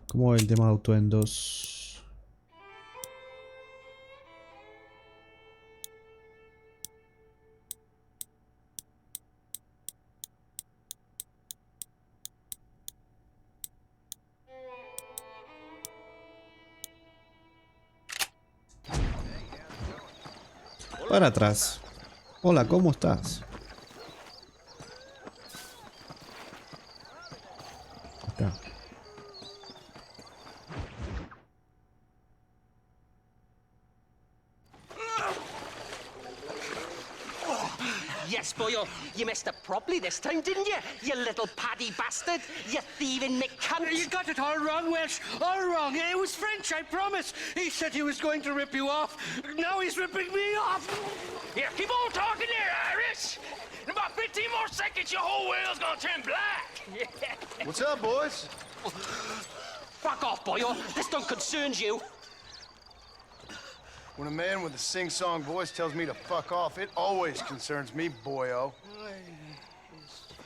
¿Cómo va el tema de auto en 2? Para atrás. Hola, ¿cómo estás? Acá. Yes, boyo, you messed up properly this time, didn't you? You little paddy bastard. You thieving McCunt. You got it all wrong, Welsh. All wrong. It was French, I promise. He said he was going to rip you off. Now he's ripping me off. Here, keep on talking there, Irish. In about 15 more seconds, your whole whale's gonna turn black. What's up, boys? Fuck off, boyo. This don't concern you. When a man with a sing-song voice tells me to fuck off, it always concerns me, boyo.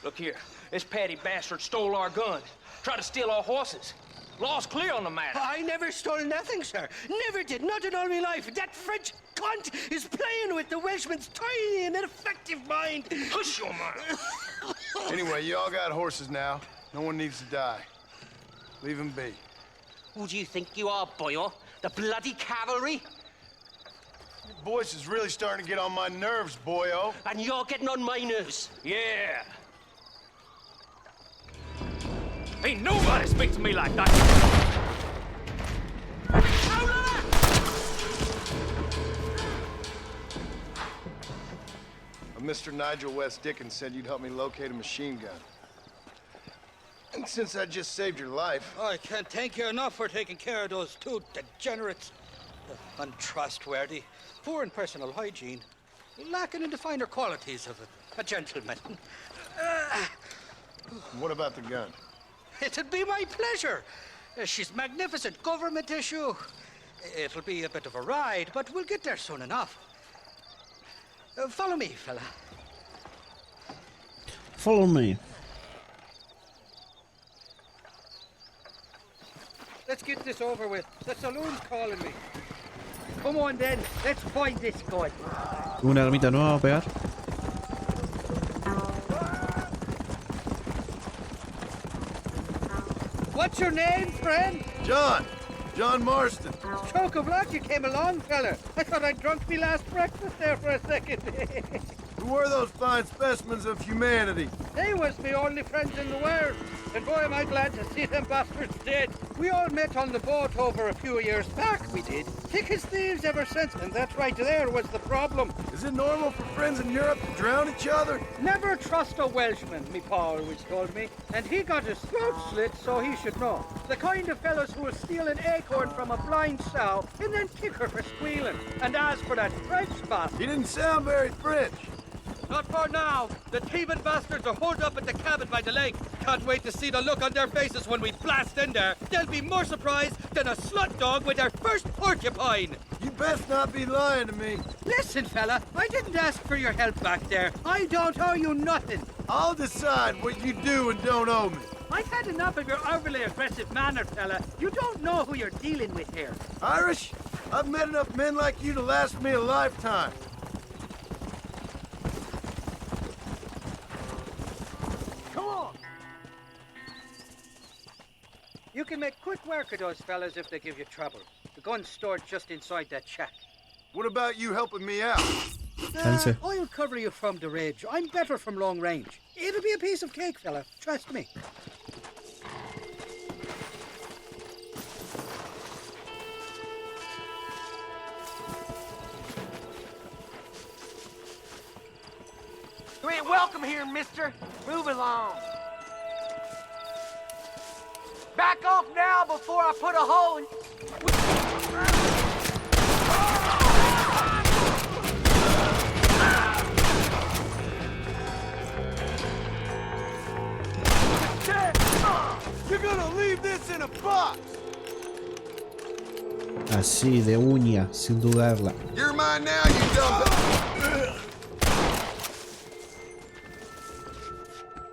Look here, this patty bastard stole our guns, tried to steal our horses. Law's clear on the matter. I never stole nothing, sir. Never did. Not in all my life. That French cunt is playing with the Welshman's tiny and ineffective mind. Hush your mouth. Anyway, you all got horses now. No one needs to die. Leave them be. Who do you think you are, boyo? The bloody cavalry? Your voice is really starting to get on my nerves, boyo. And you're getting on my nerves. Yeah. Ain't nobody speak to me like that. Mr. Nigel West Dickens said you'd help me locate a machine gun. And since I just saved your life... I can't thank you enough for taking care of those two degenerates. Untrustworthy, poor in personal hygiene, lacking in the finer qualities of a gentleman. What about the gun? It'd be my pleasure. She's magnificent, government issue. It'll be a bit of a ride, but we'll get there soon enough. Follow me, fella. Follow me. Let's get this over with. The saloon's calling me. Come on then, let's find this guy. Una armita nueva a pegar. What's your name, friend? John Marston. Choke of luck you came along, fella. I thought I'd drunk me last breakfast there for a second. Who were those fine specimens of humanity? They was my only friends in the world. And boy, am I glad to see them bastards dead. We all met on the boat over a few years back, we did. Thick as thieves ever since, and that right there was the problem. Is it normal for friends in Europe to drown each other? Never trust a Welshman, me pa always told me. And he got his throat slit, so he should know. The kind of fellows who will steal an acorn from a blind sow and then kick her for squealing. And as for that French bastard... He didn't sound very French. Not for now. The thieving bastards are holed up at the cabin by the lake. Can't wait to see the look on their faces when we blast in there. They'll be more surprised than a slut dog with their first porcupine. You best not be lying to me. Listen, fella, I didn't ask for your help back there. I don't owe you nothing. I'll decide what you do and don't owe me. I've had enough of your overly aggressive manner, fella. You don't know who you're dealing with here. Irish, I've met enough men like you to last me a lifetime. You can make quick work of those fellas if they give you trouble. The gun's stored just inside that shack. What about you helping me out? I'll cover you from the ridge. I'm better from long range. It'll be a piece of cake, fella. Trust me. You ain't welcome here, mister. Move along. Back off now before I put a hole in... You're gonna leave this in a box. Así de uña, sin dudarla. You're mine now, you dumb...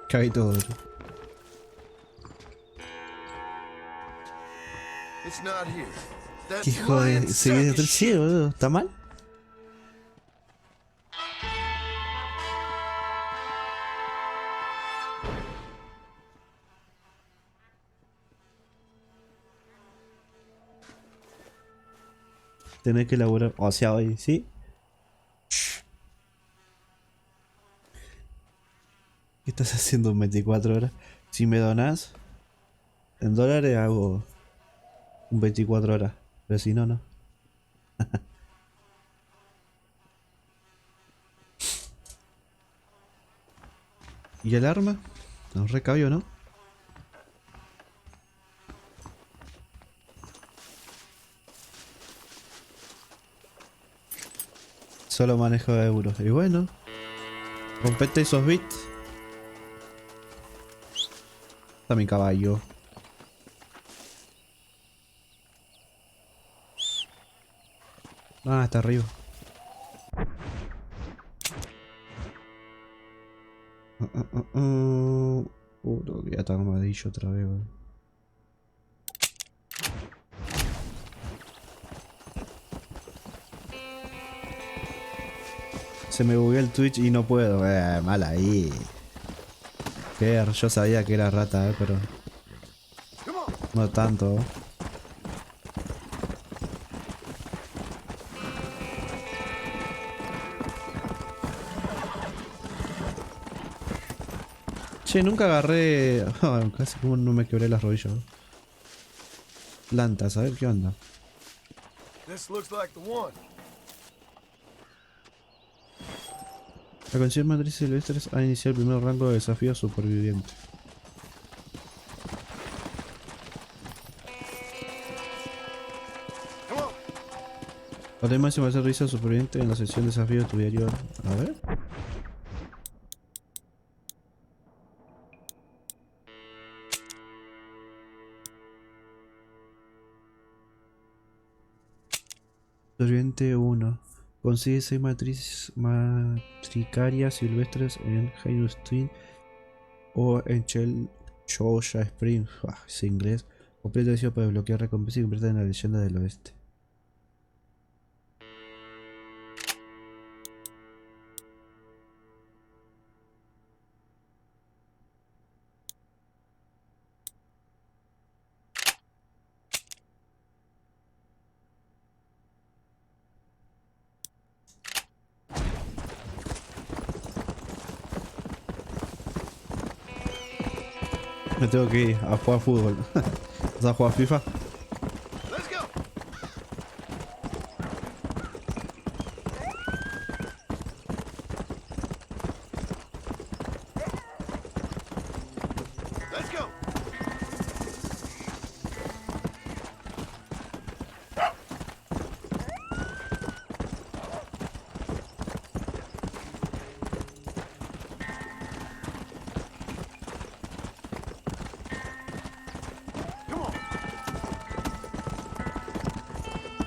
Caí todo. It's not here. That's ¿Qué hijo de... ¿Se viene del cielo, boludo? ¿Está mal? Tenés que elaborar, o sea, hoy, ¿sí? ¿Qué estás haciendo en 24 horas? Si me donás en dólares hago un 24 horas, pero si no, no. ¿Y el arma? Nos recabió, ¿no? Solo manejo de euros. Y bueno, rompete esos bits. Está mi caballo. Ah, está arriba. Tengo que atar armadillo otra vez, bro. Se me bugueó el Twitch y no puedo. Mal ahí. Yo sabía que era rata, pero no tanto. Che, nunca agarré... casi como no me quebré las rodillas. Plantas, a ver qué onda. This looks like the one. La canción matriz silvestres ha iniciado el primer rango de desafío superviviente. Para máximo hacer risa superviviente en la sección de desafío de tu diario. A ver. Superviviente 1. Consigue 6 matricarias silvestres en Hainstein o en Choya Spring. Es inglés. Completa deseo para desbloquear recompensa y convierte en la leyenda del oeste. Me tengo que ir a jugar fútbol. ¿Vas a jugar FIFA? Let's go. Let's go.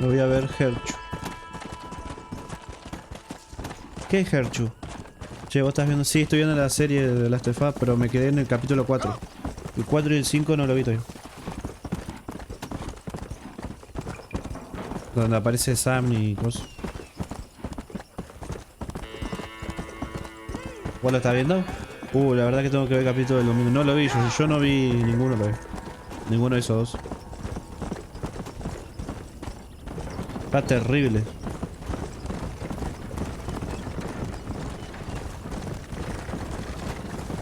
Me voy a ver Herchu. ¿Qué es Herchu? Che, vos estás viendo... Sí, estoy viendo la serie de Last of Us, pero me quedé en el capítulo 4. El 4 y el 5 no lo vi todavía. Donde aparece Sam y cosas. ¿Vos lo estás viendo? La verdad que tengo que ver el capítulo del domingo. No lo vi, yo no vi ninguno, lo vi. Ninguno de esos dos. Está terrible.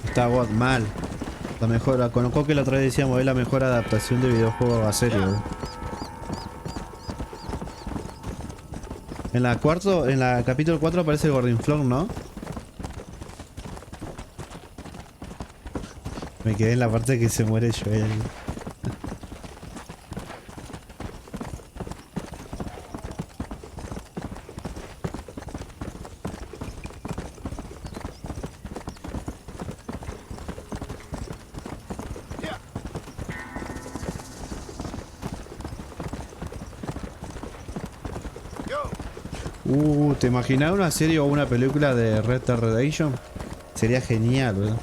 Está mal. La mejor, conozco que la otra vez decíamos, es la mejor adaptación de videojuego a serie. En la capítulo 4 aparece el Gordinflón, ¿no? Me quedé en la parte que se muere Joel. ¿Te imaginas una serie o una película de Red Dead Redemption? Sería genial, ¿verdad?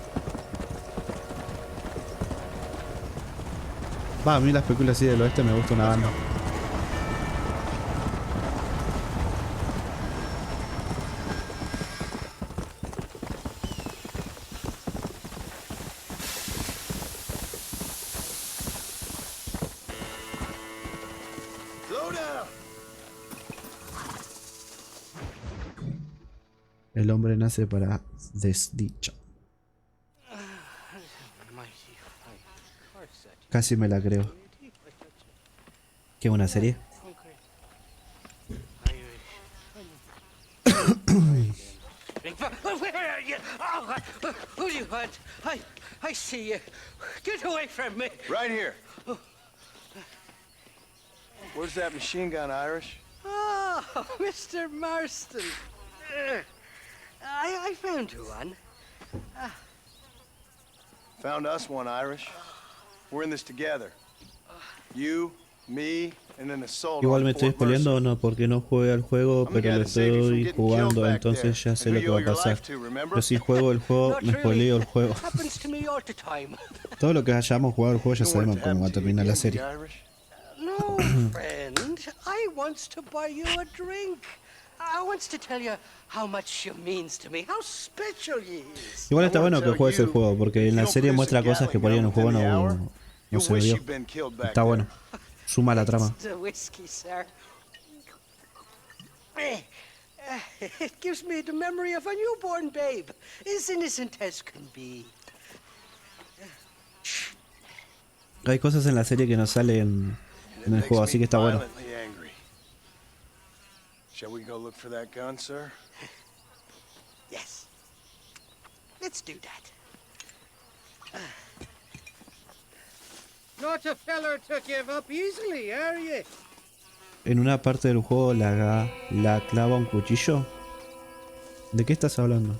Va, a mí las películas así del oeste me gusta una banda. El hombre nace para desdicha. Casi me la creo. ¿Qué, una serie? Where are you? Oh, who do you want? I see you. Get away from me. Right here. Where's that machine gun, Irish? Oh, Mr. Marston. I found you one. Found us one, Irish. We're in this together. You, me, and an assault. Igual me estoy spoileando o no, porque no jugué al juego, pero lo estoy jugando, entonces ya sé lo que va a pasar. Yo si juego el juego, me spoileo el juego. Todo lo que hayamos jugado el juego ya sabemos cómo va a terminar la serie. No, friend. I wants to buy you a drink. I wants to tell you how much she means to me, how special she is. Igual está bueno que juegues el juego, porque en la serie muestra cosas que por ahí en el juego no se vio. Está bueno. Suma la trama. Whiskey, sir. It gives me the memory of a newborn babe, as innocent as can be. Hay cosas en la serie que no salen en el juego, así que está bueno. Shall we go look for that gun, sir? Yes. Let's do that. Not a feller to give up easily, are you? En una parte del juego la clava un cuchillo. ¿De qué estás hablando?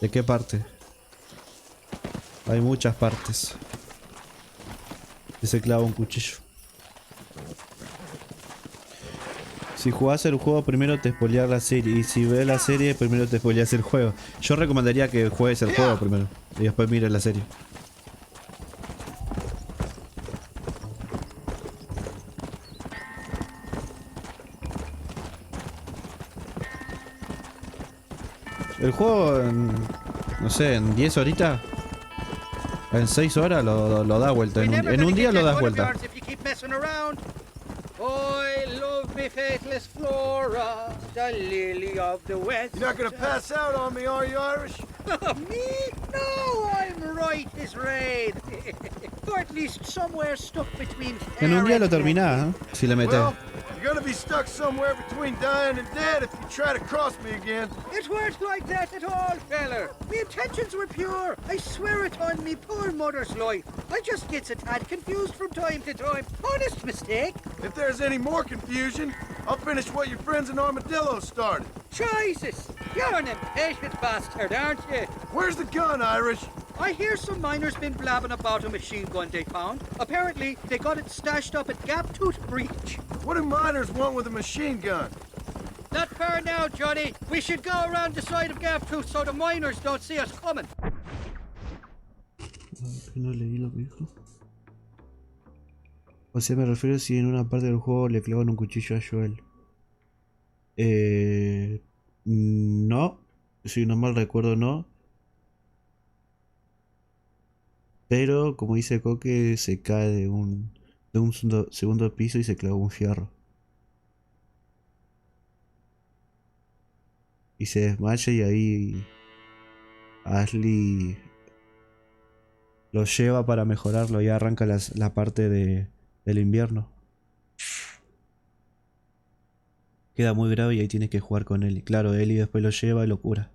¿De qué parte? Hay muchas partes. Que se clava un cuchillo. Si jugás el juego, primero te spoileas la serie. Y si ves la serie, primero te spoileas el juego. Yo recomendaría que juegues el juego primero. Y después mires la serie. El juego, no sé, en 10 horitas, en 6 horas lo da vuelta. En un día lo das vuelta. I love me faithless Flora, the lily of the west. You're not gonna pass out on me, are you, Irish? Me? No, I'm right fight his raid. Or at least somewhere stuck between. En un día lo terminás, ¿eh? Si le metes. Well, you're gonna be stuck somewhere between dying and dead if you try to cross me again. It weren't like that at all, feller. My intentions were pure. I swear it on me poor mother's life. I just gets a tad confused from time to time. Honest mistake. If there's any more confusion, I'll finish what your friends in Armadillo started. Jesus! You're an impatient bastard, aren't you? Where's the gun, Irish? I hear some miners been blabbing about a machine gun they found. Apparently, they got it stashed up at Gaptooth Breach. What do miners want with a machine gun? Not far now, Johnny. We should go around the side of Gaptooth so the miners don't see us coming. No leí lo que dijo. O sea, me refiero si en una parte del juego le clavan un cuchillo a Joel. No. Si no mal recuerdo, no. Pero, como dice Coque, se cae de un segundo piso y se clava un fierro. Y se desmaya y ahí Ashley lo lleva para mejorarlo y arranca la parte del invierno. Queda muy grave y ahí tienes que jugar con él. Y claro, Ellie después lo lleva y lo cura.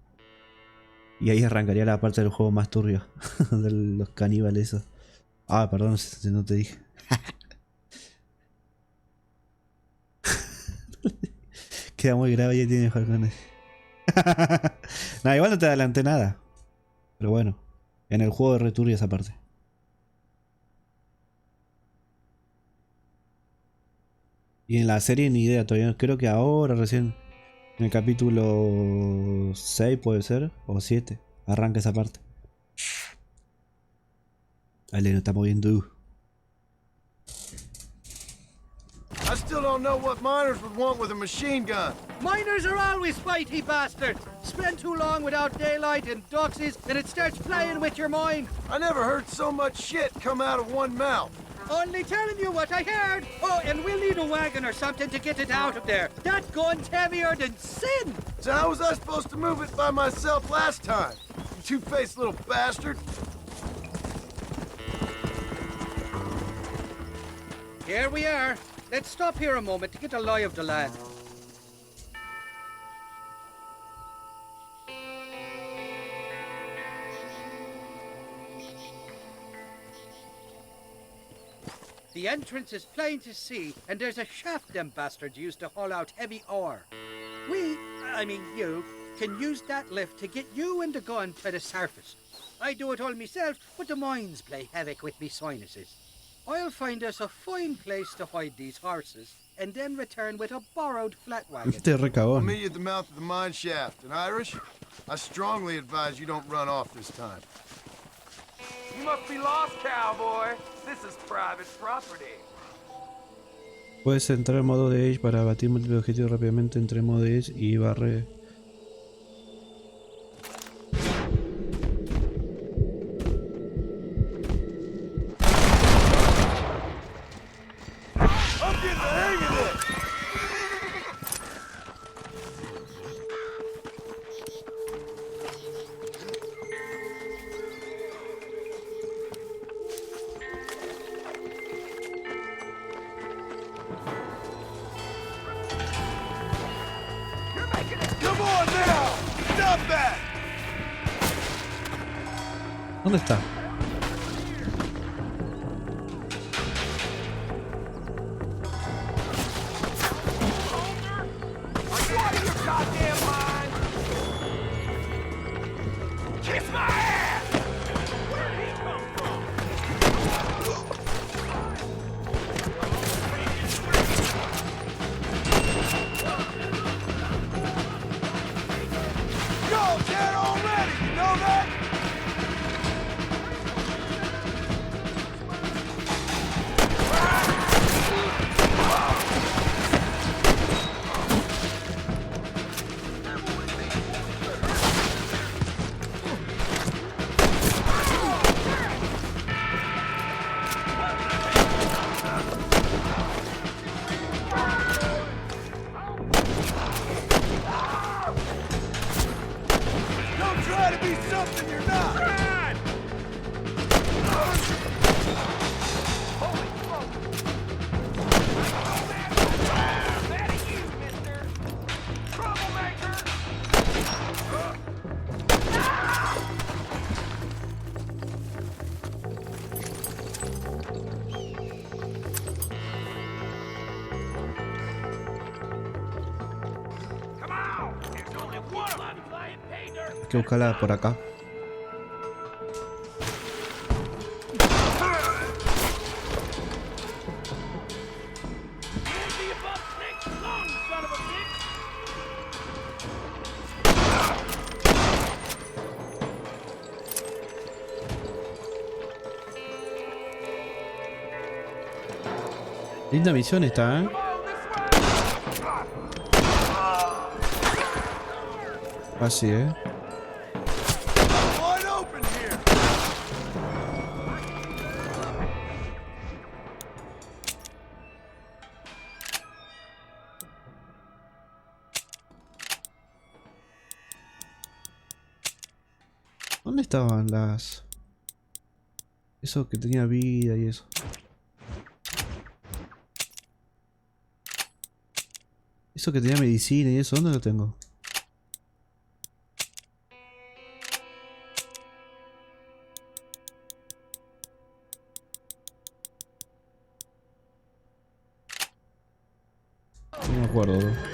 Y ahí arrancaría la parte del juego más turbio. De los caníbales esos. Ah, perdón, si no te dije. Queda muy grave y ahí tienes que jugar con él. Nah, igual no te adelanté nada. Pero bueno, en el juego de returbia esa parte. Y en la serie ni idea, todavía creo que ahora recién en el capítulo 6 puede ser, o 7, arranca esa parte. Dale, no estamos viendo. I still don't know what miners would want with a machine gun. Miners are always fighty bastards. Spend too long without daylight and doxies, and it starts playing with your mind. I never heard so much shit come out of one mouth. Only telling you what I heard. Oh, and we'll need a wagon or something to get it out of there. That gun's heavier than sin. So how was I supposed to move it by myself last time? You two-faced little bastard. Here we are. Let's stop here a moment to get a lie of the land. The entrance is plain to see, and there's a shaft them bastards used to haul out heavy ore. I mean you, can use that lift to get you and the gun to the surface. I do it all myself, but the mines play havoc with me sinuses. I'll find us a fine place to hide these horses, and then return with a borrowed flat wagon. I'll meet you at the mouth of the mine shaft. And Irish, I strongly advise you don't run off this time. You must be lost, cowboy. This is private property. Puedes entrar en modo de Edge para batir múltiples objetivos rápidamente entre modo de Edge y barre. I'm getting the hang of this. Come on now! Stop that! ¿Dónde está? Are you out of your goddamn mind? Kiss my ass! Where'd he come from? You're dead already, you know that? Don't try to be something you're not! Hay que buscarla por acá. Linda misión esta, ¿eh? Así, ¿eh? ¿Dónde estaban las...? Eso que tenía vida y eso. Eso que tenía medicina y eso, ¿dónde lo tengo? No me acuerdo.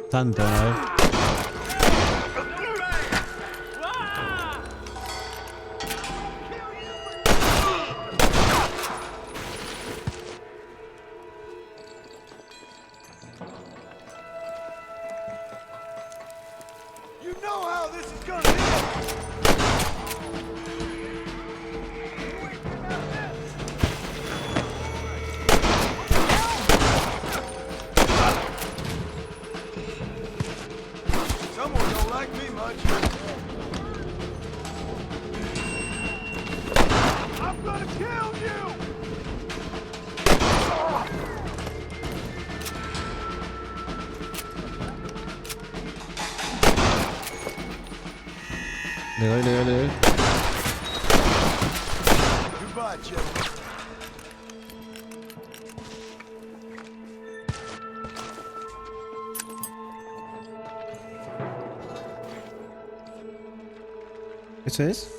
Tanto, a ver. Le doy. Goodbye, gentlemen. ¿Eso es?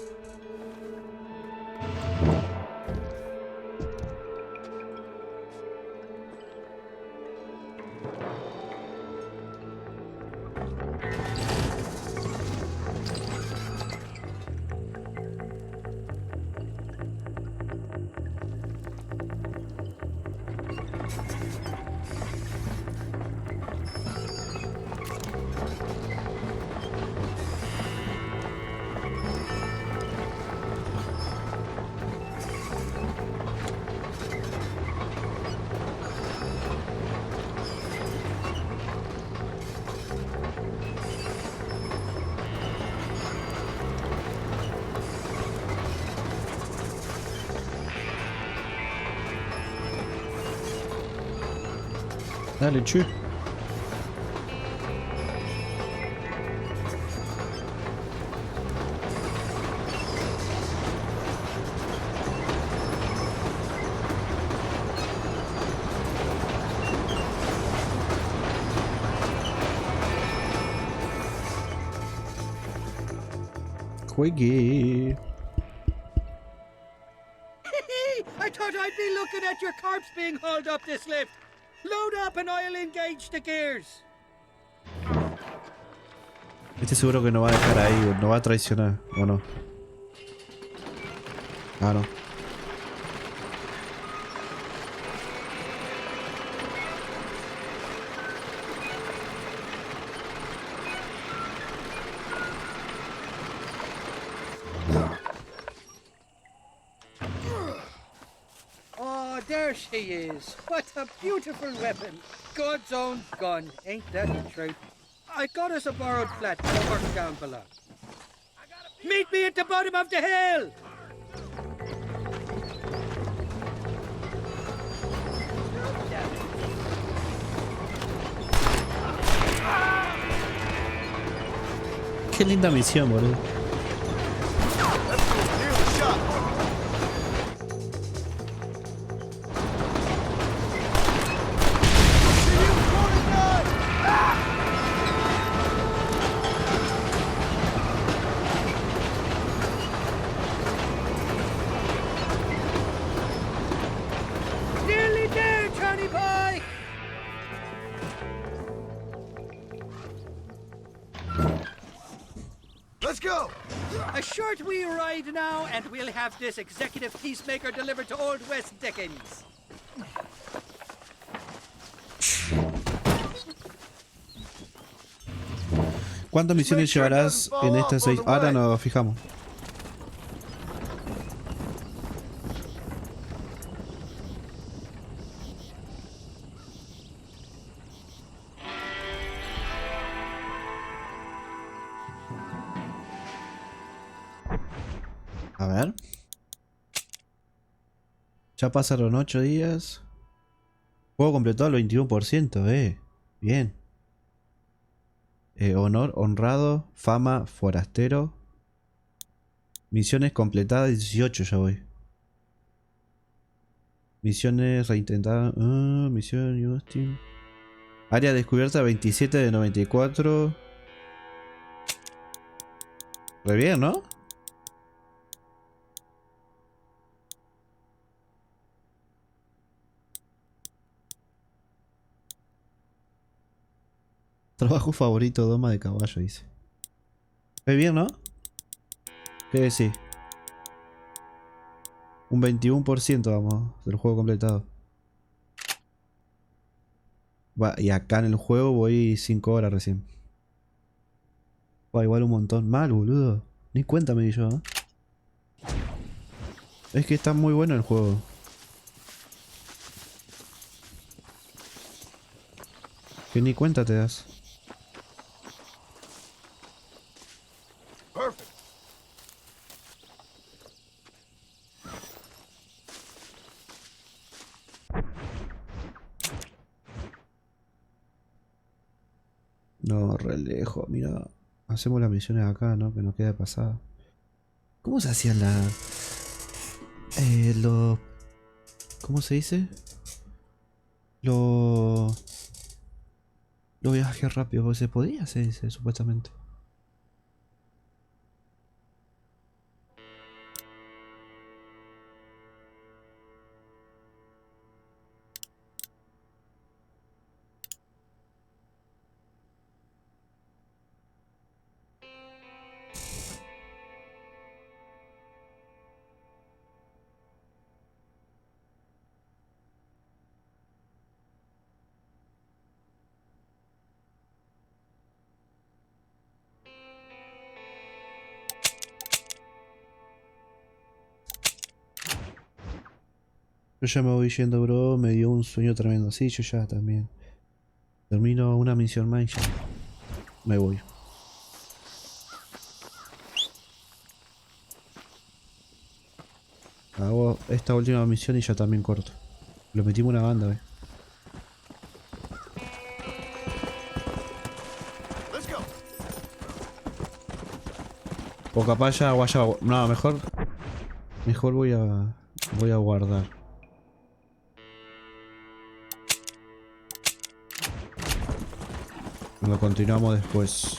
Dale, chu. juegue. I thought I'd be looking at your corpse being hauled up this lift. Load up and I'll engage the gears. Este seguro que no va a dejar ahí, no va a traicionar, ¿o no? Ah, no. Oh, there she is. What a beautiful weapon. God's own gun, ain't that the truth? I got us a borrowed flat to work down below. Meet me at the bottom of the hill! Qué linda misión, boludo. Nearly there, Johnny boy! Let's go! A short wee ride now, and we'll have this executive peacemaker delivered to Old West Dickens. ¿Cuántas misiones llevarás en estas 6? Ahora nos fijamos. A ver. Ya pasaron 8 días. Juego completado al 21%, bien. Honor, honrado, fama, forastero. Misiones completadas 18 ya voy. Misiones reintentadas. Misión Justin. Área descubierta 27 de 94. Re bien, ¿no? Trabajo favorito, doma de caballo, dice. Ve bien, ¿no? ¿Qué decís? Un 21% vamos del juego completado. Y acá en el juego voy 5 horas recién. Igual un montón. Mal, boludo. Ni cuenta me di yo, ¿eh? Es que está muy bueno el juego. Que ni cuenta te das. Perfect. No, re lejos, mira. Hacemos las misiones acá, ¿no? Que nos queda pasada. ¿Cómo se hacían los... ¿Cómo se dice? Los viajes rápidos, porque se podía hacer, dice, supuestamente. Yo ya me voy yendo, bro. Me dio un sueño tremendo. Sí, yo ya también. Termino una misión más y ya me voy. Hago esta última misión y ya también corto. Lo metimos una banda, O capaz ya vaya... No, mejor voy a guardar. Lo continuamos después.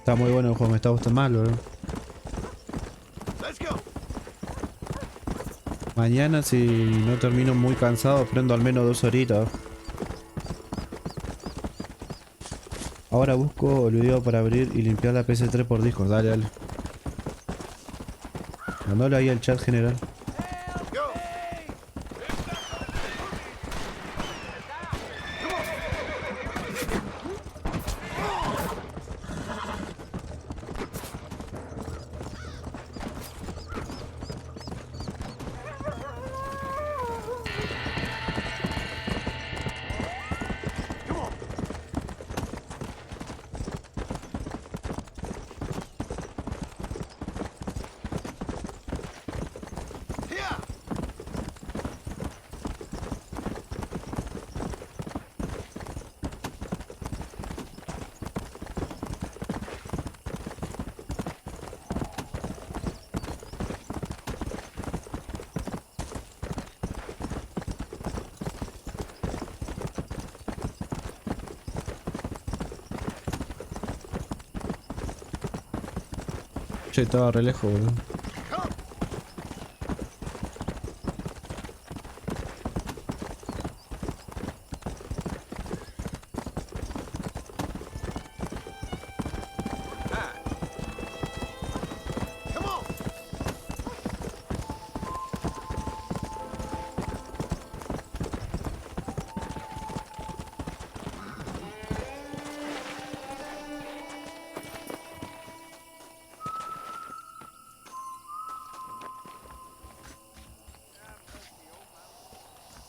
Está muy bueno el juego, me está gustando mal, bro. Mañana si no termino muy cansado prendo al menos 2 horitas. Ahora busco el video para abrir y limpiar la PS3 por Discord. Dale, dale. Mandalo ahí al chat general. Che, estaba re lejos, boludo.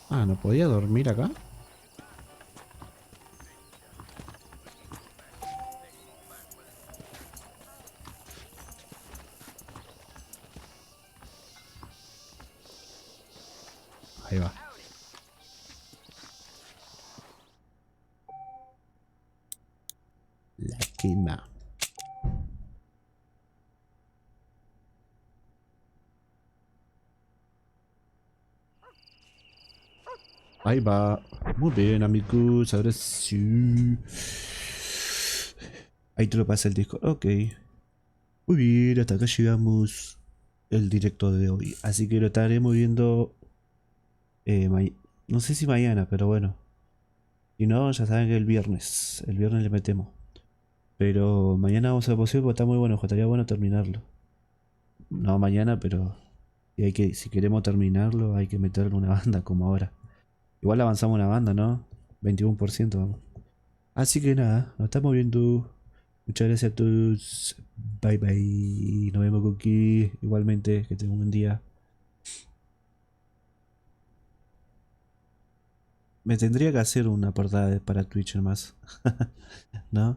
Ah, ¿no podía dormir acá? Ahí va. La quema. Ahí va. Muy bien, amigos. Ahora sí. Ahí te lo pasa el disco. Ok. Muy bien, hasta acá llegamos el directo de hoy. Así que lo estaremos viendo. No sé si mañana, pero bueno. Si no, ya saben que el viernes. El viernes le metemos. Pero mañana vamos a lo posible porque está muy bueno. Estaría bueno terminarlo. No mañana, pero si queremos terminarlo, hay que meterle una banda como ahora. Igual avanzamos una banda, ¿no? 21%, vamos. Así que nada, nos estamos viendo. Muchas gracias a todos. Bye bye. Nos vemos con aquí. Igualmente, que tengan un buen día. Me tendría que hacer una portada para Twitch más. ¿No?